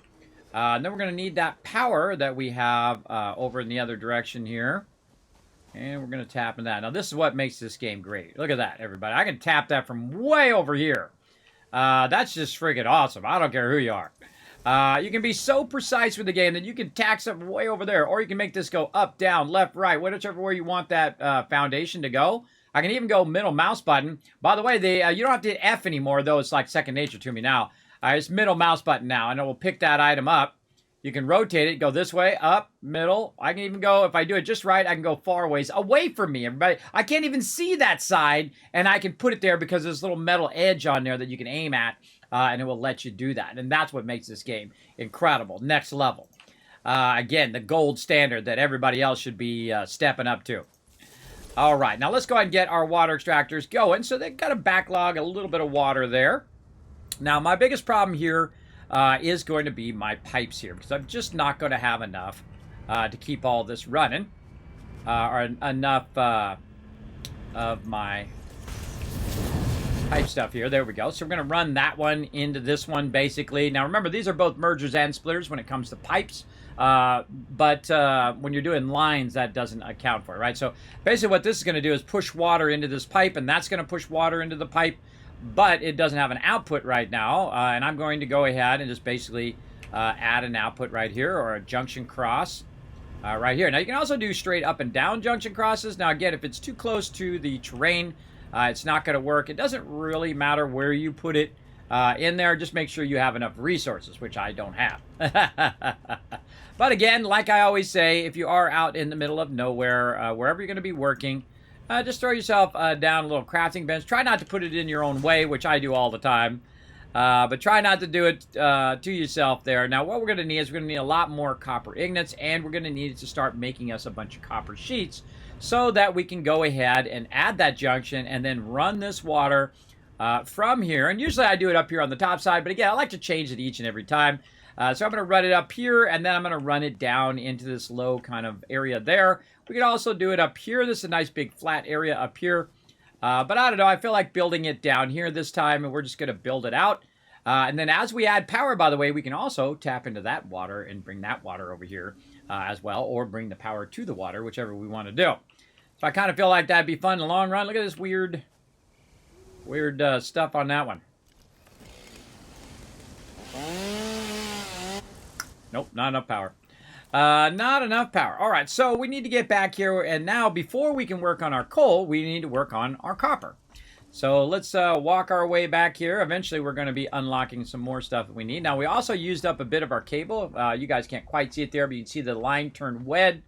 Then we're going to need that power that we have over in the other direction here. And we're going to tap in that. Now, this is what makes this game great. Look at that, everybody. I can tap that from way over here. That's just freaking awesome. I don't care who you are. You can be so precise with the game that you can tack something way over there. Or you can make this go up, down, left, right, whichever way you want that foundation to go. I can even go middle mouse button. By the way, you don't have to hit F anymore, though. It's like second nature to me now. It's middle mouse button now, and it will pick that item up. You can rotate it, go this way, up, middle. I can even go, if I do it just right, I can go far ways away from me, everybody. I can't even see that side, and I can put it there because there's a little metal edge on there that you can aim at, and it will let you do that. And that's what makes this game incredible. Next level. Again, the gold standard that everybody else should be stepping up to. All right, now let's go ahead and get our water extractors going. So they've got to backlog a little bit of water there. Now, my biggest problem here is going to be my pipes here, because I'm just not going to have enough to keep all this running, or enough of my pipe stuff here. There we go. So we're going to run that one into this one, basically. Now, remember, these are both mergers and splitters when it comes to pipes, but when you're doing lines, that doesn't account for it, right? So basically what this is going to do is push water into this pipe, and that's going to push water into the pipe, but it doesn't have an output right now, and I'm going to go ahead and just basically add an output right here, or a junction cross right here. Now, you can also do straight up and down junction crosses. Now, again, if it's too close to the terrain, it's not going to work. It doesn't really matter where you put it in there. Just make sure you have enough resources, which I don't have. But again, like I always say, if you are out in the middle of nowhere, wherever you're going to be working, just throw yourself down a little crafting bench. Try not to put it in your own way, which I do all the time. But try not to do it to yourself there. Now, what we're going to need is we're going to need a lot more copper ingots, and we're going to need to start making us a bunch of copper sheets so that we can go ahead and add that junction and then run this water from here. And usually I do it up here on the top side, but again, I like to change it each and every time. So I'm going to run it up here, and then I'm going to run it down into this low kind of area there. We could also do it up here. This is a nice big flat area up here. But I don't know. I feel like building it down here this time, and we're just going to build it out. And then as we add power, by the way, we can also tap into that water and bring that water over here as well, or bring the power to the water, whichever we want to do. So I kind of feel like that'd be fun in the long run. Look at this weird stuff on that one. Nope, not enough power. Not enough power. All right, so we need to get back here, and now before we can work on our coal, we need to work on our copper. So let's walk our way back here. Eventually, we're going to be unlocking some more stuff that we need. Now, we also used up a bit of our cable. You guys can't quite see it there, but you can see the line turned white,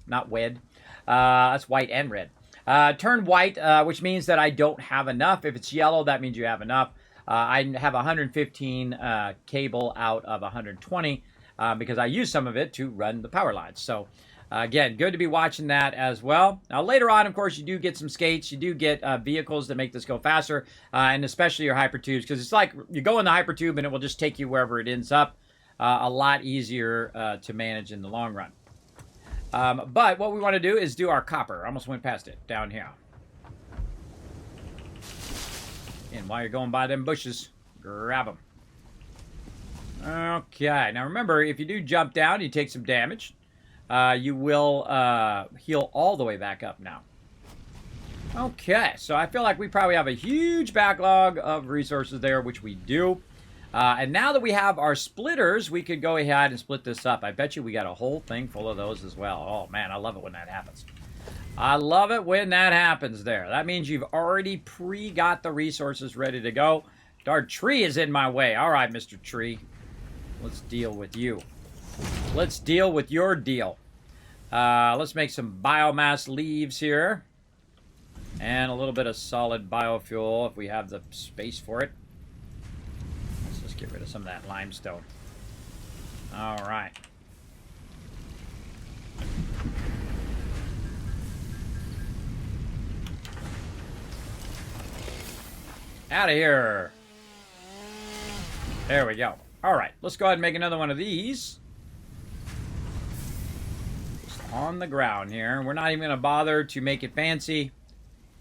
not wed. That's white and red. Turned white, which means that I don't have enough. If it's yellow, that means you have enough. I have 115 cable out of 120 because I use some of it to run the power lines. So, again, good to be watching that as well. Now, later on, of course, you do get some skates. You do get vehicles that make this go faster, and especially your hypertubes, because it's like you go in the hypertube and it will just take you wherever it ends up. A lot easier to manage in the long run. But what we want to do is do our copper. I almost went past it down here. And while you're going by them bushes, grab them. Okay, now remember, if you do jump down, you take some damage. You will heal all the way back up now. Okay, so I feel like we probably have a huge backlog of resources there, which we do. And now that we have our splitters, we could go ahead and split this up. I bet you we got a whole thing full of those as well. Oh, man, I love it when that happens. I love it when that happens there. That means you've already got the resources ready to go. Our tree is in my way. All right, Mr. Tree. Let's deal with you. Let's deal with your deal. Let's make some biomass leaves here. And a little bit of solid biofuel if we have the space for it. Let's just get rid of some of that limestone. All right. Out of here. There we go. All right, let's go ahead and make another one of these. Just on the ground here. We're not even going to bother to make it fancy.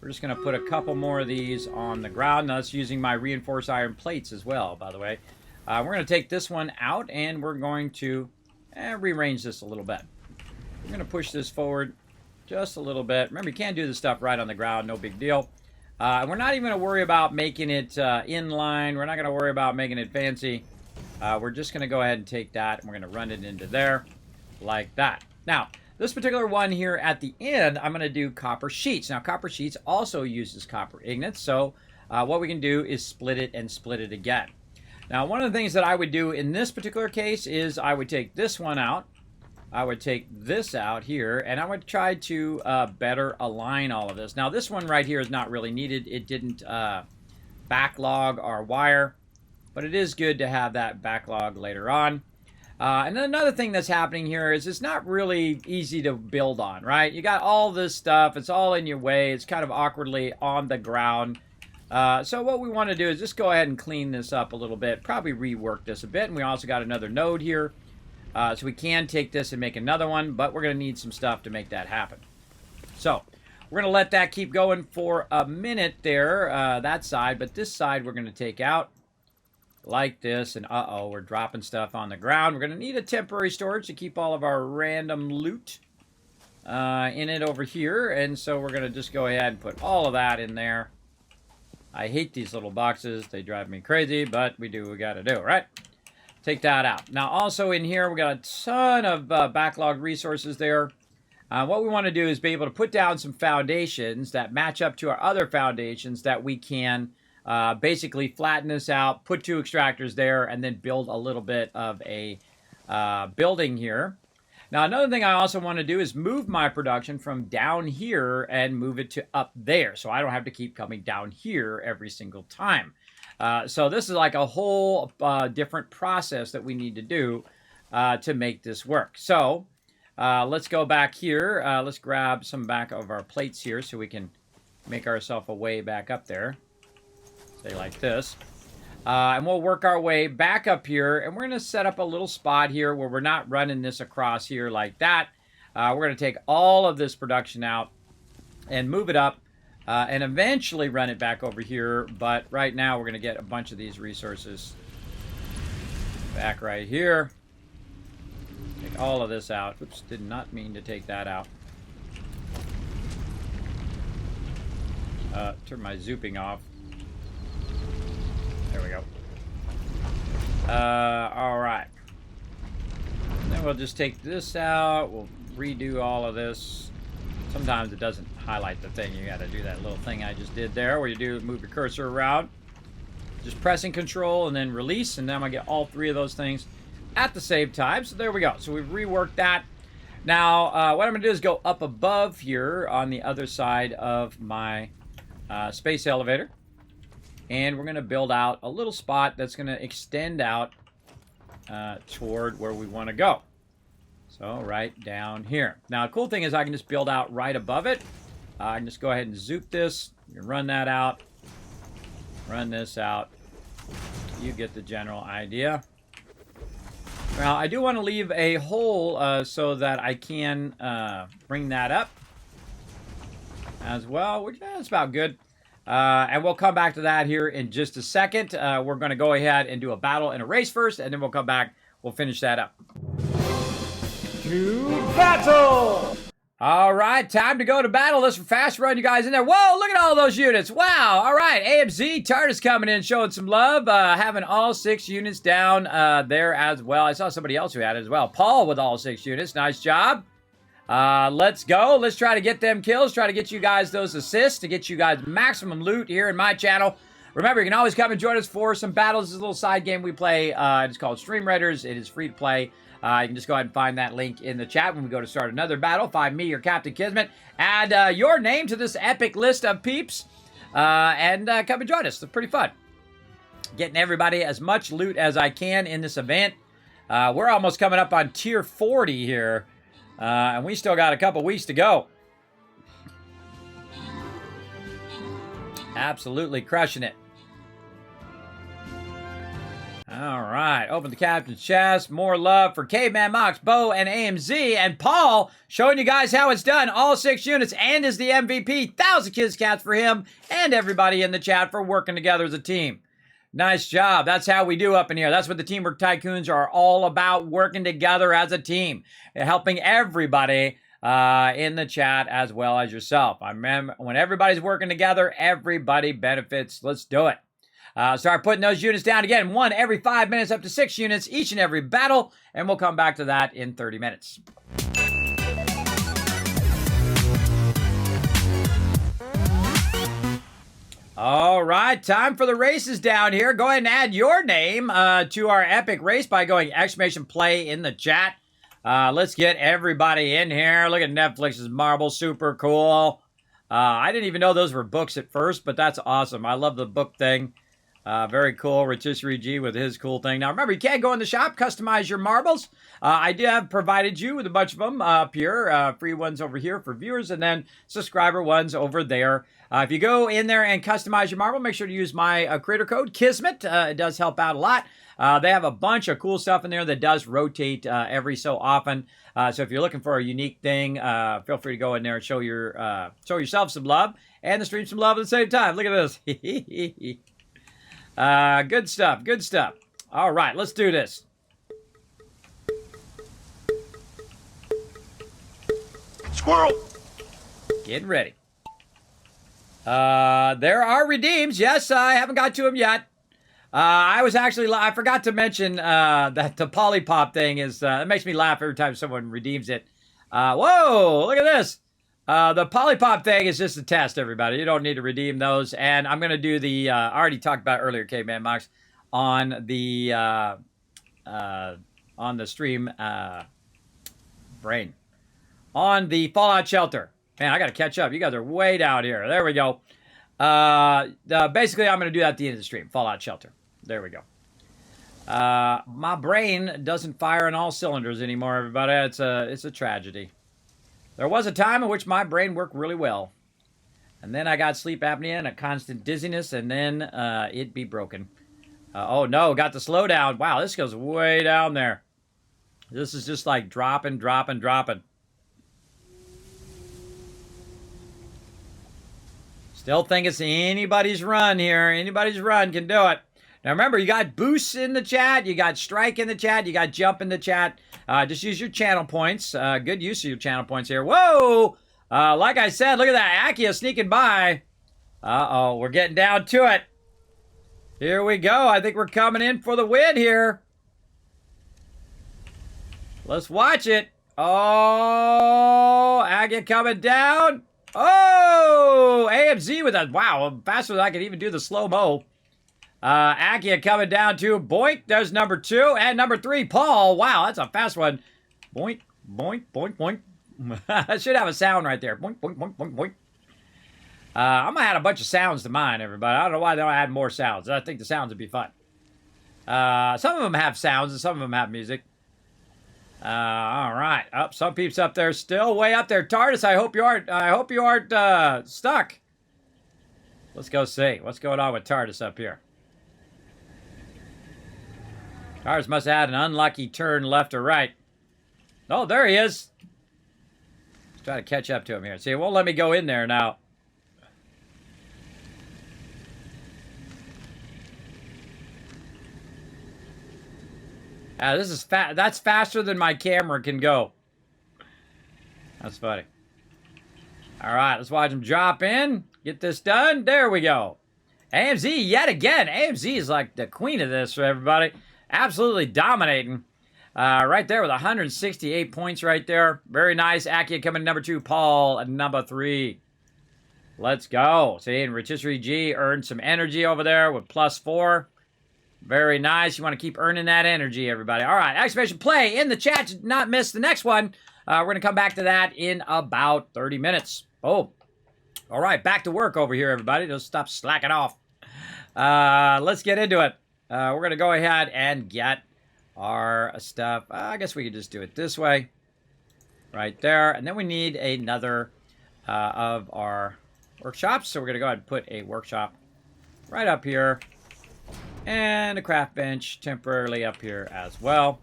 We're just going to put a couple more of these on the ground. Now, that's using my reinforced iron plates as well, by the way. We're going to take this one out, and we're going to rearrange this a little bit. We're going to push this forward just a little bit. Remember, you can't do this stuff right on the ground. No big deal. We're not even going to worry about making it inline. We're not going to worry about making it fancy. We're just going to go ahead and take that, and we're going to run it into there like that. Now, this particular one here at the end, I'm going to do copper sheets. Now, copper sheets also uses copper ingots, so what we can do is split it and split it again. Now, one of the things that I would do in this particular case is I would take this one out. I would take this out here, and I would try to better align all of this. Now, this one right here is not really needed. It didn't backlog our wire, but it is good to have that backlog later on. And then another thing that's happening here is it's not really easy to build on, right? You got all this stuff. It's all in your way. It's kind of awkwardly on the ground. So what we want to do is just go ahead and clean this up a little bit, probably rework this a bit. And we also got another node here. So we can take this and make another one, but we're going to need some stuff to make that happen. So we're going to let that keep going for a minute there, that side. But this side we're going to take out like this. And uh-oh, we're dropping stuff on the ground. We're going to need a temporary storage to keep all of our random loot in it over here. And so we're going to just go ahead and put all of that in there. I hate these little boxes. They drive me crazy, but we do what we got to do, right? Take that out. Now, also in here, we got a ton of backlog resources there. What we want to do is be able to put down some foundations that match up to our other foundations that we can basically flatten this out, put 2 extractors there, and then build a little bit of a building here. Now, another thing I also want to do is move my production from down here and move it to up there, so I don't have to keep coming down here every single time. So this is like a whole different process that we need to do to make this work. So let's go back here. Let's grab some back of our plates here so we can make ourselves a way back up there. Say like this. And we'll work our way back up here, and we're going to set up a little spot here where we're not running this across here like that. We're going to take all of this production out and move it up and eventually run it back over here. But right now, we're going to get a bunch of these resources back right here. Take all of this out. Oops, did not mean to take that out. Turn my zooping off. There we go. All right. Then we'll just take this out. We'll redo all of this. Sometimes it doesn't highlight the thing. You got to do that little thing I just did there, where you do move your cursor around. Just pressing Control and then release, and then I'm gonna get all three of those things at the same time. So there we go. So we've reworked that. Now, what I'm gonna do is go up above here on the other side of my space elevator. And we're going to build out a little spot that's going to extend out toward where we want to go. So right down here. Now, the cool thing is I can just build out right above it. I can just go ahead and zoop this. You can run that out. Run this out. You get the general idea. Now, I do want to leave a hole so that I can bring that up as well, which that's about good. And we'll come back to that here in just a second. We're going to go ahead and do a battle and a race first, and then we'll come back. We'll finish that up. To battle! All right, time to go to battle. Let's fast run you guys in there. Whoa, look at all those units. Wow. All right, AMZ, TARDIS coming in, showing some love. Having all 6 units down there as well. I saw somebody else who had it as well. Paul with all 6 units. Nice job. Let's go. Let's try to get them kills. Try to get you guys those assists to get you guys maximum loot here in my channel. Remember, you can always come and join us for some battles. This is a little side game we play. It's called Stream Raiders. It is free to play. You can just go ahead and find that link in the chat when we go to start another battle. Find me, your Captain Kismet. Add your name to this epic list of peeps. And come and join us. It's pretty fun. Getting everybody as much loot as I can in this event. We're almost coming up on tier 40 here. And we still got a couple weeks to go. Absolutely crushing it. All right, open the captain's chest. More love for Caveman Mox, Bo, and AMZ. And Paul showing you guys how it's done. All 6 units and is the MVP. 1,000 kids cats for him and everybody in the chat for working together as a team. Nice job. That's how we do up in here. That's what the Teamwork Tycoons are all about, working together as a team, helping everybody in the chat as well as yourself. I remember when everybody's working together, everybody benefits. Let's do it. Start putting those units down again. 1 every 5 minutes, up to 6 units each and every battle, and we'll come back to that in 30 minutes. All right, time for the races down here. Go ahead and add your name to our epic race by going !play in the chat. Let's get everybody in here. Look at Netflix's Marble, super cool. I didn't even know those were books at first, but that's awesome. I love the book thing. Very cool. Rotisserie G with his cool thing. Now, remember, you can go in the shop, customize your marbles. I do have provided you with a bunch of them up here. Free ones over here for viewers, and then subscriber ones over there. If you go in there and customize your marble, make sure to use my creator code, Kismet. It does help out a lot. They have a bunch of cool stuff in there that does rotate every so often. So if you're looking for a unique thing, feel free to go in there and show yourself some love and the stream some love at the same time. Look at this. Good stuff. Good stuff. All right, let's do this. Squirrel! Getting ready. There are redeems. Yes, I haven't got to them yet. I forgot to mention that the Polypop thing is, it makes me laugh every time someone redeems it. Whoa, look at this. The Polypop thing is just a test, everybody. You don't need to redeem those. And I'm going to do the, I already talked about earlier, Caveman Mox, on the stream, brain. On the Fallout Shelter. Man, I got to catch up. You guys are way down here. There we go. Basically, I'm going to do that at the end of the stream. Fallout Shelter. There we go. My brain doesn't fire on all cylinders anymore, everybody. It's a tragedy. There was a time in which my brain worked really well. And then I got sleep apnea and a constant dizziness, and then it'd be broken. Oh no, got the slowdown. Wow, this goes way down there. This is just like dropping, dropping, dropping. Still think it's anybody's run here. Anybody's run can do it. Now remember, you got boosts in the chat, you got strike in the chat, you got jump in the chat. Just use your channel points. Good use of your channel points here. Whoa! Like I said, look at that. Akia sneaking by. Uh-oh, we're getting down to it. Here we go. I think we're coming in for the win here. Let's watch it. Oh, Akia coming down. Oh, AMZ with a, wow, faster than I could even do the slow-mo. Akia coming down to boink. There's number 2 and number 3, Paul. Wow, that's a fast one. Boink, boink, boink, boink. I should have a sound right there. Boink, boink, boink, boink, boink. I'm gonna add a bunch of sounds to mine, everybody. I don't know why they don't add more sounds. I think the sounds would be fun. Some of them have sounds and some of them have music. All right. Up, some peeps up there, still way up there. TARDIS, I hope you aren't. I hope you aren't stuck. Let's go see what's going on with TARDIS up here. TARDIS must have had an unlucky turn left or right. Oh, there he is. Let's try to catch up to him here. See, it won't let me go in there now. This is that's faster than my camera can go. That's funny. All right, let's watch him drop in. Get this done. There we go. AMZ yet again. AMZ is like the queen of this for everybody. Absolutely dominating. Right there with 168 points right there. Very nice. Akia coming number 2. Paul at number 3. Let's go. See, and Rotisserie G earned some energy over there with +4. Very nice. You want to keep earning that energy, everybody. All right, Excavation play in the chat. Did not miss the next one. We're going to come back to that in about 30 minutes. Oh, all right. Back to work over here, everybody. Don't stop slacking off. Let's get into it. We're going to go ahead and get our stuff. I guess we could just do it this way. Right there. And then we need another of our workshops. So we're going to go ahead and put a workshop right up here. And a craft bench temporarily up here as well.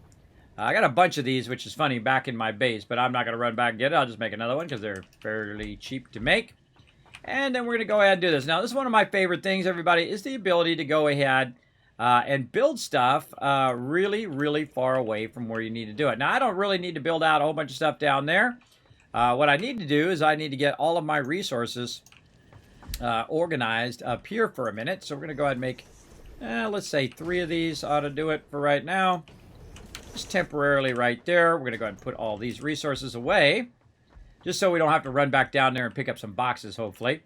I got a bunch of these, which is funny, back in my base, but I'm not going to run back and get it. I'll just make another one because they're fairly cheap to make. And then we're going to go ahead and do this. Now, this is one of my favorite things, everybody, is the ability to go ahead and build stuff really, really far away from where you need to do it. Now, I don't really need to build out a whole bunch of stuff down there. What I need to do is I need to get all of my resources organized up here for a minute. So we're going to go ahead and make... let's say 3 of these ought to do it for right now. Just temporarily right there. We're going to go ahead and put all these resources away. Just so we don't have to run back down there and pick up some boxes, hopefully.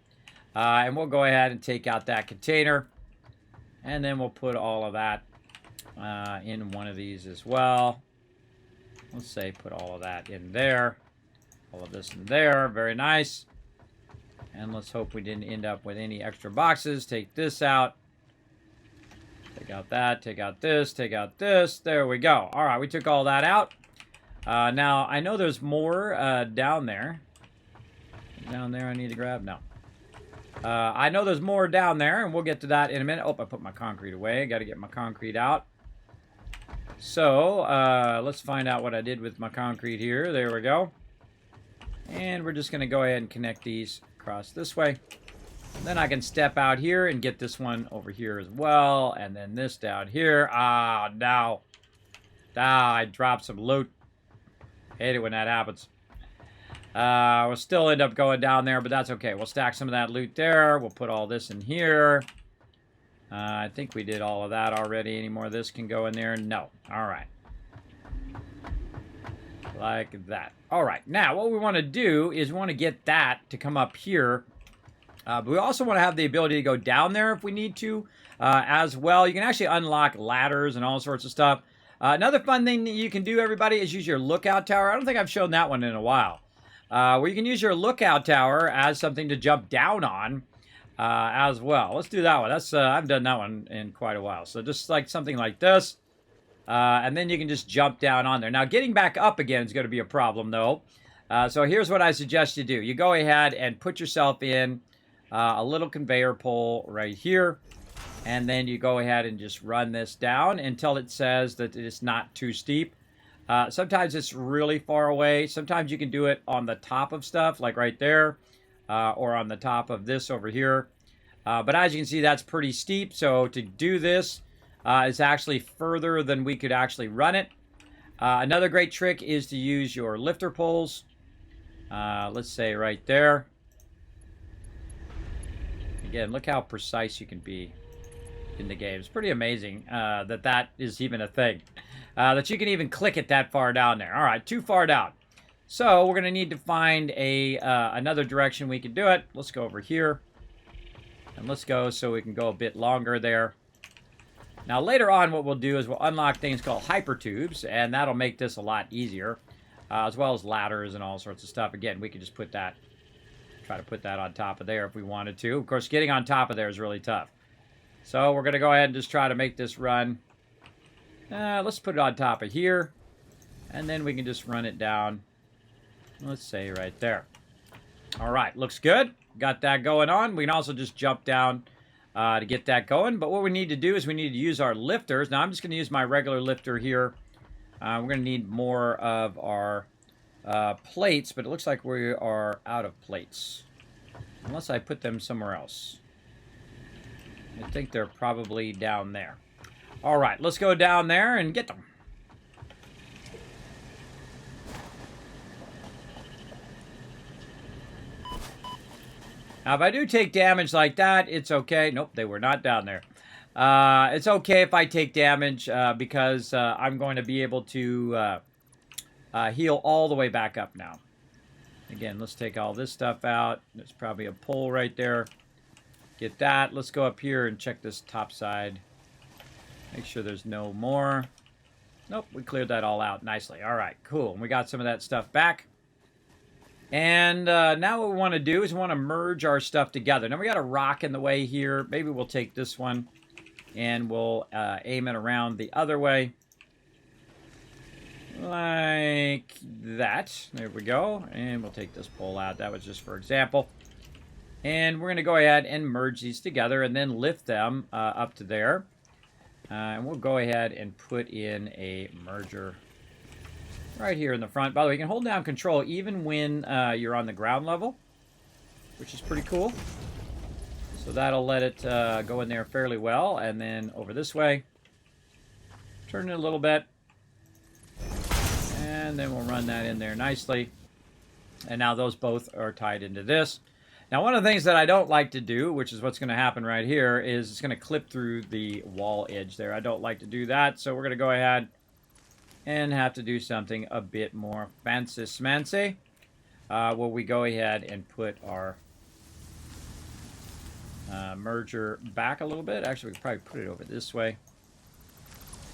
And we'll go ahead and take out that container. And then we'll put all of that in one of these as well. Let's say put all of that in there. All of this in there. Very nice. And let's hope we didn't end up with any extra boxes. Take this out. Take out that, take out this, take out this. There we go. All right, we took all that out. Now, I know there's more down there. Down there I need to grab? No. I know there's more down there, and we'll get to that in a minute. Oh, I put my concrete away. Got to get my concrete out. So, let's find out what I did with my concrete here. There we go. And we're just going to go ahead and connect these across this way. Then I can step out here and get this one over here as well. And then this down here. Ah, no. Ah, I dropped some loot. Hate it when that happens. We'll still end up going down there, but that's okay. We'll stack some of that loot there. We'll put all this in here. I think we did all of that already. Any more of this can go in there? No. All right. Like that. All right. Now, what we want to do is we want to get that to come up here. But we also want to have the ability to go down there if we need to as well. You can actually unlock ladders and all sorts of stuff. Another fun thing that you can do, everybody, is use your lookout tower. I don't think I've shown that one in a while. Where you can use your lookout tower as something to jump down on as well. Let's do that one. That's I haven't done that one in quite a while. So just like something like this. And then you can just jump down on there. Now, getting back up again is going to be a problem, though. So here's what I suggest you do. You go ahead and put yourself in a little conveyor pole right here. And then you go ahead and just run this down until it says that it's not too steep. Sometimes it's really far away. Sometimes you can do it on the top of stuff, like right there, or on the top of this over here. But as you can see, that's pretty steep. So to do this is actually further than we could actually run it. Another great trick is to use your lifter poles. Let's say right there. Again, look how precise you can be in the game. It's pretty amazing that is even a thing. That you can even click it that far down there. All right, too far down. So we're going to need to find another direction we can do it. Let's go over here. And let's go so we can go a bit longer there. Now later on what we'll do is we'll unlock things called hypertubes, and that'll make this a lot easier. As well as ladders and all sorts of stuff. Again, we could just try to put that on top of there if we wanted to. Of course, getting on top of there is really tough. So we're going to go ahead and just try to make this run. Let's put it on top of here. And then we can just run it down. Let's say right there. All right, looks good. Got that going on. We can also just jump down to get that going. But what we need to do is we need to use our lifters. Now I'm just going to use my regular lifter here. We're going to need more of our plates, but it looks like we are out of plates. Unless I put them somewhere else. I think they're probably down there. All right, let's go down there and get them. Now, if I do take damage like that, it's okay. Nope, they were not down there. It's okay if I take damage because I'm going to be able to heal all the way back up now. Again, let's take all this stuff out. There's probably a pole right there. Get that. Let's go up here and check this top side. Make sure there's no more. Nope, we cleared that all out nicely. All right, cool. And we got some of that stuff back. And now what we want to do is we want to merge our stuff together. Now we got a rock in the way here. Maybe we'll take this one and we'll aim it around the other way. Like that. There we go. And we'll take this pole out. That was just for example. And we're going to go ahead and merge these together and then lift them up to there. And we'll go ahead and put in a merger right here in the front. By the way, you can hold down control even when you're on the ground level, which is pretty cool. So that'll let it go in there fairly well. And then over this way, turn it a little bit. And then we'll run that in there nicely. And now those both are tied into this. Now, one of the things that I don't like to do, which is what's going to happen right here, is it's going to clip through the wall edge there. I don't like to do that, so we're going to go ahead and have to do something a bit more fancy-smancy. Where we go ahead and put our merger back a little bit. Actually, we could probably put it over this way.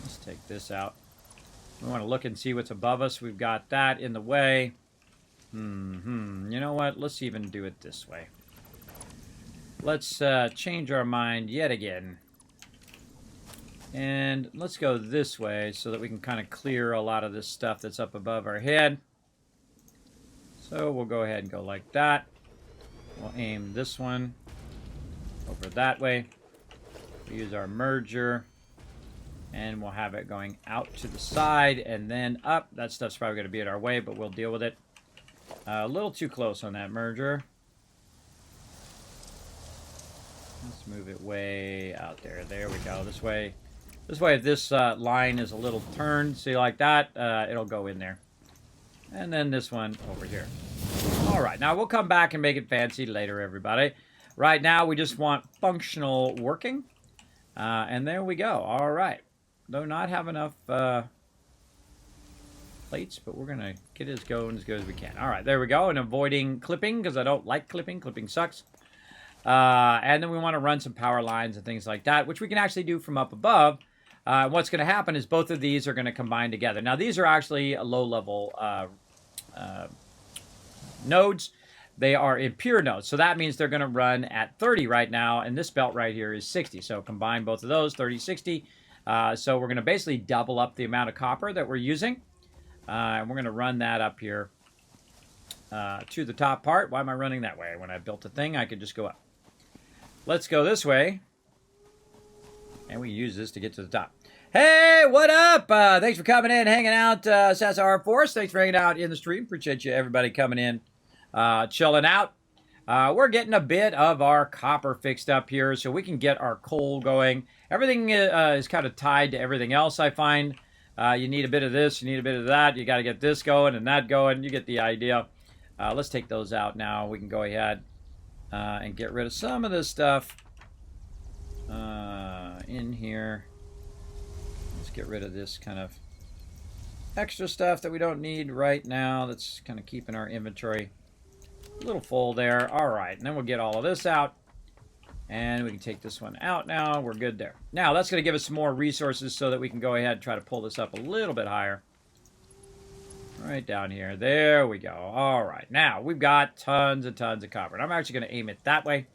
Let's take this out. We want to look and see what's above us. We've got that in the way. You know what? Let's even do it this way. Let's change our mind yet again. And let's go this way so that we can kind of clear a lot of this stuff that's up above our head. So we'll go ahead and go like that. We'll aim this one over that way. We use our merger. And we'll have it going out to the side and then up. That stuff's probably going to be in our way, but we'll deal with it. A little too close on that merger. Let's move it way out there. There we go. This way, if this line is a little turned, see like that, it'll go in there. And then this one over here. All right. Now, we'll come back and make it fancy later, everybody. Right now, we just want functional working. And there we go. All right. Do not have enough plates, but we're going to get it going as good as we can. All right, there we go. And avoiding clipping, because I don't like clipping. Clipping sucks. And then we want to run some power lines and things like that, which we can actually do from up above. What's going to happen is both of these are going to combine together. Now, these are actually low-level nodes. They are impure nodes, so that means they're going to run at 30 right now, and this belt right here is 60. So combine both of those, 30, 60. So we're going to basically double up the amount of copper that we're using. And we're going to run that up here to the top part. Why am I running that way? When I built a thing, I could just go up. let's go this way. And we use this to get to the top. Hey, what up? Thanks for coming in, hanging out, Satisfactory Force. Thanks for hanging out in the stream. Appreciate you, everybody coming in, chilling out. We're getting a bit of our copper fixed up here so we can get our coal going. Everything is kind of tied to everything else, I find. You need a bit of this, you need a bit of that. You got to get this going and that going. You get the idea. Let's take those out now. We can go ahead and get rid of some of this stuff in here. Let's get rid of this kind of extra stuff that we don't need right now. That's kind of keeping our inventory a little full there. All right, and then we'll get all of this out. And we can take this one out now. We're good there. Now, that's going to give us some more resources so that we can go ahead and try to pull this up a little bit higher. Right down here. There we go. All right. Now, we've got tons and tons of copper. And I'm actually going to aim it that way.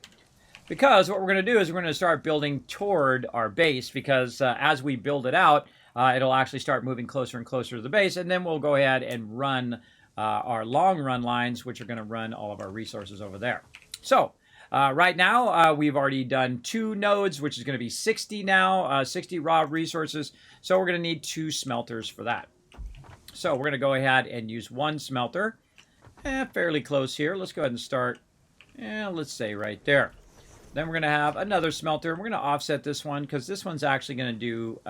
Because what we're going to do is we're going to start building toward our base. Because as we build it out, it'll actually start moving closer and closer to the base. And then we'll go ahead and run our long run lines, which are going to run all of our resources over there. So, right now, we've already done 2 nodes, which is going to be 60 now, 60 raw resources. So we're going to need 2 smelters for that. So we're going to go ahead and use 1 smelter. Fairly close here. Let's go ahead and start, let's say right there. Then we're going to have another smelter. We're going to offset this one because this one's actually going to do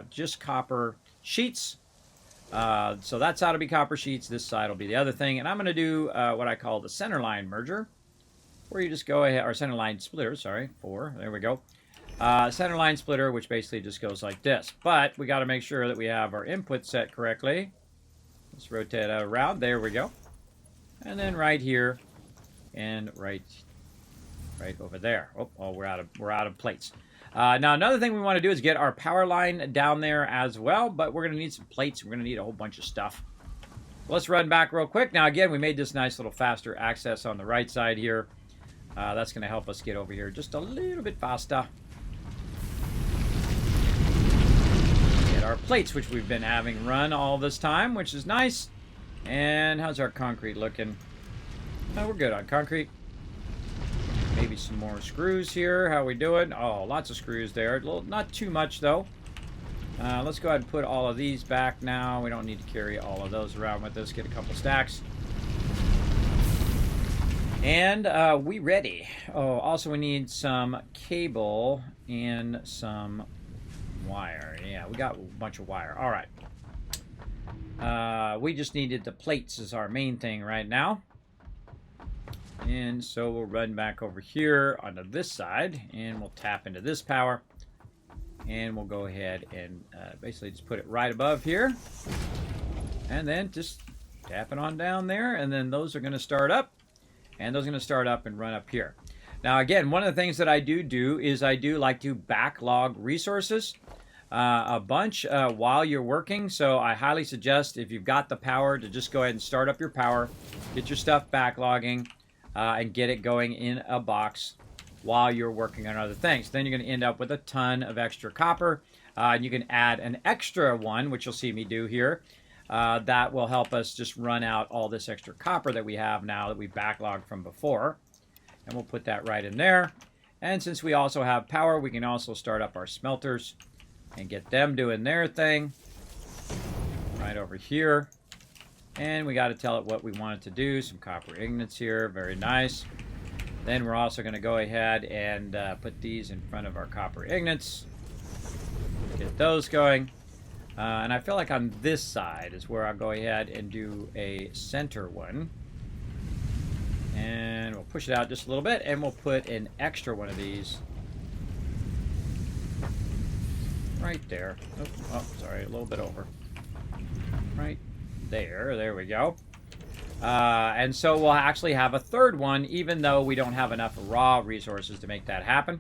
just copper sheets. So that's how to be copper sheets. This side will be the other thing. And I'm going to do what I call the center line merger. Where you just go ahead, or center line splitter, sorry, 4, there we go. Center line splitter, which basically just goes like this. But we got to make sure that we have our input set correctly. Let's rotate it around, there we go. And then right here, and right over there. Oh, we're out of plates. Now another thing we want to do is get our power line down there as well, but we're going to need some plates. We're going to need a whole bunch of stuff. Let's run back real quick. Now again, we made this nice little faster access on the right side here. That's going to help us get over here just a little bit faster. Get our plates, which we've been having run all this time, which is nice. And how's our concrete looking? Oh, we're good on concrete. Maybe some more screws here. How we doing? Oh, lots of screws there. Not too much, though. Let's go ahead and put all of these back now. We don't need to carry all of those around with us. Get a couple stacks. And we ready. Oh, also we need some cable and some wire. Yeah, we got a bunch of wire. All right. We just needed the plates as our main thing right now. And so we'll run back over here onto this side, and we'll tap into this power. And we'll go ahead and basically just put it right above here. And then just tap it on down there, and then those are going to start up. And those are going to start up and run up here. Now, again, one of the things that I do is I do like to backlog resources a bunch while you're working. So I highly suggest, if you've got the power, to just go ahead and start up your power, get your stuff backlogging, and get it going in a box while you're working on other things. Then you're going to end up with a ton of extra copper. And you can add an extra one, which you'll see me do here. That will help us just run out all this extra copper that we have now that we backlogged from before. And we'll put that right in there. And since we also have power, we can also start up our smelters and get them doing their thing right over here. And we got to tell it what we want it to do. Some copper ingots here. Very nice. Then we're also going to go ahead and put these in front of our copper ingots. Get those going. And I feel like on this side is where I'll go ahead and do a center one. And we'll push it out just a little bit, and we'll put an extra one of these right there. Oh, sorry, a little bit over. Right there. There we go. And so we'll actually have a third one, even though we don't have enough raw resources to make that happen.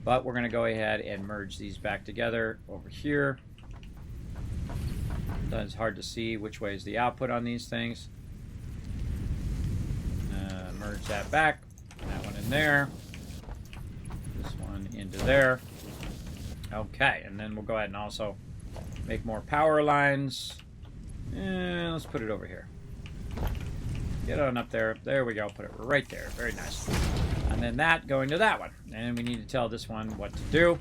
But we're going to go ahead and merge these back together over here. It's hard to see which way is the output on these things. Merge that back. That one in there. This one into there. Okay, and then we'll go ahead and also make more power lines. And let's put it over here. Get on up there. There we go. Put it right there. Very nice. And then that going to that one. And we need to tell this one what to do.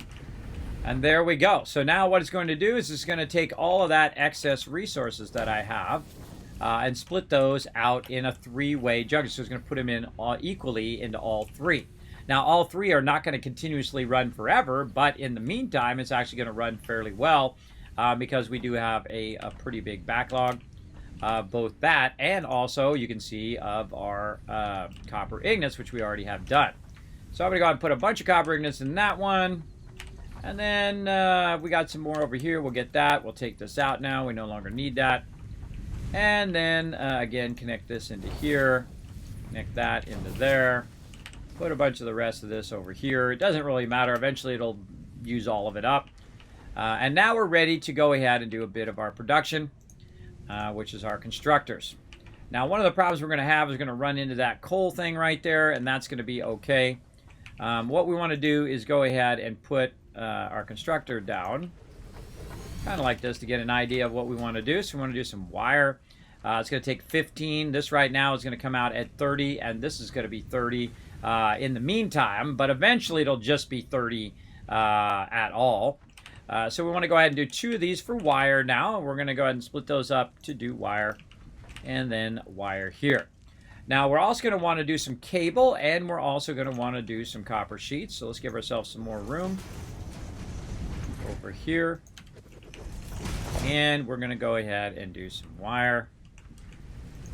And there we go. So now what it's going to do is it's going to take all of that excess resources that I have and split those out in a three-way jug. So it's going to put them in equally into all three. Now, all three are not going to continuously run forever, but in the meantime, it's actually going to run fairly well because we do have a pretty big backlog. Both that and also, you can see, of our copper ingots, which we already have done. So I'm going to go ahead and put a bunch of copper ingots in that one. And then we got some more over here. We'll get that. We'll take this out now. We no longer need that. And then, again, connect this into here. Connect that into there. Put a bunch of the rest of this over here. It doesn't really matter. Eventually, it'll use all of it up. And now we're ready to go ahead and do a bit of our production, which is our constructors. Now, one of the problems we're going to have is going to run into that coal thing right there, and that's going to be okay. What we want to do is go ahead and put our constructor down, kind of like this, to get an idea of what we want to do. So we want to do some wire. It's going to take 15. This right now is going to come out at 30, and this is going to be 30 in the meantime, but eventually it'll just be 30 at all. So we want to go ahead and do 2 of these for wire now. We're going to go ahead and split those up to do wire, and then wire here. Now, we're also going to want to do some cable, and we're also going to want to do some copper sheets. So let's give ourselves some more room over here. And we're going to go ahead and do some wire.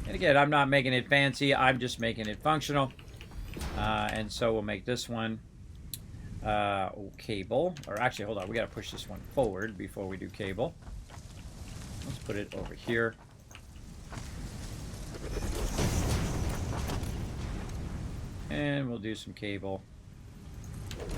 And again, I'm not making it fancy. I'm just making it functional. And so we'll make this one cable. Or actually, hold on. We got to push this one forward before we do cable. Let's put it over here. And we'll do some cable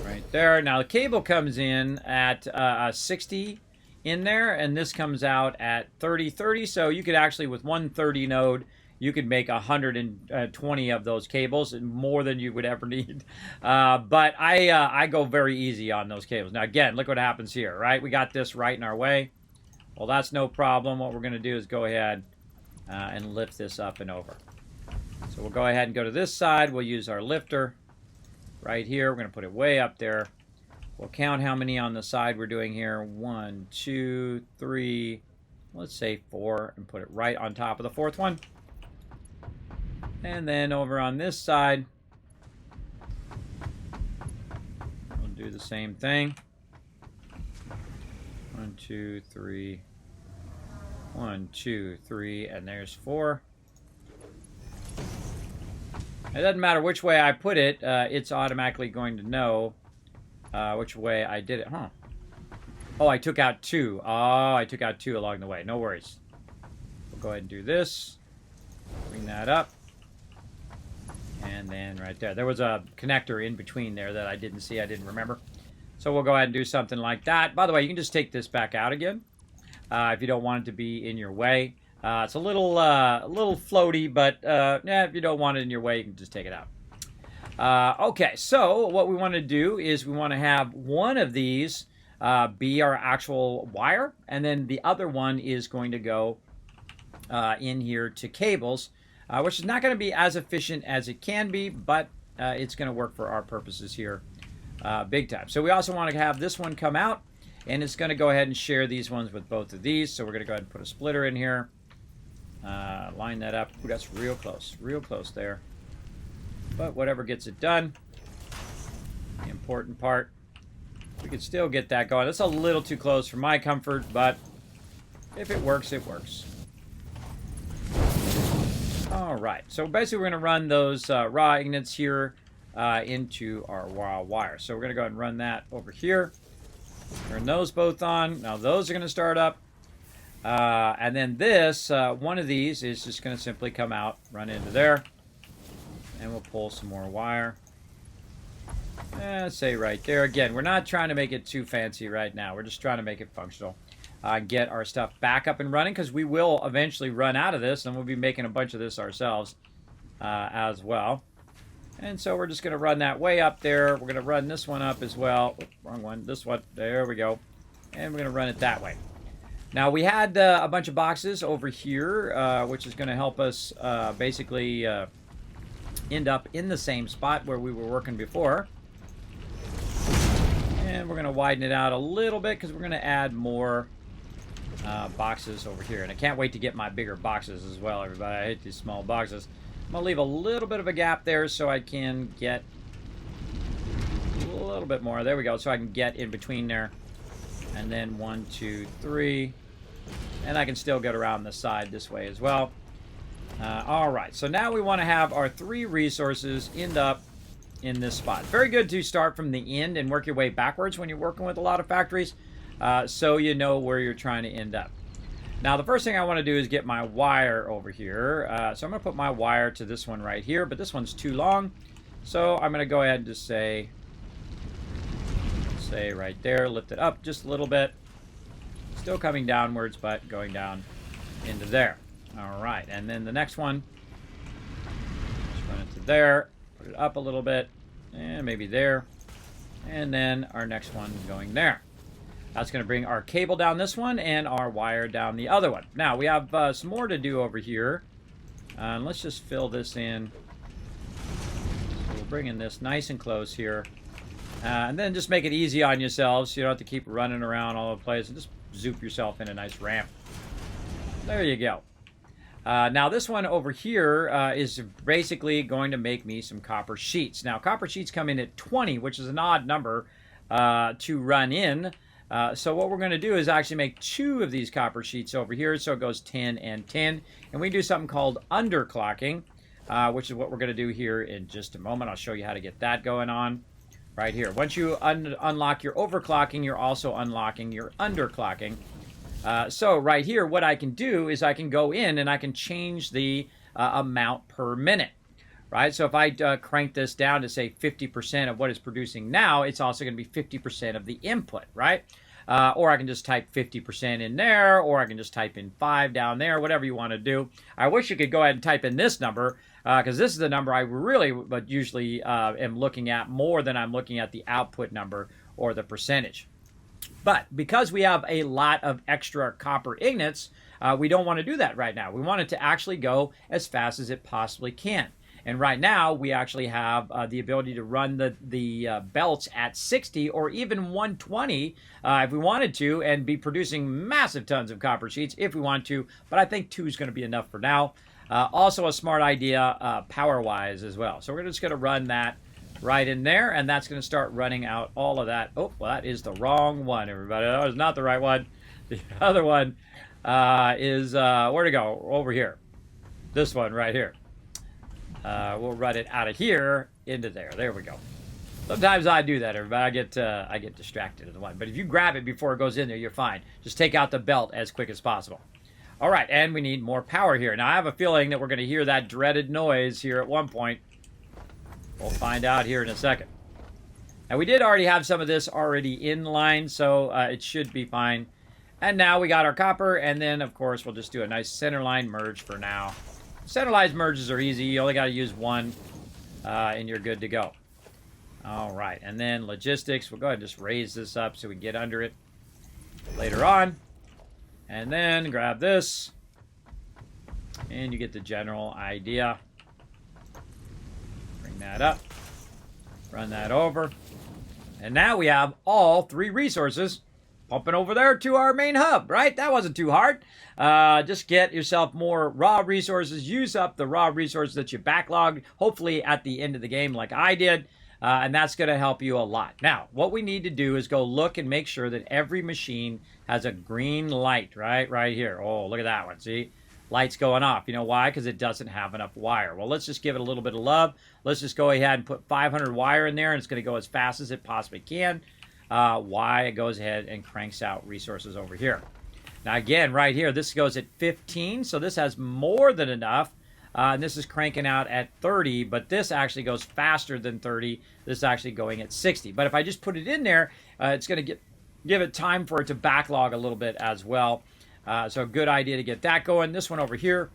right there. Now, the cable comes in at 60 in there, and this comes out at 30. So you could actually, with one 30 node, you could make 120 of those cables, and more than you would ever need. But I go very easy on those cables. Now, again, look what happens here, right? We got this right in our way. Well, that's no problem. What we're going to do is go ahead and lift this up and over. So we'll go ahead and go to this side. We'll use our lifter right here. We're going to put it way up there. We'll count how many on the side we're doing here. 1, 2, 3, let's say 4, and put it right on top of the 4th one. And then over on this side, we'll do the same thing. 1, 2, 3, 1, 2, 3, and there's 4. It doesn't matter which way I put it, it's automatically going to know which way I did it. Huh. Oh, I took out 2. Oh, I took out 2 along the way. No worries. We'll go ahead and do this. Bring that up. And then right there. There was a connector in between there that I didn't see. I didn't remember. So we'll go ahead and do something like that. By the way, you can just take this back out again if you don't want it to be in your way. It's a little floaty, but yeah, if you don't want it in your way, you can just take it out. Okay, so what we want to do is we want to have one of these be our actual wire, and then the other one is going to go in here to cables, which is not going to be as efficient as it can be, but it's going to work for our purposes here big time. So we also want to have this one come out, and it's going to go ahead and share these ones with both of these. So we're going to go ahead and put a splitter in here. Line that up. Ooh, that's real close there. But whatever gets it done. The important part. We can still get that going. That's a little too close for my comfort, but if it works, it works. All right. So basically, we're going to run those raw ingots here into our raw wire. So we're going to go ahead and run that over here. Turn those both on. Now those are going to start up. And then this, one of these is just going to simply come out, run into there, and we'll pull some more wire. Say right there. Again, we're not trying to make it too fancy right now. We're just trying to make it functional. Get our stuff back up and running, because we will eventually run out of this, and we'll be making a bunch of this ourselves as well. And so we're just going to run that way up there. We're going to run this one up as well. Oops, wrong one. This one. There we go. And we're going to run it that way. Now, we had a bunch of boxes over here, which is going to help us basically end up in the same spot where we were working before. And we're going to widen it out a little bit because we're going to add more boxes over here. And I can't wait to get my bigger boxes as well, everybody. I hate these small boxes. I'm going to leave a little bit of a gap there so I can get a little bit more. There we go. So I can get in between there. And then 1, 2, 3. And I can still get around the side this way as well. All right. So now we want to have our 3 resources end up in this spot. Very good to start from the end and work your way backwards when you're working with a lot of factories, so you know where you're trying to end up. Now, the first thing I want to do is get my wire over here. So I'm going to put my wire to this one right here, but this one's too long. So I'm going to go ahead and just say right there, lift it up just a little bit. Still coming downwards, but going down into there. All right, and then the next one, just run it to there, put it up a little bit, and maybe there. And then our next one going there. That's going to bring our cable down this one and our wire down the other one. Now, we have some more to do over here. Let's just fill this in. So we'll bring in this nice and close here. And then just make it easy on yourselves. So you don't have to keep running around all over the place. And just zoop yourself in a nice ramp. There you go. Now, this one over here is basically going to make me some copper sheets. Now, copper sheets come in at 20, which is an odd number to run in. So what we're going to do is actually make 2 of these copper sheets over here. So it goes 10 and 10. And we do something called underclocking, which is what we're going to do here in just a moment. I'll show you how to get that going on right here. Once you unlock your overclocking, you're also unlocking your underclocking. So right here, what I can do is I can go in and I can change the amount per minute, right? So if I crank this down to, say, 50% of what it's producing now, it's also going to be 50% of the input, right? Or I can just type 50% in there, or I can just type in 5 down there, whatever you want to do. I wish you could go ahead and type in this number, because this is the number I really but usually am looking at more than I'm looking at the output number or the percentage. But because we have a lot of extra copper ingots, we don't want to do that right now. We want it to actually go as fast as it possibly can. And right now, we actually have the ability to run the belts at 60 or even 120 if we wanted to, and be producing massive tons of copper sheets if we want to. But I think 2 is going to be enough for now. Also a smart idea power-wise as well. So we're just going to run that right in there, and that's going to start running out all of that. Oh, well, that is the wrong one, everybody. That was not the right one. The other one is, where to go? Over here. This one right here. We'll run it out of here into there. There we go. Sometimes I do that, everybody. I get distracted in the one. But if you grab it before it goes in there, you're fine. Just take out the belt as quick as possible. All right, and we need more power here. Now, I have a feeling that we're going to hear that dreaded noise here at one point. We'll find out here in a second. And we did already have some of this already in line, so it should be fine. And now we got our copper, and then, of course, we'll just do a nice centerline merge for now. Centralized merges are easy. You only got to use one, and you're good to go. All right, and then logistics. We'll go ahead and just raise this up so we can get under it later on. And then grab this, and you get the general idea. Bring that up, run that over, and now we have all 3 resources pumping over there to our main hub, right? That wasn't too hard. Just get yourself more raw resources. Use up the raw resources that you backlogged, hopefully at the end of the game like I did. And that's going to help you a lot. Now, what we need to do is go look and make sure that every machine has a green light, right? Right here. Oh, look at that one. See? Light's going off. You know why? Because it doesn't have enough wire. Well, let's just give it a little bit of love. Let's just go ahead and put 500 wire in there, and it's going to go as fast as it possibly can. Why it goes ahead and cranks out resources over here. Now, again, right here, this goes at 15, so this has more than enough. And this is cranking out at 30, but this actually goes faster than 30. This is actually going at 60. But if I just put it in there, it's going to give it time for it to backlog a little bit as well. So a good idea to get that going. This one over here,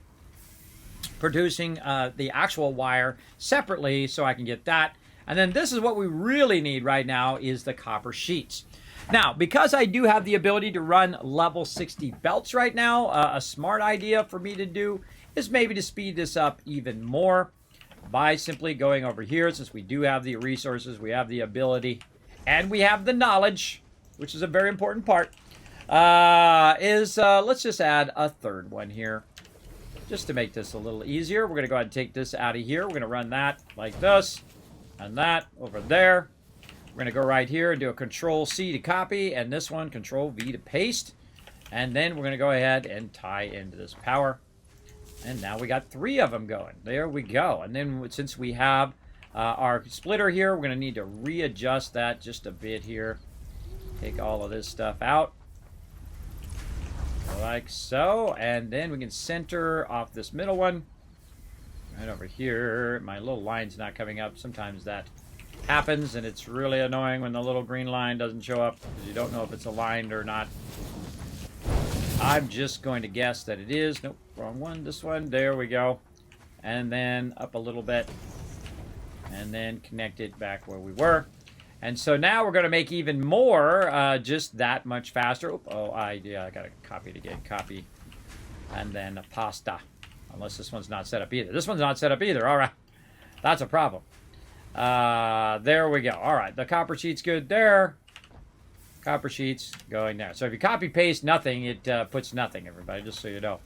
producing the actual wire separately so I can get that. And then this is what we really need right now is the copper sheets. Now, because I do have the ability to run level 60 belts right now, a smart idea for me to do is maybe to speed this up even more by simply going over here, since we do have the resources, we have the ability, and we have the knowledge, which is a very important part, let's just add a third one here. Just to make this a little easier, we're going to go ahead and take this out of here. We're going to run that like this, and that over there. We're going to go right here and do a Control-C to copy, and this one, Control-V to paste. And then we're going to go ahead and tie into this power. And now we got 3 of them going. There we go. And then since we have our splitter here, we're going to need to readjust that just a bit here. Take all of this stuff out. Like so. And then we can center off this middle one. Right over here. My little line's not coming up. Sometimes that happens, and it's really annoying when the little green line doesn't show up because you don't know if it's aligned or not. I'm just going to guess that it is. Nope, wrong one. This one. There we go. And then up a little bit. And then connect it back where we were. And so now we're going to make even more, just that much faster. Oop, oh, I got to copy it again. Copy. And then a pasta. Unless this one's not set up either. This one's not set up either. All right. That's a problem. There we go. All right. The copper sheet's good there. Copper sheets going there. So if you copy paste nothing, it puts nothing, everybody, just so you know.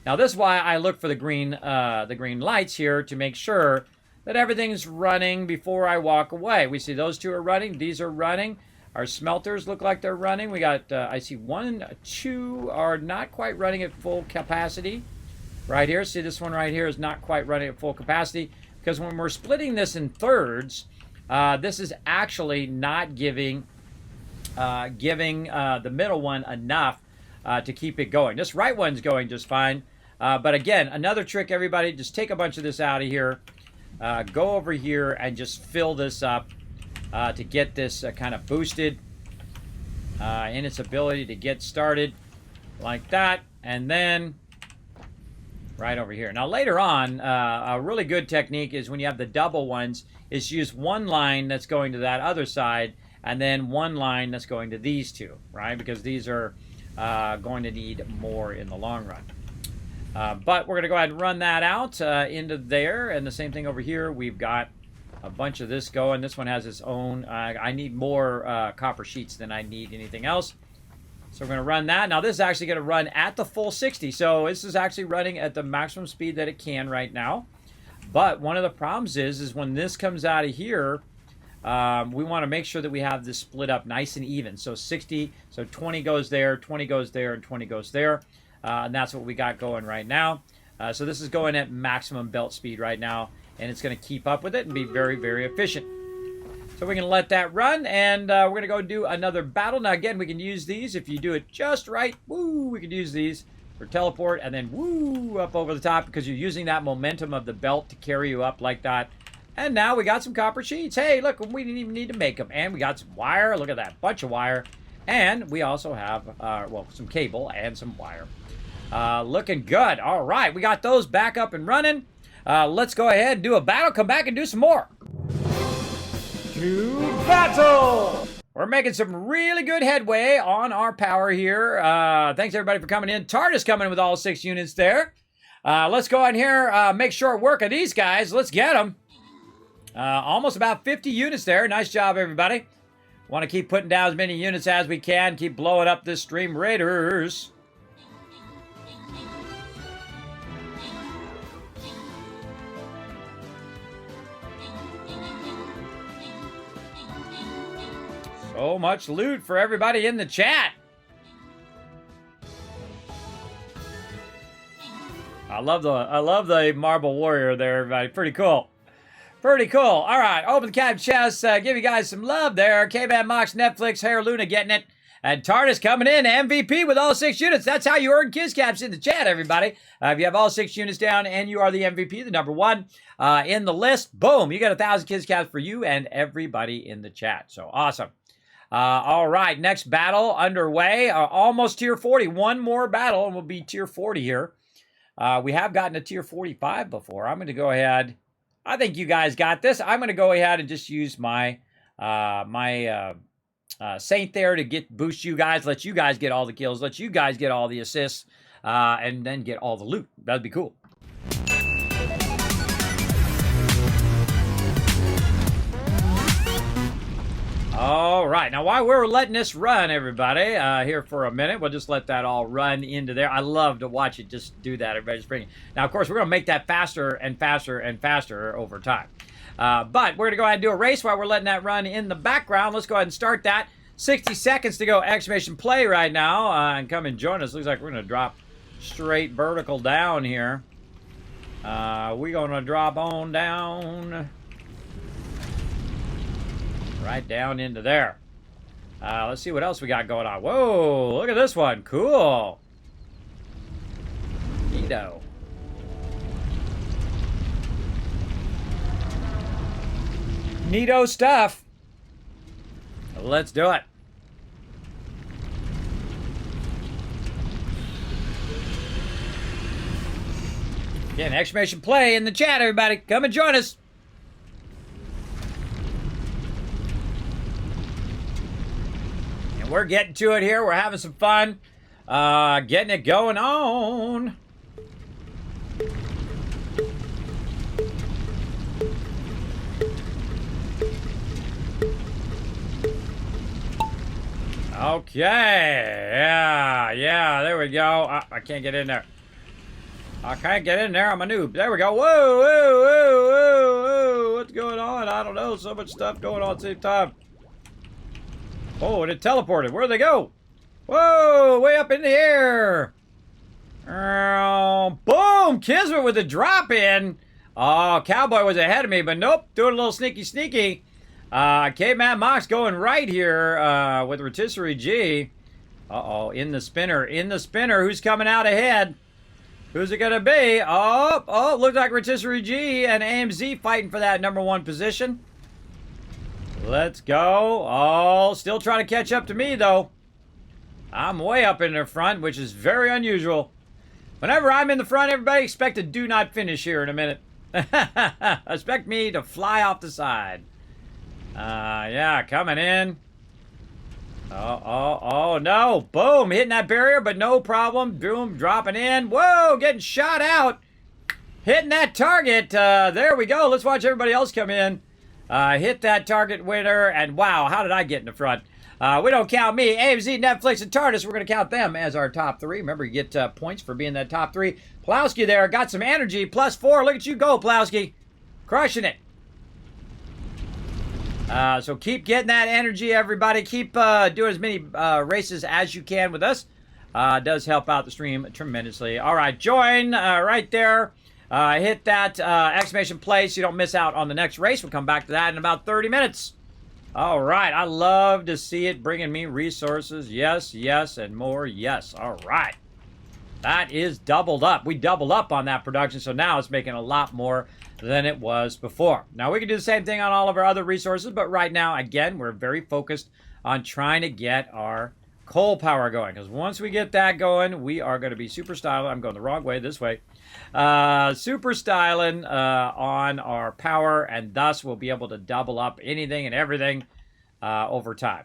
Now this is why I look for the green lights here to make sure that everything's running before I walk away. We see those 2 are running. These are running. Our smelters look like they're running. We got, I see 1, 2 are not quite running at full capacity. Right here. See this one right here is not quite running at full capacity. Because when we're splitting this in thirds, this is actually not giving the middle one enough to keep it going. This right one's going just fine. But again, another trick, everybody, just take a bunch of this out of here. Go over here and just fill this up to get this kind of boosted in its ability to get started like that. And then right over here. Now later on, a really good technique is when you have the double ones, is use one line that's going to that other side and then one line that's going to these 2, right? Because these are going to need more in the long run. But we're going to go ahead and run that out into there. And the same thing over here. We've got a bunch of this going. This one has its own. I need more copper sheets than I need anything else. So we're going to run that. Now this is actually going to run at the full 60. So this is actually running at the maximum speed that it can right now. But one of the problems is when this comes out of here, we want to make sure that we have this split up nice and even. So 60, so 20 goes there, 20 goes there, and 20 goes there. And that's what we got going right now. So this is going at maximum belt speed right now. And it's going to keep up with it and be very, very efficient. So we're going to let that run, and we're going to go do another battle. Now, again, we can use these. If you do it just right, woo, we can use these for teleport, and then woo, up over the top, because you're using that momentum of the belt to carry you up like that. And now we got some copper sheets. Hey, look, we didn't even need to make them. And we got some wire. Look at that, bunch of wire. And we also have, well, some cable and some wire. Looking good. All right, we got those back up and running. Let's go ahead and do a battle, come back and do some more. To battle! We're making some really good headway on our power here. Thanks everybody for coming in. TARDIS coming with all 6 units there. Let's go in here, make short work of these guys. Let's get them. Almost about 50 units there. Nice job, everybody. Want to keep putting down as many units as we can. Keep blowing up this stream. Raiders. So much loot for everybody in the chat. I love the marble warrior there, everybody. Pretty cool. Pretty cool. All right, open the cab chest. Give you guys some love there. K-Man Mox, Netflix, Hair Luna getting it. And TARDIS coming in, MVP with all 6 units. That's how you earn Kiz Caps in the chat, everybody. If you have all 6 units down and you are the MVP, the number 1 in the list, boom, you got 1,000 Kiz Caps for you and everybody in the chat. So awesome. All right, next battle underway. Almost tier 40. One more battle and we'll be tier 40 here. We have gotten to tier 45 before. I'm going to go ahead. I think you guys got this. I'm going to go ahead and just use my Saint there to boost you guys. Let you guys get all the kills. Let you guys get all the assists. And then get all the loot. That'd be cool. right, now while we're letting this run, everybody, here for a minute, we'll just let that all run into there. I love to watch it just do that. Everybody's bringing. Now, of course, we're going to make that faster and faster and faster over time. But we're going to go ahead and do a race while we're letting that run in the background. Let's go ahead and start that. 60 seconds to go, exclamation play right now, and come and join us. Looks like we're going to drop straight vertical down here. We're going to drop on down. Right down into there. Let's see what else we got going on. Whoa, look at this one. Cool. Neato. Neato stuff. Let's do it. Again, exclamation play in the chat, everybody. Come and join us. And we're getting to it here. We're having some fun. Getting it going on. Okay. Yeah, there we go. I can't get in there. I can't get in there. I'm a noob. There we go. Whoa, whoa, whoa, whoa, whoa. What's going on? I don't know. So much stuff going on at the same time. Oh, and it teleported. Where'd they go? Whoa, way up in the air. Boom! Kismet with the drop in. Oh, Cowboy was ahead of me, but nope. Doing a little sneaky. Caveman Mox going right here with Rotisserie G. Uh-oh, in the spinner. Who's coming out ahead? Who's it going to be? Oh, looks like Rotisserie G and AMZ fighting for that #1 position. Let's go. Oh, still trying to catch up to me, though. I'm way up in the front, which is very unusual. Whenever I'm in the front, everybody expect to do not finish here in a minute. Expect me to fly off the side. Yeah, coming in. Oh, no. Boom, hitting that barrier, but no problem. Boom, dropping in. Whoa, getting shot out. Hitting that target. There we go. Let's watch everybody else come in. Hit that target winner, and wow, how did I get in the front? We don't count me. AMZ, Netflix, and TARDIS, we're going to count them as our top 3. Remember, you get points for being that top 3. Plowski there, got some energy, +4. Look at you go, Plowski. Crushing it. So keep getting that energy, everybody. Keep doing as many races as you can with us. Does help out the stream tremendously. All right, join right there. Hit that exclamation play so you don't miss out on the next race. We'll come back to that in about 30 minutes. All right, I love to see it bringing me resources. Yes, and more. Yes, all right. That is doubled up. We doubled up on that production, so now it's making a lot more than it was before. Now, we can do the same thing on all of our other resources, but right now, again, we're very focused on trying to get our coal power going, because once we get that going, we are going to be super styling. I'm going the wrong way, this way. Super styling on our power, and thus we'll be able to double up anything and everything over time.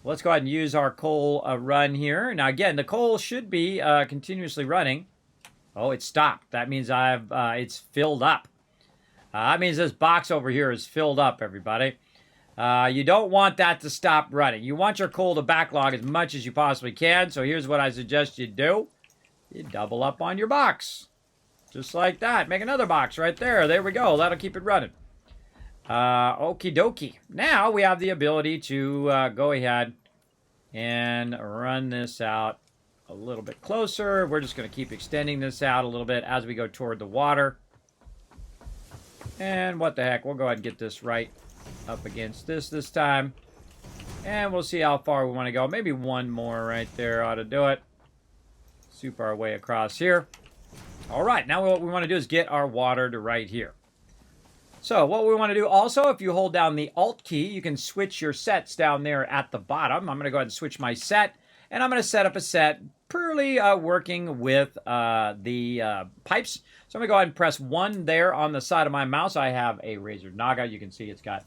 Let's go ahead and use our coal run here. Now, again, the coal should be continuously running. Oh, it stopped. That means it's filled up. That means this box over here is filled up, everybody. You don't want that to stop running. You want your coal to backlog as much as you possibly can. So here's what I suggest you do. You double up on your box. Just like that. Make another box right there. There we go. That'll keep it running. Okie dokie. Now we have the ability to go ahead and run this out a little bit closer. We're just going to keep extending this out a little bit as we go toward the water. And what the heck, we'll go ahead and get this right up against this time. And we'll see how far we want to go. Maybe one more right there ought to do it. Soup our way across here. All right, now what we want to do is get our water to right here. So what we want to do also, if you hold down the Alt key, you can switch your sets down there at the bottom. I'm going to go ahead and switch my set, and I'm going to set up a set purely working with the pipes. So I'm going to go ahead and press 1 there on the side of my mouse. I have a Razer Naga. You can see it's got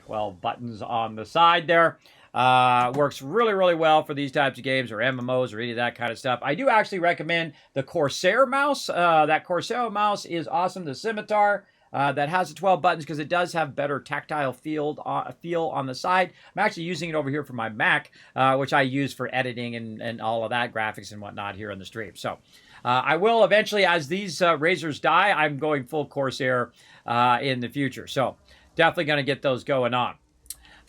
12 buttons on the side there. Works really, really well for these types of games or MMOs or any of that kind of stuff. I do actually recommend the Corsair mouse. That Corsair mouse is awesome. The Scimitar. that has the 12 buttons because it does have better tactile feel on the side. I'm actually using it over here for my Mac, which I use for editing and all of that, graphics and whatnot here in the stream. So I will eventually, as these razors die, I'm going full Corsair in the future. So definitely going to get those going on.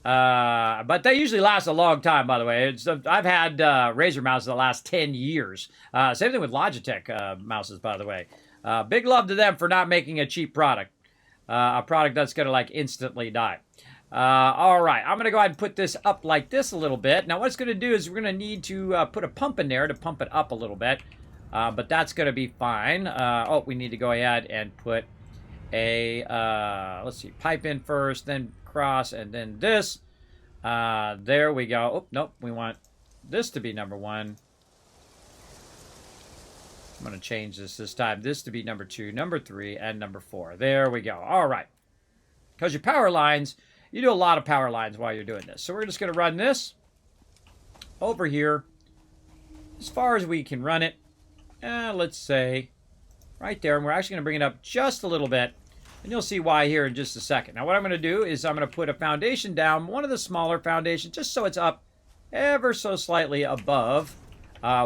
But they usually last a long time, by the way. I've had Razer mouses the last 10 years. Same thing with Logitech mouses, by the way. Big love to them for not making a cheap product. A product that's going to like instantly die. All right, I'm going to go ahead and put this up like this a little bit. Now what it's going to do is we're going to need to put a pump in there to pump it up a little bit. But that's going to be fine. Oh, we need to go ahead and put a, let's see, pipe in first, then cross, and then this. There we go. Oh, nope, we want this to be number 1. I'm going to change this time. This to be number 2, number 3, and number 4. There we go. All right. Because your power lines, you do a lot of power lines while you're doing this. So we're just going to run this over here as far as we can run it. Let's say right there. And we're actually going to bring it up just a little bit. And you'll see why here in just a second. Now what I'm going to do is I'm going to put a foundation down, one of the smaller foundations, just so it's up ever so slightly above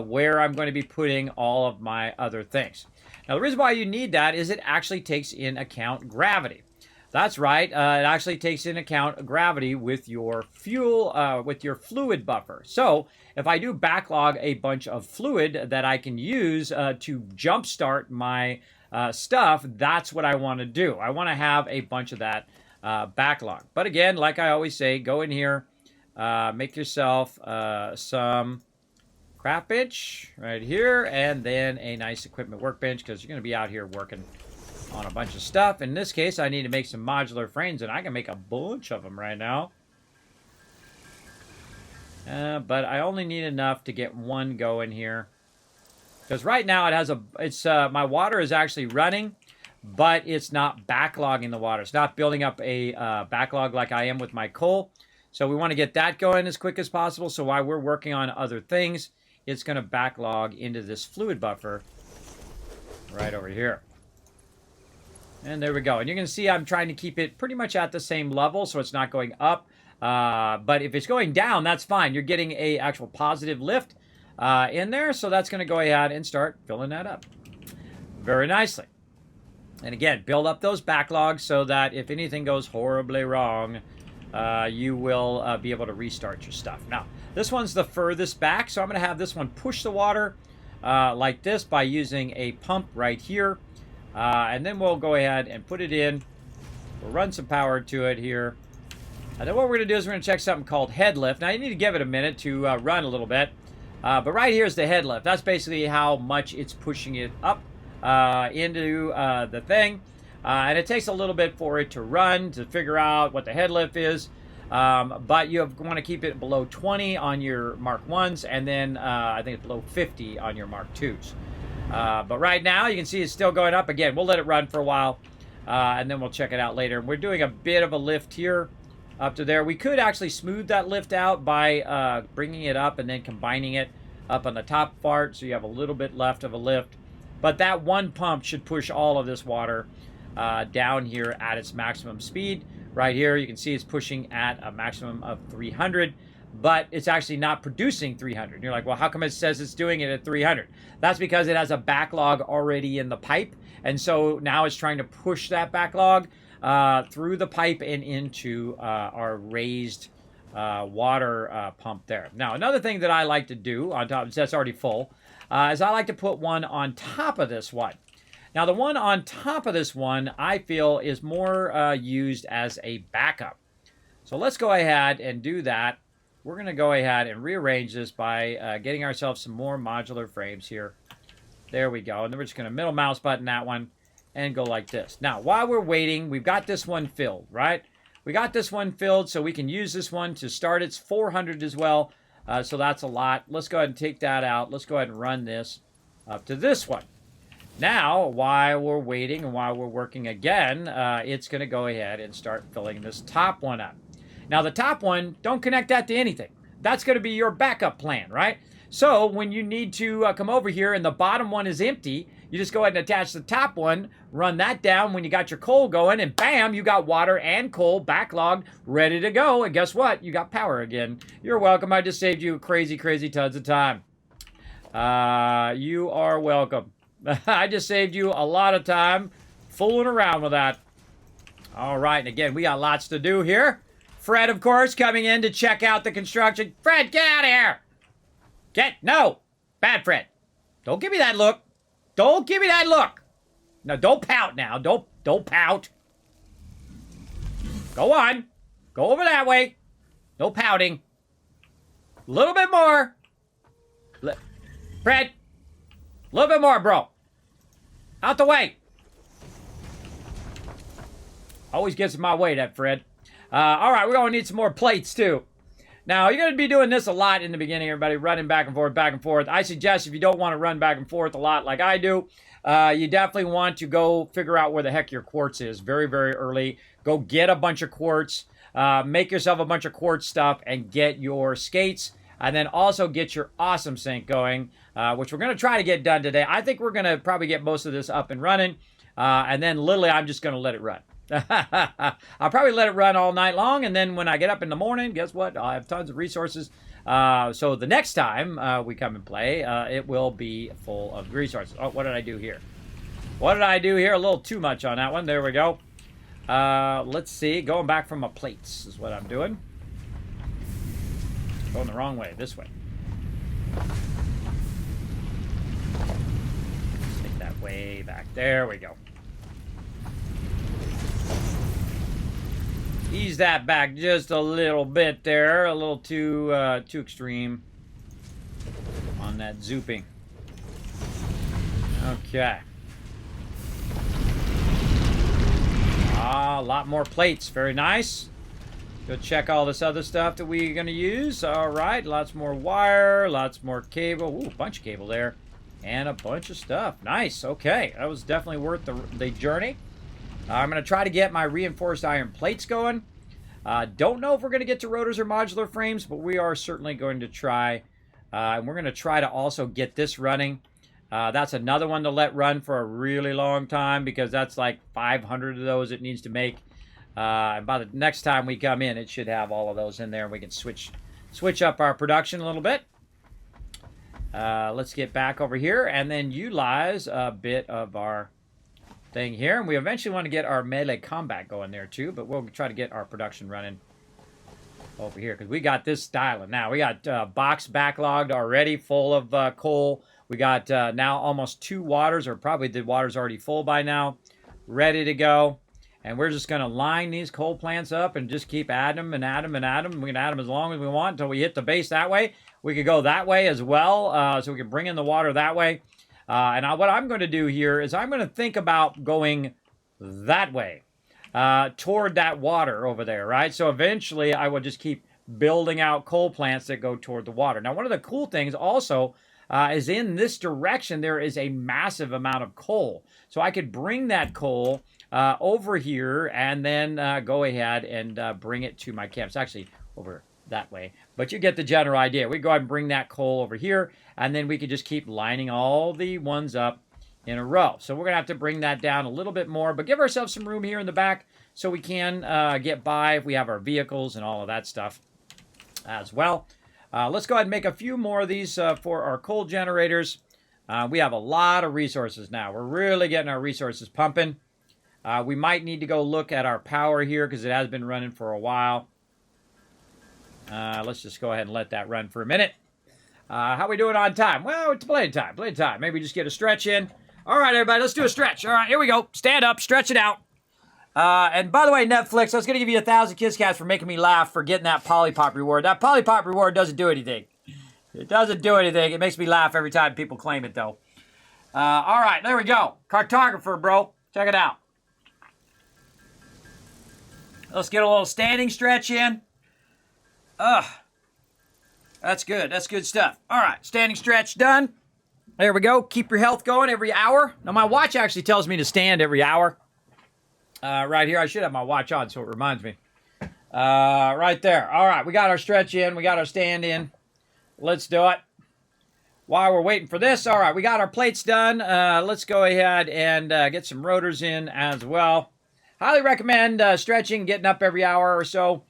where I'm going to be putting all of my other things. Now, the reason why you need that is it actually takes in account gravity. That's right. It actually takes in account gravity with your fuel, with your fluid buffer. So if I do backlog a bunch of fluid that I can use to jumpstart my stuff, that's what I want to do. I want to have a bunch of that backlog. But again, like I always say, go in here, make yourself some craft bench right here, and then a nice equipment workbench because you're going to be out here working on a bunch of stuff. In this case, I need to make some modular frames, and I can make a bunch of them right now. But I only need enough to get one going here. Because right now it has my water is actually running, but it's not backlogging the water. It's not building up a backlog like I am with my coal. So we want to get that going as quick as possible. So while we're working on other things, it's going to backlog into this fluid buffer right over here. And there we go. And you can see I'm trying to keep it pretty much at the same level so it's not going up. But if it's going down, that's fine. You're getting a actual positive lift in there. So that's going to go ahead and start filling that up very nicely. And again, build up those backlogs so that if anything goes horribly wrong, you will be able to restart your stuff. Now, this one's the furthest back, so I'm going to have this one push the water like this by using a pump right here. And then we'll go ahead and put it in. We'll run some power to it here. And then what we're going to do is we're going to check something called head lift. Now, you need to give it a minute to run a little bit. But right here is the head lift. That's basically how much it's pushing it up into the thing. And it takes a little bit for it to run to figure out what the head lift is. But you want to keep it below 20 on your Mark 1s, and then I think it's below 50 on your Mark 2s. But right now, you can see it's still going up. Again, we'll let it run for a while, and then we'll check it out later. We're doing a bit of a lift here up to there. We could actually smooth that lift out by bringing it up and then combining it up on the top part, so you have a little bit left of a lift. But that one pump should push all of this water down here at its maximum speed. Right here, you can see it's pushing at a maximum of 300, but it's actually not producing 300. And you're like, well, how come it says it's doing it at 300? That's because it has a backlog already in the pipe, and so now it's trying to push that backlog through the pipe and into our raised water pump there. Now, another thing that I like to do on top, that's already full, is I like to put one on top of this one. Now, the one on top of this one, I feel, is more used as a backup. So let's go ahead and do that. We're going to go ahead and rearrange this by getting ourselves some more modular frames here. There we go. And then we're just going to middle mouse button that one and go like this. Now, while we're waiting, we've got this one filled, right? We got this one filled, so we can use this one to start. It's 400 as well, so that's a lot. Let's go ahead and take that out. Let's go ahead and run this up to this one. Now, while we're waiting and while we're working again, it's going to go ahead and start filling this top one up. Now, the top one, don't connect that to anything. That's going to be your backup plan, right? So when you need to come over here and the bottom one is empty, You just go ahead and attach the top one, run that down when you got your coal going, and bam, you got water and coal backlogged, ready to go. And guess what? You got power again. You're welcome. I just saved you crazy, crazy tons of time. You are welcome. I just saved you a lot of time fooling around with that. All right, and again, we got lots to do here. Fred, of course, coming in to check out the construction. Fred, get out of here! No! Bad Fred. Don't give me that look. Don't give me that look. No, don't pout now. Don't pout. Go on. Go over that way. No pouting. A little bit more. Fred. A little bit more, bro. Out the way. Always gets in my way, that Fred. All right, we're going to need some more plates, too. Now, you're going to be doing this a lot in the beginning, everybody, running back and forth, back and forth. I suggest if you don't want to run back and forth a lot like I do, you definitely want to go figure out where the heck your quartz is very, very early. Go get a bunch of quartz. Make yourself a bunch of quartz stuff and get your skates. And then also get your awesome sink going, which we're going to try to get done today. I think we're going to probably get most of this up and running. And then literally I'm just going to let it run. I'll probably let it run all night long, and then when I get up in the morning, guess what? I'll have tons of resources. So the next time we come and play, it will be full of resources. Oh, what did I do here? What did I do here? A little too much on that one. There we go. Let's see. Going back from my plates is what I'm doing. Going the wrong way. This way. Take that way back. There we go. Ease that back just a little bit there. A little too extreme on that zooping. Okay. A lot more plates. Very nice. Go check all this other stuff that we're going to use. All right. Lots more wire. Lots more cable. Ooh, a bunch of cable there. And a bunch of stuff. Nice. Okay. That was definitely worth the journey. I'm going to try to get my reinforced iron plates going. Don't know if we're going to get to rotors or modular frames, but we are certainly going to try. And we're going to try to also get this running. That's another one to let run for a really long time because that's like 500 of those it needs to make. And by the next time we come in, it should have all of those in there. And we can switch up our production a little bit. Let's get back over here and then utilize a bit of our thing here, and we eventually want to get our melee combat going there too, but we'll try to get our production running over here because we got this styling now. We got box backlogged already full of coal. We got now almost 2 waters, or probably the water's already full by now, ready to go. And we're just going to line these coal plants up and just keep adding them and add them and add them. We can add them as long as we want until we hit the base that way. We could go that way as well, so we can bring in the water that way. What I'm going to do here is I'm going to think about going that way, toward that water over there, right? So eventually I will just keep building out coal plants that go toward the water. Now, one of the cool things also is in this direction, there is a massive amount of coal. So I could bring that coal over here and then go ahead and bring it to my camps. Actually, over that way. But you get the general idea. We go ahead and bring that coal over here, and then we could just keep lining all the ones up in a row. So we're going to have to bring that down a little bit more, but give ourselves some room here in the back so we can get by if we have our vehicles and all of that stuff as well. Let's go ahead and make a few more of these for our coal generators. We have a lot of resources now. We're really getting our resources pumping. We might need to go look at our power here because it has been running for a while. Let's just go ahead and let that run for a minute. How are we doing on time? Well, it's plenty of time. Maybe just get a stretch in. All right, everybody, let's do a stretch. All right, here we go. Stand up, stretch it out. And by the way, Netflix, I was going to give you 1,000 Kiss Cats for making me laugh for getting that Polypop reward. That Polypop reward doesn't do anything. It doesn't do anything. It makes me laugh every time people claim it, though. All right, there we go. Cartographer, bro. Check it out. Let's get a little standing stretch in. That's good. That's good stuff. All right, standing stretch done. There we go. Keep your health going every hour. Now, my watch actually tells me to stand every hour. Right here. I should have my watch on so it reminds me. Right there. All right, we got our stretch in. We got our stand in. Let's do it. while we're waiting for this, all right, we got our plates done. Let's go ahead and get some rotors in as well. Highly recommend stretching, getting up every hour or so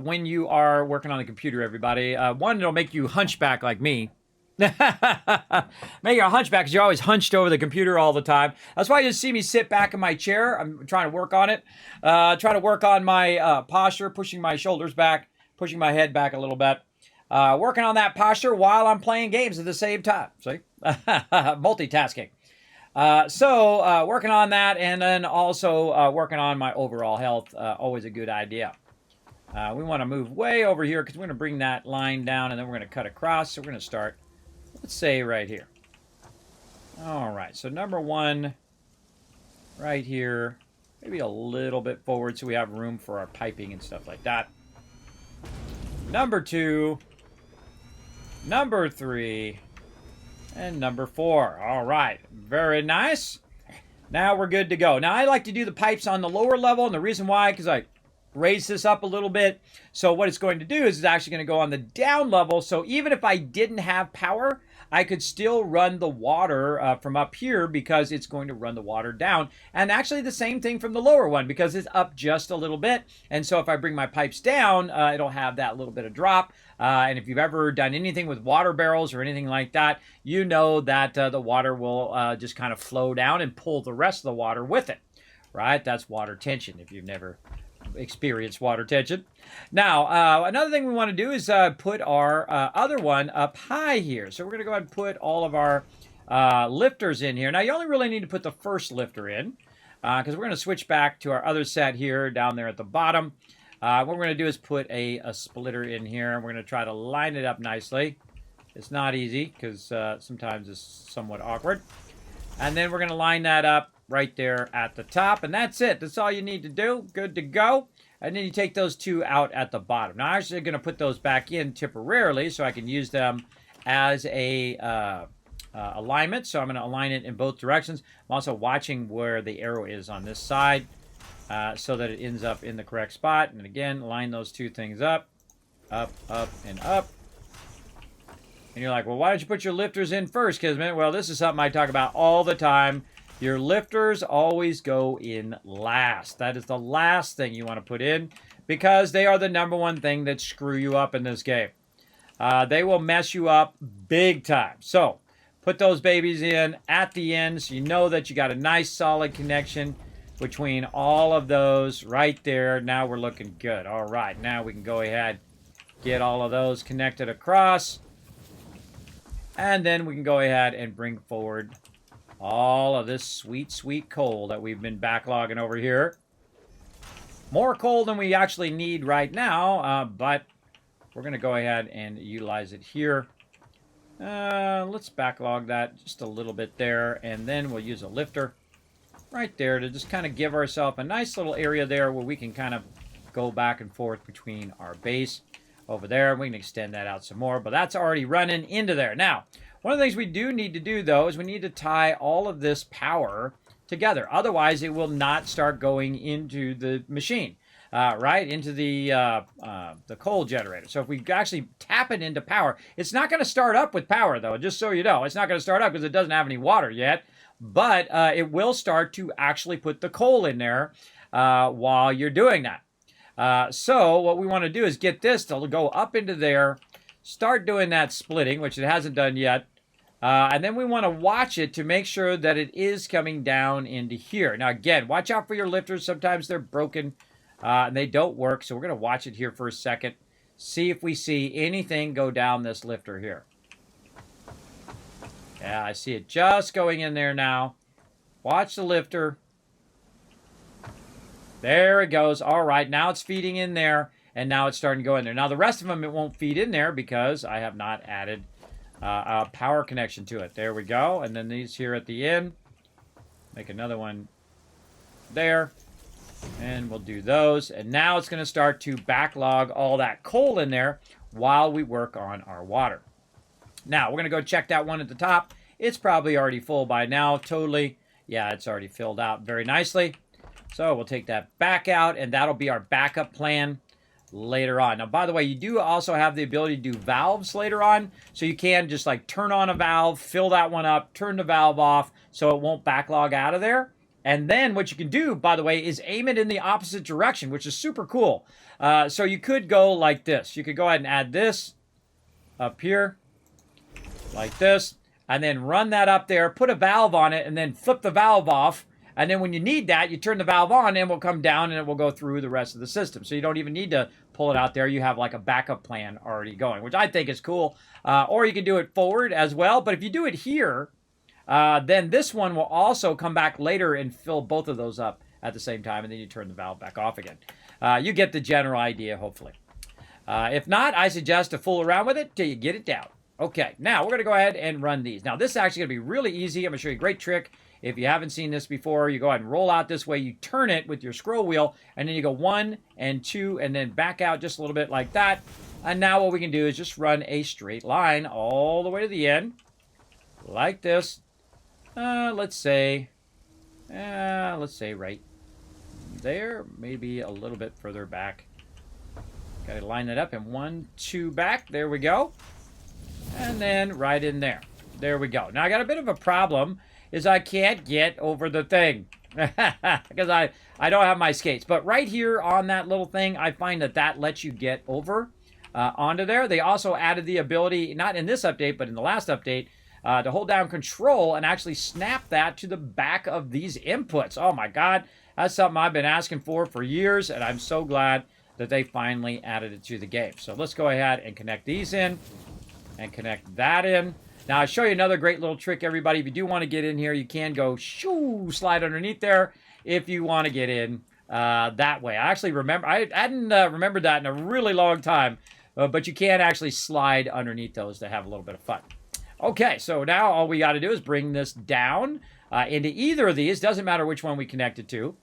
when you are working on the computer, everybody. One, it'll make you hunchback like me. Make you a hunchback because you're always hunched over the computer all the time. That's why you see me sit back in my chair. I'm trying to work on it. Trying to work on my posture, pushing my shoulders back, pushing my head back a little bit. Working on that posture while I'm playing games at the same time. See? Multitasking. So working on that, and then also working on my overall health. Always a good idea. We want to move way over here because we're going to bring that line down, and then we're going to cut across. So we're going to start, let's say, right here. All right, so number one, right here, maybe a little bit forward so we have room for our piping and stuff like that. Number two, number three, and number four. All right, very nice. Now we're good to go. Now I like to do the pipes on the lower level, and the reason why, because I raise this up a little bit. So what it's going to do is it's actually going to go on the down level. So even if I didn't have power, I could still run the water from up here because it's going to run the water down. And actually the same thing from the lower one because it's up just a little bit. And so if I bring my pipes down, it'll have that little bit of drop. And if you've ever done anything with water barrels or anything like that, you know that the water will just kind of flow down and pull the rest of the water with it, right? That's water tension if you've never experienced water tension. Now, another thing we want to do is put our other one up high here. So we're going to go ahead and put all of our lifters in here. Now, you only really need to put the first lifter in because we're going to switch back to our other set here down there at the bottom. What we're going to do is put a splitter in here, and we're going to try to line it up nicely. It's not easy because sometimes it's somewhat awkward. And then we're going to line that up right there at the top, and that's it. That's all you need to do. Good to go. And then you take those two out at the bottom. Now, I'm actually going to put those back in temporarily so I can use them as a alignment. So I'm going to align it in both directions. I'm also watching where the arrow is on this side so that it ends up in the correct spot. And again, line those two things up, up, and up. And you're like, well, why don't you put your lifters in first, Kismet? Well, this is something I talk about all the time. Your lifters always go in last. That is the last thing you want to put in because they are the number one thing that screw you up in this game. They will mess you up big time. So put those babies in at the end so you know that you got a nice solid connection between all of those right there. Now we're looking good. All right, now we can go ahead, get all of those connected across. And then we can go ahead and bring forward all of this sweet, sweet coal that we've been backlogging over here. More coal than we actually need right now, but we're going to go ahead and utilize it here. Let's backlog that just a little bit there, and then we'll use a lifter right there to just kind of give ourselves a nice little area there where we can kind of go back and forth between our base over there. We can extend that out some more, but that's already running into there. Now, one of the things we do need to do, though, is we need to tie all of this power together. Otherwise, it will not start going into the machine, right, into the coal generator. So if we actually tap it into power, it's not going to start up with power, though, just so you know. It's not going to start up because it doesn't have any water yet, but it will start to actually put the coal in there while you're doing that. So what we want to do is get this to go up into there, start doing that splitting, which it hasn't done yet. And then we want to watch it to make sure that it is coming down into here. Now, again, watch out for your lifters. Sometimes they're broken and they don't work. So we're going to watch it here for a second. See if we see anything go down this lifter here. Yeah, I see it just going in there now. Watch the lifter. There it goes. All right, now it's feeding in there, and now it's starting to go in there. Now, the rest of them, it won't feed in there because I have not added a power connection to it. There we go. And then these here at the end. Make another one there. And we'll do those. And now it's going to start to backlog all that coal in there while we work on our water. Now, we're going to go check that one at the top. It's probably already full by now. Totally. Yeah, it's already filled out very nicely. So we'll take that back out, and that'll be our backup plan later on. Now, by the way, you do also have the ability to do valves later on. So you can just like turn on a valve, fill that one up, turn the valve off so it won't backlog out of there. And then what you can do, by the way, is aim it in the opposite direction, which is super cool. So you could go like this. You could go ahead and add this up here like this, and then run that up there, put a valve on it, and then flip the valve off. And then when you need that, you turn the valve on, and it will come down, and it will go through the rest of the system. So you don't even need to pull it out there. You have like a backup plan already going, which I think is cool. Or you can do it forward as well. But if you do it here, then this one will also come back later and fill both of those up at the same time, and then you turn the valve back off again. You get the general idea, hopefully. If not, I suggest to fool around with it till you get it down. Okay, now we're going to go ahead and run these. Now, this is actually going to be really easy. I'm going to show you a great trick. If you haven't seen this before, you go ahead and roll out this way. You turn it with your scroll wheel, and then you go 1 and 2, and then back out just a little bit like that. And now what we can do is just run a straight line all the way to the end, like this. Let's say right there, maybe a little bit further back. Got to line that up, and 1, 2 back. There we go. And then right in there. There we go. Now, I got a bit of a problem, is I can't get over the thing. Because I don't have my skates. But right here on that little thing, I find that lets you get over onto there. They also added the ability, not in this update, but in the last update, to hold down control and actually snap that to the back of these inputs. Oh my God, that's something I've been asking for years, and I'm so glad that they finally added it to the game. So let's go ahead and connect these in and connect that in. Now, I'll show you another great little trick, everybody. If you do want to get in here, you can go shoo, slide underneath there if you want to get in that way. I actually remember, I hadn't remembered that in a really long time, but you can actually slide underneath those to have a little bit of fun. Okay, so now all we got to do is bring this down into either of these. Doesn't matter which one we connect it to.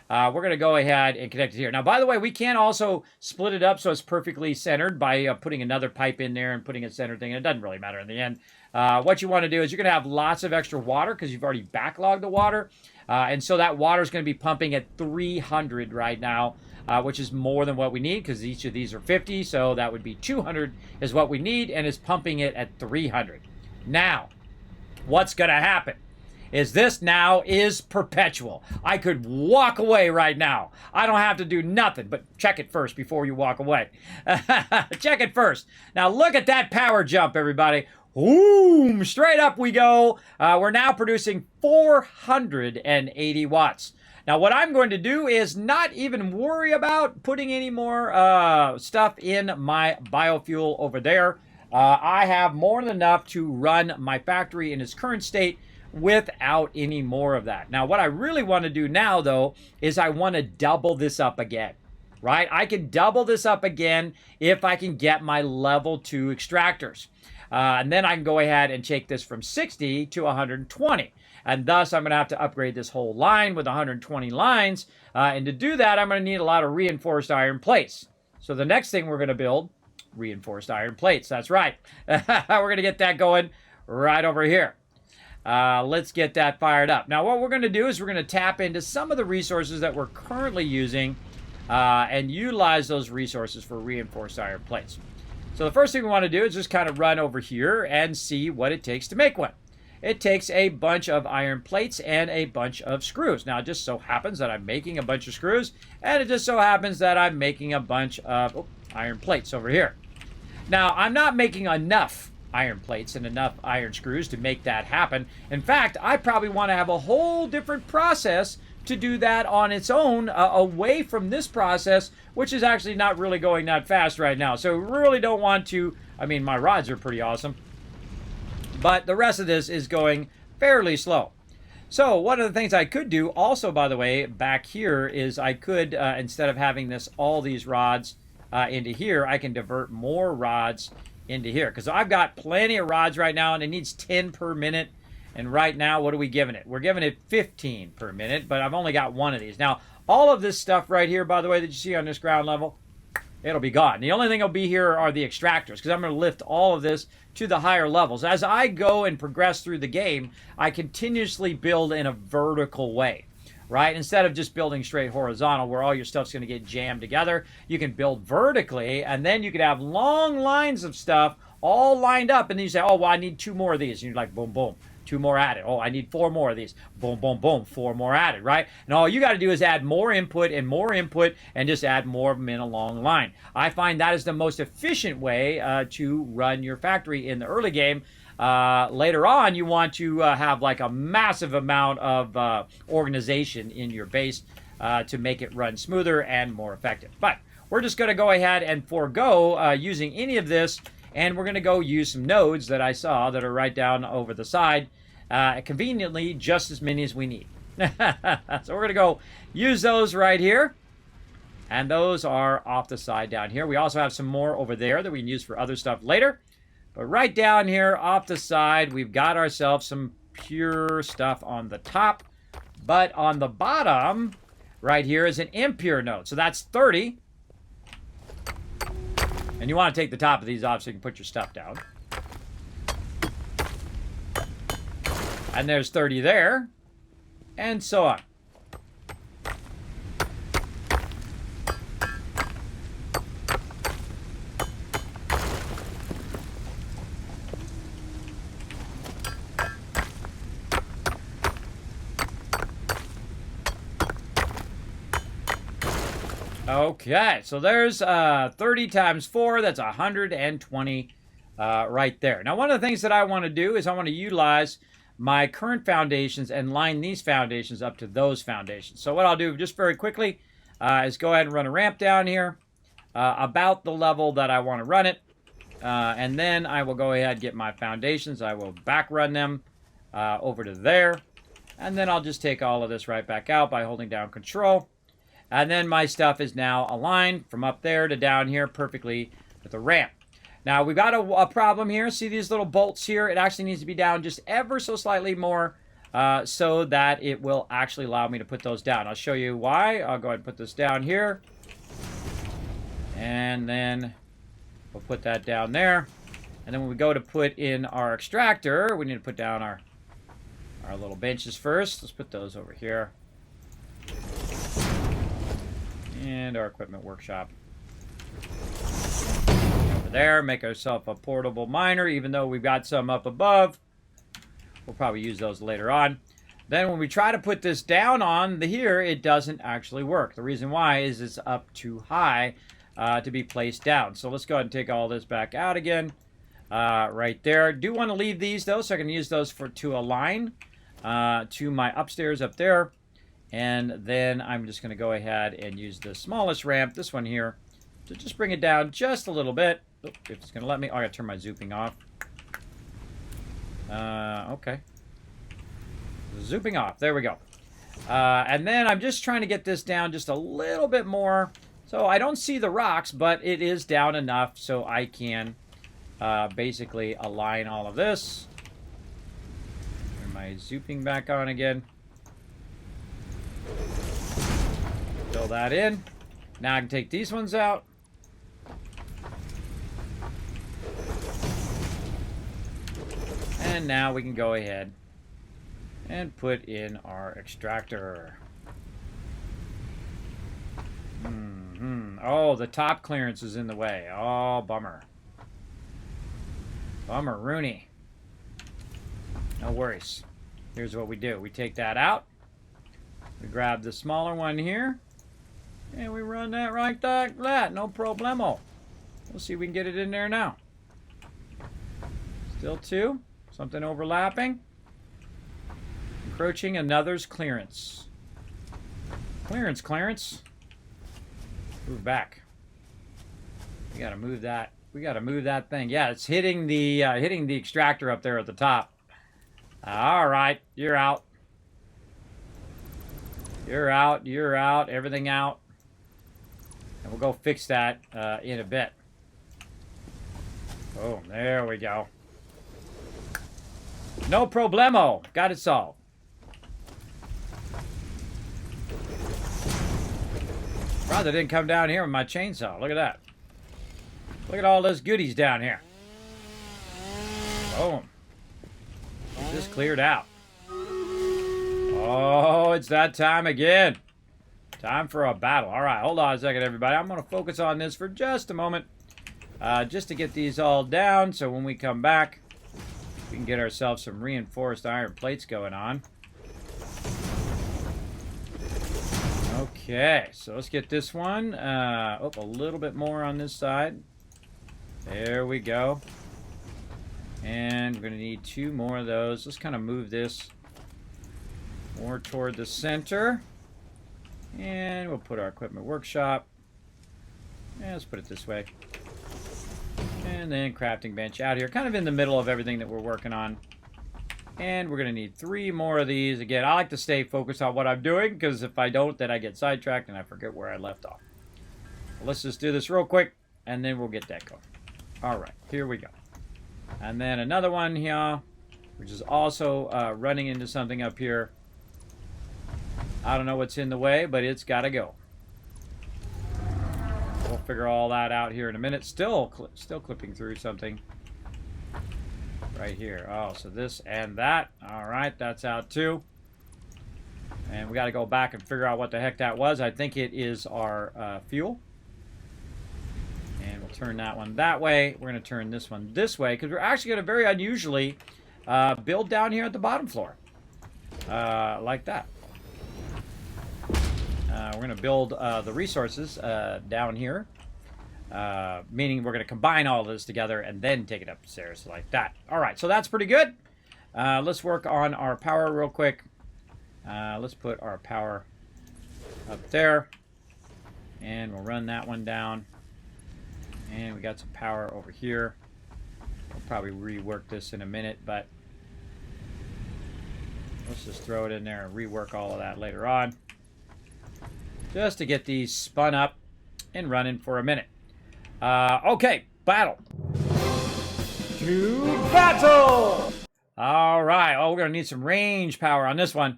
We're going to go ahead and connect it here. Now, by the way, we can also split it up so it's perfectly centered by putting another pipe in there and putting a center thing. It doesn't really matter in the end. What you want to do is you're going to have lots of extra water because you've already backlogged the water. And so that water is going to be pumping at 300 right now, which is more than what we need because each of these are 50. So that would be 200 is what we need, and is pumping it at 300. Now, what's going to happen is this now is perpetual. I could walk away right now. I don't have to do nothing, but check it first before you walk away. Check it first. Now look at that power jump, everybody. Boom, straight up we go. We're now producing 480 watts. Now what I'm going to do is not even worry about putting any more stuff in my biofuel over there. I have more than enough to run my factory in its current state without any more of that. Now, what I really want to do now, though, is I want to double this up again, right? I can double this up again if I can get my level 2 extractors. And then I can go ahead and take this from 60 to 120. And thus, I'm going to have to upgrade this whole line with 120 lines. And to do that, I'm going to need a lot of reinforced iron plates. So the next thing we're going to build, reinforced iron plates. That's right. We're going to get that going right over here. Let's get that fired up. Now, what we're going to do is we're going to tap into some of the resources that we're currently using and utilize those resources for reinforced iron plates. So the first thing we want to do is just kind of run over here and see what it takes to make one. It takes a bunch of iron plates and a bunch of screws. Now, it just so happens that I'm making a bunch of screws, and it just so happens that I'm making a bunch of iron plates over here. Now, I'm not making enough iron plates and enough iron screws to make that happen. In fact, I probably want to have a whole different process to do that on its own, away from this process, which is actually not really going that fast right now. So we really don't want to, I mean, my rods are pretty awesome, but the rest of this is going fairly slow. So one of the things I could do also, by the way, back here is I could, instead of having all these rods into here, I can divert more rods into here, because I've got plenty of rods right now, and it needs 10 per minute. And right now, what are we giving it? We're giving it 15 per minute, but I've only got one of these. Now, all of this stuff right here, by the way, that you see on this ground level, it'll be gone. The only thing that'll be here are the extractors, because I'm going to lift all of this to the higher levels. As I go and progress through the game, I continuously build in a vertical way. right? Instead of just building straight horizontal where all your stuff's going to get jammed together, you can build vertically, and then you could have long lines of stuff all lined up, and then you say, oh, well, I need 2 more of these. And you're like, boom, boom, 2 more added. Oh, I need 4 more of these. Boom, boom, boom, 4 more added, right? And all you got to do is add more input and just add more of them in a long line. I find that is the most efficient way to run your factory in the early game. Later on, you want to have like a massive amount of organization in your base to make it run smoother and more effective. But we're just going to go ahead and forego using any of this, and we're going to go use some nodes that I saw that are right down over the side. Conveniently, just as many as we need. So we're going to go use those right here. And those are off the side down here. We also have some more over there that we can use for other stuff later. But right down here off the side, we've got ourselves some pure stuff on the top. But on the bottom, right here is an impure node. So that's 30. And you want to take the top of these off so you can put your stuff down. And there's 30 there. And so on. Okay, so there's 30 times 4, that's 120 right there. Now, one of the things that I want to do is I want to utilize my current foundations and line these foundations up to those foundations. So what I'll do just very quickly is go ahead and run a ramp down here about the level that I want to run it. And then I will go ahead and get my foundations. I will back run them over to there. And then I'll just take all of this right back out by holding down Control. And then my stuff is now aligned from up there to down here perfectly with the ramp. Now, we've got a problem here. See these little bolts here? It actually needs to be down just ever so slightly more so that it will actually allow me to put those down. I'll show you why. I'll go ahead and put this down here. And then we'll put that down there. And then when we go to put in our extractor, we need to put down our little benches first. Let's put those over here. And our equipment workshop over there. Make ourselves a portable miner, even though we've got some up above. We'll probably use those later on. Then when we try to put this down on here, it doesn't actually work. The reason why is it's up too high to be placed down. So let's go ahead and take all this back out again. Right there. Do want to leave these though, so I can use those to align to my upstairs up there. And then I'm just going to go ahead and use the smallest ramp, this one here, to just bring it down just a little bit. Oh, if it's going to let me. Oh, I got to turn my zooping off. Okay. Zooping off. There we go. And then I'm just trying to get this down just a little bit more. So I don't see the rocks, but it is down enough so I can basically align all of this. Turn my zooping back on again. Fill that in. Now I can take these ones out. And now we can go ahead and put in our extractor. Oh, the top clearance is in the way. Oh, bummer. Bummer, Rooney. No worries. Here's what we do. We take that out. We grab the smaller one here. And we run that right like that. No problemo. We'll see if we can get it in there now. Still 2. Something overlapping. Encroaching another's clearance. Clearance, Clarence. Move back. We gotta move that. We gotta move that thing. Yeah, it's hitting the extractor up there at the top. All right, you're out. You're out. You're out. Everything out. And we'll go fix that in a bit. Oh, there we go. No problemo. Got it solved. Rather didn't come down here with my chainsaw. Look at that. Look at all those goodies down here. Boom. Just cleared out. Oh, it's that time again. Time for a battle. All right, hold on a second, everybody. I'm going to focus on this for just a moment. Just to get these all down, so when we come back, we can get ourselves some reinforced iron plates going on. Okay, so let's get this one. A little bit more on this side. There we go. And we're going to need 2 more of those. Let's kind of move this more toward the center. And we'll put our equipment workshop. And let's put it this way. And then crafting bench out here. Kind of in the middle of everything that we're working on. And we're going to need 3 more of these. Again, I like to stay focused on what I'm doing, because if I don't, then I get sidetracked and I forget where I left off. So let's just do this real quick, and then we'll get that going. All right, here we go. And then another one here, which is also running into something up here. I don't know what's in the way, but it's got to go. We'll figure all that out here in a minute. Still clipping through something right here. Oh, so this and that. All right, that's out too. And we got to go back and figure out what the heck that was. I think it is our fuel. And we'll turn that one that way. We're going to turn this one this way, because we're actually going to very unusually build down here at the bottom floor. Like that. We're going to build the resources down here. Meaning we're going to combine all of this together and then take it upstairs like that. All right, so that's pretty good. Let's work on our power real quick. Let's put our power up there. And we'll run that one down. And we got some power over here. We'll probably rework this in a minute, but let's just throw it in there and rework all of that later on. Just to get these spun up and running for a minute. Okay, battle. To battle! All right. Oh, we're going to need some range power on this one.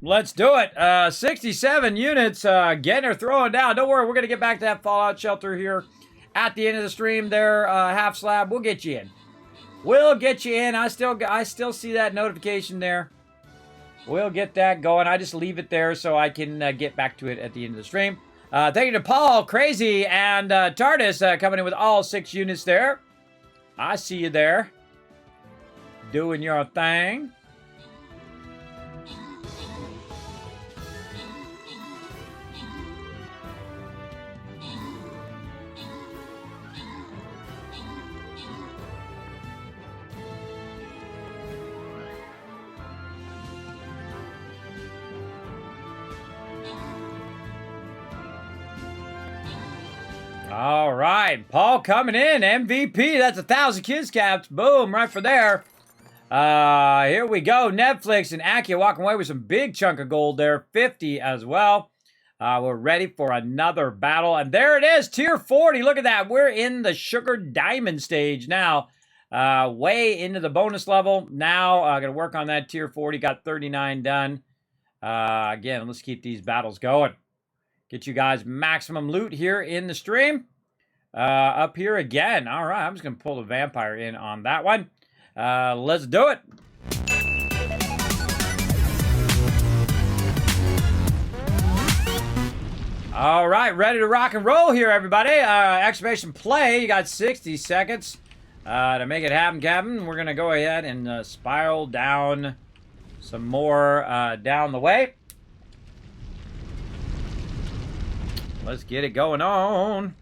Let's do it. 67 units getting her throwing down. Don't worry, we're going to get back to that fallout shelter here at the end of the stream there, half slab. We'll get you in. We'll get you in. I still see that notification there. We'll get that going. I just leave it there so I can get back to it at the end of the stream. Thank you to Paul, Crazy, and TARDIS coming in with all 6 units there. I see you there. Doing your thing. All right, Paul coming in, MVP. That's 1,000 kids caps. Boom, right for there. Here we go. Netflix and Akia walking away with some big chunk of gold there. 50 as well. We're ready for another battle. And there it is, tier 40. Look at that. We're in the sugar diamond stage now. Way into the bonus level. Now, going to work on that tier 40. Got 39 done. Again, let's keep these battles going. Get you guys maximum loot here in the stream. Up here again. All right, I'm just going to pull the vampire in on that one. Let's do it. All right, ready to rock and roll here, everybody. Excavation play. You got 60 seconds to make it happen, Captain. We're going to go ahead and spiral down some more down the way. Let's get it going on.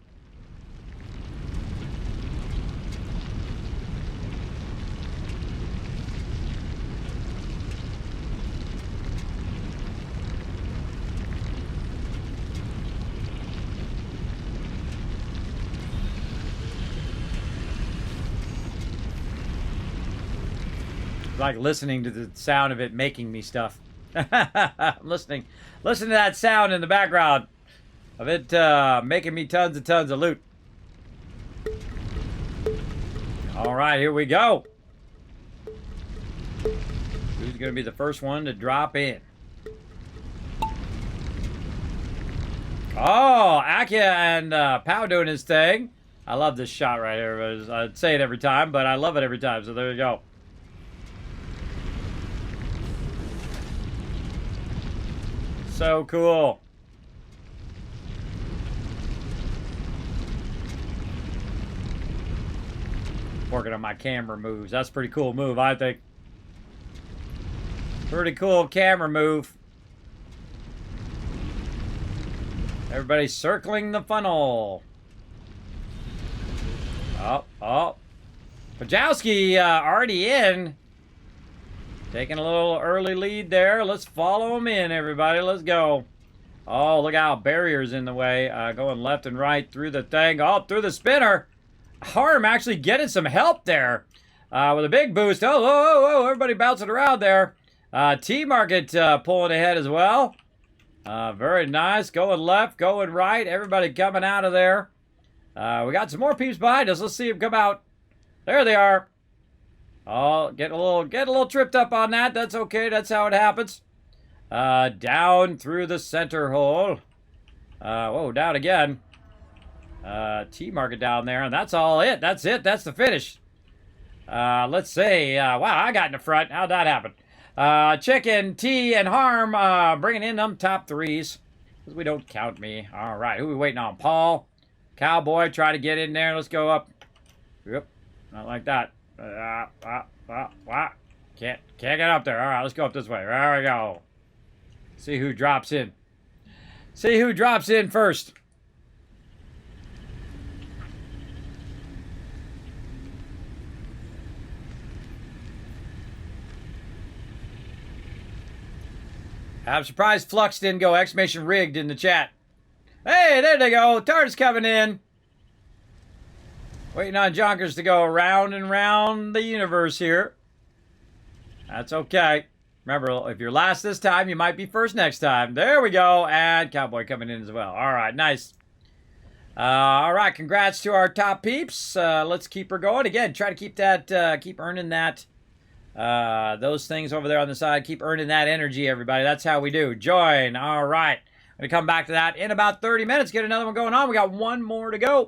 It's like listening to the sound of it making me stuff. listening to that sound in the background of it making me tons and tons of loot. All right, here we go. Who's going to be the first one to drop in? Oh, Akia and Pow doing his thing. I love this shot right here. I'd say it every time, but I love it every time, so there you go. So cool. Working on my camera moves. That's a pretty cool move, I think. Pretty cool camera move. Everybody's circling the funnel. Oh. Pajowski already in. Taking a little early lead there. Let's follow him in, everybody. Let's go. Oh, look out. Barrier's in the way. Going left and right through the thing. Oh, through the spinner. Harm actually getting some help there with a big boost. Oh, everybody bouncing around there. T-Market pulling ahead as well. Very nice. Going left, going right. Everybody coming out of there. We got some more peeps behind us. Let's see them come out. There they are. Oh, get a little tripped up on that. That's okay. That's how it happens. Down through the center hole. Whoa, down again. T-Market down there, and that's all it. That's it. That's the finish. Let's see. Wow, I got in the front. How'd that happen? Chicken, T, and Harm bringing in them top threes. Because we don't count me. All right, who are we waiting on? Paul. Cowboy, try to get in there. Let's go up. Yep, not like that. Can't get up there. All right, let's go up this way. There we go. See who drops in. See who drops in first. I'm surprised Flux didn't go exclamation rigged in the chat. Hey, there they go. Tart's coming in. Waiting on Jonkers to go round and round the universe here. That's okay. Remember, if you're last this time, you might be first next time. There we go. And Cowboy coming in as well. All right, nice. All right, congrats to our top peeps. Let's keep her going. Again, try to keep that, keep earning that. Those things over there on the side. Keep earning that energy, everybody. That's how we do. Join. All right. I'm going to come back to that in about 30 minutes. Get another one going on. We got one more to go.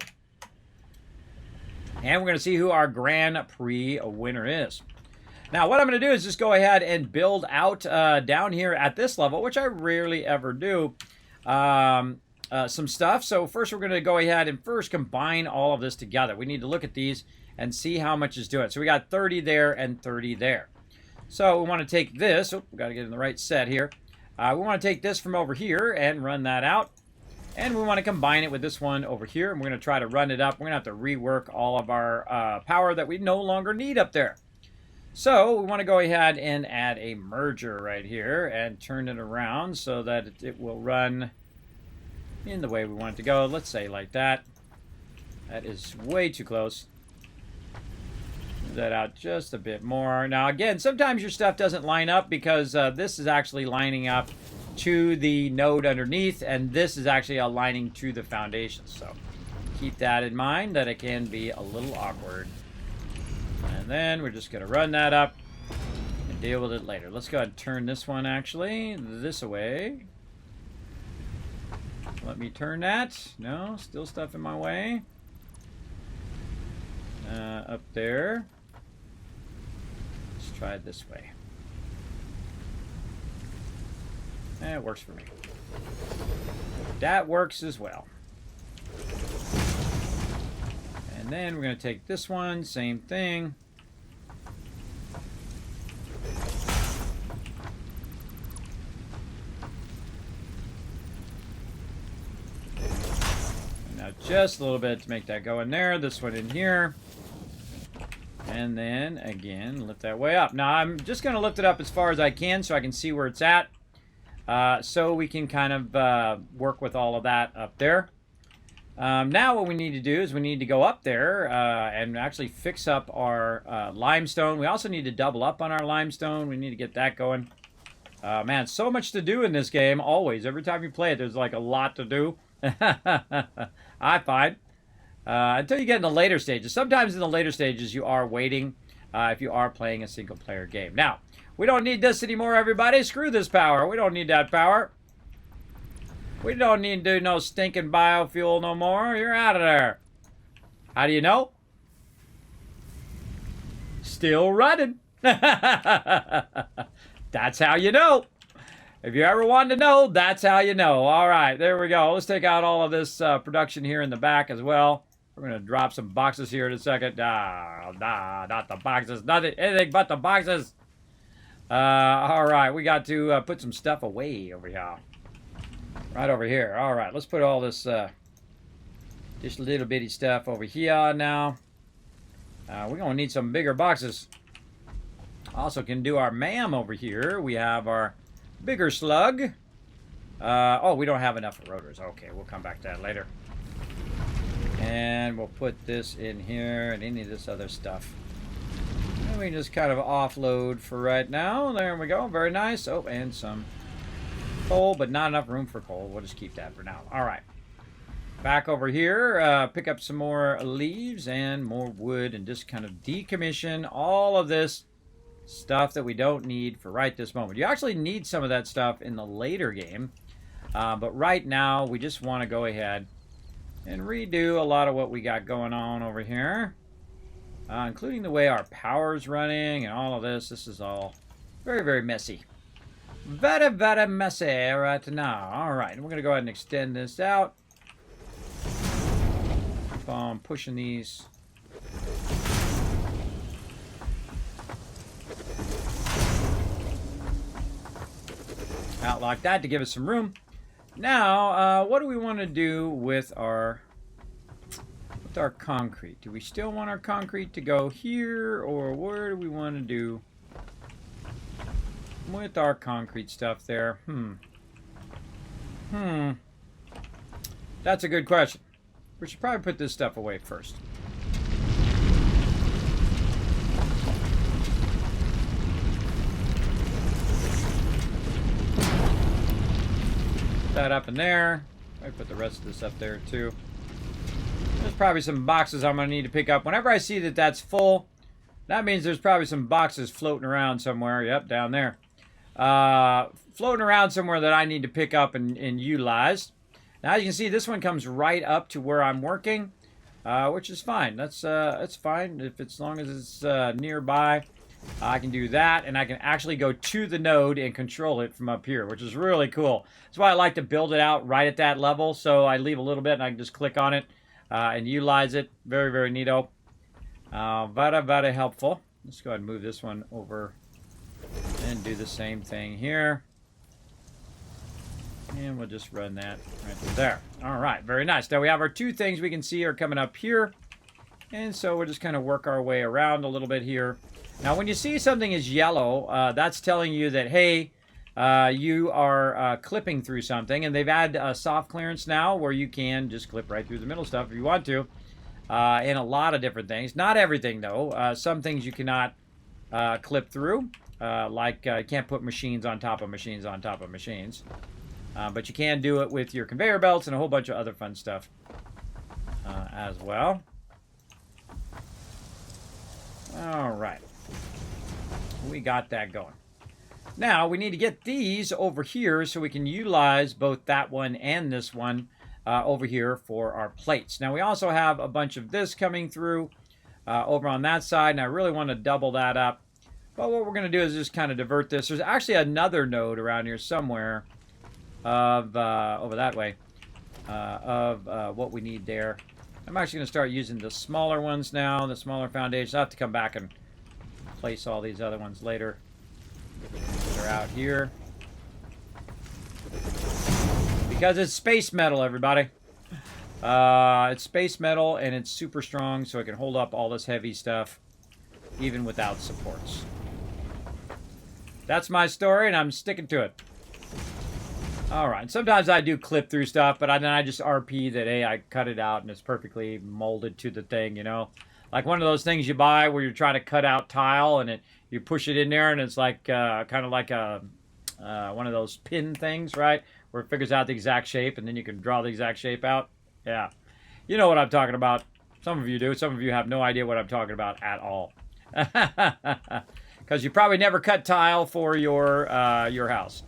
And we're going to see who our Grand Prix winner is. Now, what I'm going to do is just go ahead and build out down here at this level, which I rarely ever do, some stuff. So first, we're going to go ahead and first combine all of this together. We need to look at these and see how much is doing. So we got 30 there and 30 there. So we want to take this. Oh, we got to get in the right set here. We want to take this from over here and run that out. And we want to combine it with this one over here. And we're going to try to run it up. We're going to have to rework all of our power that we no longer need up there. So we want to go ahead and add a merger right here and turn it around so that it will run in the way we want it to go. Let's say like that. That is way too close. Move that out just a bit more. Now again, sometimes your stuff doesn't line up because this is actually lining up to the node underneath, and this is actually aligning to the foundation. So keep that in mind, that it can be a little awkward. And then we're just going to run that up and deal with it later. Let's go ahead and turn this one actually this away. Let me turn that. No, still stuff in my way. Up there. Let's try it this way. It works for me. That works as well. And then we're going to take this one, same thing. And now just a little bit to make that go in there. This one in here. And then, again, lift that way up. Now, I'm just going to lift it up as far as I can so I can see where it's at. So we can kind of work with all of that up there. Now what we need to do is we need to go up there and actually fix up our limestone. We also need to double up on our limestone. We need to get that going. Man, so much to do in this game, always. Every time you play it, there's like a lot to do. I find. Until you get in the later stages. Sometimes in the later stages you are waiting if you are playing a single-player game. Now, we don't need this anymore, everybody. Screw this power. We don't need that power. We don't need to do no stinking biofuel no more. You're out of there. How do you know? Still running. That's how you know. If you ever wanted to know, that's how you know. All right, there we go. Let's take out all of this production here in the back as well. We're going to drop some boxes here in a second. Not the boxes. Nothing, anything but the boxes. All right, we got to put some stuff away over here. Right over here. All right, let's put all this just little bitty stuff over here now. We're going to need some bigger boxes. Also can do our ma'am over here. We have our bigger slug. Oh, we don't have enough rotors. Okay, we'll come back to that later. And we'll put this in here and any of this other stuff. And we can just kind of offload for right now. There we go. Very nice. Oh, and some coal, but not enough room for coal. We'll just keep that for now. All right. Back over here, pick up some more leaves and more wood and just kind of decommission all of this stuff that we don't need for right this moment. You actually need some of that stuff in the later game, but right now we just want to go ahead and redo a lot of what we got going on over here, including the way our power's running and all of this. This is all very, very messy. Very, very messy right now. All right, we're going to go ahead and extend this out. Keep on pushing these. Out like that to give us some room. Now, what do we want to do with our concrete? Do we still want our concrete to go here, or where do we want to do with our concrete stuff there? That's a good question. We should probably put this stuff away first. That up in there. I put the rest of this up there too. There's probably some boxes I'm going to need to pick up. Whenever I see that that's full, that means there's probably some boxes floating around somewhere. Yep, down there. Floating around somewhere that I need to pick up and utilize. Now, as you can see, this one comes right up to where I'm working, which is fine. That's fine if as long as it's nearby. I can do that, and I can actually go to the node and control it from up here, which is really cool. That's why I like to build it out right at that level, so I leave a little bit, and I can just click on it and utilize it. Very, very neato. Very, very helpful. Let's go ahead and move this one over and do the same thing here. And we'll just run that right there. All right, very nice. Now we have our two things we can see are coming up here. And so we'll just kind of work our way around a little bit here. Now, when you see something is yellow, that's telling you that, hey, you are clipping through something. And they've added soft clearance now where you can just clip right through the middle stuff if you want to. In a lot of different things. Not everything, though. Some things you cannot clip through. Like you can't put machines on top of machines on top of machines. But you can do it with your conveyor belts and a whole bunch of other fun stuff as well. All right. We got that going. Now, we need to get these over here so we can utilize both that one and this one over here for our plates. Now, we also have a bunch of this coming through over on that side, and I really want to double that up. But what we're going to do is just kind of divert this. There's actually another node around here somewhere of, over that way, of what we need there. I'm actually going to start using the smaller ones now, the smaller foundations. I'll have to come back and place all these other ones later. They're out here. Because it's space metal, everybody. It's space metal, and it's super strong, so it can hold up all this heavy stuff, even without supports. That's my story, and I'm sticking to it. Alright, sometimes I do clip through stuff, but then I just RP that, hey, I cut it out and it's perfectly molded to the thing, you know? Like one of those things you buy where you're trying to cut out tile and you push it in there and it's like kind of like a one of those pin things, right? Where it figures out the exact shape and then you can draw the exact shape out. Yeah. You know what I'm talking about. Some of you do. Some of you have no idea what I'm talking about at all. Because you probably never cut tile for your house.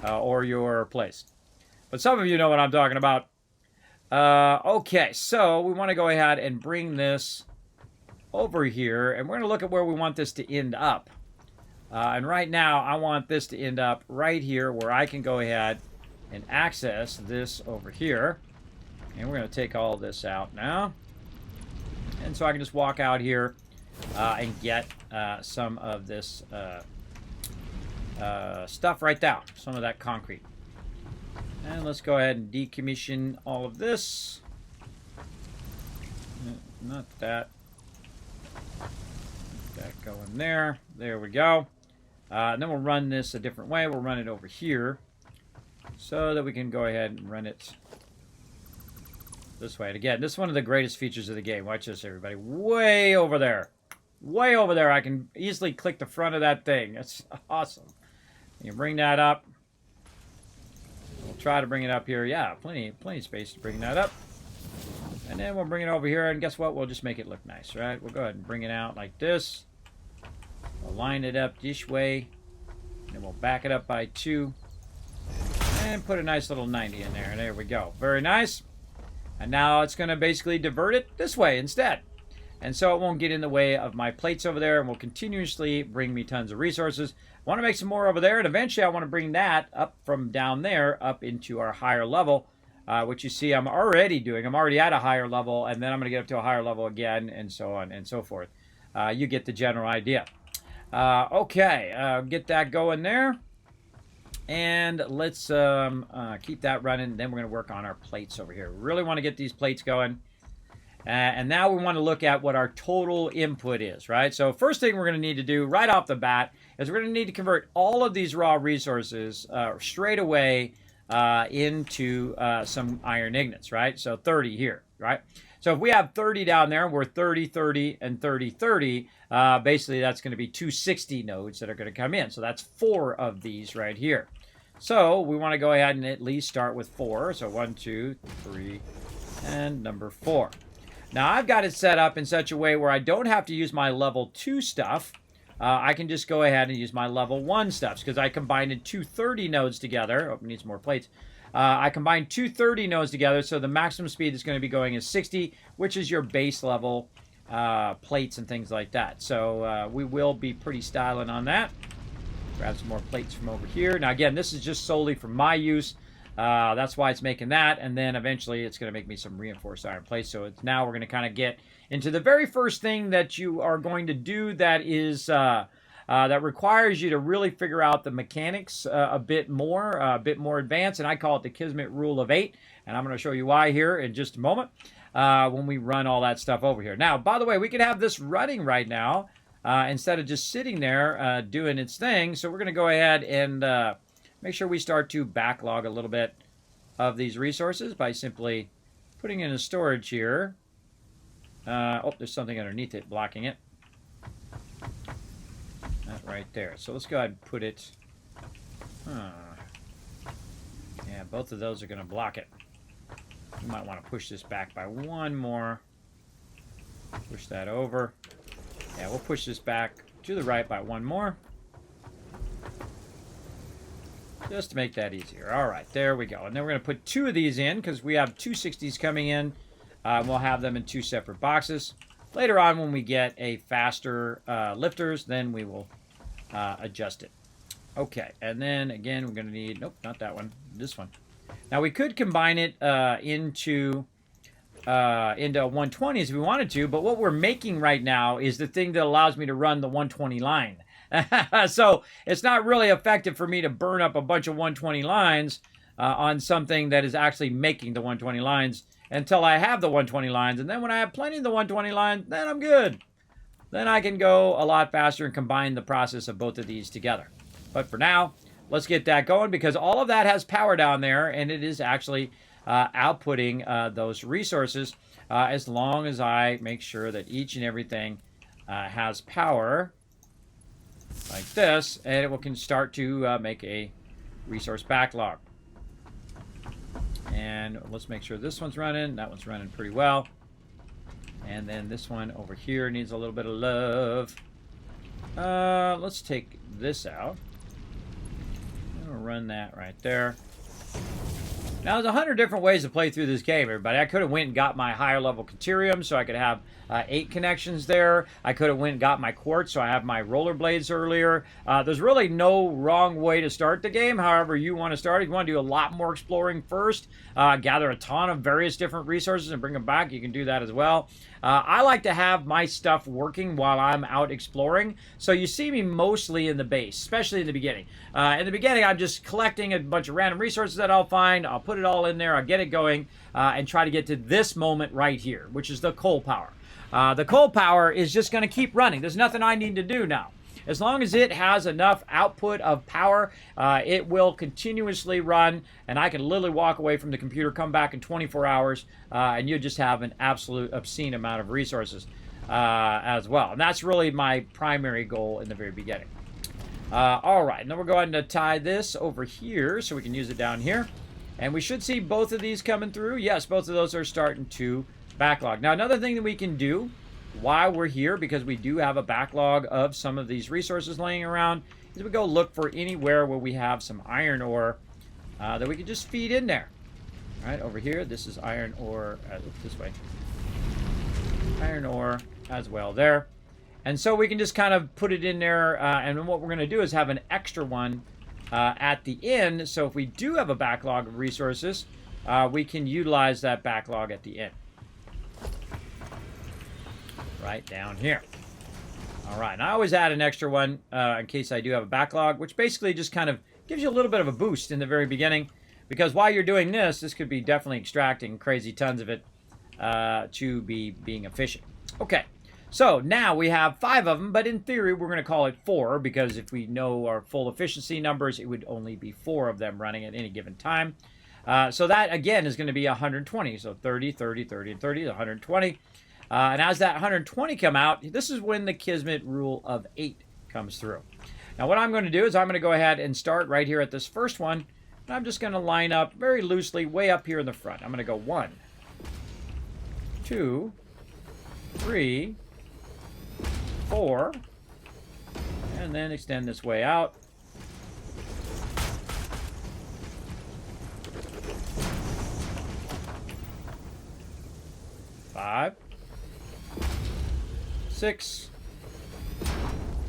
Or your place. But some of you know what I'm talking about. Okay, so we want to go ahead and bring this over here. And we're going to look at where we want this to end up. And right now, I want this to end up right here where I can go ahead and access this over here. And we're going to take all of this out now. And so I can just walk out here and get some of this stuff right there. Some of that concrete. And let's go ahead and decommission all of this. Not that. That going there. There we go. And then we'll run this a different way. We'll run it over here so that we can go ahead and run it this way. And again, this is one of the greatest features of the game. Watch this, everybody. Way over there. Way over there. I can easily click the front of that thing. That's awesome. You bring that up. We'll try to bring it up here. Yeah, plenty of space to bring that up. And then we'll bring it over here. And guess what? We'll just make it look nice, right? We'll go ahead and bring it out like this. We'll line it up this way. And we'll back it up by 2. And put a nice little 90 in there. There we go. Very nice. And now it's going to basically divert it this way instead. And so it won't get in the way of my plates over there and will continuously bring me tons of resources. I want to make some more over there, and eventually I want to bring that up from down there up into our higher level, which you see I'm already doing. I'm already at a higher level, and then I'm going to get up to a higher level again, and so on and so forth. You get the general idea. Okay, get that going there. And let's keep that running. Then we're going to work on our plates over here. We really want to get these plates going. And now we want to look at what our total input is, right? So first thing we're going to need to do right off the bat is we're going to need to convert all of these raw resources straight away into some iron ingots, right? So 30 here, right? So if we have 30 down there, we're 30, 30, and 30, 30. Basically, that's going to be 260 nodes that are going to come in. So that's 4 of these right here. So we want to go ahead and at least start with 4. So 1, 2, 3, and number 4. Now I've got it set up in such a way where I don't have to use my level 2 stuff. I can just go ahead and use my level 1 stuff because I combined 230 nodes together. Oh, it needs more plates. I combined 230 nodes together, so the maximum speed that's going to be going is 60, which is your base level plates and things like that. So we will be pretty styling on that. Grab some more plates from over here. Now again, this is just solely for my use. That's why it's making that, and then eventually it's going to make me some reinforced iron plates. So it's now we're going to kind of get into the very first thing that you are going to do that is that requires you to really figure out the mechanics a bit more advanced, and I call it the Kismet rule of 8, and I'm going to show you why here in just a moment when we run all that stuff over here. Now, by the way, we could have this running right now instead of just sitting there doing its thing, so we're going to go ahead and make sure we start to backlog a little bit of these resources by simply putting in a storage here. Oh, there's something underneath it blocking it. That right there. So let's go ahead and put it. Yeah, both of those are going to block it. You might want to push this back by 1 more. Push that over. Yeah, we'll push this back to the right by 1 more. Just to make that easier. All right, there we go. And then we're going to put 2 of these in because we have 260s coming in. We'll have them in 2 separate boxes. Later on, when we get a faster lifters, then we will adjust it. Okay, and then again, we're going to need, nope, not that one, this one. Now, we could combine it into 120s if we wanted to, but what we're making right now is the thing that allows me to run the 120 line. So it's not really effective for me to burn up a bunch of 120 lines on something that is actually making the 120 lines until I have the 120 lines. And then when I have plenty of the 120 lines, then I'm good. Then I can go a lot faster and combine the process of both of these together. But for now, let's get that going because all of that has power down there and it is actually outputting those resources as long as I make sure that each and everything has power like this, and it can start to make a resource backlog. And let's make sure this one's running. That one's running pretty well. And then this one over here needs a little bit of love. Let's take this out. I'm gonna run that right there. Now, there's 100 different ways to play through this game, everybody. I could have went and got my higher level Caterium, so I could have 8 connections there. I could have went and got my Quartz, so I have my rollerblades earlier. There's really no wrong way to start the game, however you want to start. If you want to do a lot more exploring first, gather a ton of various different resources and bring them back, you can do that as well. I like to have my stuff working while I'm out exploring, so you see me mostly in the base, especially in the beginning. In the beginning, I'm just collecting a bunch of random resources that I'll find. I'll put it all in there, I'll get it going, and try to get to this moment right here, which is the coal power. The coal power is just going to keep running. There's nothing I need to do now. As long as it has enough output of power, it will continuously run, and I can literally walk away from the computer, come back in 24 hours, and you just have an absolute obscene amount of resources as well. And that's really my primary goal in the very beginning. All right, now we're going to tie this over here so we can use it down here. And we should see both of these coming through. Yes, both of those are starting to backlog. Now, another thing that we can do while we're here, because we do have a backlog of some of these resources laying around, is we go look for anywhere where we have some iron ore that we can just feed in there. All right, over here, this is iron ore. This way. Iron ore as well there. And so we can just kind of put it in there, and then what we're going to do is have an extra one at the end. So if we do have a backlog of resources, we can utilize that backlog at the end. Right down here. All right, and I always add an extra one in case I do have a backlog, which basically just kind of gives you a little bit of a boost in the very beginning, because while you're doing this could be definitely extracting crazy tons of it to be being efficient. Okay, so now we have 5 of them, but in theory we're going to call it 4, because if we know our full efficiency numbers, it would only be 4 of them running at any given time. So that, again, is going to be 120. So 30, 30, 30, and 30 is 120. And as that 120 come out, this is when the Kismet rule of 8 comes through. Now what I'm going to do is I'm going to go ahead and start right here at this first one. And I'm just going to line up very loosely way up here in the front. I'm going to go 1, 2, 3, 4, and then extend this way out. 5, 6,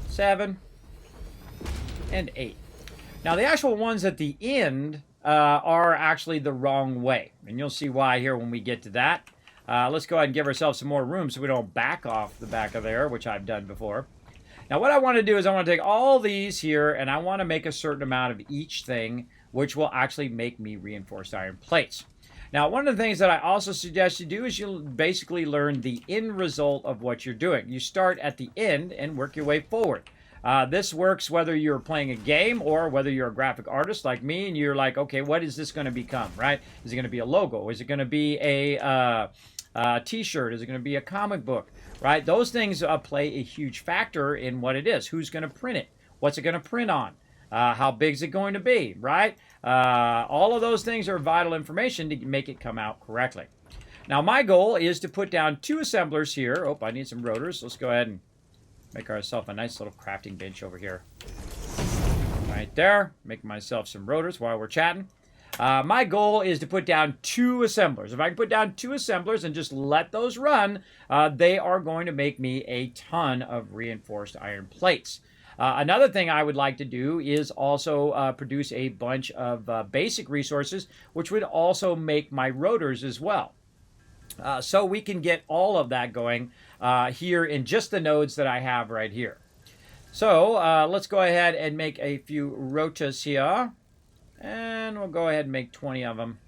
7, and 8. Now the actual ones at the end are actually the wrong way, and you'll see why here when we get to that. Let's go ahead and give ourselves some more room so we don't back off the back of there, which I've done before. Now what I want to do is I want to take all these here, and I want to make a certain amount of each thing, which will actually make me reinforced iron plates. Now, one of the things that I also suggest you do is you'll basically learn the end result of what you're doing. You start at the end and work your way forward. This works whether you're playing a game or whether you're a graphic artist like me and you're like, okay, what is this going to become, right? Is it going to be a logo? Is it going to be a t-shirt? Is it going to be a comic book, right? Those things play a huge factor in what it is. Who's going to print it? What's it going to print on? How big is it going to be, right? All of those things are vital information to make it come out correctly. Now, my goal is to put down 2 assemblers here. Oh, I need some rotors. Let's go ahead and make ourselves a nice little crafting bench over here. Right there. Make myself some rotors while we're chatting. My goal is to put down 2 assemblers. If I can put down 2 assemblers and just let those run, they are going to make me a ton of reinforced iron plates. Another thing I would like to do is also produce a bunch of basic resources, which would also make my rotors as well. So we can get all of that going here in just the nodes that I have right here. So let's go ahead and make a few rotas here. And we'll go ahead and make 20 of them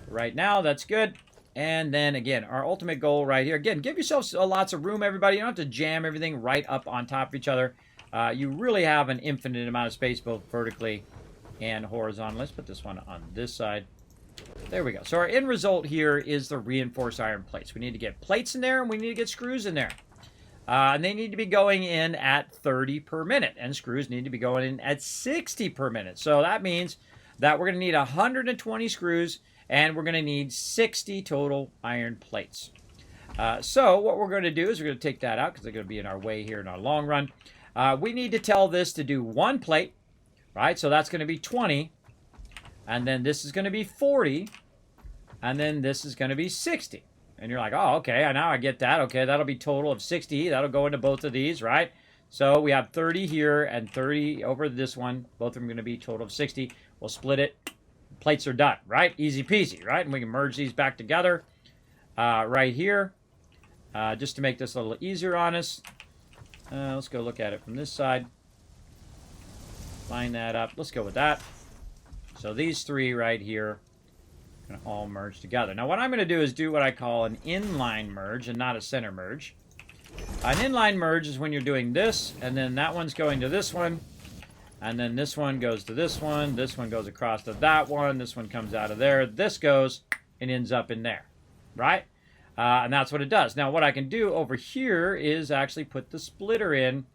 right now. That's good. And then, again, our ultimate goal right here. Again, give yourselves lots of room, everybody. You don't have to jam everything right up on top of each other. You really have an infinite amount of space, both vertically and horizontally. Let's put this one on this side. There we go. So our end result here is the reinforced iron plates. We need to get plates in there, and we need to get screws in there. And they need to be going in at 30 per minute, and screws need to be going in at 60 per minute. So that means that we're going to need 120 screws, and we're going to need 60 total iron plates. So what we're going to do is we're going to take that out because they're going to be in our way here in our long run. We need to tell this to do 1 plate, right? So that's going to be 20. And then this is going to be 40. And then this is going to be 60. And you're like, oh, okay, now I get that. Okay, that'll be total of 60. That'll go into both of these, right? So we have 30 here and 30 over this one. Both of them are going to be total of 60. We'll split it. Plates are done, right? Easy peasy, right? And we can merge these back together right here. Just to make this a little easier on us. Let's go look at it from this side. Line that up. Let's go with that. So these three right here are going to all merge together. Now what I'm going to do is do what I call an inline merge and not a center merge. An inline merge is when you're doing this, and then that one's going to this one, and then this one goes to this one goes across to that one, this one comes out of there, this goes and ends up in there, right? And that's what it does. Now what I can do over here is actually put the splitter in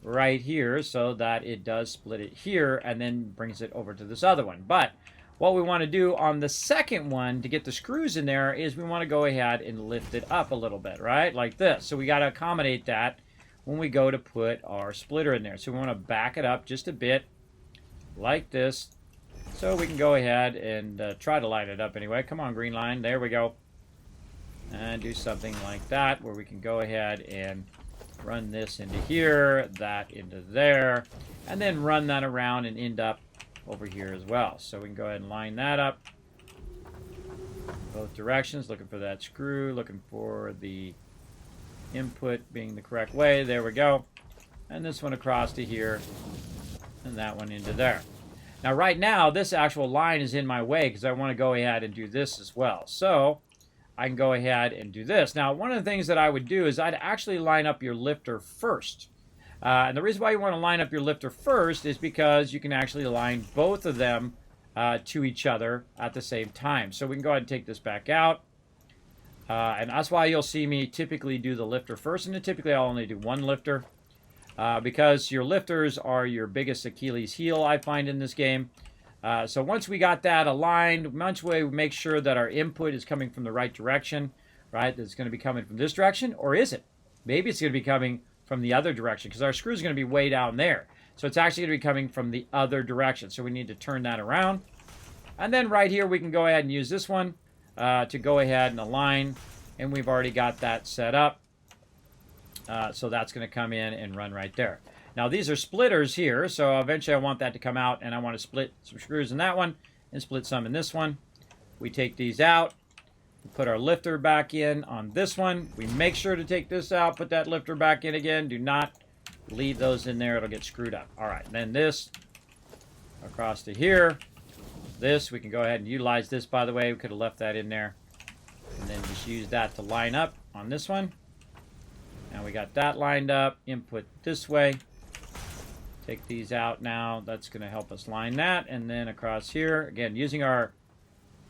right here so that it does split it here and then brings it over to this other one. But what we want to do on the second one to get the screws in there is we want to go ahead and lift it up a little bit, right? Like this. So we got to accommodate that when we go to put our splitter in there. So we want to back it up just a bit like this so we can go ahead and try to line it up anyway. Come on, green line. There we go. And do something like that where we can go ahead and run this into here, that into there, and then run that around and end up over here as well. So we can go ahead and line that up both directions, looking for that screw, looking for the input being the correct way. There we go. And this one across to here, and that one into there. Now right now this actual line is in my way because I want to go ahead and do this as well. So I can go ahead and do this. Now one of the things that I would do is I'd actually line up your lifter first. And the reason why you want to line up your lifter first is because you can actually align both of them to each other at the same time. So we can go ahead and take this back out. And that's why you'll see me typically do the lifter first. And typically I'll only do one lifter. Because your lifters are your biggest Achilles heel, I find, in this game. So once we got that aligned, once we make sure that our input is coming from the right direction, right? That it's going to be coming from this direction, or is it? Maybe it's going to be coming from the other direction because our screw is going to be way down there. So it's actually going to be coming from the other direction. So we need to turn that around. And then right here we can go ahead and use this one to go ahead and align. And we've already got that set up. So that's going to come in and run right there. Now these are splitters here. So eventually I want that to come out and I want to split some screws in that one and split some in this one. We take these out. We put our lifter back in on this one. We make sure to take this out, put that lifter back in again. Do not leave those in there. It'll get screwed up. All right, then this across to here. This, we can go ahead and utilize this, by the way. We could have left that in there. And then just use that to line up on this one. Now we got that lined up. Input this way. Take these out now. That's going to help us line that. And then across here, again, using our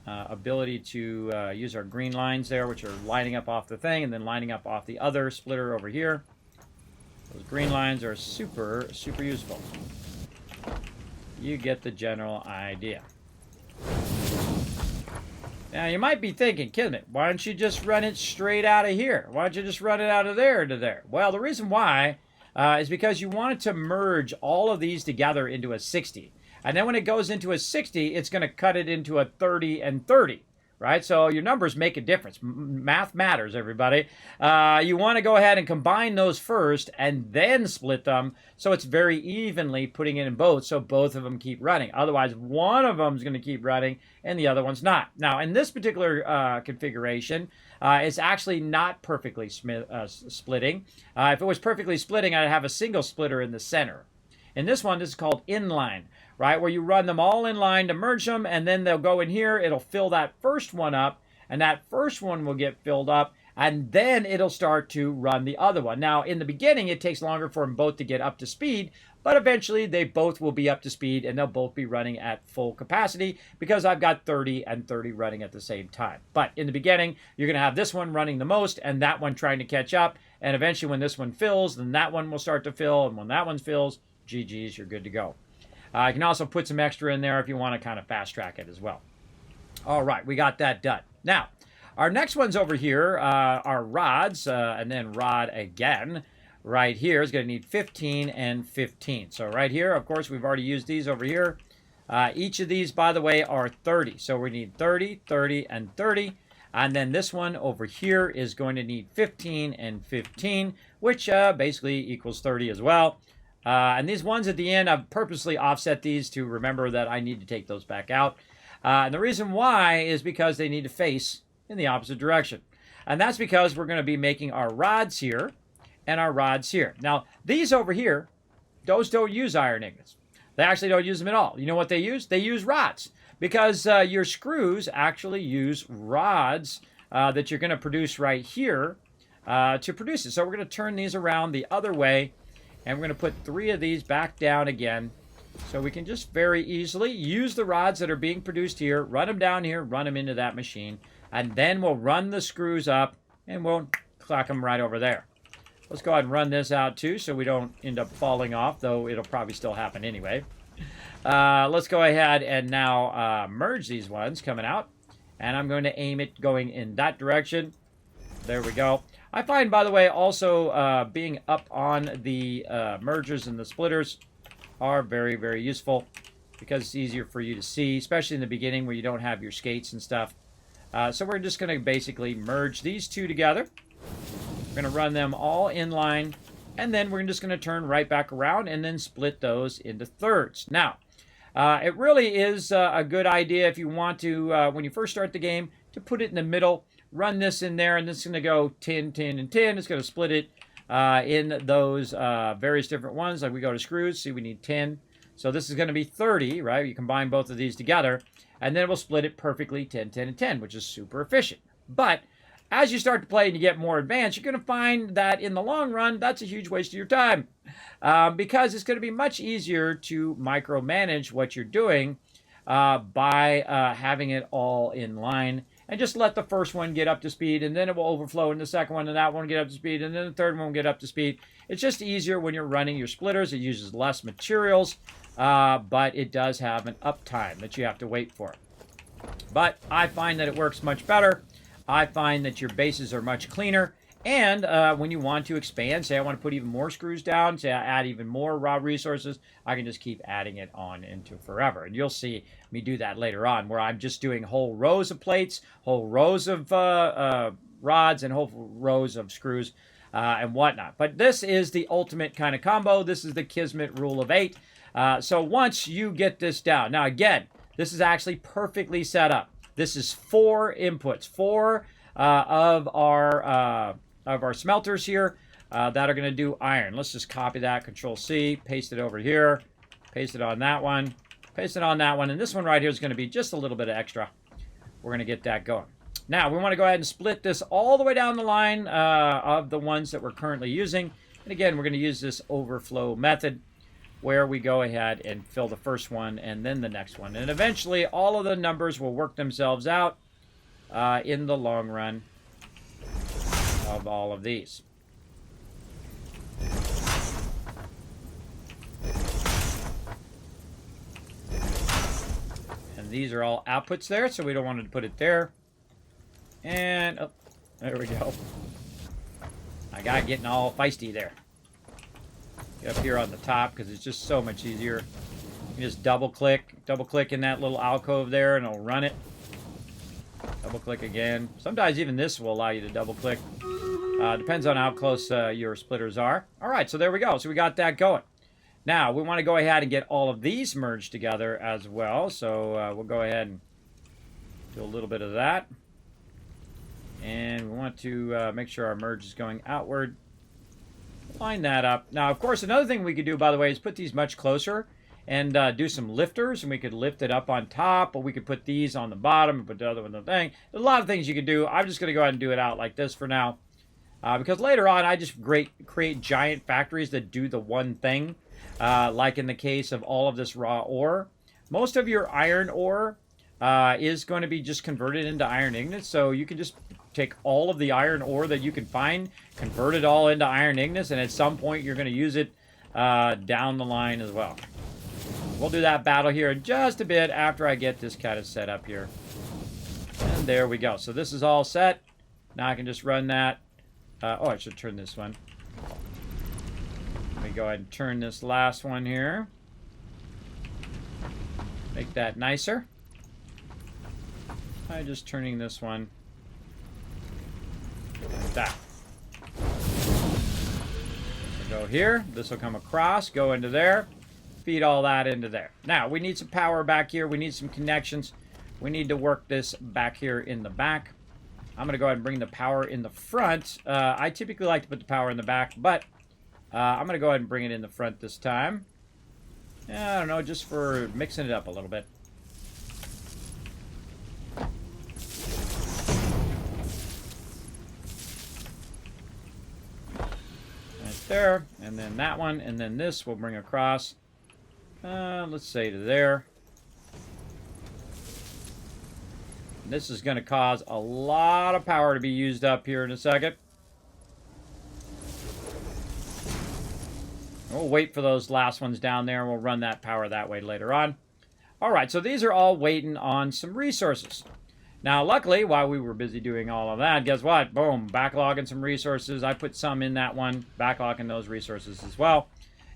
ability to use our green lines there, which are lining up off the thing and then lining up off the other splitter over here. Those green lines are super useful. You get the general idea. Now you might be thinking, Kismet, why don't you just run it straight out of here? Why don't you just run it out of there to there? Well, the reason why is because you want it to merge all of these together into a 60. And then when it goes into a 60, it's going to cut it into a 30 and 30, right? So your numbers make a difference. Math matters, everybody. You want to go ahead and combine those first and then split them so it's very evenly putting it in both so both of them keep running. Otherwise, one of them is going to keep running and the other one's not. Now, in this particular configuration, it's actually not perfectly splitting. If it was perfectly splitting, I'd have a single splitter in the center. In this one, this is called inline, right? Where you run them all in line to merge them, and then they'll go in here. It'll fill that first one up, and that first one will get filled up, and then it'll start to run the other one. Now, in the beginning, it takes longer for them both to get up to speed, but eventually they both will be up to speed, and they'll both be running at full capacity because I've got 30 and 30 running at the same time. But in the beginning, you're going to have this one running the most, and that one trying to catch up, and eventually when this one fills, then that one will start to fill, and when that one fills, GG's, you're good to go. You can also put some extra in there if you want to kind of fast track it as well. All right, we got that done. Now, our next ones over here are rods, and then rod again. Right here is going to need 15 and 15. So right here, of course, we've already used these over here. Each of these, by the way, are 30. So we need 30, 30, and 30. And then this one over here is going to need 15 and 15, which basically equals 30 as well. And these ones at the end, I've purposely offset these to remember that I need to take those back out. And the reason why is because they need to face in the opposite direction. And that's because we're going to be making our rods here and our rods here. Now, these over here, those don't use iron ingots. They actually don't use them at all. You know what they use? They use rods. Because your screws actually use rods that you're going to produce right here to produce it. So we're going to turn these around the other way. And we're going to put 3 of these back down again. So we can just very easily use the rods that are being produced here, run them down here, run them into that machine. And then we'll run the screws up and we'll clack them right over there. Let's go ahead and run this out too so we don't end up falling off, though it'll probably still happen anyway. Let's go ahead and now merge these ones coming out. And I'm going to aim it going in that direction. There we go. I find, by the way, also being up on the mergers and the splitters are very, very useful because it's easier for you to see, especially in the beginning where you don't have your skates and stuff. So we're just going to basically merge these two together. We're going to run them all in line, and then we're just going to turn right back around and then split those into thirds. Now, it really is a good idea if you want to, when you first start the game, to put it in the middle, run this in there, and this is going to go 10, 10, and 10. It's going to split it in those various different ones. Like we go to screws, see we need 10. So this is going to be 30, right? You combine both of these together, and then we'll split it perfectly 10, 10, and 10, which is super efficient. But as you start to play and you get more advanced, you're going to find that in the long run, that's a huge waste of your time because it's going to be much easier to micromanage what you're doing by having it all in line and just let the first one get up to speed, and then it will overflow in the second one, and that one get up to speed, and then the third one will get up to speed. It's just easier when you're running your splitters. It uses less materials, but it does have an uptime that you have to wait for. But I find that it works much better. I find that your bases are much cleaner. And when you want to expand, say I want to put even more screws down, say I add even more raw resources, I can just keep adding it on into forever. And you'll see me do that later on, where I'm just doing whole rows of plates, whole rows of rods, and whole rows of screws and whatnot. But this is the ultimate kind of combo. This is the Kismet rule of 8. So once you get this down, now again, this is actually perfectly set up. This is 4 inputs, 4 of our smelters here that are going to do iron. Let's just copy that, Control-C, paste it over here, paste it on that one, paste it on that one, and this one right here is going to be just a little bit of extra. We're going to get that going. Now, we want to go ahead and split this all the way down the line of the ones that we're currently using. And again, we're going to use this overflow method where we go ahead and fill the first one and then the next one. And eventually, all of the numbers will work themselves out in the long run of all of these. And these are all outputs there, so we don't want to put it there. And, oh, there we go. I got getting all feisty there. Get up here on the top because it's just so much easier. You just double click in that little alcove there and it'll run it. Double click again. Sometimes even this will allow you to double click. Depends on how close your splitters are. All right, so there we go. So we got that going. Now we want to go ahead and get all of these merged together as well. So we'll go ahead and do a little bit of that. And we want to make sure our merge is going outward. Line that up. Now, of course, another thing we could do, by the way, is put these much closer and do some lifters, and we could lift it up on top, or we could put these on the bottom and put the other one on the thing. There's a lot of things you could do. I'm just going to go ahead and do it out like this for now, because later on, I just create giant factories that do the one thing, like in the case of all of this raw ore. Most of your iron ore is going to be just converted into iron ingots, so you can just take all of the iron ore that you can find, convert it all into iron ingots, and at some point you're going to use it down the line as well. We'll do that battle here in just a bit after I get this kind of set up here. And there we go. So this is all set. Now I can just run that. I should turn this one. Let me go ahead and turn this last one here. Make that nicer by just turning this one like that. This will go here. This will come across, go into there. Feed all that into there. Now, we need some power back here. We need some connections. We need to work this back here in the back. I'm going to go ahead and bring the power in the front. I typically like to put the power in the back, but I'm going to go ahead and bring it in the front this time. I don't know, just for mixing it up a little bit. Right there, and then that one, and then this we'll bring across. Let's say to there. This is going to cause a lot of power to be used up here in a second. We'll wait for those last ones down there. We'll run that power that way later on. All right, so these are all waiting on some resources. Now, luckily, while we were busy doing all of that, guess what? Boom, backlogging some resources. I put some in that one, backlogging those resources as well.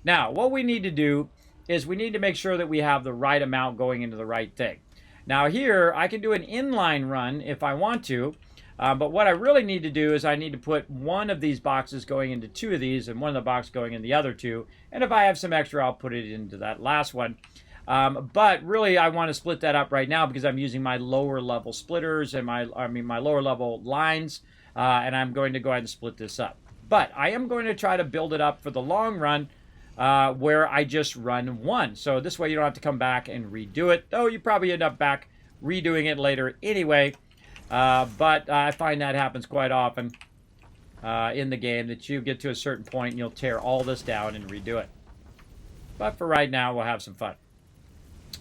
Now, what we need to do is we need to make sure that we have the right amount going into the right thing. Now here, I can do an inline run if I want to, but what I really need to do is I need to put one of these boxes going into two of these and one of the boxes going in the other two. And if I have some extra, I'll put it into that last one. But really, I want to split that up right now because I'm using my lower level splitters and my lower level lines, and I'm going to go ahead and split this up. But I am going to try to build it up for the long run, where I just run one. So this way you don't have to come back and redo it, though you probably end up back redoing it later anyway. But I find that happens quite often in the game, that you get to a certain point and you'll tear all this down and redo it. But for right now, we'll have some fun.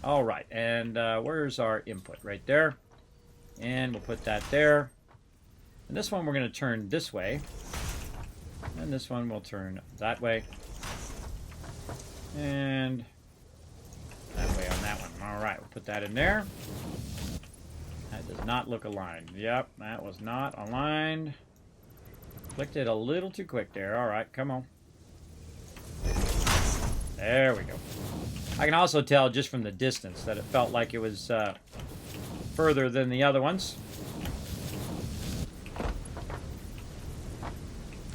All right, and where's our input? Right there. And we'll put that there. And this one we're going to turn this way. And this one will turn that way. And that way on that one. All right, we'll put that in there. That does not look aligned. Yep, that was not aligned. Clicked it a little too quick there. All right, come on. There we go. I can also tell just from the distance that it felt like it was further than the other ones.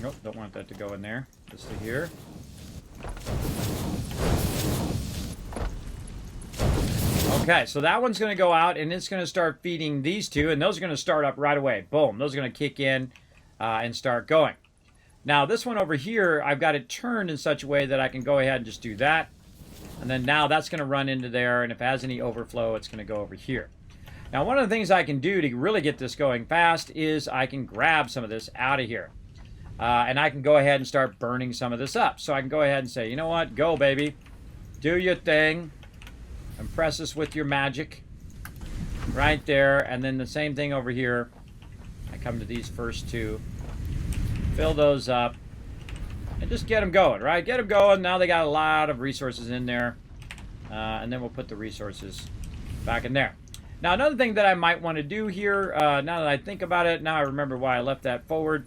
Nope, don't want that to go in there. Just to here. Okay, so that one's going to go out, and it's going to start feeding these two, and those are going to start up right away. Boom, those are going to kick in and start going. Now, this one over here, I've got it turned in such a way that I can go ahead and just do that. And then now that's going to run into there, and if it has any overflow, it's going to go over here. Now, one of the things I can do to really get this going fast is I can grab some of this out of here. And I can go ahead and start burning some of this up. So I can go ahead and say, you know what? Go, baby. Do your thing. Impress us with your magic. Right there. And then the same thing over here. I come to these first two. Fill those up. And just get them going, right? Get them going. Now they got a lot of resources in there. And then we'll put the resources back in there. Now, another thing that I might want to do here, now that I think about it, now I remember why I left that forward,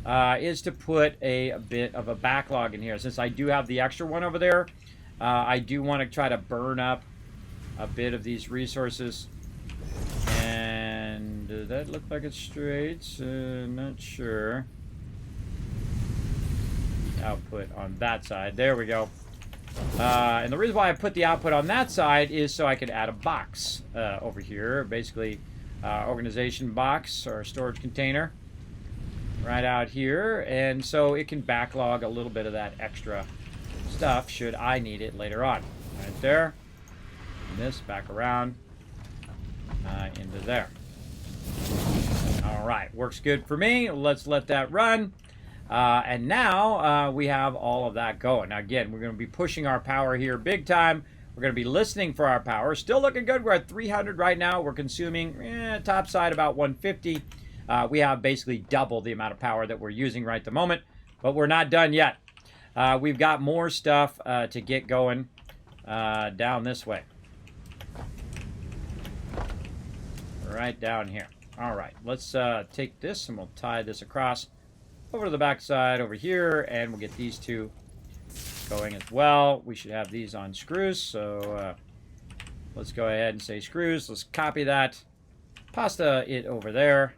is to put a bit of a backlog in here. Since I do have the extra one over there, I do want to try to burn up a bit of these resources. And does that look like it's straight? Not sure. Output on that side. There we go. And the reason why I put the output on that side is so I could add a box over here. Basically, organization box or storage container right out here. And so it can backlog a little bit of that extra stuff should I need it later on. Right there. And this back around into there. All right. Works good for me. Let's let that run. And now we have all of that going. Now, again, we're going to be pushing our power here big time. We're going to be listening for our power. Still looking good. We're at 300 right now. We're consuming top side about 150. We have basically double the amount of power that we're using right at the moment. But we're not done yet. We've got more stuff to get going down this way. Right down here. All right. Let's take this and we'll tie this across over to the back side over here, and we'll get these two going as well. We should have these on screws, so Let's go ahead and say screws. Let's copy that. Pasta it over there.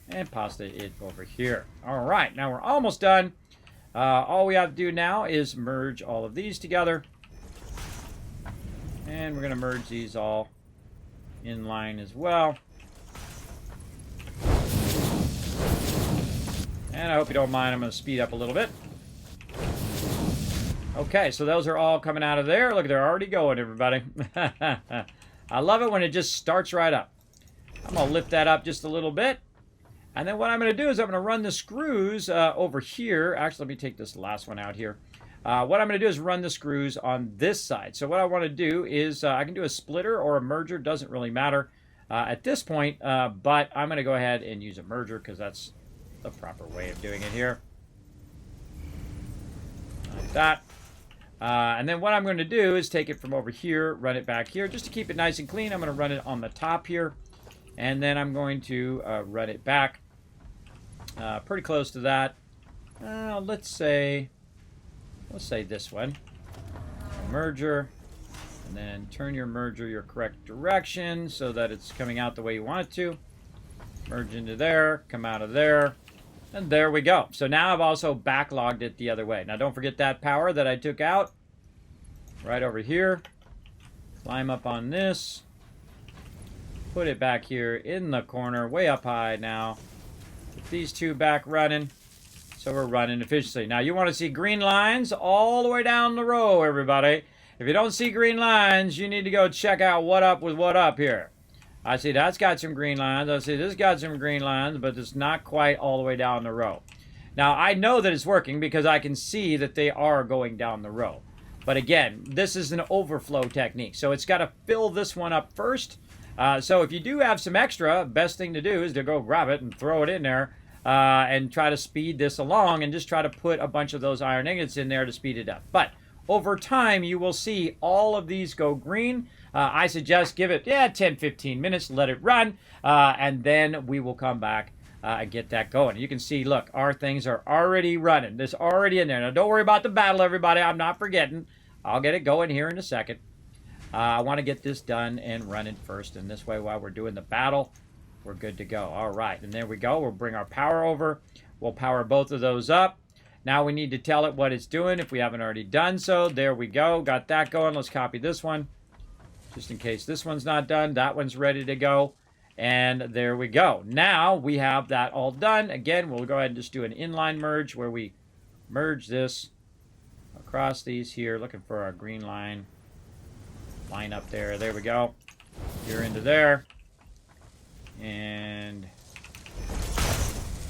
And pasta it over here. All right, now we're almost done. All we have to do now is merge all of these together. And we're going to merge these all in line as well. And I hope you don't mind. I'm going to speed up a little bit. Okay, so those are all coming out of there. Look, they're already going, everybody. I love it when it just starts right up. I'm going to lift that up just a little bit. And then what I'm going to do is I'm going to run the screws over here. Actually, let me take this last one out here. What I'm going to do is run the screws on this side. So what I want to do is I can do a splitter or a merger. Doesn't really matter at this point. But I'm going to go ahead and use a merger because that's the proper way of doing it here. Like that. And then what I'm going to do is take it from over here, run it back here. Just to keep it nice and clean, I'm going to run it on the top here. And then I'm going to run it back pretty close to that. Let's say this one. Merger. And then turn your merger your correct direction so that it's coming out the way you want it to. Merge into there, come out of there. And there we go. So now I've also backlogged it the other way. Now don't forget that power that I took out. Right over here. Climb up on this. Put it back here in the corner, way up high now. Get these two back running. So we're running efficiently. Now you want to see green lines all the way down the row, everybody. If you don't see green lines, you need to go check out what up with what up here. I see that's got some green lines. I see this got some green lines, but it's not quite all the way down the row. Now, I know that it's working because I can see that they are going down the row. But again, this is an overflow technique. So it's got to fill this one up first. So if you do have some extra, best thing to do is to go grab it and throw it in there and try to speed this along and just try to put a bunch of those iron ingots in there to speed it up. But over time, you will see all of these go green. I suggest give it 10-15 minutes, let it run, and then we will come back and get that going. You can see, look, our things are already running. There's already in there. Now, don't worry about the battle, everybody. I'm not forgetting. I'll get it going here in a second. I want to get this done and running first, and this way, while we're doing the battle, we're good to go. All right, and there we go. We'll bring our power over. We'll power both of those up. Now we need to tell it what it's doing if we haven't already done so. There we go. Got that going. Let's copy this one. Just in case this one's not done. That one's ready to go. And there we go. Now we have that all done. Again, we'll go ahead and just do an inline merge where we merge this across these here. Looking for our green line up there. There we go. You're into there. And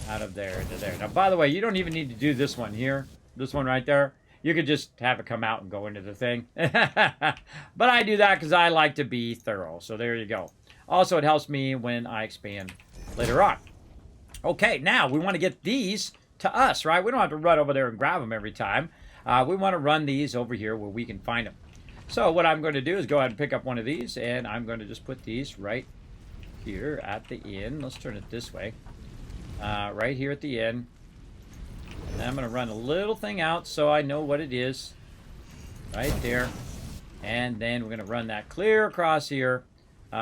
out of there into there. Now, by the way, you don't even need to do this one here. This one right there. You could just have it come out and go into the thing. But I do that because I like to be thorough. So there you go. Also, it helps me when I expand later on. Okay, now we want to get these to us, right? We don't have to run over there and grab them every time. We want to run these over here where we can find them. So what I'm going to do is go ahead and pick up one of these, and I'm going to just put these right here at the end. Let's turn it this way. Right here at the end. And I'm going to run a little thing out so I know what it is. Right there. And then we're going to run that clear across here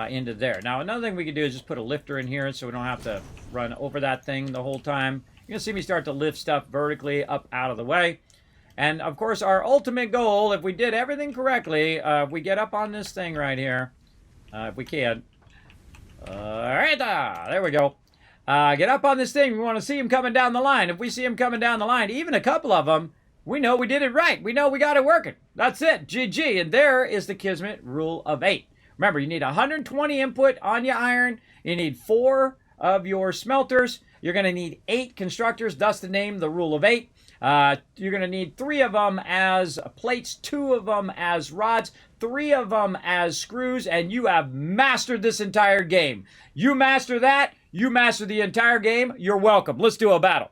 into there. Now, another thing we can do is just put a lifter in here so we don't have to run over that thing the whole time. You're going to see me start to lift stuff vertically up out of the way. And, of course, our ultimate goal, if we did everything correctly, if we get up on this thing right here, if we can. Right there we go. Get up on this thing. We want to see him coming down the line. If we see him coming down the line, even a couple of them, we know we did it right. We know we got it working. That's it. GG. And there is the Kismet rule of 8. Remember, you need 120 input on your iron. You need 4 of your smelters. You're going to need 8 constructors. Thus the name, the rule of 8. You're going to need 3 of them as plates, 2 of them as rods, 3 of them as screws, and you have mastered this entire game. You master that, you master the entire game. You're welcome. Let's do a battle.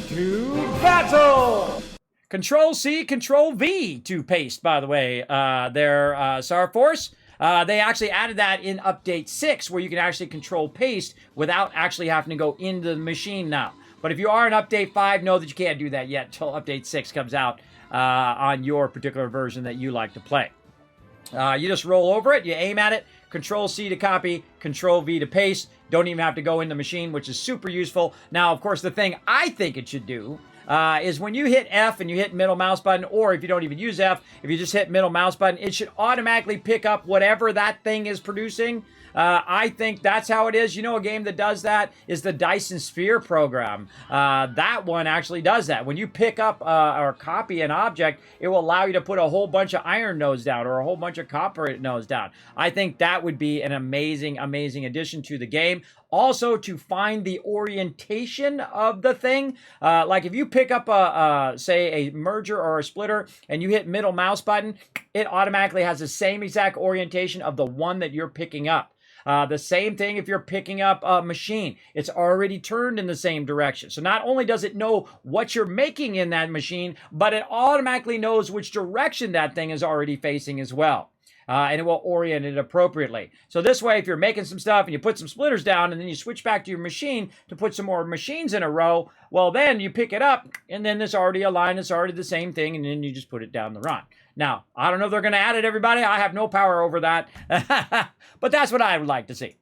To battle! Control-C, Control-V to paste, by the way. Their SAR Force. They actually added that in Update 6, where you can actually control paste without actually having to go into the machine now. But if you are in Update 5, know that you can't do that yet until Update 6 comes out on your particular version that you like to play. You just roll over it, you aim at it, Control C to copy, Control V to paste. Don't even have to go in the machine, which is super useful. Now, of course, the thing I think it should do is when you hit F and you hit middle mouse button, or if you don't even use F, if you just hit middle mouse button, it should automatically pick up whatever that thing is producing. I think that's how it is. You know, a game that does that is the Dyson Sphere program. That one actually does that. When you pick up or copy an object, it will allow you to put a whole bunch of iron nodes down or a whole bunch of copper nodes down. I think that would be an amazing, amazing addition to the game. Also, to find the orientation of the thing. Like if you pick up say a merger or a splitter and you hit middle mouse button, it automatically has the same exact orientation of the one that you're picking up. The same thing if you're picking up a machine. It's already turned in the same direction. So not only does it know what you're making in that machine, but it automatically knows which direction that thing is already facing as well. And it will orient it appropriately. So this way, if you're making some stuff and you put some splitters down and then you switch back to your machine to put some more machines in a row, well, then you pick it up and then there's already a line that's already the same thing, and then you just put it down the run. Now, I don't know if they're going to add it, everybody. I have no power over that. But that's what I would like to see.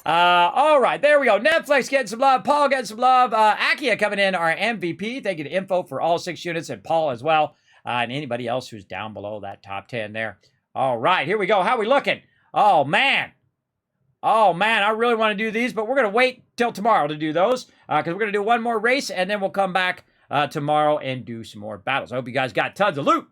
All right, there we go. Netflix getting some love. Paul getting some love. Akia coming in, our MVP. Thank you to Info for all 6 units, and Paul as well. And anybody else who's down below that top 10 there. All right, here we go. How we looking? Oh, man. Oh, man, I really want to do these, but we're going to wait till tomorrow to do those because we're going to do one more race, and then we'll come back tomorrow and do some more battles. I hope you guys got tons of loot.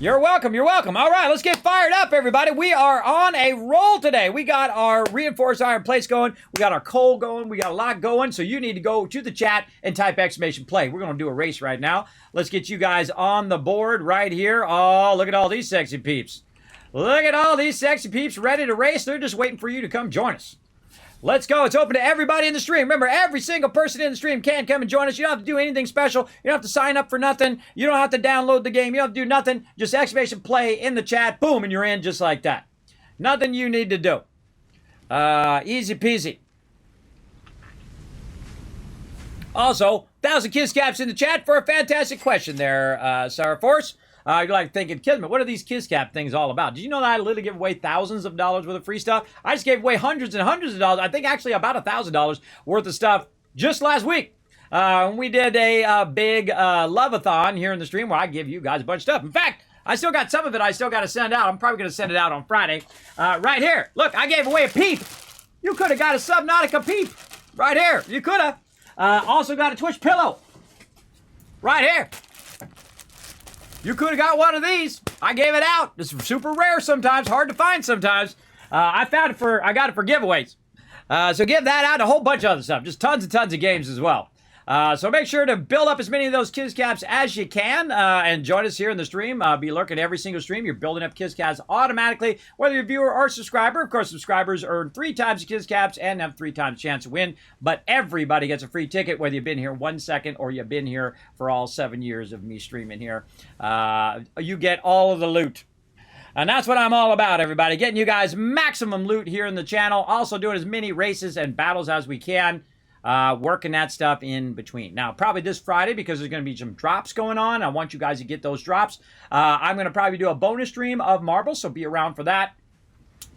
You're welcome. You're welcome. All right, let's get fired up, everybody. We are on a roll today. We got our reinforced iron plates going. We got our coal going. We got a lot going. So you need to go to the chat and type exclamation play. We're going to do a race right now. Let's get you guys on the board right here. Oh, look at all these sexy peeps. Look at all these sexy peeps ready to race. They're just waiting for you to come join us. Let's go. It's open to everybody in the stream. Remember, every single person in the stream can come and join us. You don't have to do anything special. You don't have to sign up for nothing. You don't have to download the game. You don't have to do nothing. Just exclamation play in the chat. Boom, and you're in just like that. Nothing you need to do. Easy peasy. Also, 1,000 kiss caps in the chat for a fantastic question there, Sarah Force. You're like thinking, Kismet, what are these kiss cap things all about? Did you know that I literally give away thousands of dollars worth of free stuff? I just gave away hundreds and hundreds of dollars. I think actually about $1,000 worth of stuff just last week. We did a big love-a-thon here in the stream where I give you guys a bunch of stuff. In fact, I still got some of it I still got to send out. I'm probably going to send it out on Friday. Right here. Look, I gave away a peep. You could have got a Subnautica peep. Right here. You could have. Also got a Twitch pillow. Right here. You could have got one of these. I gave it out. It's super rare sometimes, hard to find sometimes. I got it for giveaways. So give that out, a whole bunch of other stuff. Just tons and tons of games as well. So make sure to build up as many of those kiss caps as you can and join us here in the stream. Be lurking every single stream. You're building up kiss caps automatically, whether you're a viewer or subscriber. Of course, subscribers earn 3 times the kiss caps and have 3 times chance to win. But everybody gets a free ticket, whether you've been here 1 second or you've been here for all 7 years of me streaming here. You get all of the loot. And that's what I'm all about, everybody. Getting you guys maximum loot here in the channel. Also doing as many races and battles as we can. Working that stuff in between. Now, probably this Friday, because there's going to be some drops going on. I want you guys to get those drops. I'm going to probably do a bonus stream of marbles, so be around for that.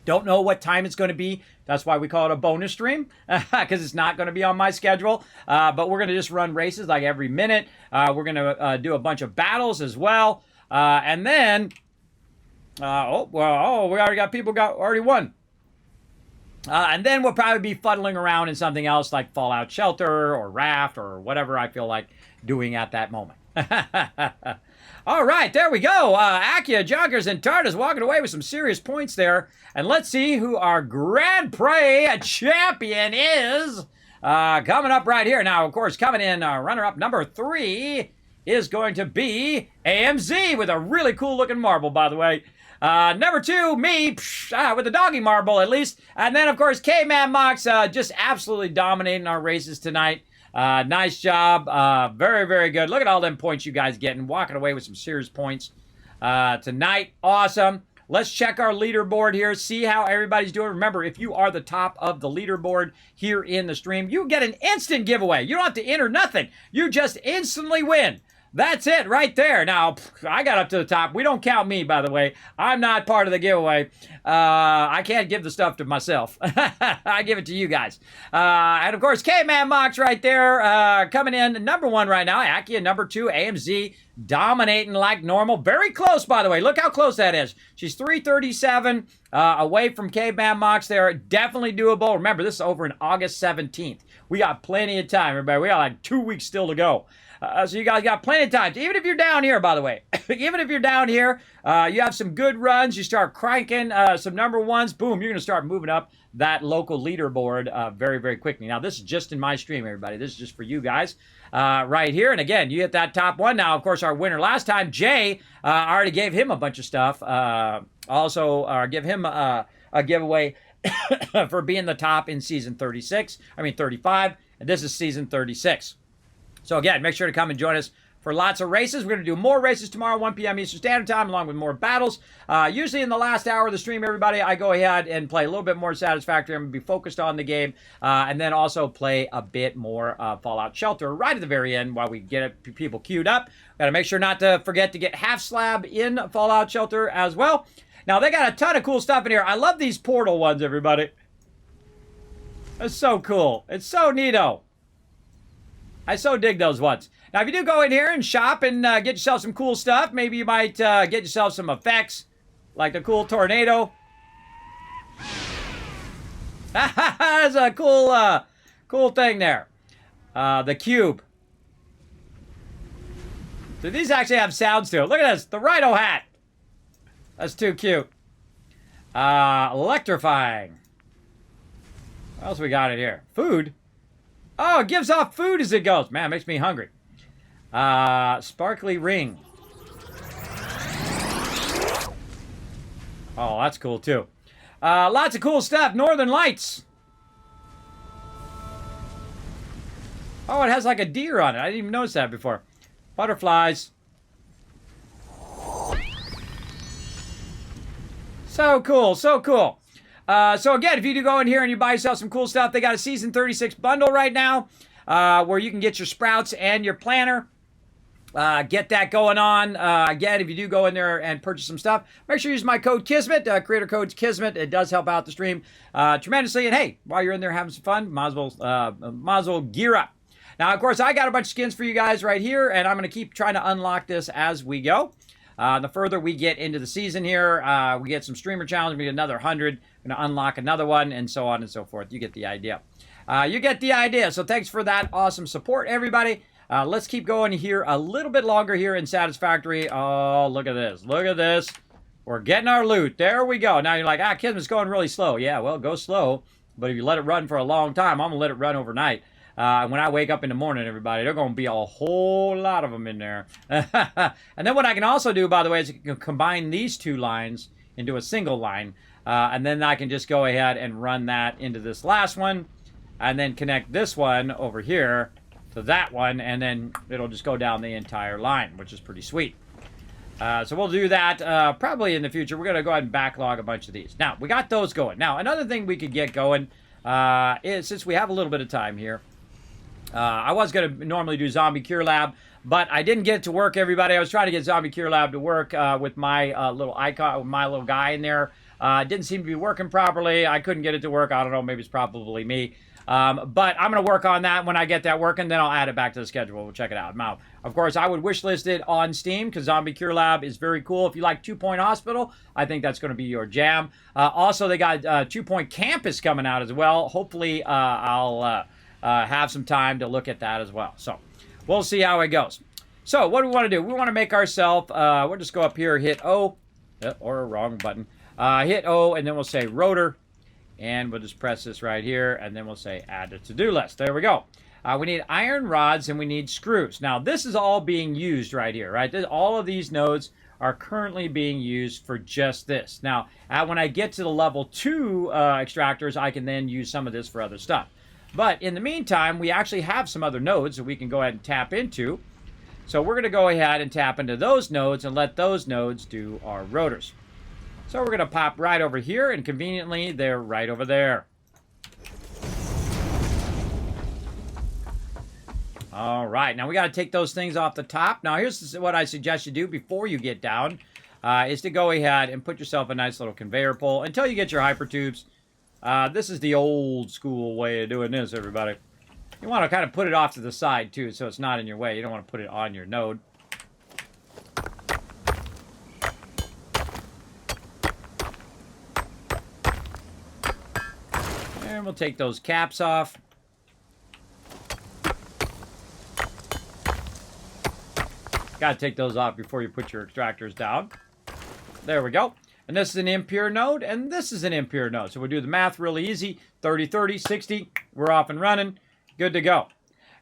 Don't know what time it's going to be. That's why we call it a bonus stream, because it's not going to be on my schedule. But we're going to just run races like every minute. We're going to do a bunch of battles as well. And then, we already got people already won. And then we'll probably be fuddling around in something else like Fallout Shelter or Raft or whatever I feel like doing at that moment. All right, there we go. Akia, Junkers, and Tardas walking away with some serious points there. And let's see who our Grand Prix champion is. Coming up right here. Now, of course, coming in runner-up number 3 is going to be AMZ with a really cool-looking marble, by the way. Number 2, me, with the doggy marble at least. And then, of course, K-Man Mox just absolutely dominating our races tonight. Nice job. Very, very good. Look at all them points you guys getting. Walking away with some serious points tonight. Awesome. Let's check our leaderboard here, see how everybody's doing. Remember, if you are the top of the leaderboard here in the stream, you get an instant giveaway. You don't have to enter nothing. You just instantly win. That's it right there. Now, I got up to the top. We don't count me, by the way. I'm not part of the giveaway. I can't give the stuff to myself. I give it to you guys. And, of course, K-Man Mox right there coming in #1 right now. Akia #2. AMZ dominating like normal. Very close, by the way. Look how close that is. She's 337 away from K-Man Mox there. Definitely doable. Remember, this is over in August 17th. We got plenty of time, everybody. We got like 2 weeks still to go. So you guys got plenty of time. Even if you're down here, by the way. Even if you're down here, you have some good runs. You start cranking some #1s. Boom, you're going to start moving up that local leaderboard very, very quickly. Now, this is just in my stream, everybody. This is just for you guys right here. And again, you hit that top one. Now, of course, our winner last time, Jay, I already gave him a bunch of stuff. Also, give him a giveaway for being the top in season 35. And this is season 36. So again, make sure to come and join us for lots of races. We're going to do more races tomorrow, 1 p.m. Eastern Standard Time, along with more battles. Usually in the last hour of the stream, everybody, I go ahead and play a little bit more Satisfactory. I'm going to be focused on the game, and then also play a bit more Fallout Shelter right at the very end while we get people queued up. Got to make sure not to forget to get Half Slab in Fallout Shelter as well. Now, they got a ton of cool stuff in here. I love these portal ones, everybody. It's so cool. It's so neato. I so dig those ones. Now, if you do go in here and shop and get yourself some cool stuff, maybe you might get yourself some effects, like the cool tornado. That's a cool thing there. The cube. So these actually have sounds to it. Look at this, the rhino hat. That's too cute. Electrifying. What else we got in here? Food. Oh, it gives off food as it goes. Man, it makes me hungry. Sparkly ring. Oh, that's cool, too. Lots of cool stuff. Northern Lights. Oh, it has like a deer on it. I didn't even notice that before. Butterflies. So cool, so cool. So again, if you do go in here and you buy yourself some cool stuff, they got a Season 36 bundle right now where you can get your sprouts and your planter. Get that going on. Again, if you do go in there and purchase some stuff, make sure you use my code Kismet, creator code Kismet. It does help out the stream tremendously. And hey, while you're in there having some fun, might as well gear up. Now, of course, I got a bunch of skins for you guys right here, and I'm going to keep trying to unlock this as we go. The further we get into the season here, we get some streamer challenge, we get another 100, we're going to unlock another one, and so on and so forth. You get the idea. You get the idea. So thanks for that awesome support, everybody. Let's keep going here a little bit longer here in Satisfactory. Oh, look at this. Look at this. We're getting our loot. There we go. Now you're like, Kismet's going really slow. Yeah, well, go slow. But if you let it run for a long time, I'm going to let it run overnight. When I wake up in the morning, everybody, there are going to be a whole lot of them in there. And then what I can also do, by the way, is I can combine these two lines into a single line. And then I can just go ahead and run that into this last one. And then connect this one over here to that one. And then it'll just go down the entire line, which is pretty sweet. So we'll do that probably in the future. We're going to go ahead and backlog a bunch of these. Now, we got those going. Now, another thing we could get going is, since we have a little bit of time here, I was going to normally do Zombie Cure Lab, but I didn't get it to work, everybody. I was trying to get Zombie Cure Lab to work with my little icon, my little guy in there. It didn't seem to be working properly. I couldn't get it to work. I don't know. Maybe it's probably me. But I'm going to work on that when I get that working. Then I'll add it back to the schedule. We'll check it out. Now, of course, I would wish list it on Steam because Zombie Cure Lab is very cool. If you like 2 Point Hospital, I think that's going to be your jam. Also, they got 2 Point Campus coming out as well. Hopefully, I'll have some time to look at that as well. So we'll see how it goes. So what do we want to do? We want to make ourselves, we'll just go up here, hit O, or a wrong button. Hit O, and then we'll say rotor. And we'll just press this right here, and then we'll say add to to-do list. There we go. We need iron rods, and we need screws. Now, this is all being used right here, right? All of these nodes are currently being used for just this. Now, when I get to the level 2 extractors, I can then use some of this for other stuff. But in the meantime, we actually have some other nodes that we can go ahead and tap into. So we're going to go ahead and tap into those nodes and let those nodes do our rotors. So we're going to pop right over here, and conveniently, they're right over there. All right, now we got to take those things off the top. Now, here's what I suggest you do before you get down, is to go ahead and put yourself a nice little conveyor pole until you get your hypertubes. This is the old school way of doing this, everybody. You want to kind of put it off to the side, too, so it's not in your way. You don't want to put it on your node. And we'll take those caps off. Got to take those off before you put your extractors down. There we go. And this is an impure node, and this is an impure node. So we'll do the math really easy. 30, 30, 60. We're off and running. Good to go.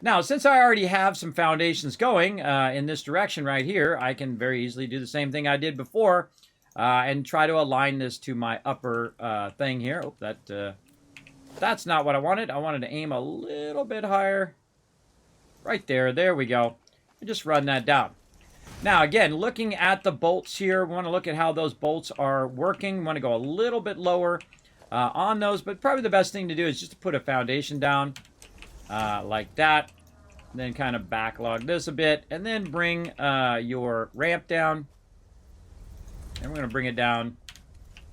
Now, since I already have some foundations going in this direction right here, I can very easily do the same thing I did before and try to align this to my upper thing here. Oh, that's not what I wanted. I wanted to aim a little bit higher. Right there. There we go. And just run that down. Now, again, looking at the bolts here, we want to look at how those bolts are working. We want to go a little bit lower on those, but probably the best thing to do is just to put a foundation down like that. Then kind of backlog this a bit, and then bring your ramp down. And we're going to bring it down.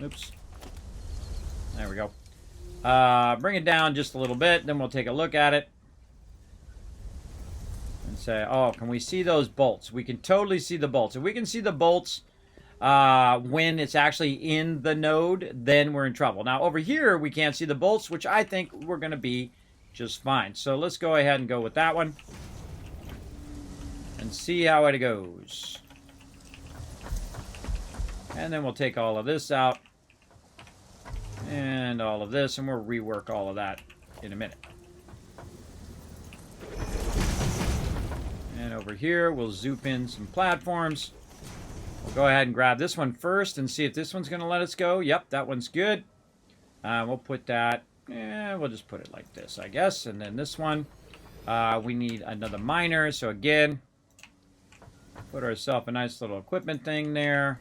Oops. There we go. Bring it down just a little bit, then we'll take a look at it. And say, oh, can we see those bolts? We can totally see the bolts. If we can see the bolts when it's actually in the node, then we're in trouble. Now, over here, we can't see the bolts, which I think we're going to be just fine. So let's go ahead and go with that one. And see how it goes. And then we'll take all of this out. And all of this, and we'll rework all of that in a minute. And over here, we'll zoop in some platforms. We'll go ahead and grab this one first and see if this one's going to let us go. Yep, that one's good. We'll put that, we'll just put it like this, I guess. And then this one, we need another miner. So again, put ourselves a nice little equipment thing there.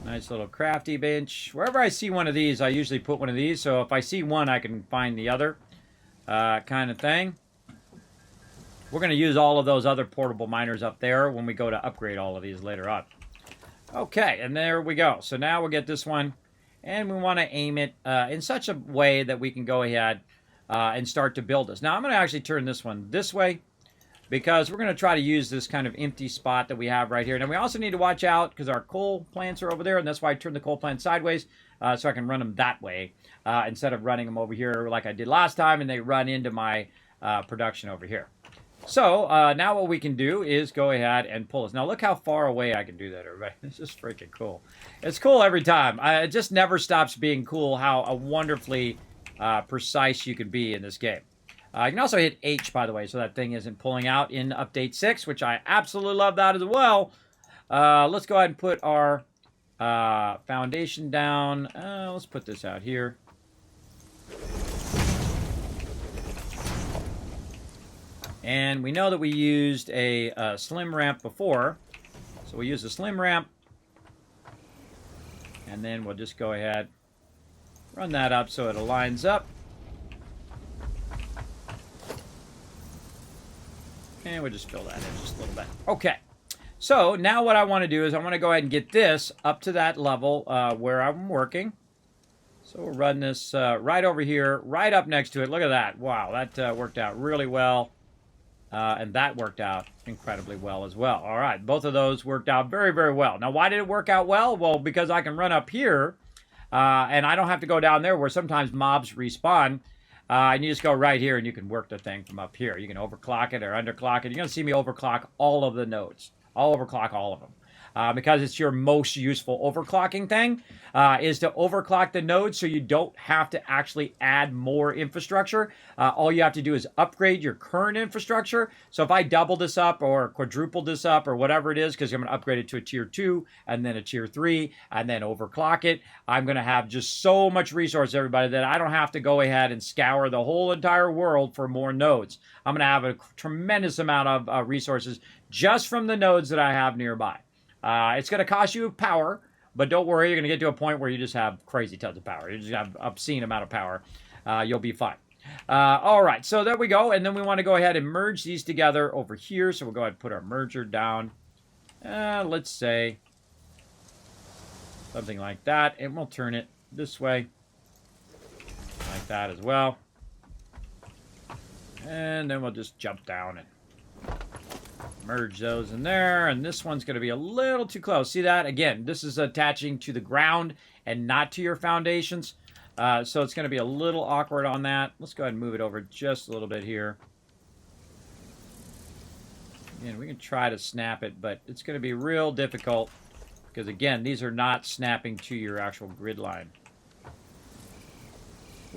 Nice little crafty bench. Wherever I see one of these, I usually put one of these. So if I see one, I can find the other kind of thing. We're going to use all of those other portable miners up there when we go to upgrade all of these later on. Okay, and there we go. So now we'll get this one, and we want to aim it in such a way that we can go ahead and start to build this. Now, I'm going to actually turn this one this way, because we're going to try to use this kind of empty spot that we have right here. Now, we also need to watch out, because our coal plants are over there, and that's why I turned the coal plant sideways, so I can run them that way, instead of running them over here like I did last time, and they run into my production over here. So, now what we can do is go ahead and pull this. Now, look how far away I can do that, everybody. This is freaking cool. It's cool every time. It just never stops being cool how wonderfully precise you can be in this game. You can also hit H, by the way, so that thing isn't pulling out in Update 6, which I absolutely love that as well. Let's go ahead and put our foundation down. Let's put this out here. And we know that we used a slim ramp before. So we'll use a slim ramp. And then we'll just go ahead, run that up so it aligns up. And we'll just fill that in just a little bit. Okay. So now what I want to do is I want to go ahead and get this up to that level where I'm working. So we'll run this right over here, right up next to it. Look at that. Wow, that worked out really well. And that worked out incredibly well as well. All right, both of those worked out very, very well. Now, why did it work out well? Well, because I can run up here, and I don't have to go down there where sometimes mobs respawn. And you just go right here, and you can work the thing from up here. You can overclock it or underclock it. You're going to see me overclock all of the nodes. I'll overclock all of them. Because it's your most useful overclocking thing, is to overclock the nodes so you don't have to actually add more infrastructure. All you have to do is upgrade your current infrastructure. So if I double this up or quadruple this up or whatever it is, because I'm going to upgrade it to a tier 2 and then a tier 3 and then overclock it, I'm going to have just so much resource, everybody, that I don't have to go ahead and scour the whole entire world for more nodes. I'm going to have a tremendous amount of resources just from the nodes that I have nearby. It's going to cost you power, But don't worry, you're going to get to a point where you just have crazy tons of power. You just have obscene amount of power. You'll be fine. All right, so there we go. And then we want to go ahead and merge these together over here. So we'll go ahead and put our merger down. Let's say something like that. And we'll turn it this way. Like that as well. And then we'll just jump down and merge those in there. And this one's going to be a little too close. See that? Again, this is attaching to the ground and not to your foundations. So it's going to be a little awkward on that. Let's go ahead and move it over just a little bit here. And we can try to snap it, but it's going to be real difficult. Because, again, these are not snapping to your actual grid line.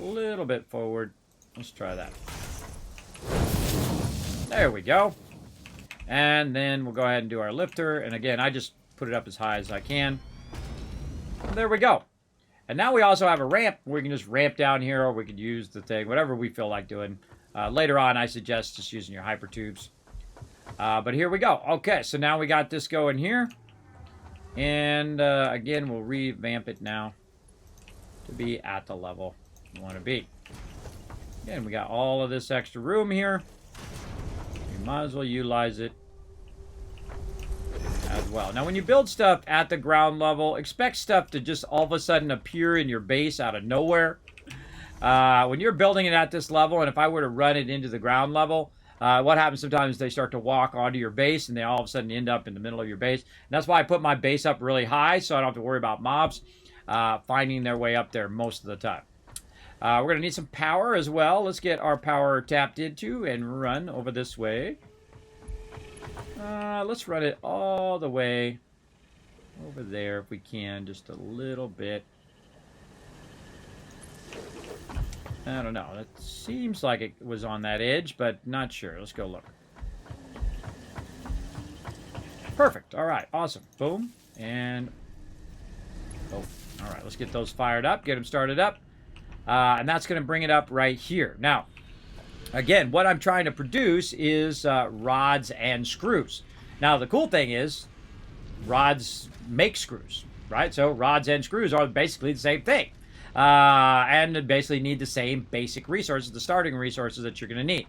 A little bit forward. Let's try that. There we go. And then we'll go ahead and do our lifter. And again, I just put it up as high as I can. There we go. And now we also have a ramp. We can just ramp down here, or we could use the thing, whatever we feel like doing. Later on, I suggest just using your hyper tubes. But here we go. Okay, so now we got this going here. And again, we'll revamp it now to be at the level we want to be. Again, we got all of this extra room here. We might as well utilize it as well. Now, when you build stuff at the ground level, expect stuff to just all of a sudden appear in your base out of nowhere. When you're building it at this level, and if I were to run it into the ground level, what happens sometimes is they start to walk onto your base, and they all of a sudden end up in the middle of your base. And that's why I put my base up really high, so I don't have to worry about mobs finding their way up there most of the time. We're going to need some power as well. Let's get our power tapped into and run over this way. Let's run it all the way over there if we can, just a little bit. I don't know. It seems like it was on that edge, but not sure. Let's go look. Perfect. All right. Awesome. Boom. And... oh. All right. Let's get those fired up. Get them started up. And that's going to bring it up right here. Now, again, what I'm trying to produce is rods and screws. Now, the cool thing is rods make screws, right? So rods and screws are basically the same thing. And basically need the same basic resources, the starting resources that you're going to need.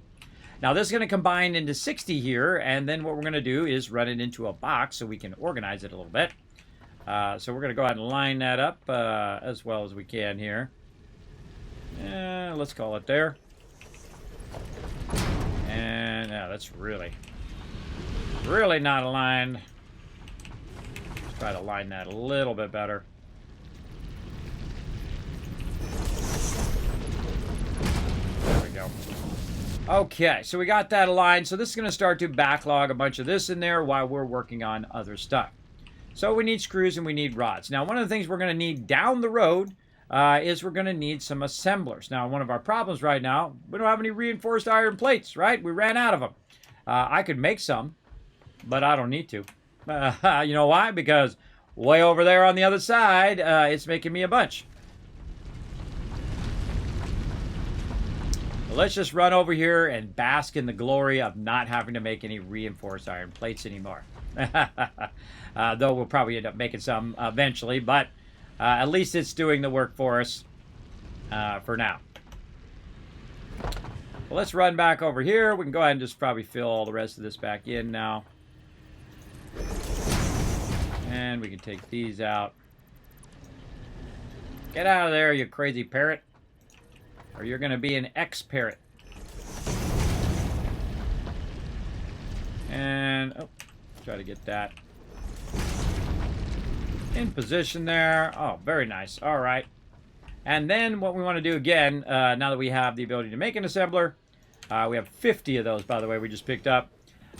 Now, this is going to combine into 60 here, and then what we're going to do is run it into a box so we can organize it a little bit. So we're going to go ahead and line that up as well as we can here. Let's call it there. And that's really not aligned. Let's try to line that a little bit better. There we go. Okay, so we got that aligned. So this is going to start to backlog a bunch of this in there while we're working on other stuff. So we need screws and we need rods. Now, one of the things we're going to need down the road is we're going to need some assemblers. Now, one of our problems right now, we don't have any reinforced iron plates, right? We ran out of them. I could make some, but I don't need to. You know why? Because way over there on the other side, it's making me a bunch. Let's just run over here and bask in the glory of not having to make any reinforced iron plates anymore. Though we'll probably end up making some eventually, but at least it's doing the work for us for now. Well, let's run back over here. We can go ahead and just probably fill all the rest of this back in now. And we can take these out. Get out of there, you crazy parrot. Or you're going to be an X-parrot. And, oh, try to get that in position there. Oh, very nice. All right. And then what we want to do again, now that we have the ability to make an assembler, we have 50 of those, by the way, we just picked up,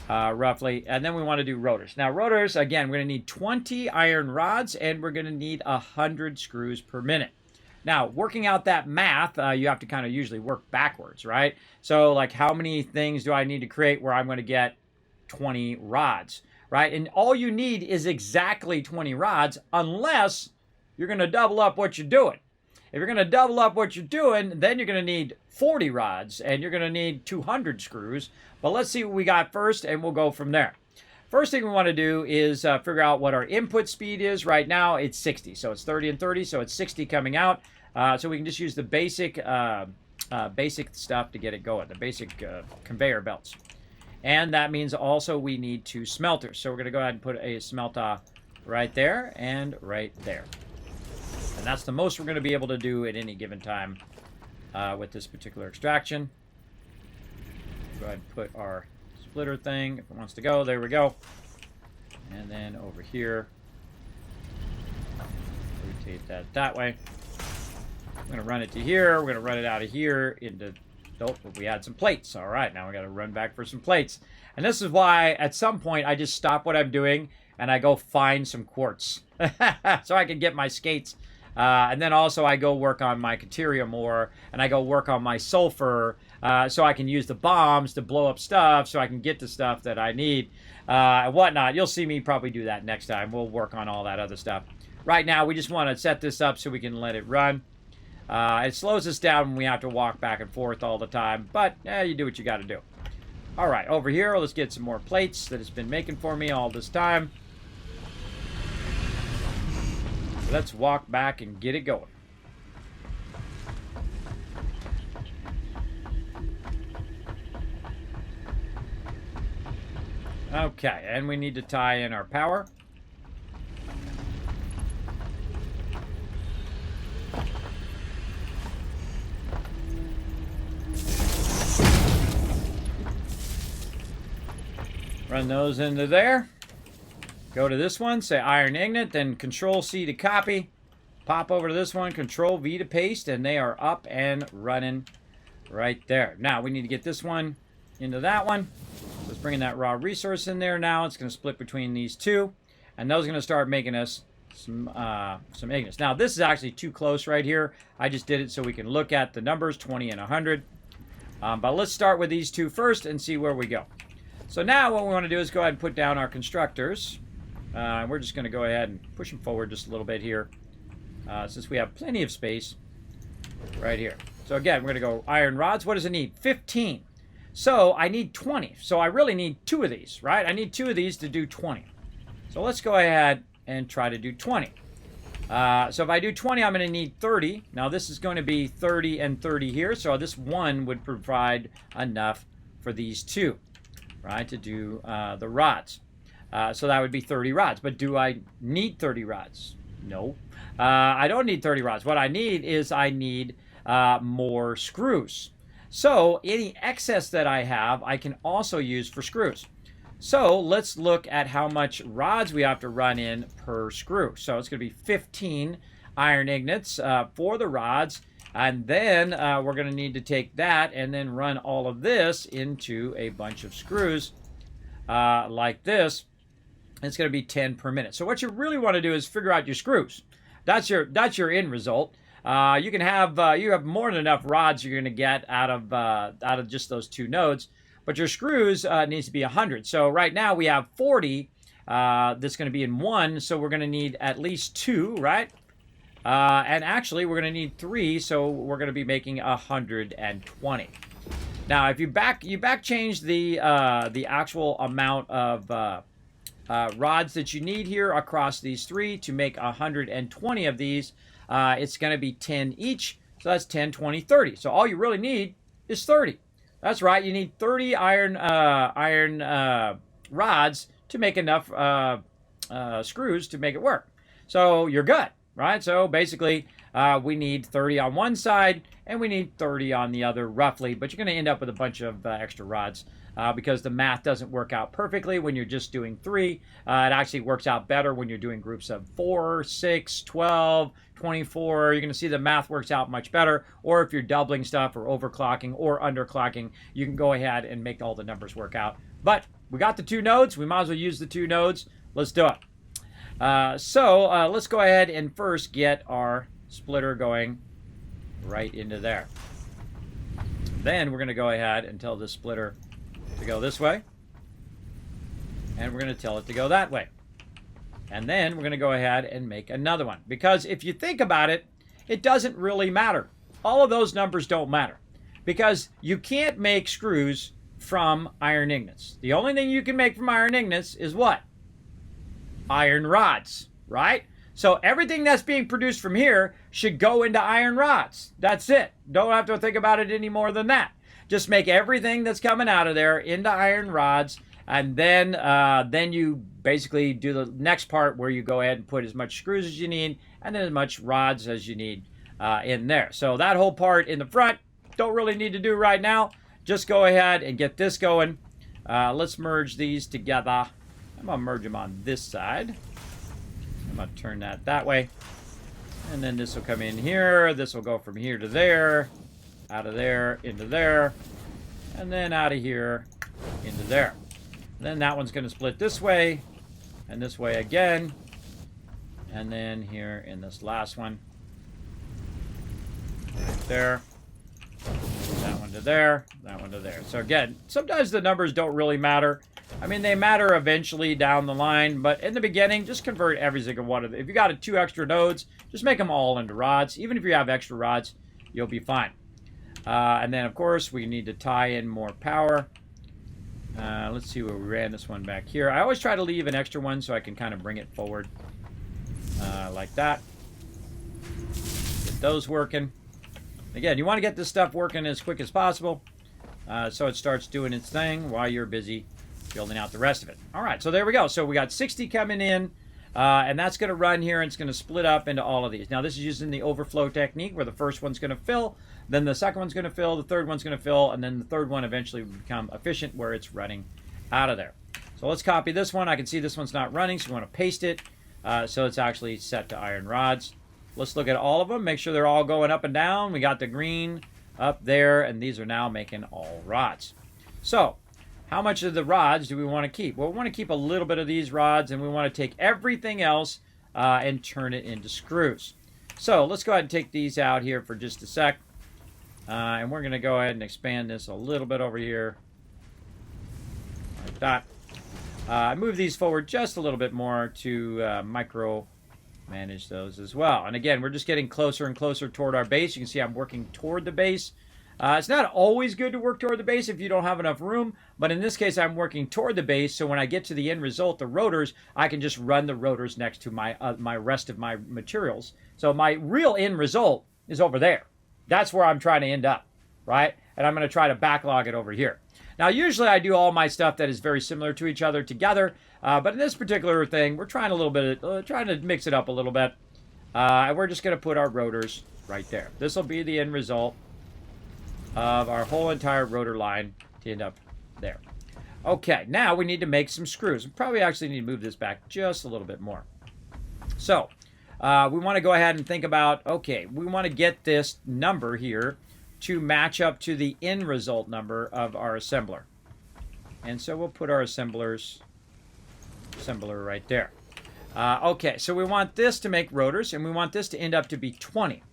roughly. And then we want to do rotors. Now, rotors, again, we're going to need 20 iron rods, and we're going to need 100 screws per minute. Now, working out that math, you have to kind of usually work backwards, right? So, like, how many things do I need to create where I'm going to get 20 rods, right? And all you need is exactly 20 rods unless you're going to double up what you're doing. If you're going to double up what you're doing, then you're going to need 40 rods, and you're going to need 200 screws. But let's see what we got first, and we'll go from there. first thing we want to do is figure out what our input speed is. Right now, it's 60. So it's 30 and 30, so it's 60 coming out. So we can just use the basic stuff to get it going, the basic conveyor belts. And that means also we need 2 smelters. So we're going to go ahead and put a smelter right there and right there. And that's the most we're going to be able to do at any given time with this particular extraction. Go ahead and put our splitter thing, if it wants to go, there we go. And then over here, rotate that way. I'm going to run it to here. We're going to run it out of here into... Nope, we had some plates. All right, now we got to run back for some plates. And this is why, at some point, I just stop what I'm doing and I go find some quartz. So I can get my skates. And then also I go work on my Cateria more, and I go work on my sulfur, so I can use the bombs to blow up stuff, so I can get the stuff that I need, and whatnot. You'll see me probably do that next time. We'll work on all that other stuff. Right now, we just want to set this up so we can let it run. It slows us down when we have to walk back and forth all the time, but you do what you got to do. All right, over here, let's get some more plates that it's been making for me all this time. Let's walk back and get it going. Okay, and we need to tie in our power. Run those into there. Go to this one, say iron ignite, then Control-C to copy. Pop over to this one, Control-V to paste, and they are up and running right there. Now, we need to get this one into that one. Let's bring in that raw resource in there now. It's going to split between these two, and those are going to start making us some ignites. Now, this is actually too close right here. I just did it so we can look at the numbers, 20 and 100. But let's start with these two first and see where we go. So now what we want to do is go ahead and put down our constructors. We're just going to go ahead and push them forward just a little bit here, since we have plenty of space right here. So again, we're going to go iron rods. What does it need? 15. So I need 20. So I really need 2 of these, right? I need 2 of these to do 20. So let's go ahead and try to do 20. So if I do 20, I'm going to need 30. Now this is going to be 30 and 30 here. So this one would provide enough for these 2, right, to do the rods. So that would be 30 rods. But do I need 30 rods? No. I don't need 30 rods. What I need more screws. So any excess that I have, I can also use for screws. So let's look at how much rods we have to run in per screw. So it's going to be 15 iron ignites for the rods. And then we're going to need to take that and then run all of this into a bunch of screws like this. It's going to be 10 per minute. So what you really want to do is figure out your screws. That's your end result. You can have you have more than enough rods you're going to get out of just those 2 nodes, but your screws needs to be 100. So right now we have 40 that's going to be in 1, so we're going to need at least 2, right? And actually we're going to need 3, so we're going to be making 120. Now if you back change the actual amount of rods that you need here across these 3 to make 120 of these, it's going to be 10 each. So that's 10, 20, 30. So all you really need is 30. That's right. You need 30 iron rods to make enough screws to make it work. So you're good, right? So basically, we need 30 on one side and we need 30 on the other, roughly. But you're going to end up with a bunch of extra rods. Because the math doesn't work out perfectly when you're just doing 3. It actually works out better when you're doing groups of 4, 6, 12, 24. You're going to see the math works out much better. Or if you're doubling stuff or overclocking or underclocking, you can go ahead and make all the numbers work out. But we got the 2 nodes. We might as well use the 2 nodes. Let's do it. So let's go ahead and first get our splitter going right into there. Then we're going to go ahead and tell this splitter to go this way, and we're going to tell it to go that way, and then we're going to go ahead and make another one, because if you think about it, it doesn't really matter. All of those numbers don't matter, because you can't make screws from iron ingots. The only thing you can make from iron ingots is what? Iron rods, right? So everything that's being produced from here should go into iron rods. That's it. Don't have to think about it any more than that. Just make everything that's coming out of there into iron rods, and then you basically do the next part where you go ahead and put as much screws as you need and then as much rods as you need in there. So that whole part in the front, don't really need to do right now. Just go ahead and get this going. Let's merge these together. I'm going to merge them on this side. I'm going to turn that way. And then this will come in here. This will go from here to there. Out of there, into there. And then out of here, into there. And then that one's going to split this way. And this way again. And then here in this last one. Right there. That one to there. That one to there. So again, sometimes the numbers don't really matter. I mean, they matter eventually down the line, but in the beginning, just convert every single one of them. If you got 2 extra nodes, just make them all into rods. Even if you have extra rods, you'll be fine. And then, of course, we need to tie in more power. Let's see where we ran this one back here. I always try to leave an extra one so I can kind of bring it forward like that. Get those working. Again, you want to get this stuff working as quick as possible so it starts doing its thing while you're busy building out the rest of it. All right, so there we go. So we got 60 coming in, and that's going to run here, and it's going to split up into all of these. Now, this is using the overflow technique where the first one's going to fill, then the second one's going to fill, the third one's going to fill, and then the third one eventually will become efficient where it's running out of there. So let's copy this one. I can see this one's not running, so we want to paste it so it's actually set to iron rods. Let's look at all of them, make sure they're all going up and down. We got the green up there, and these are now making all rods. So, how much of the rods do we want to keep? Well, we want to keep a little bit of these rods, and we want to take everything else and turn it into screws. So, let's go ahead and take these out here for just a sec. And we're going to go ahead and expand this a little bit over here. Like that. Move these forward just a little bit more to micro manage those as well. And again, we're just getting closer and closer toward our base. You can see I'm working toward the base. It's not always good to work toward the base if you don't have enough room, but in this case, I'm working toward the base, so when I get to the end result, the rotors, I can just run the rotors next to my rest of my materials. So my real end result is over there. That's where I'm trying to end up, right? And I'm going to try to backlog it over here. Now, usually I do all my stuff that is very similar to each other together, but in this particular thing, we're trying trying to mix it up a little bit. And we're just going to put our rotors right there. This will be the end result of our whole entire rotor line to end up there. Okay, now we need to make some screws. We probably actually need to move this back just a little bit more. So, we want to go ahead and think about, okay, we want to get this number here to match up to the end result number of our assembler. And so we'll put our assembler right there. Okay, so we want this to make rotors, and we want this to end up to be 20.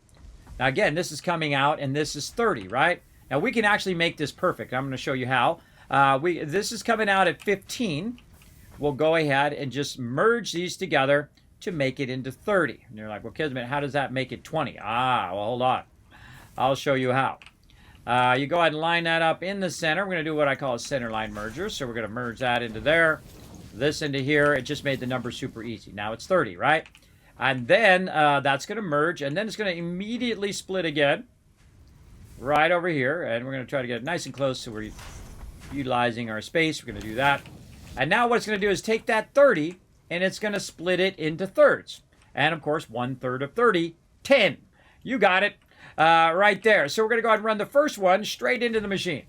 Now again, this is coming out, and this is 30, right? Now we can actually make this perfect. I'm going to show you how. This is coming out at 15. We'll go ahead and just merge these together to make it into 30. And you're like, well, Kismet, how does that make it 20? Well, hold on. I'll show you how. You go ahead and line that up in the center. We're going to do what I call a center line merger. So we're going to merge that into there, this into here. It just made the number super easy. Now it's 30, right? And then that's going to merge, and then it's going to immediately split again right over here. And we're going to try to get it nice and close so we're utilizing our space. We're going to do that. And now what it's going to do is take that 30, and it's going to split it into thirds. And, of course, 1/3 of 30, 10. You got it right there. So we're going to go ahead and run the first one straight into the machine.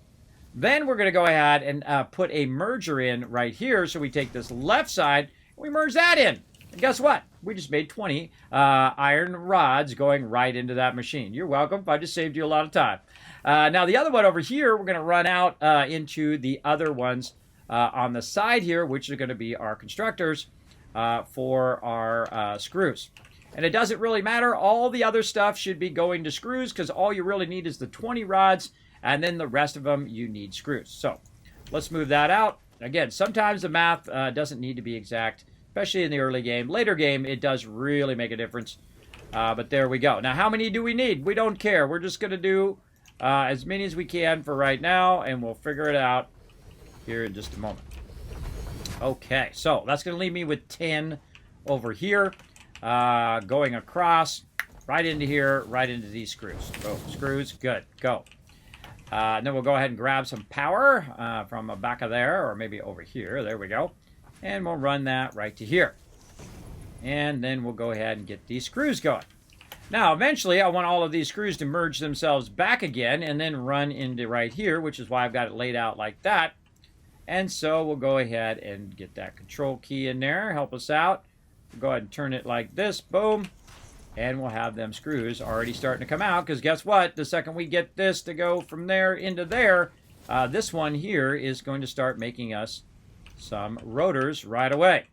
Then we're going to go ahead and put a merger in right here. So we take this left side, and we merge that in. And guess what? We just made 20 iron rods going right into that machine. You're welcome. I just saved you a lot of time. Now, the other one over here, we're going to run out into the other ones on the side here, which are going to be our constructors for our screws. And it doesn't really matter. All the other stuff should be going to screws because all you really need is the 20 rods, and then the rest of them, you need screws. So let's move that out. Again, sometimes the math doesn't need to be exact, especially in the early game. Later game, it does really make a difference. But there we go. Now, how many do we need? We don't care. We're just going to do as many as we can for right now, and we'll figure it out here in just a moment. Okay, so that's going to leave me with 10 over here, going across, right into here, right into these screws. Boom, screws, good, go. Then we'll go ahead and grab some power from the back of there, or maybe over here. There we go. And we'll run that right to here. And then we'll go ahead and get these screws going. Now, eventually, I want all of these screws to merge themselves back again and then run into right here, which is why I've got it laid out like that. And so we'll go ahead and get that control key in there, help us out. We'll go ahead and turn it like this, boom. And we'll have them screws already starting to come out, because guess what? The second we get this to go from there into there, this one here is going to start making us some rotors right away.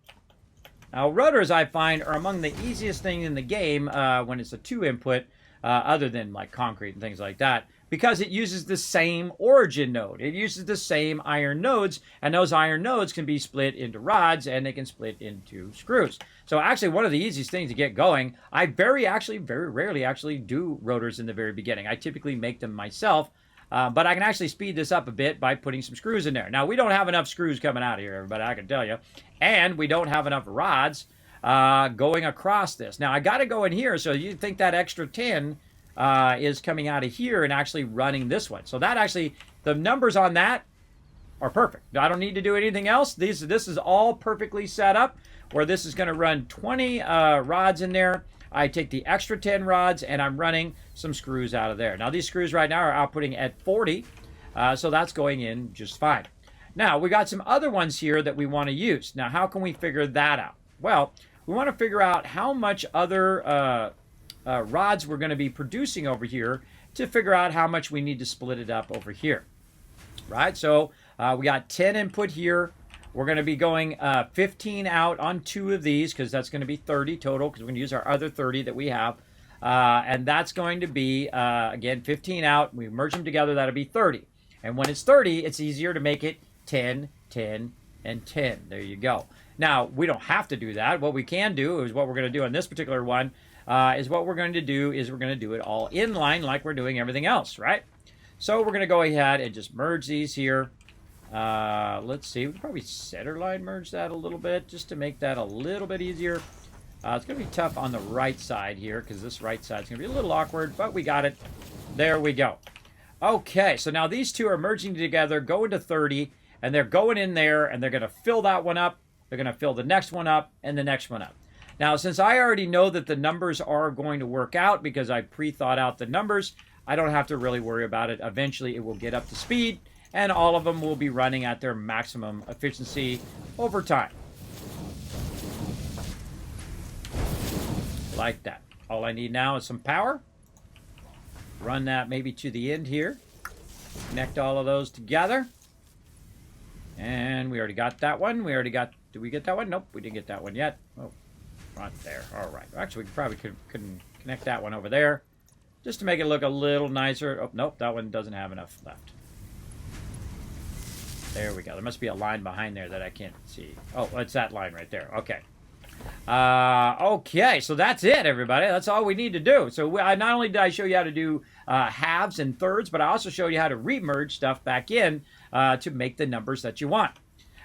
Now, rotors, I find, are among the easiest thing in the game when it's a 2-input, other than like concrete and things like that, because it uses the same origin node. It uses the same iron nodes, and those iron nodes can be split into rods, and they can split into screws. So actually, one of the easiest things to get going, I very rarely actually do rotors in the very beginning. I typically make them myself, but I can actually speed this up a bit by putting some screws in there. Now, we don't have enough screws coming out of here, everybody, I can tell you. And we don't have enough rods going across this. Now, I got to go in here, so you think that extra 10 is coming out of here and actually running this one. So that actually, the numbers on that are perfect. I don't need to do anything else. This is all perfectly set up, where this is going to run 20 rods in there. I take the extra 10 rods, and I'm running some screws out of there. Now, these screws right now are outputting at 40, so that's going in just fine. Now, we got some other ones here that we want to use. Now, how can we figure that out? Well, we want to figure out how much other rods we're going to be producing over here to figure out how much we need to split it up over here. Right? So, we got 10 input here. We're going to be going 15 out on 2 of these, because that's going to be 30 total, because we're going to use our other 30 that we have. And that's going to be, again, 15 out. We merge them together, that'll be 30. And when it's 30, it's easier to make it 10, 10, and 10. There you go. Now, we don't have to do that. What we can do is what we're going to do on this particular one is what we're going to do is we're going to do it all in line like we're doing everything else, right? So we're going to go ahead and just merge these here. Let's see, we can probably center line merge that a little bit just to make that a little bit easier. It's going to be tough on the right side here, because this right side is going to be a little awkward, but we got it. There we go. Okay, so now these two are merging together, going to 30, and they're going in there, and they're going to fill that one up. They're going to fill the next one up and the next one up. Now, since I already know that the numbers are going to work out because I pre-thought out the numbers, I don't have to really worry about it. Eventually, it will get up to speed, and all of them will be running at their maximum efficiency over time. Like that. All I need now is some power. Run that maybe to the end here. Connect all of those together. And we already got that one. We already got... Did we get that one? Nope, we didn't get that one yet. Oh, right there. All right. Actually, we probably could connect that one over there, just to make it look a little nicer. Oh, nope, that one doesn't have enough left. There we go. There must be a line behind there that I can't see. Oh, it's that line right there. Okay. Okay, so that's it, everybody. That's all we need to do. So not only did I show you how to do halves and thirds, but I also showed you how to remerge stuff back in to make the numbers that you want.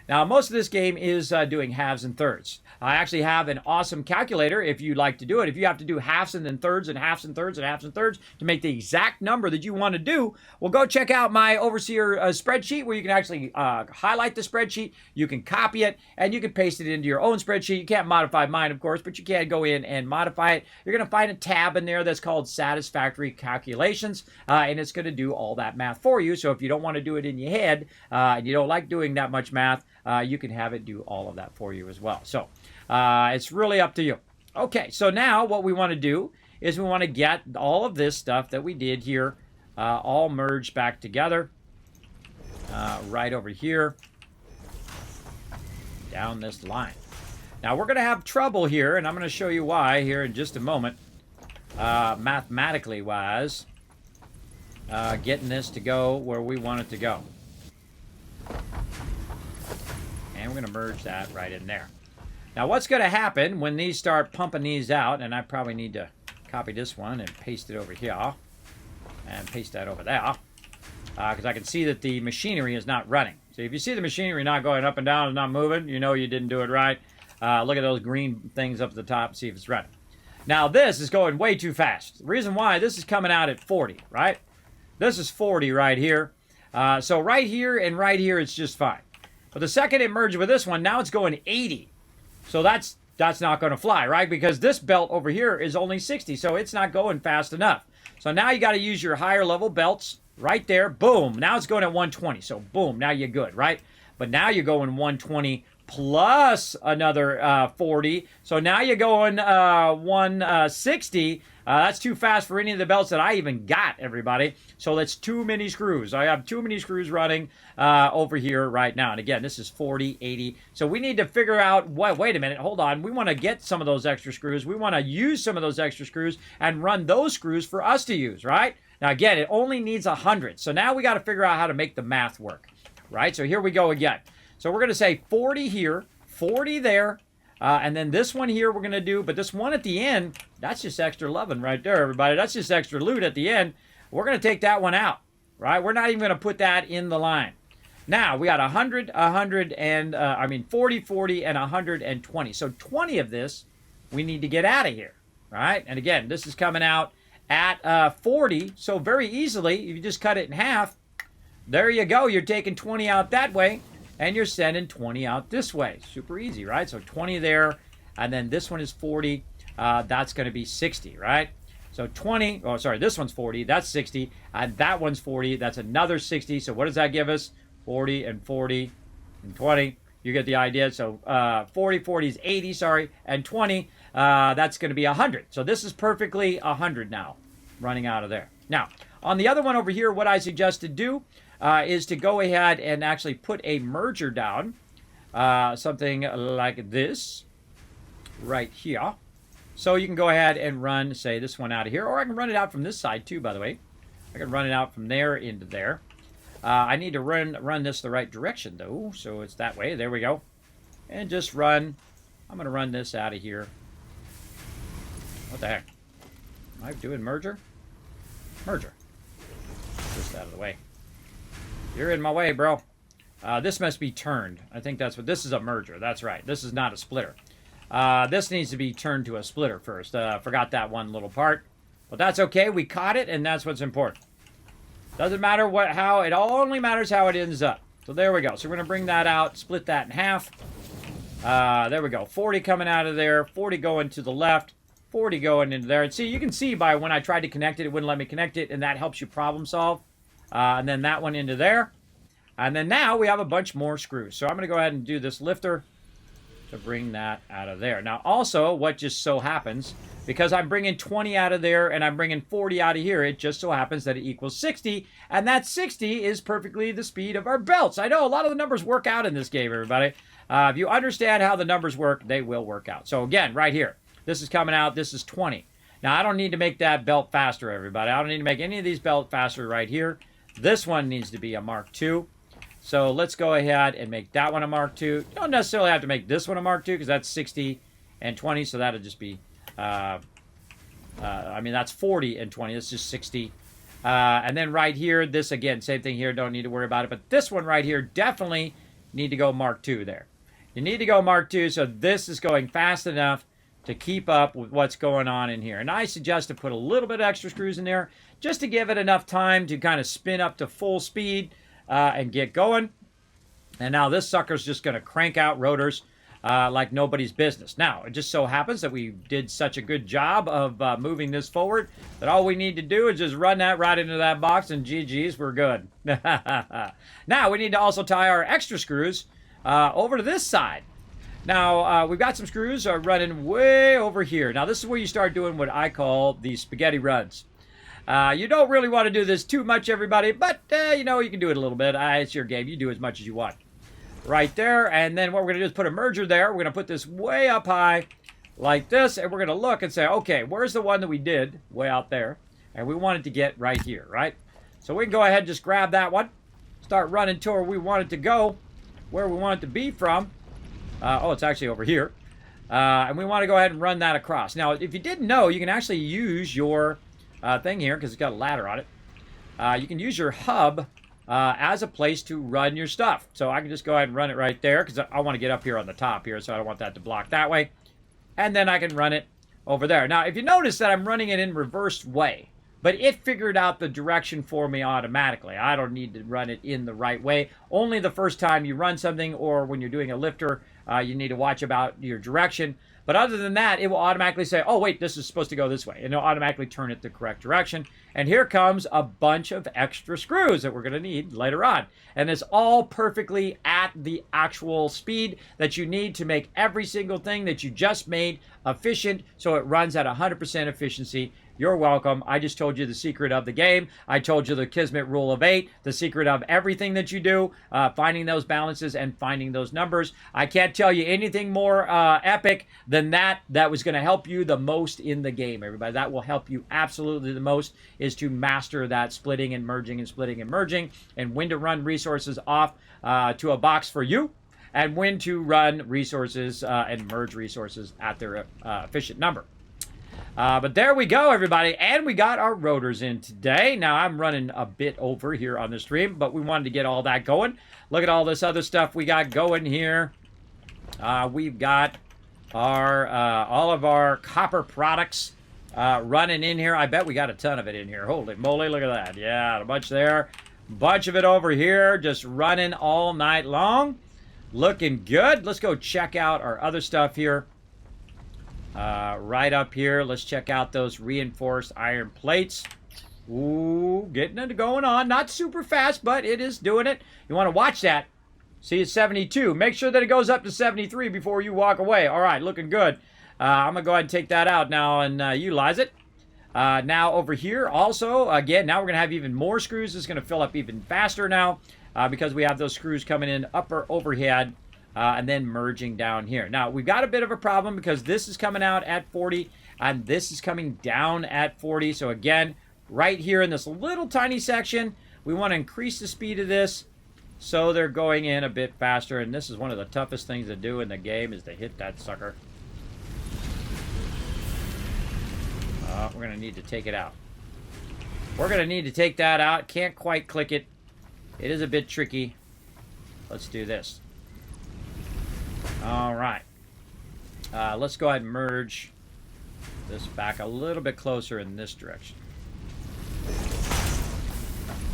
Now, most of this game is doing halves and thirds. I actually have an awesome calculator if you'd like to do it. If you have to do halves and then thirds and halves and thirds and halves and thirds to make the exact number that you want to do, well, go check out my Overseer spreadsheet where you can actually highlight the spreadsheet, you can copy it, and you can paste it into your own spreadsheet. You can't modify mine, of course, but you can go in and modify it. You're going to find a tab in there that's called Satisfactory Calculations, and it's going to do all that math for you. So if you don't want to do it in your head and you don't like doing that much math, you can have it do all of that for you as well. So it's really up to you. Okay, so now what we want to do is we want to get all of this stuff that we did here all merged back together right over here down this line. Now we're going to have trouble here, and I'm going to show you why here in just a moment, mathematically wise, getting this to go where we want it to go. And we're going to merge that right in there. Now, what's going to happen when these start pumping these out, and I probably need to copy this one and paste it over here, and paste that over there. because I can see that the machinery is not running. So if you see the machinery not going up and down and not moving, you know you didn't do it right. Look at those green things up at the top, see if it's running. Now this is going way too fast. The reason why, this is coming out at 40, right? This is 40 right here. So right here and right here, it's just fine. But the second it merged with this one, now it's going 80. So that's not going to fly, right? Because this belt over here is only 60, so it's not going fast enough. So now you got to use your higher level belts right there. Boom. Now it's going at 120. So boom, now you're good, right? But now you're going 120 plus another 40. So now you're going 160. That's too fast for any of the belts that I even got, everybody. So that's too many screws. I have too many screws running over here right now. And again, this is 40, 80. So we need to figure out, wait a minute, hold on. We want to get some of those extra screws. We want to use some of those extra screws and run those screws for us to use, right? Now, again, it only needs 100. So now we got to figure out how to make the math work, right? So here we go again. So we're going to say 40 here, 40 there, and then this one here we're going to do, but this one at the end, that's just extra loving right there, everybody. That's just extra loot at the end. We're going to take that one out, right? We're not even going to put that in the line. Now, we got 100, 100, and, 40, 40, and 120. So 20 of this we need to get out of here, right? And again, this is coming out at 40, so very easily, if you just cut it in half, there you go. You're taking 20 out that way, and you're sending 20 out this way. Super easy, right? So 20 there, and then this one is 40. That's going to be 60, right? So 20, oh, sorry, this one's 40. That's 60, and that one's 40. That's another 60. So what does that give us? 40 and 40 and 20. You get the idea. So 40, 40 is 80, sorry, and 20, that's going to be 100. So this is perfectly 100 now, running out of there. Now, on the other one over here, what I suggest to do is to go ahead and actually put a merger down, something like this, right here. So you can go ahead and run, say, this one out of here, or I can run it out from this side too, by the way. I can run it out from there into there. I need to run this the right direction, though, so it's that way. There we go. And just run. I'm going to run this out of here. What the heck? Am I doing merger? Merger. Just out of the way. You're in my way, bro. This must be turned. I think that's what... This is a merger. That's right. This is not a splitter. This needs to be turned to a splitter first. Forgot that one little part. But that's okay. We caught it, and that's what's important. Doesn't matter how. It only matters how it ends up. So there we go. So we're going to bring that out, split that in half. There we go. 40 coming out of there. 40 going to the left. 40 going into there. And see, you can see by when I tried to connect it, it wouldn't let me connect it, and that helps you problem solve. And then that one into there. And then now we have a bunch more screws. So I'm going to go ahead and do this lifter to bring that out of there. Now, also, what just so happens, because I'm bringing 20 out of there and I'm bringing 40 out of here, it just so happens that it equals 60, and that 60 is perfectly the speed of our belts. I know a lot of the numbers work out in this game, everybody. If you understand how the numbers work, they will work out. So again, right here, this is coming out, this is 20. Now, I don't need to make that belt faster, everybody. I don't need to make any of these belts faster right here. This one needs to be a Mark II. So let's go ahead and make that one a Mark II. You don't necessarily have to make this one a Mark II because that's 60 and 20, so that'll just be, that's 40 and 20. That's just 60. And then right here, this again, same thing here. Don't need to worry about it. But this one right here, definitely need to go Mark II there. You need to go Mark II, so this is going fast enough to keep up with what's going on in here. And I suggest to put a little bit of extra screws in there just to give it enough time to kind of spin up to full speed and get going. And now this sucker's just going to crank out rotors like nobody's business. Now, it just so happens that we did such a good job of moving this forward that all we need to do is just run that right into that box, and GG's, we're good. Now, we need to also tie our extra screws over to this side. Now, we've got some screws running way over here. Now, this is where you start doing what I call the spaghetti runs. You don't really want to do this too much, everybody, but, you can do it a little bit. It's your game. You do as much as you want. Right there, and then what we're going to do is put a merger there. We're going to put this way up high like this, and we're going to look and say, okay, where's the one that we did way out there? And we want it to get right here, right? So we can go ahead and just grab that one, start running to where we want it to go, where we want it to be from. It's actually over here. And we want to go ahead and run that across. Now, if you didn't know, you can actually use your thing here, because it's got a ladder on it. You can use your hub as a place to run your stuff. So I can just go ahead and run it right there because I want to get up here on the top here, so I don't want that to block that way. And then I can run it over there. Now, if you notice that I'm running it in reversed way, but it figured out the direction for me automatically. I don't need to run it in the right way. Only the first time you run something or when you're doing a lifter, you need to watch about your direction. But other than that, it will automatically say, oh, wait, this is supposed to go this way. And it'll automatically turn it the correct direction. And here comes a bunch of extra screws that we're going to need later on. And it's all perfectly at the actual speed that you need to make every single thing that you just made efficient, so it runs at 100% efficiency. You're welcome. I just told you the secret of the game. I told you the Kismet rule of 8, the secret of everything that you do, finding those balances and finding those numbers. I can't tell you anything more epic than that. That was going to help you the most in the game, everybody. That will help you absolutely the most, is to master that splitting and merging and splitting and merging, and when to run resources off to a box for you, and when to run resources and merge resources at their efficient number. But there we go, everybody. And we got our rotors in today. Now, I'm running a bit over here on the stream, but we wanted to get all that going. Look at all this other stuff we got going here. We've got our all of our copper products running in here. I bet we got a ton of it in here. Holy moly, look at that. Yeah, a bunch there. Bunch of it over here, just running all night long. Looking good. Let's go check out our other stuff here. Right up here, let's check out those reinforced iron plates. Ooh, getting it going on. Not super fast, but it is doing it. You want to watch that. See, it's 72. Make sure that it goes up to 73 before you walk away. All right, looking good. I'm going to go ahead and take that out now and utilize it. Now, over here, also, again, now we're going to have even more screws. It's going to fill up even faster now because we have those screws coming in upper overhead. And then merging down here. Now, we've got a bit of a problem because this is coming out at 40 and this is coming down at 40. So again, right here in this little tiny section, we want to increase the speed of this so they're going in a bit faster. And this is one of the toughest things to do in the game, is to hit that sucker. We're going to need to take it out. We're going to need to take that out. Can't quite click it. It is a bit tricky. Let's do this. All right. Let's go ahead and merge this back a little bit closer in this direction.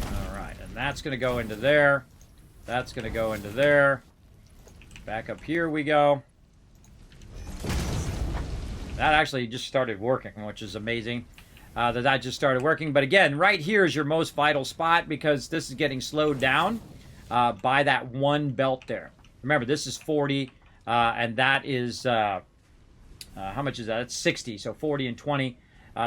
All right. And that's going to go into there. That's going to go into there. Back up here we go. That actually just started working, which is amazing. That just started working. But again, right here is your most vital spot because this is getting slowed down by that one belt there. Remember, this is 40. And that is, how much is that? It's 60, so 40 and 20.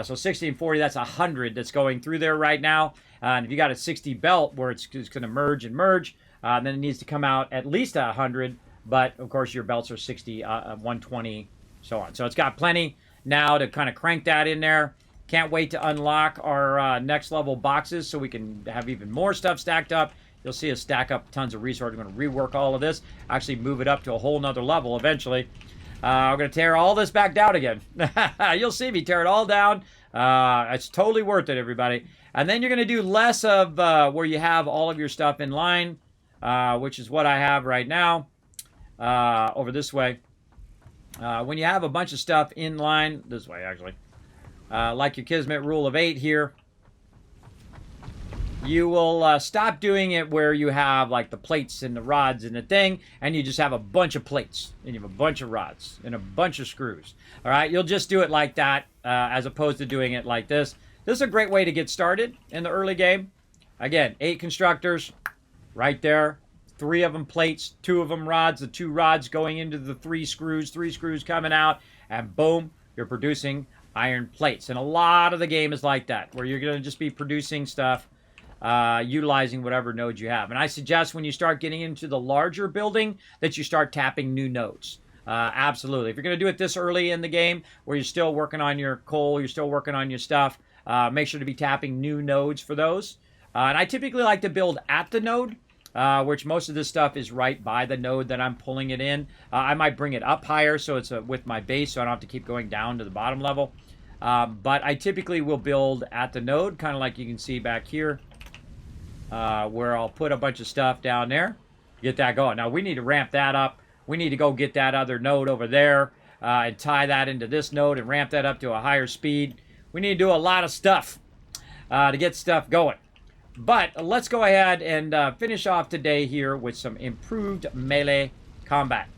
So 60 and 40, that's 100 that's going through there right now. And if you got a 60 belt where it's going to merge and merge, then it needs to come out at least 100. But, of course, your belts are 60, 120, so on. So it's got plenty now to kind of crank that in there. Can't wait to unlock our next level boxes so we can have even more stuff stacked up. You'll see us stack up tons of resources. I'm going to rework all of this, actually move it up to a whole nother level eventually. We're going to tear all this back down again. You'll see me tear it all down. It's totally worth it, everybody. And then you're going to do less of where you have all of your stuff in line, which is what I have right now over this way. When you have a bunch of stuff in line, this way actually, like your Kismet rule of 8 here, you will stop doing it where you have like the plates and the rods and the thing, and you just have a bunch of plates, and you have a bunch of rods, and a bunch of screws. All right, you'll just do it like that as opposed to doing it like this. This is a great way to get started in the early game. Again, 8 constructors right there. 3 of them plates, 2 of them rods, the 2 rods going into the 3 screws coming out, and boom, you're producing iron plates. And a lot of the game is like that, where you're going to just be producing stuff, utilizing whatever nodes you have. And I suggest when you start getting into the larger building that you start tapping new nodes. Absolutely. If you're going to do it this early in the game, where you're still working on your coal, you're still working on your stuff, make sure to be tapping new nodes for those. And I typically like to build at the node, which most of this stuff is right by the node that I'm pulling it in. I might bring it up higher so it's with my base, so I don't have to keep going down to the bottom level. But I typically will build at the node, kind of like you can see back here. where I'll put a bunch of stuff down there. Get that going. Now, we need to ramp that up. We need to go get that other node over there and tie that into this node and ramp that up to a higher speed. We need to do a lot of stuff to get stuff going. But let's go ahead and finish off today here with some improved melee combat.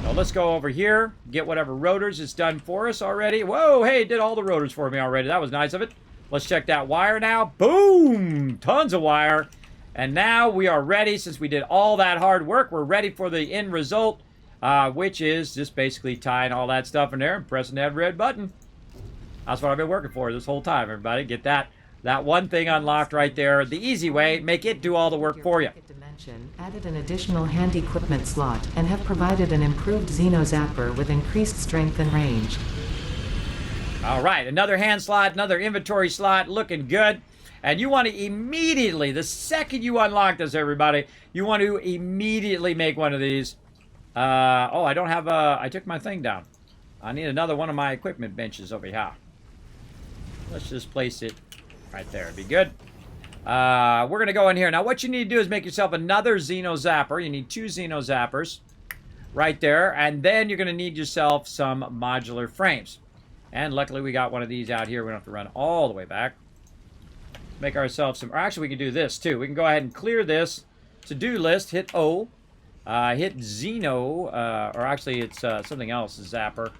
So let's go over here, get whatever rotors it's done for us already. Whoa, hey, it did all the rotors for me already. That was nice of it. Let's check that wire now. Boom! Tons of wire. And now we are ready. Since we did all that hard work, we're ready for the end result, which is just basically tying all that stuff in there and pressing that red button. That's what I've been working for this whole time, everybody. Get that one thing unlocked right there. The easy way, make it do all the work for you. Added an additional hand equipment slot and have provided an improved Xeno Zapper with increased strength and range. All right, another hand slot, another inventory slot, looking good. And you want to immediately, the second you unlock this, everybody, you want to immediately make one of these. Oh, I don't have I took my thing down. I need another one of my equipment benches over here. Let's just place it right there. It'd be good. We're going to go in here. Now, what you need to do is make yourself another Xeno Zapper. You need 2 Xeno Zappers right there. And then you're going to need yourself some modular frames. And luckily, we got one of these out here. We don't have to run all the way back. Make ourselves some... Or actually, we can do this, too. We can go ahead and clear this to-do list. Hit O. Hit Xeno. Or actually, it's something else. Zapper.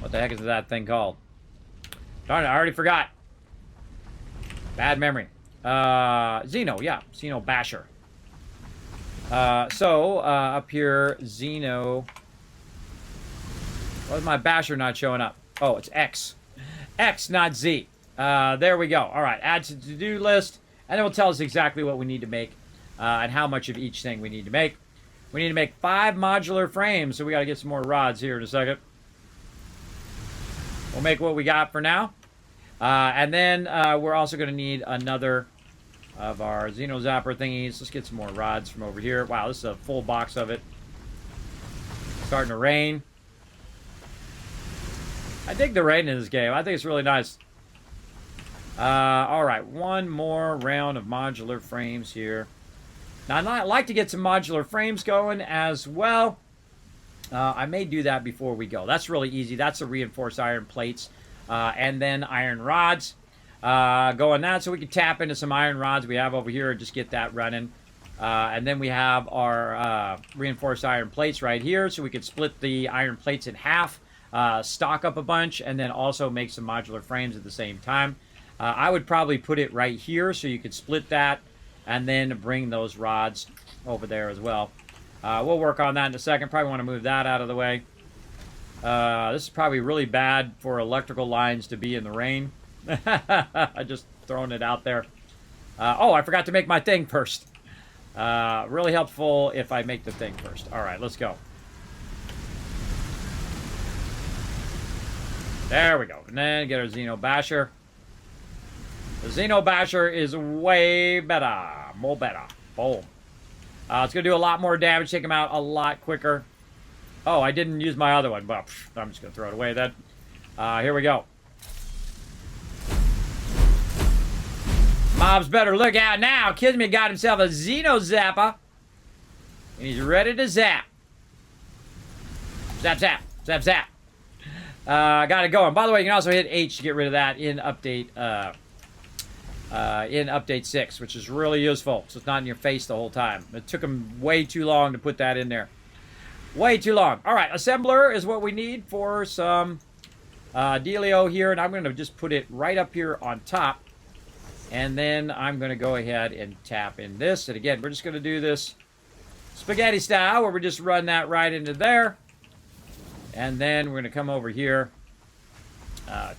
What the heck is that thing called? Darn it, I already forgot. Bad memory. Xeno, yeah. Xeno Basher. Up here, Xeno... Why is my basher not showing up? Oh, it's X. X, not Z. There we go. All right, add to to-do list, and it will tell us exactly what we need to make and how much of each thing we need to make. We need to make 5 modular frames, so we got to get some more rods here in a second. We'll make what we got for now. And then we're also going to need another of our Xeno Zapper thingies. Let's get some more rods from over here. Wow, this is a full box of it. Starting to rain. I dig the rain in this game. I think it's really nice. All right, one more round of modular frames here. Now, I'd like to get some modular frames going as well. I may do that before we go. That's really easy. That's the reinforced iron plates. And then iron rods. Going that, so we can tap into some iron rods we have over here and just get that running. And then we have our reinforced iron plates right here, so we can split the iron plates in half. Stock up a bunch, and then also make some modular frames at the same time. I would probably put it right here so you could split that and then bring those rods over there as well. We'll work on that in a second. Probably want to move that out of the way. This is probably really bad for electrical lines to be in the rain. Just throwing it out there. Oh, I forgot to make my thing first. Really helpful if I make the thing first. All right, let's go. There we go. And then get our Xeno Basher. The Xeno Basher is way better. More better. Boom. It's going to do a lot more damage. Take him out a lot quicker. Oh, I didn't use my other one. Well, I'm just going to throw it away then. Here we go. Mobs better look out now. Kismet got himself a Xeno Zapper. And he's ready to zap. Zap, zap. Zap, zap. Got it going. By the way, you can also hit H to get rid of that in update 6, which is really useful. So it's not in your face the whole time. It took them way too long to put that in there. Way too long. All right, assembler is what we need for some dealio here, and I'm going to just put it right up here on top. And then I'm going to go ahead and tap in this. And again, we're just going to do this spaghetti style, where we just run that right into there. And then we're going to come over here,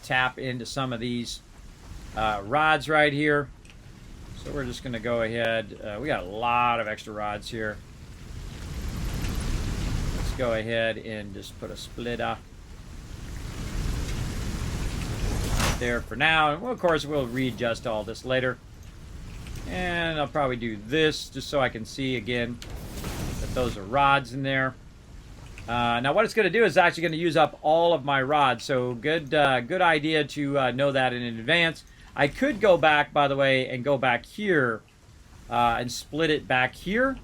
tap into some of these rods right here. So we're just going to go ahead. We got a lot of extra rods here. Let's go ahead and just put a splitter right there for now. And well, of course, we'll readjust all this later. And I'll probably do this just so I can see again that those are rods in there. Now what it's going to do is actually going to use up all of my rods, so good idea to know that in advance. I could go back, by the way, and go back here and split it back here,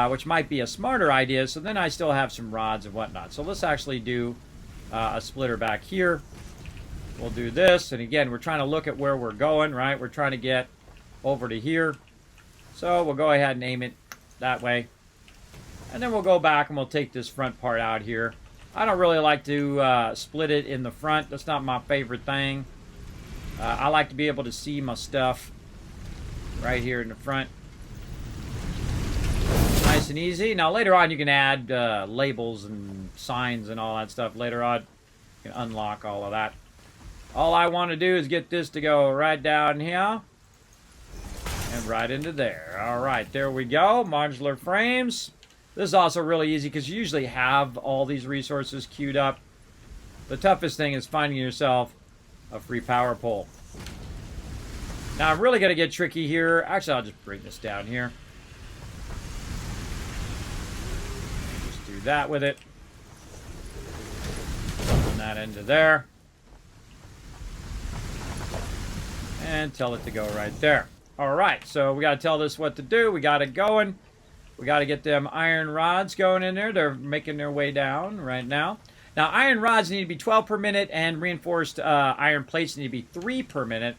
which might be a smarter idea. So then I still have some rods and whatnot. So let's actually do a splitter back here. We'll do this. And again, we're trying to look at where we're going, right? We're trying to get over to here. So we'll go ahead and aim it that way. And then we'll go back and we'll take this front part out here. I don't really like to split it in the front. That's not my favorite thing. I like to be able to see my stuff right here in the front. Nice and easy. Now later on you can add labels and signs and all that stuff later on. You can unlock all of that. All I want to do is get this to go right down here. And right into there. Alright, there we go. Modular frames. This is also really easy because you usually have all these resources queued up. The toughest thing is finding yourself a free power pole. Now I'm really going to get tricky here. Actually, I'll just bring this down here. Just do that with it. Run that into there. And tell it to go right there. Alright, so we got to tell this what to do. We got it going. We got to get them iron rods going in there. They're making their way down right now. Now, iron rods need to be 12 per minute, and reinforced iron plates need to be 3 per minute.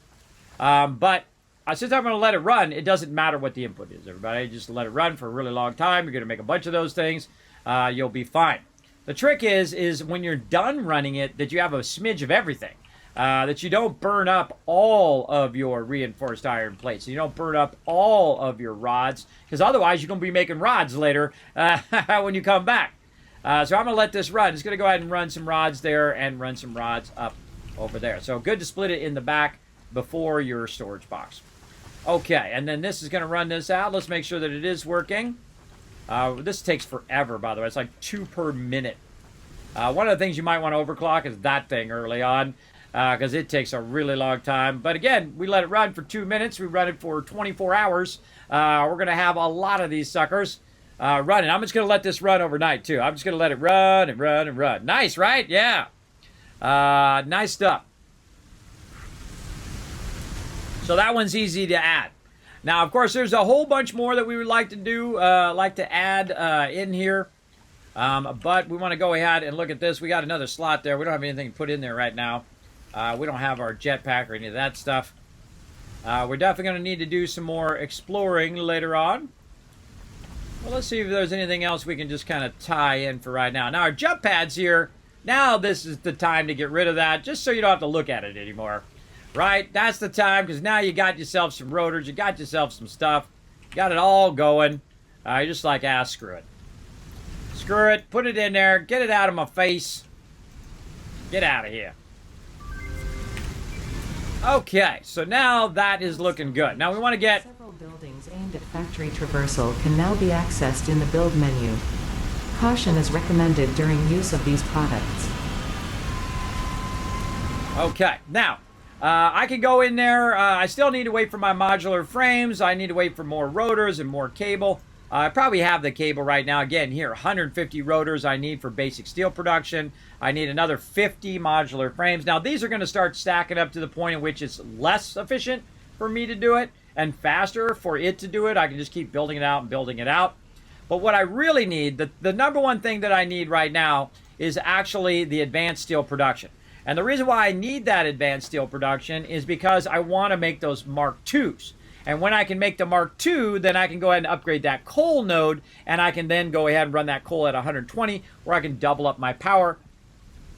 But since I'm going to let it run, it doesn't matter what the input is, everybody. Just let it run for a really long time. You're going to make a bunch of those things. You'll be fine. The trick is when you're done running it, that you have a smidge of everything. That you don't burn up all of your reinforced iron plates. You don't burn up all of your rods, because otherwise you're going to be making rods later when you come back. So I'm going to let this run. It's going to go ahead and run some rods there and run some rods up over there. So good to split it in the back before your storage box. Okay, and then this is going to run this out. Let's make sure that it is working. This takes forever, by the way. It's like 2 per minute. One of the things you might want to overclock is that thing early on, because it takes a really long time. But again, we let it run for 2 minutes. We run it for 24 hours. We're going to have a lot of these suckers running. I'm just going to let this run overnight, too. I'm just going to let it run and run and run. Nice, right? Yeah. Nice stuff. So that one's easy to add. Now, of course, there's a whole bunch more that we would like to do, like to add in here. But we want to go ahead and look at this. We got another slot there. We don't have anything to put in there right now. We don't have our jetpack or any of that stuff. We're definitely going to need to do some more exploring later on. Well, let's see if there's anything else we can just kind of tie in for right now. Now, our jump pads here, now this is the time to get rid of that, just so you don't have to look at it anymore. Right? That's the time, because now you got yourself some rotors, you got yourself some stuff, you got it all going. You're just like, screw it. Screw it, put it in there, get it out of my face. Get out of here. Okay, so now that is looking good. Now we want to get... Several buildings aimed at factory traversal can now be accessed in the build menu. Caution is recommended during use of these products. Okay, now, I can go in there. I still need to wait for my modular frames. I need to wait for more rotors and more cable. I probably have the cable right now. Again, here, 150 rotors I need for basic steel production. I need another 50 modular frames. Now, these are going to start stacking up to the point in which it's less efficient for me to do it and faster for it to do it. I can just keep building it out and building it out. But what I really need, the number one thing that I need right now is actually the advanced steel production. And the reason why I need that advanced steel production is because I want to make those Mark IIs. And when I can make the Mark II, then I can go ahead and upgrade that coal node, and I can then go ahead and run that coal at 120, where I can double up my power.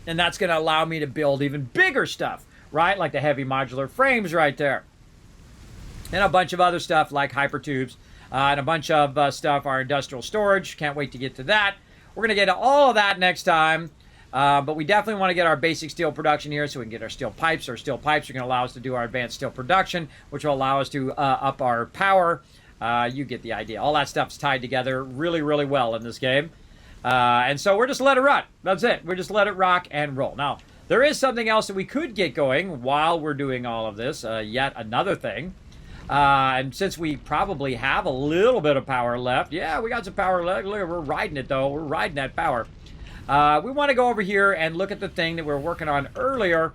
And that's going to allow me to build even bigger stuff, right? Like the heavy modular frames right there. And a bunch of other stuff like hypertubes, and a bunch of stuff, our industrial storage. Can't wait to get to that. We're going to get to all of that next time. But we definitely want to get our basic steel production here so we can get our steel pipes. Our steel pipes are going to allow us to do our advanced steel production, which will allow us to up our power. You get the idea. All that stuff's tied together really, really well in this game. And so we're just let it run. That's it. We're just let it rock and roll. Now, there is something else that we could get going while we're doing all of this. Yet another thing. And since we probably have a little bit of power left. Yeah, we got some power left. Look, we're riding it, though. We're riding that power. We want to go over here and look at the thing that we were working on earlier,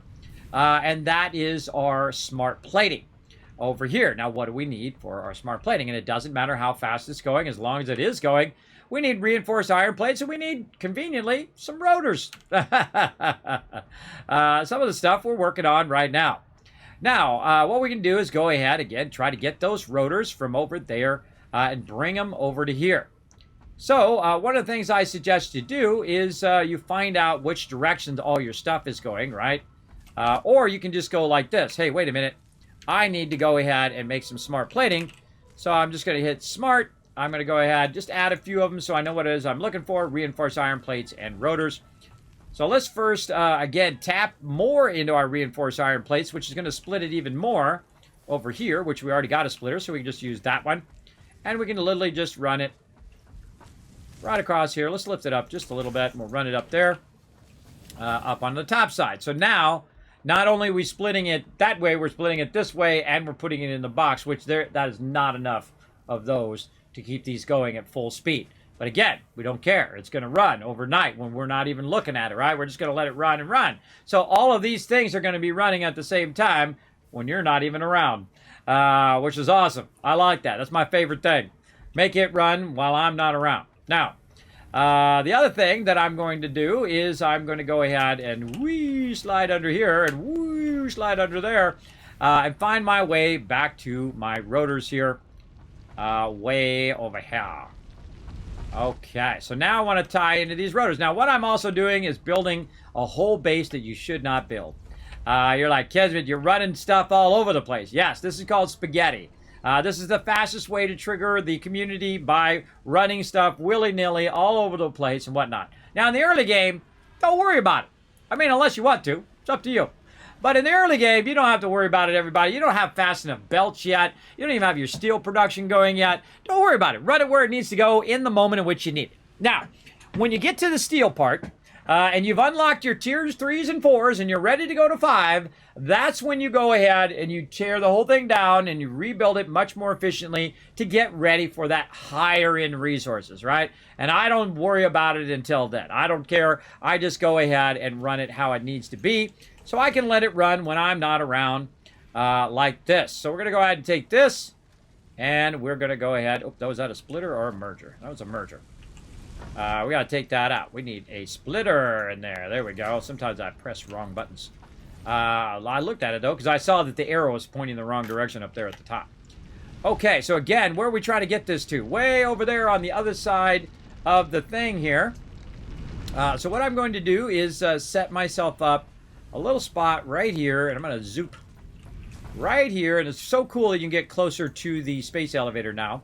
and that is our smart plating over here. Now, what do we need for our smart plating? And it doesn't matter how fast it's going, as long as it is going. We need reinforced iron plates, and we need, conveniently, some rotors. Some of the stuff we're working on right now. Now, what we can do is go ahead, again, try to get those rotors from over there and bring them over to here. So, one of the things I suggest you do is you find out which directions all your stuff is going, right? Or you can just go like this. Hey, wait a minute. I need to go ahead and make some smart plating. So I'm just going to hit smart. I'm going to go ahead, just add a few of them so I know what it is I'm looking for. Reinforced iron plates and rotors. So let's first, again, tap more into our reinforced iron plates, which is going to split it even more over here, which we already got a splitter, so we can just use that one. And we can literally just run it right across here. Let's lift it up just a little bit, and we'll run it up there, up on the top side. So now, not only are we splitting it that way, we're splitting it this way, and we're putting it in the box, which that is not enough of those to keep these going at full speed. But again, we don't care. It's going to run overnight when we're not even looking at it, right? We're just going to let it run and run. So all of these things are going to be running at the same time when you're not even around, which is awesome. I like that. That's my favorite thing. Make it run while I'm not around. Now, the other thing that I'm going to do is I'm going to go ahead and slide under here and slide under there and find my way back to my rotors here. Way over here. Okay, so now I want to tie into these rotors. Now, what I'm also doing is building a whole base that you should not build. You're like, Kismet, you're running stuff all over the place. Yes, this is called spaghetti. This is the fastest way to trigger the community by running stuff willy-nilly all over the place and whatnot. Now, in the early game, don't worry about it. I mean, unless you want to. It's up to you. But in the early game, you don't have to worry about it, everybody. You don't have fast enough belts yet. You don't even have your steel production going yet. Don't worry about it. Run it where it needs to go in the moment in which you need it. Now, when you get to the steel part, and you've unlocked your tiers 3s and 4s, and you're ready to go to 5, that's when you go ahead and you tear the whole thing down and you rebuild it much more efficiently to get ready for that higher end resources, right? And I don't worry about it until then. I don't care. I just go ahead and run it how it needs to be. So I can let it run when I'm not around like this. So we're going to go ahead and take this, and we're going to go ahead. Oh, was that a splitter or a merger? That was a merger. We got to take that out. We need a splitter in there. There we go. Sometimes I press wrong buttons. I looked at it, though, because I saw that the arrow was pointing the wrong direction up there at the top. Okay, so again, where are we trying to get this to? Way over there on the other side of the thing here. So what I'm going to do is set myself up a little spot right here, and I'm going to zoop right here, and it's so cool that you can get closer to the space elevator now.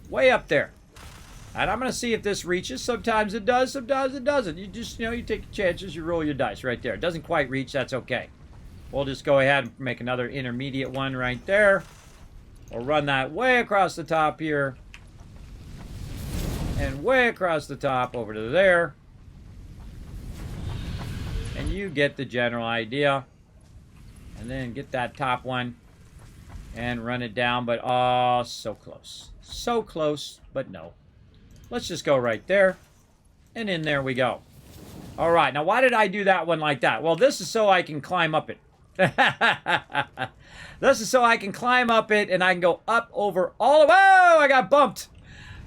Way up there. And I'm going to see if this reaches. Sometimes it does, sometimes it doesn't. You just, you take your chances, you roll your dice right there. It doesn't quite reach, that's okay. We'll just go ahead and make another intermediate one right there. We'll run that way across the top here. And way across the top over to there. And you get the general idea. And then get that top one and run it down. But, oh, so close. So close, but no. Let's just go right there. And in there we go. All right, now why did I do that one like that? Well, this is so I can climb up it. This is so I can climb up it and I can go up over all of... Whoa, I got bumped.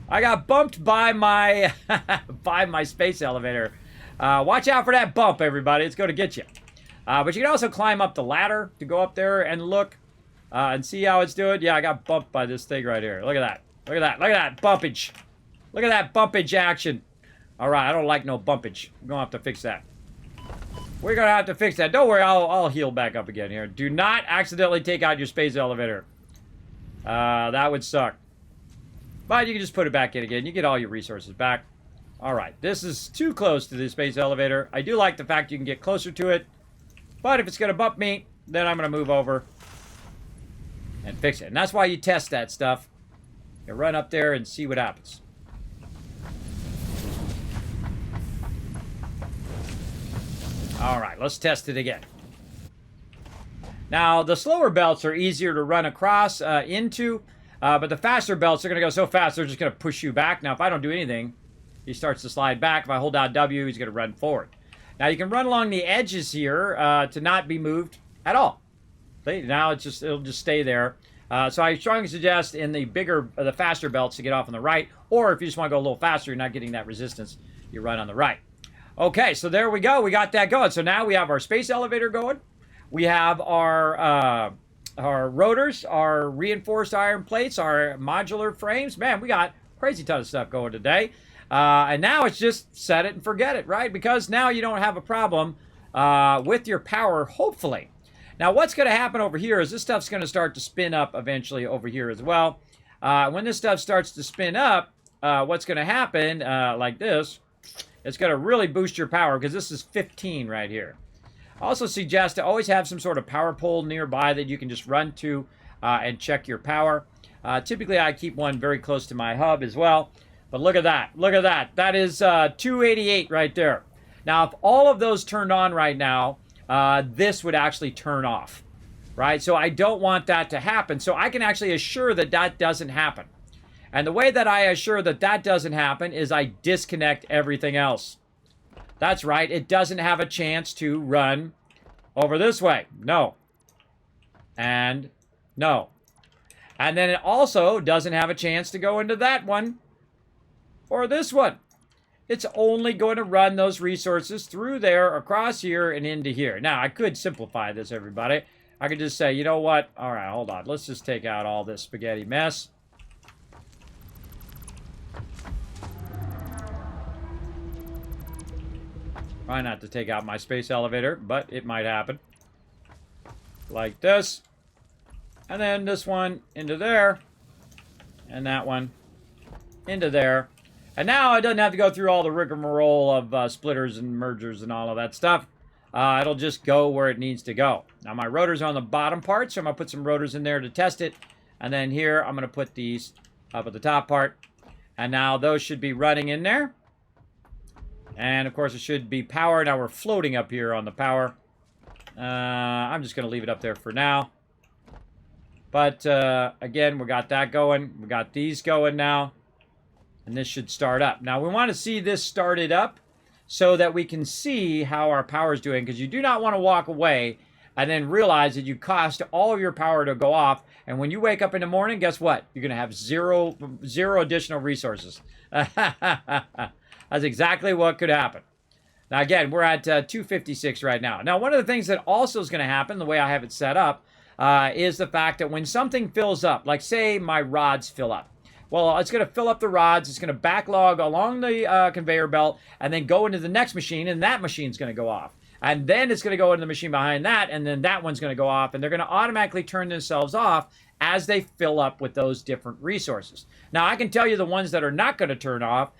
I got bumped by my, by my space elevator. Watch out for that bump, everybody. It's going to get you. But you can also climb up the ladder to go up there and look and see how it's doing. Yeah, I got bumped by this thing right here. Look at that. Look at that. Look at that bumpage. Look at that bumpage action. All right, I don't like no bumpage. We're going to have to fix that. We're going to have to fix that. Don't worry, I'll heal back up again here. Do not accidentally take out your space elevator. That would suck. But you can just put it back in again. You get all your resources back. All right, this is too close to the space elevator. I do like the fact you can get closer to it. But if it's going to bump me, then I'm going to move over and fix it. And that's why you test that stuff. You run up there and see what happens. All right, let's test it again. Now, the slower belts are easier to run across into, but the faster belts are going to go so fast, they're just going to push you back. Now, if I don't do anything, he starts to slide back. If I hold down W, he's going to run forward. Now, you can run along the edges here to not be moved at all. See, now it'll just stay there. So I strongly suggest in the faster belts to get off on the right, or if you just want to go a little faster, you're not getting that resistance, you run on the right. Okay, so there we go. We got that going. So now we have our space elevator going. We have our rotors, our reinforced iron plates, our modular frames. Man, we got crazy ton of stuff going today. And now it's just set it and forget it, right? Because now you don't have a problem with your power, hopefully. Now, what's going to happen over here is this stuff's going to start to spin up eventually over here as well. When this stuff starts to spin up, what's going to happen, like this, it's going to really boost your power because this is 15 right here. I also suggest to always have some sort of power pole nearby that you can just run to and check your power. Typically, I keep one very close to my hub as well. But look at that. Look at that. That is 288 right there. Now, if all of those turned on right now, this would actually turn off, right? So I don't want that to happen. So I can actually assure that that doesn't happen. And the way that I assure that that doesn't happen is I disconnect everything else. That's right. It doesn't have a chance to run over this way. No. And no. And then it also doesn't have a chance to go into that one or this one. It's only going to run those resources through there, across here, and into here. Now, I could simplify this, everybody. I could just say, you know what? All right, hold on. Let's just take out all this spaghetti mess. Try not to take out my space elevator, but it might happen. Like this. And then this one into there. And that one into there. And now it doesn't have to go through all the rigmarole of splitters and mergers and all of that stuff. It'll just go where it needs to go. Now my rotors are on the bottom part, so I'm going to put some rotors in there to test it. And then here, I'm going to put these up at the top part. And now those should be running in there. And of course it should be power. Now we're floating up here on the power. I'm just going to leave it up there for now. But again, we got that going. We got these going now. And this should start up. Now we want to see this started up so that we can see how our power is doing. Because you do not want to walk away and then realize that you cost all of your power to go off. And when you wake up in the morning, guess what? You're going to have zero additional resources. That's exactly what could happen. Now, again, we're at 256 right now. Now, one of the things that also is going to happen, the way I have it set up, is the fact that when something fills up, like say my rods fill up, well, it's going to fill up the rods, it's going to backlog along the conveyor belt, and then go into the next machine, and that machine's going to go off. And then it's going to go into the machine behind that, and then that one's going to go off, and they're going to automatically turn themselves off as they fill up with those different resources. Now, I can tell you the ones that are not going to turn off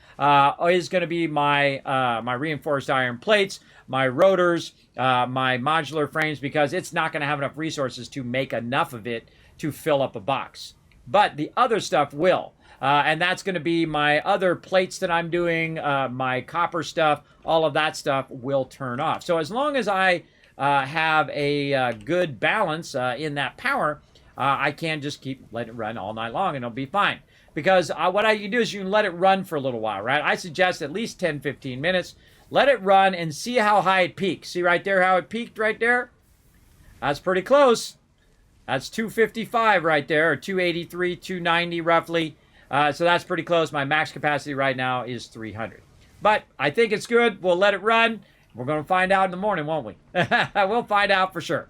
is going to be my my reinforced iron plates, my rotors, my modular frames, because it's not going to have enough resources to make enough of it to fill up a box. But the other stuff will. And that's going to be my other plates that I'm doing, my copper stuff, all of that stuff will turn off. So as long as I have a good balance in that power, I can just let it run all night long and it'll be fine. Because what you do is you can let it run for a little while, right? I suggest at least 10, 15 minutes. Let it run and see how high it peaks. See right there how it peaked right there? That's pretty close. That's 255 right there, or 283, 290 roughly. So that's pretty close. My max capacity right now is 300. But I think it's good. We'll let it run. We're going to find out in the morning, won't we? We'll find out for sure.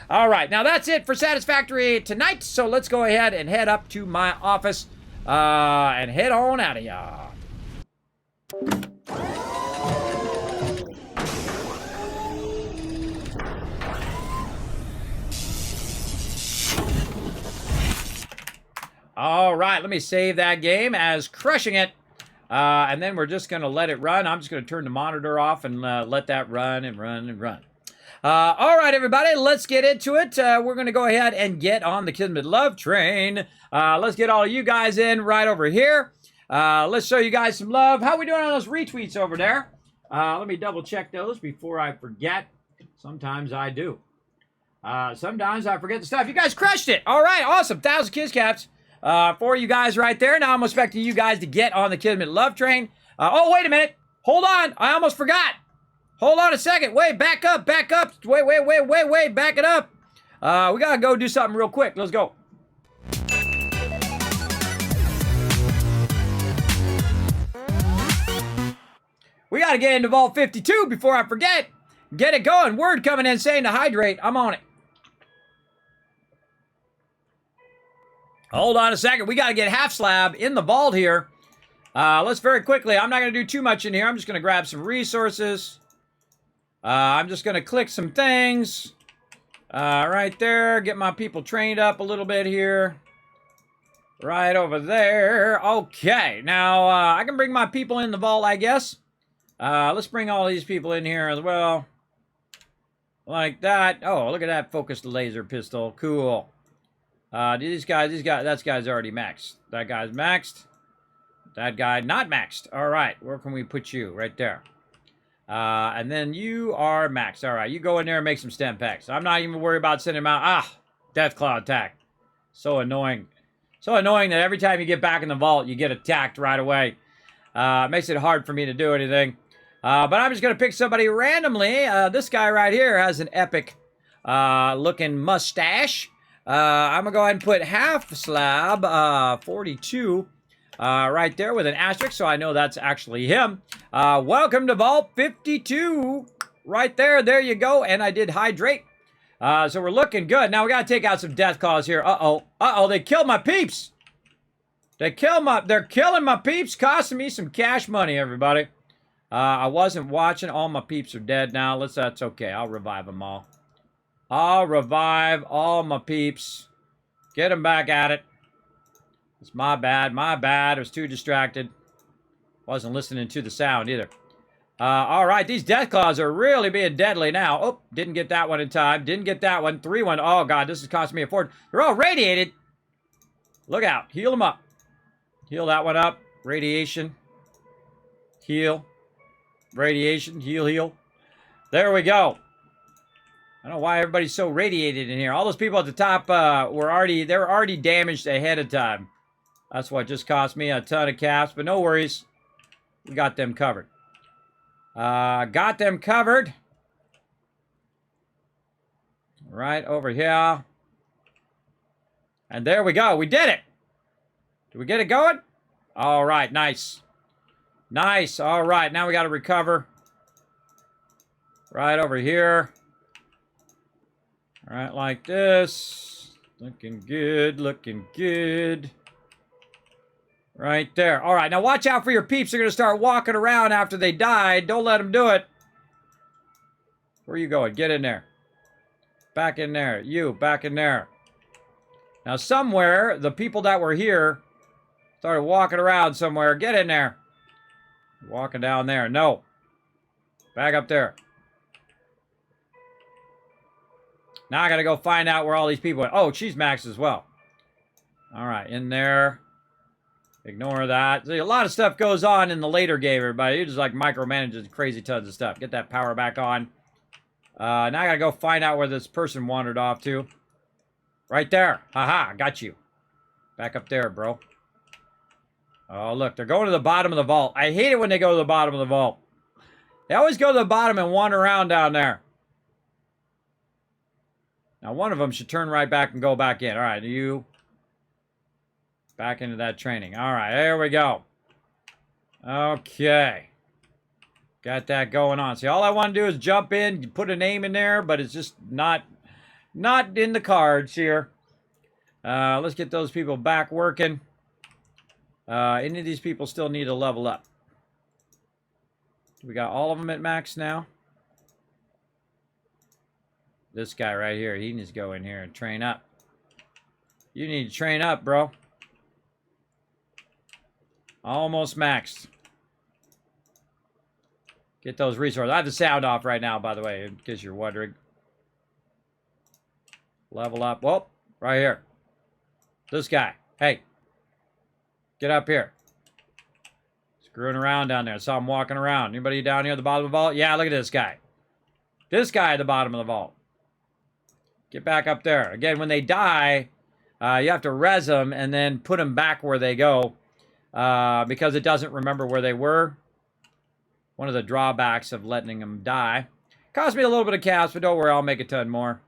All right. Now, that's it for Satisfactory tonight. So let's go ahead and head up to my office and head on out of here. All right, let me save that game as Crushing It. And then we're just going to let it run. I'm just going to turn the monitor off and let that run and run and run. All right, everybody, let's get into it. We're going to go ahead and get on the Kismet Love Train. Let's get all of you guys in right over here. Let's show you guys some love. How are we doing on those retweets over there? Let me double check those before I forget. Sometimes I do. Sometimes I forget the stuff. You guys crushed it. All right, awesome. 1,000 kiss caps. For you guys right there. Now I'm expecting you guys to get on the Kismet Love Train. Oh, wait a minute. Hold on. I almost forgot. Hold on a second. Wait, back up, back up. Wait, back it up. We gotta go do something real quick. Let's go. We gotta get into Vault 52 before I forget. Get it going. Word coming in saying to hydrate. I'm on it. Hold on a second. We gotta get half slab in the vault here. Let's very quickly. I'm not gonna do too much in here. I'm just gonna grab some resources. I'm just gonna click some things. Right there. Get my people trained up a little bit here. Right over there. Okay. Now, I can bring my people in the vault, I guess. Let's bring all these people in here as well. Like that. Oh, look at that focused laser pistol. Cool. That guy's already maxed. That guy's maxed. That guy not maxed. All right. Where can we put you? Right there. And then you are maxed. All right. You go in there and make some stem packs. I'm not even worried about sending them out. Ah, Death Claw attack. So annoying. So annoying that every time you get back in the vault, you get attacked right away. It makes it hard for me to do anything. But I'm just going to pick somebody randomly. This guy right here has an epic looking mustache. I'm going to go ahead and put half slab, 42, right there with an asterisk, so I know that's actually him. Welcome to Vault 52. Right there. There you go. And I did hydrate. So we're looking good. Now we got to take out some death claws here. Uh-oh. They killed my peeps. They're killing my peeps, costing me some cash money, everybody. I wasn't watching. All my peeps are dead now. That's okay. I'll revive them all. I'll revive all my peeps. Get them back at it. It's my bad. I was too distracted. Wasn't listening to the sound either. All right. These death claws are really being deadly now. Oh, didn't get that one in time. Didn't get that one. 3-1. Oh, God. This is costing me a fortune. They're all radiated. Look out. Heal them up. Heal that one up. Radiation. Heal. Radiation. Heal. There we go. I don't know why everybody's so radiated in here. All those people at the top they were already damaged ahead of time. That's what just cost me a ton of caps, but no worries. We got them covered. Got them covered. Right over here. And there we go. We did it. Did we get it going? All right. Nice. Nice. All right. Now we got to recover. Right over here. All right. Like this. Looking good. Looking good. Right there. All right. Now watch out for your peeps. They're going to start walking around after they died. Don't let them do it. Where are you going? Get in there. Back in there. You. Back in there. Now somewhere, the people that were here started walking around somewhere. Get in there. Walking down there. No. Back up there. Now I got to go find out where all these people went. Oh, she's maxed as well. All right. In there. Ignore that. See, a lot of stuff goes on in the later game, everybody. You just like micromanages crazy tons of stuff. Get that power back on. Now I got to go find out where this person wandered off to. Right there. Haha. Got you. Back up there, bro. Oh, look. They're going to the bottom of the vault. I hate it when they go to the bottom of the vault. They always go to the bottom and wander around down there. Now, one of them should turn right back and go back in. All right, you back into that training. All right, there we go. Okay. Got that going on. See, all I want to do is jump in, put a name in there, but it's just not in the cards here. Let's get those people back working. Any of these people still need to level up. We got all of them at max now. This guy right here, he needs to go in here and train up. You need to train up, bro. Almost maxed. Get those resources. I have the sound off right now, by the way, in case you're wondering. Level up. Whoa, right here. This guy. Hey. Get up here. Screwing around down there. I saw him walking around. Anybody down here at the bottom of the vault? Yeah, look at this guy. This guy at the bottom of the vault. Get back up there. Again, when they die, you have to res them and then put them back where they go because it doesn't remember where they were. one of the drawbacks of letting them die. Cost me a little bit of cash, but don't worry, I'll make a ton more.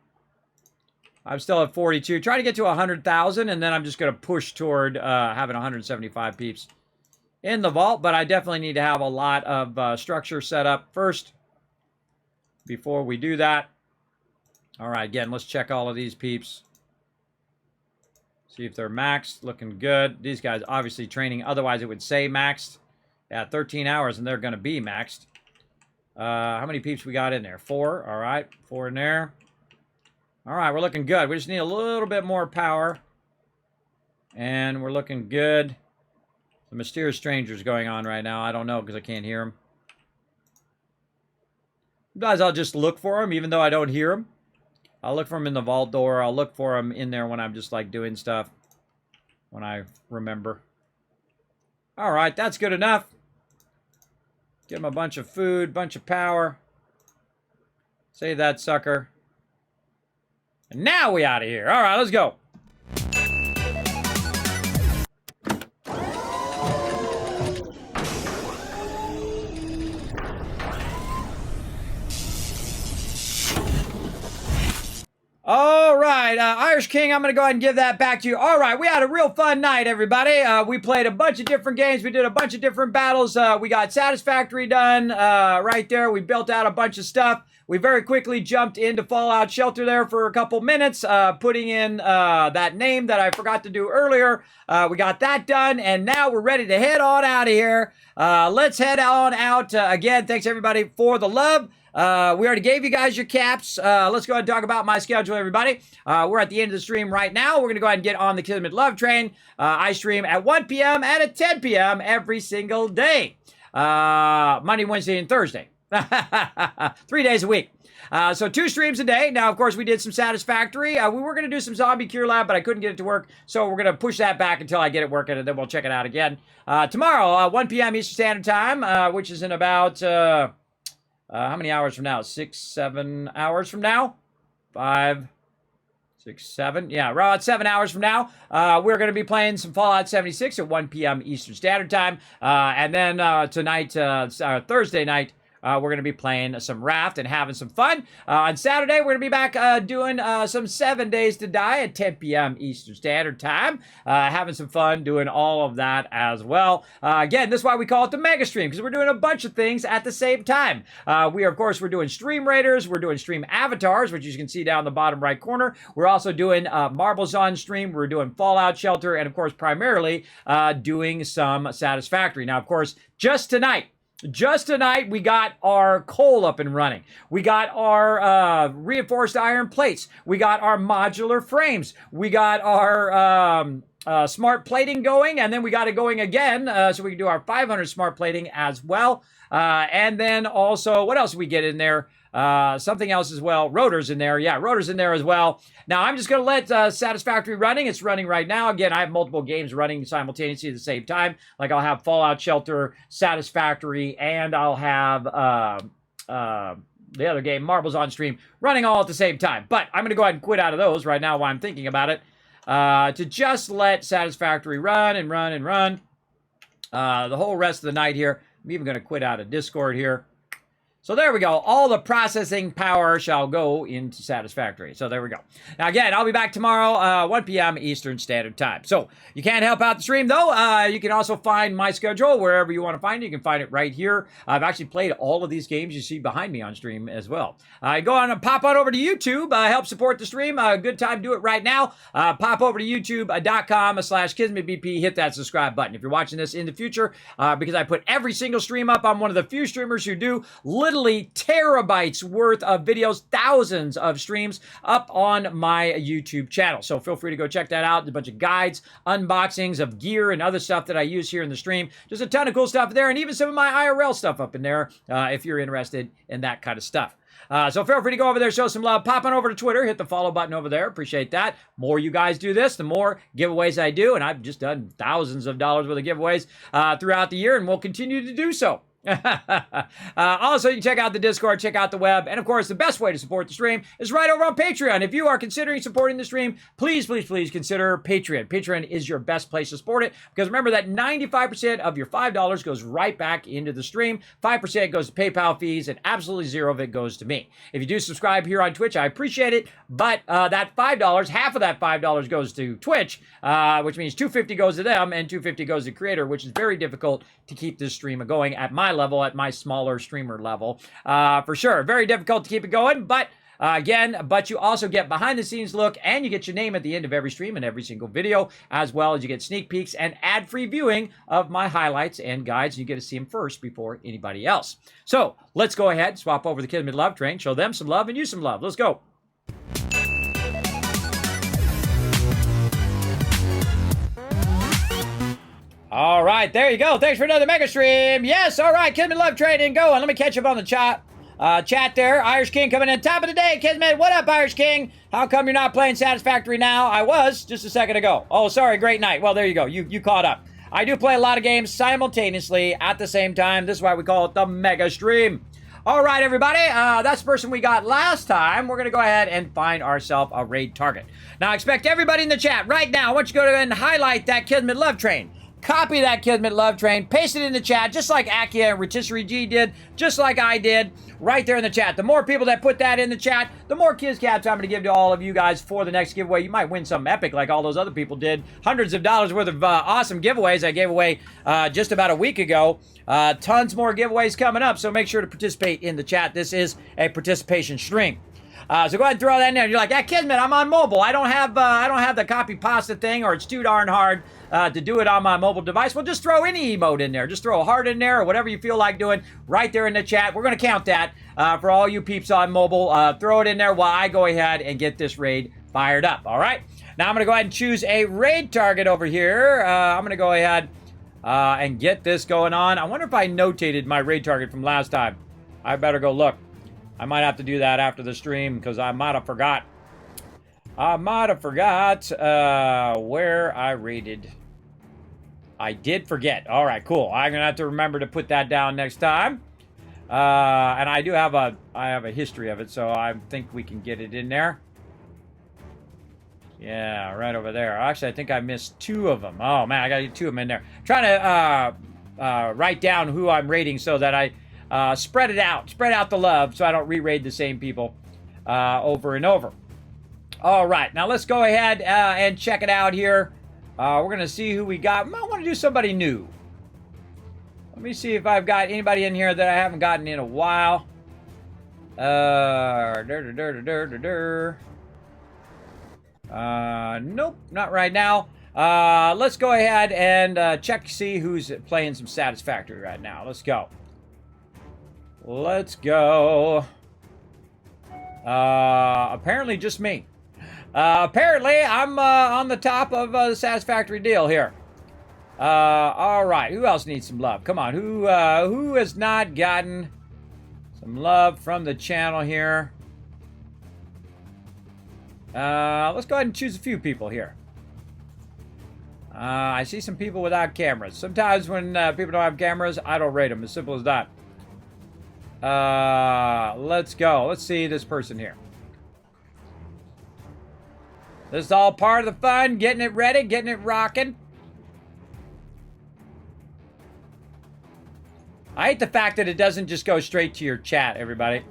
I'm still at 42. Try to get to 100,000, and then I'm just going to push toward having 175 peeps in the vault. But I definitely need to have a lot of structure set up first before we do that. All right, again, let's check all of these peeps. See if they're maxed. Looking good. These guys obviously training. Otherwise, it would say maxed. Yeah, 13 hours, and they're going to be maxed. How many peeps we got in there? 4. All right, 4 in there. All right, we're looking good. We just need a little bit more power. And we're looking good. The mysterious stranger's going on right now. I don't know because I can't hear him. Sometimes I'll just look for him even though I don't hear him. I'll look for him in the vault door. I'll look for him in there when I'm just like doing stuff. When I remember. All right, that's good enough. Give him a bunch of food, bunch of power. Save that sucker. And now we out of here. All right, let's go. All right, Irish King, I'm going to go ahead and give that back to you. All right, we had a real fun night, everybody. We played a bunch of different games. We did a bunch of different battles. We got Satisfactory done right there. We built out a bunch of stuff. We very quickly jumped into Fallout Shelter there for a couple minutes, putting in that name that I forgot to do earlier. We got that done, and now we're ready to head on out of here. Let's head on out. Again, thanks, everybody, for the love. We already gave you guys your caps. Let's go ahead and talk about my schedule, everybody. We're at the end of the stream right now. We're going to go ahead and get on the Kismet Love Train. I stream at 1 p.m. and at 10 p.m. every single day. Monday, Wednesday, and Thursday. 3 days a week. So 2 streams a day. Now, of course, we did some Satisfactory. We were going to do some Zombie Cure Lab, but I couldn't get it to work. So we're going to push that back until I get it working, and then we'll check it out again. Tomorrow, 1 p.m. Eastern Standard Time, which is in about... how many hours from now? 6, 7 hours from now? 5, 6, 7. Yeah, around 7 hours from now. We're going to be playing some Fallout 76 at 1 p.m. Eastern Standard Time. And then tonight, Thursday night, we're going to be playing some Raft and having some fun. On Saturday, we're going to be back doing some 7 Days to Die at 10 p.m. Eastern Standard Time. Having some fun doing all of that as well. Again, this is why we call it the Megastream, because we're doing a bunch of things at the same time. We're doing Stream Raiders. We're doing Stream Avatars, which you can see down the bottom right corner. We're also doing Marbles on Stream. We're doing Fallout Shelter. And, of course, primarily doing some Satisfactory. Now, of course, just tonight, we got our coal up and running. We got our reinforced iron plates. We got our modular frames. We got our smart plating going, and then we got it going again so we can do our 500 smart plating as well. And then also, what else did we get in there? Something else as well. Rotors in there. Yeah, rotors in there as well. Now, I'm just going to let Satisfactory running. It's running right now. Again, I have multiple games running simultaneously at the same time. Like, I'll have Fallout Shelter, Satisfactory, and I'll have the other game, Marbles on Stream, running all at the same time. But I'm going to go ahead and quit out of those right now while I'm thinking about it. To just let Satisfactory run and run and run the whole rest of the night here. I'm even going to quit out of Discord here. So there we go. All the processing power shall go into Satisfactory. So there we go. Now, again, I'll be back tomorrow, 1 p.m. Eastern Standard Time. So you can't help out the stream, though. You can also find my schedule wherever you want to find it. You can find it right here. I've actually played all of these games you see behind me on stream as well. Go on and pop on over to YouTube. Help support the stream. Good time to do it right now. Pop over to youtube.com/KismetBP. Hit that subscribe button. If you're watching this in the future, because I put every single stream up, I'm one of the few streamers who do literally terabytes worth of videos, thousands of streams up on my YouTube channel. So feel free to go check that out. There's a bunch of guides, unboxings of gear and other stuff that I use here in the stream. Just a ton of cool stuff there, and even some of my IRL stuff up in there if you're interested in that kind of stuff. So feel free to go over there, show some love. Pop on over to Twitter, hit the follow button over there. Appreciate that. More you guys do this, the more giveaways I do, and I've just done thousands of dollars worth of giveaways throughout the year, and will continue to do so. Also, you can check out the Discord, check out the web, and of course, the best way to support the stream is right over on Patreon. If you are considering supporting the stream, please, please, please consider Patreon. Patreon is your best place to support it because remember that 95% of your $5 goes right back into the stream, 5% goes to PayPal fees, and absolutely zero of it goes to me. If you do subscribe here on Twitch, I appreciate it, but that $5, half of that $5 goes to Twitch, which means $2.50 goes to them and $2.50 goes to creator, which is very difficult to keep this stream going at my level, at my smaller streamer level, for sure. Very difficult to keep it going, but but you also get behind the scenes look and you get your name at the end of every stream and every single video, as well as you get sneak peeks and ad-free viewing of my highlights and guides. You get to see them first before anybody else. So let's go ahead, swap over the Kismet love train, show them some love and you some love. Let's go. All right, there you go. Thanks for another Megastream. Yes, all right, Kismet love train going. Let me catch up on the chat there. Irish King coming in top of the day. Kismet, what up, Irish King? How come you're not playing Satisfactory now? I was just a second ago. Oh, sorry, great night. Well, there you go. You caught up. I do play a lot of games simultaneously at the same time. This is why we call it the Megastream. All right, everybody. That's the person we got last time. We're going to go ahead and find ourselves a raid target. Now, I expect everybody in the chat right now. I want you to go ahead and highlight that Kismet love train. Copy that Kismet love train, paste it in the chat, just like Akia and Rotisserie G did, just like I did, right there in the chat. The more people that put that in the chat, the more Kizcaps I'm going to give to all of you guys for the next giveaway. You might win something epic like all those other people did. Hundreds of dollars worth of awesome giveaways I gave away just about a week ago. Tons more giveaways coming up, so make sure to participate in the chat. This is a participation stream. So go ahead and throw that in there. You're like, yeah, Kismet, I'm on mobile. I don't have the copy pasta thing, or it's too darn hard to do it on my mobile device. Well, just throw any emote in there. Just throw a heart in there or whatever you feel like doing right there in the chat. We're going to count that for all you peeps on mobile. Throw it in there while I go ahead and get this raid fired up. All right. Now I'm going to go ahead and choose a raid target over here. I'm going to go ahead and get this going on. I wonder if I notated my raid target from last time. I better go look. I might have to do that after the stream because I might have forgot. Where I rated. I did forget. All right, cool. I'm gonna have to remember to put that down next time. And I do have a history of it, so I think we can get it in there. Yeah, right over there. Actually, I think I missed 2 of them. Oh man, I gotta get 2 of them in there. Trying to write down who I'm rating so that I spread out the love so I don't re-raid the same people over and over. All right, now let's go ahead and check it out here. We're going to see who we got. I might want to do somebody new. Let me see if I've got anybody in here that I haven't gotten in a while. Nope, not right now. Let's go ahead and check to see who's playing some Satisfactory right now. Let's go. Let's go. Apparently just me. Apparently I'm on the top of the Satisfactory deal here. All right. Who else needs some love? Come on. Who has not gotten some love from the channel here? Let's go ahead and choose a few people here. I see some people without cameras. Sometimes when people don't have cameras, I don't rate them. As simple as that. Let's go. Let's see this person here. This is all part of the fun. Getting it ready, getting it rocking. I hate the fact that it doesn't just go straight to your chat, everybody.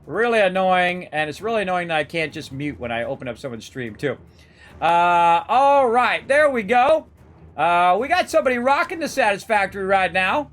Really annoying, and it's really annoying that I can't just mute when I open up someone's stream, too. All right, there we go. We got somebody rocking the Satisfactory right now.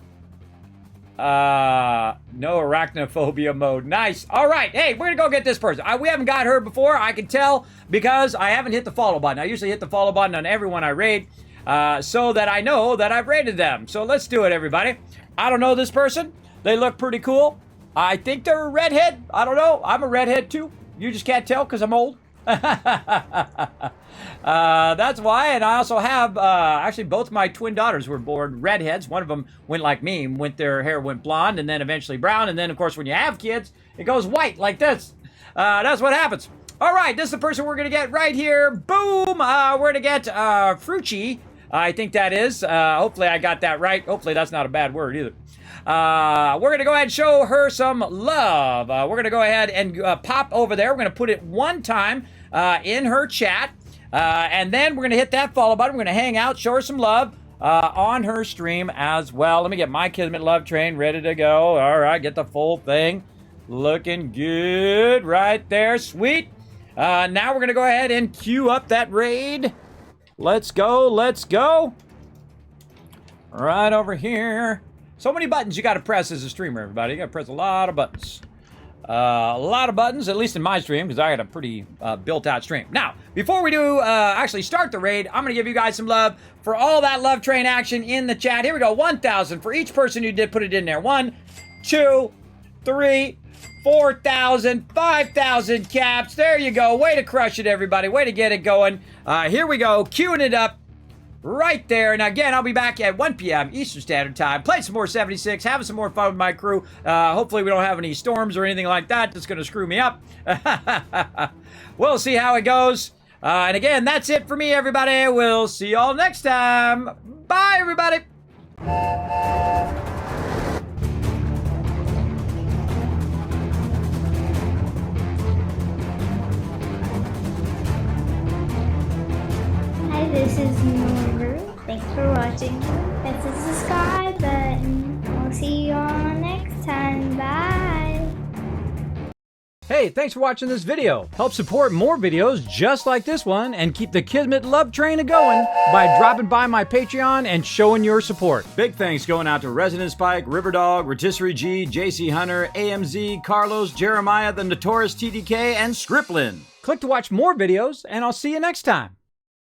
No arachnophobia mode. Nice. All right. Hey, we're gonna go get this person. We haven't got her before. I can tell because I haven't hit the follow button. I usually hit the follow button on everyone I raid, so that I know that I've raided them. So let's do it, everybody. I don't know this person. They look pretty cool. I think they're a redhead. I don't know. I'm a redhead too. You just can't tell because I'm old. That's why, and I also have, actually both my twin daughters were born redheads. One of them went like me, their hair went blonde, and then eventually brown, and then, of course, when you have kids, it goes white, like this. That's what happens. All right, this is the person we're gonna get right here. Boom! We're gonna get, Frucci. I think that is. Hopefully I got that right. Hopefully that's not a bad word either. We're going to go ahead and show her some love. We're going to go ahead and pop over there. We're going to put it one time in her chat. And then we're going to hit that follow button. We're going to hang out, show her some love on her stream as well. Let me get my Kismet Love Train ready to go. All right, get the full thing. Looking good right there. Sweet. Now we're going to go ahead and queue up that raid. Let's go. Let's go. Right over here. So many buttons you got to press as a streamer, everybody. You got to press a lot of buttons. A lot of buttons, at least in my stream, because I got a pretty built-out stream. Now, before we do actually start the raid, I'm going to give you guys some love for all that love train action in the chat. Here we go. 1,000 for each person who did put it in there. 1, 2, 3, 4,000, 5,000 caps. There you go. Way to crush it, everybody. Way to get it going. Here we go. Queuing it up right there. And again, I'll be back at 1 p.m. Eastern Standard Time. Play some more 76. Having some more fun with my crew. Hopefully we don't have any storms or anything like that that's going to screw me up. We'll see how it goes. And again, that's it for me, everybody. We'll see y'all next time. Bye, everybody. Hi, this is Norbert. Thanks for watching. Press the subscribe button. We'll see you all next time. Bye. Hey, thanks for watching this video. Help support more videos just like this one and keep the Kismet Love Train a-going by dropping by my Patreon and showing your support. Big thanks going out to Resident Spike, Riverdog, Rotisserie G, JC Hunter, AMZ, Carlos, Jeremiah, the Notorious TDK, and Scriptlin. Click to watch more videos, and I'll see you next time.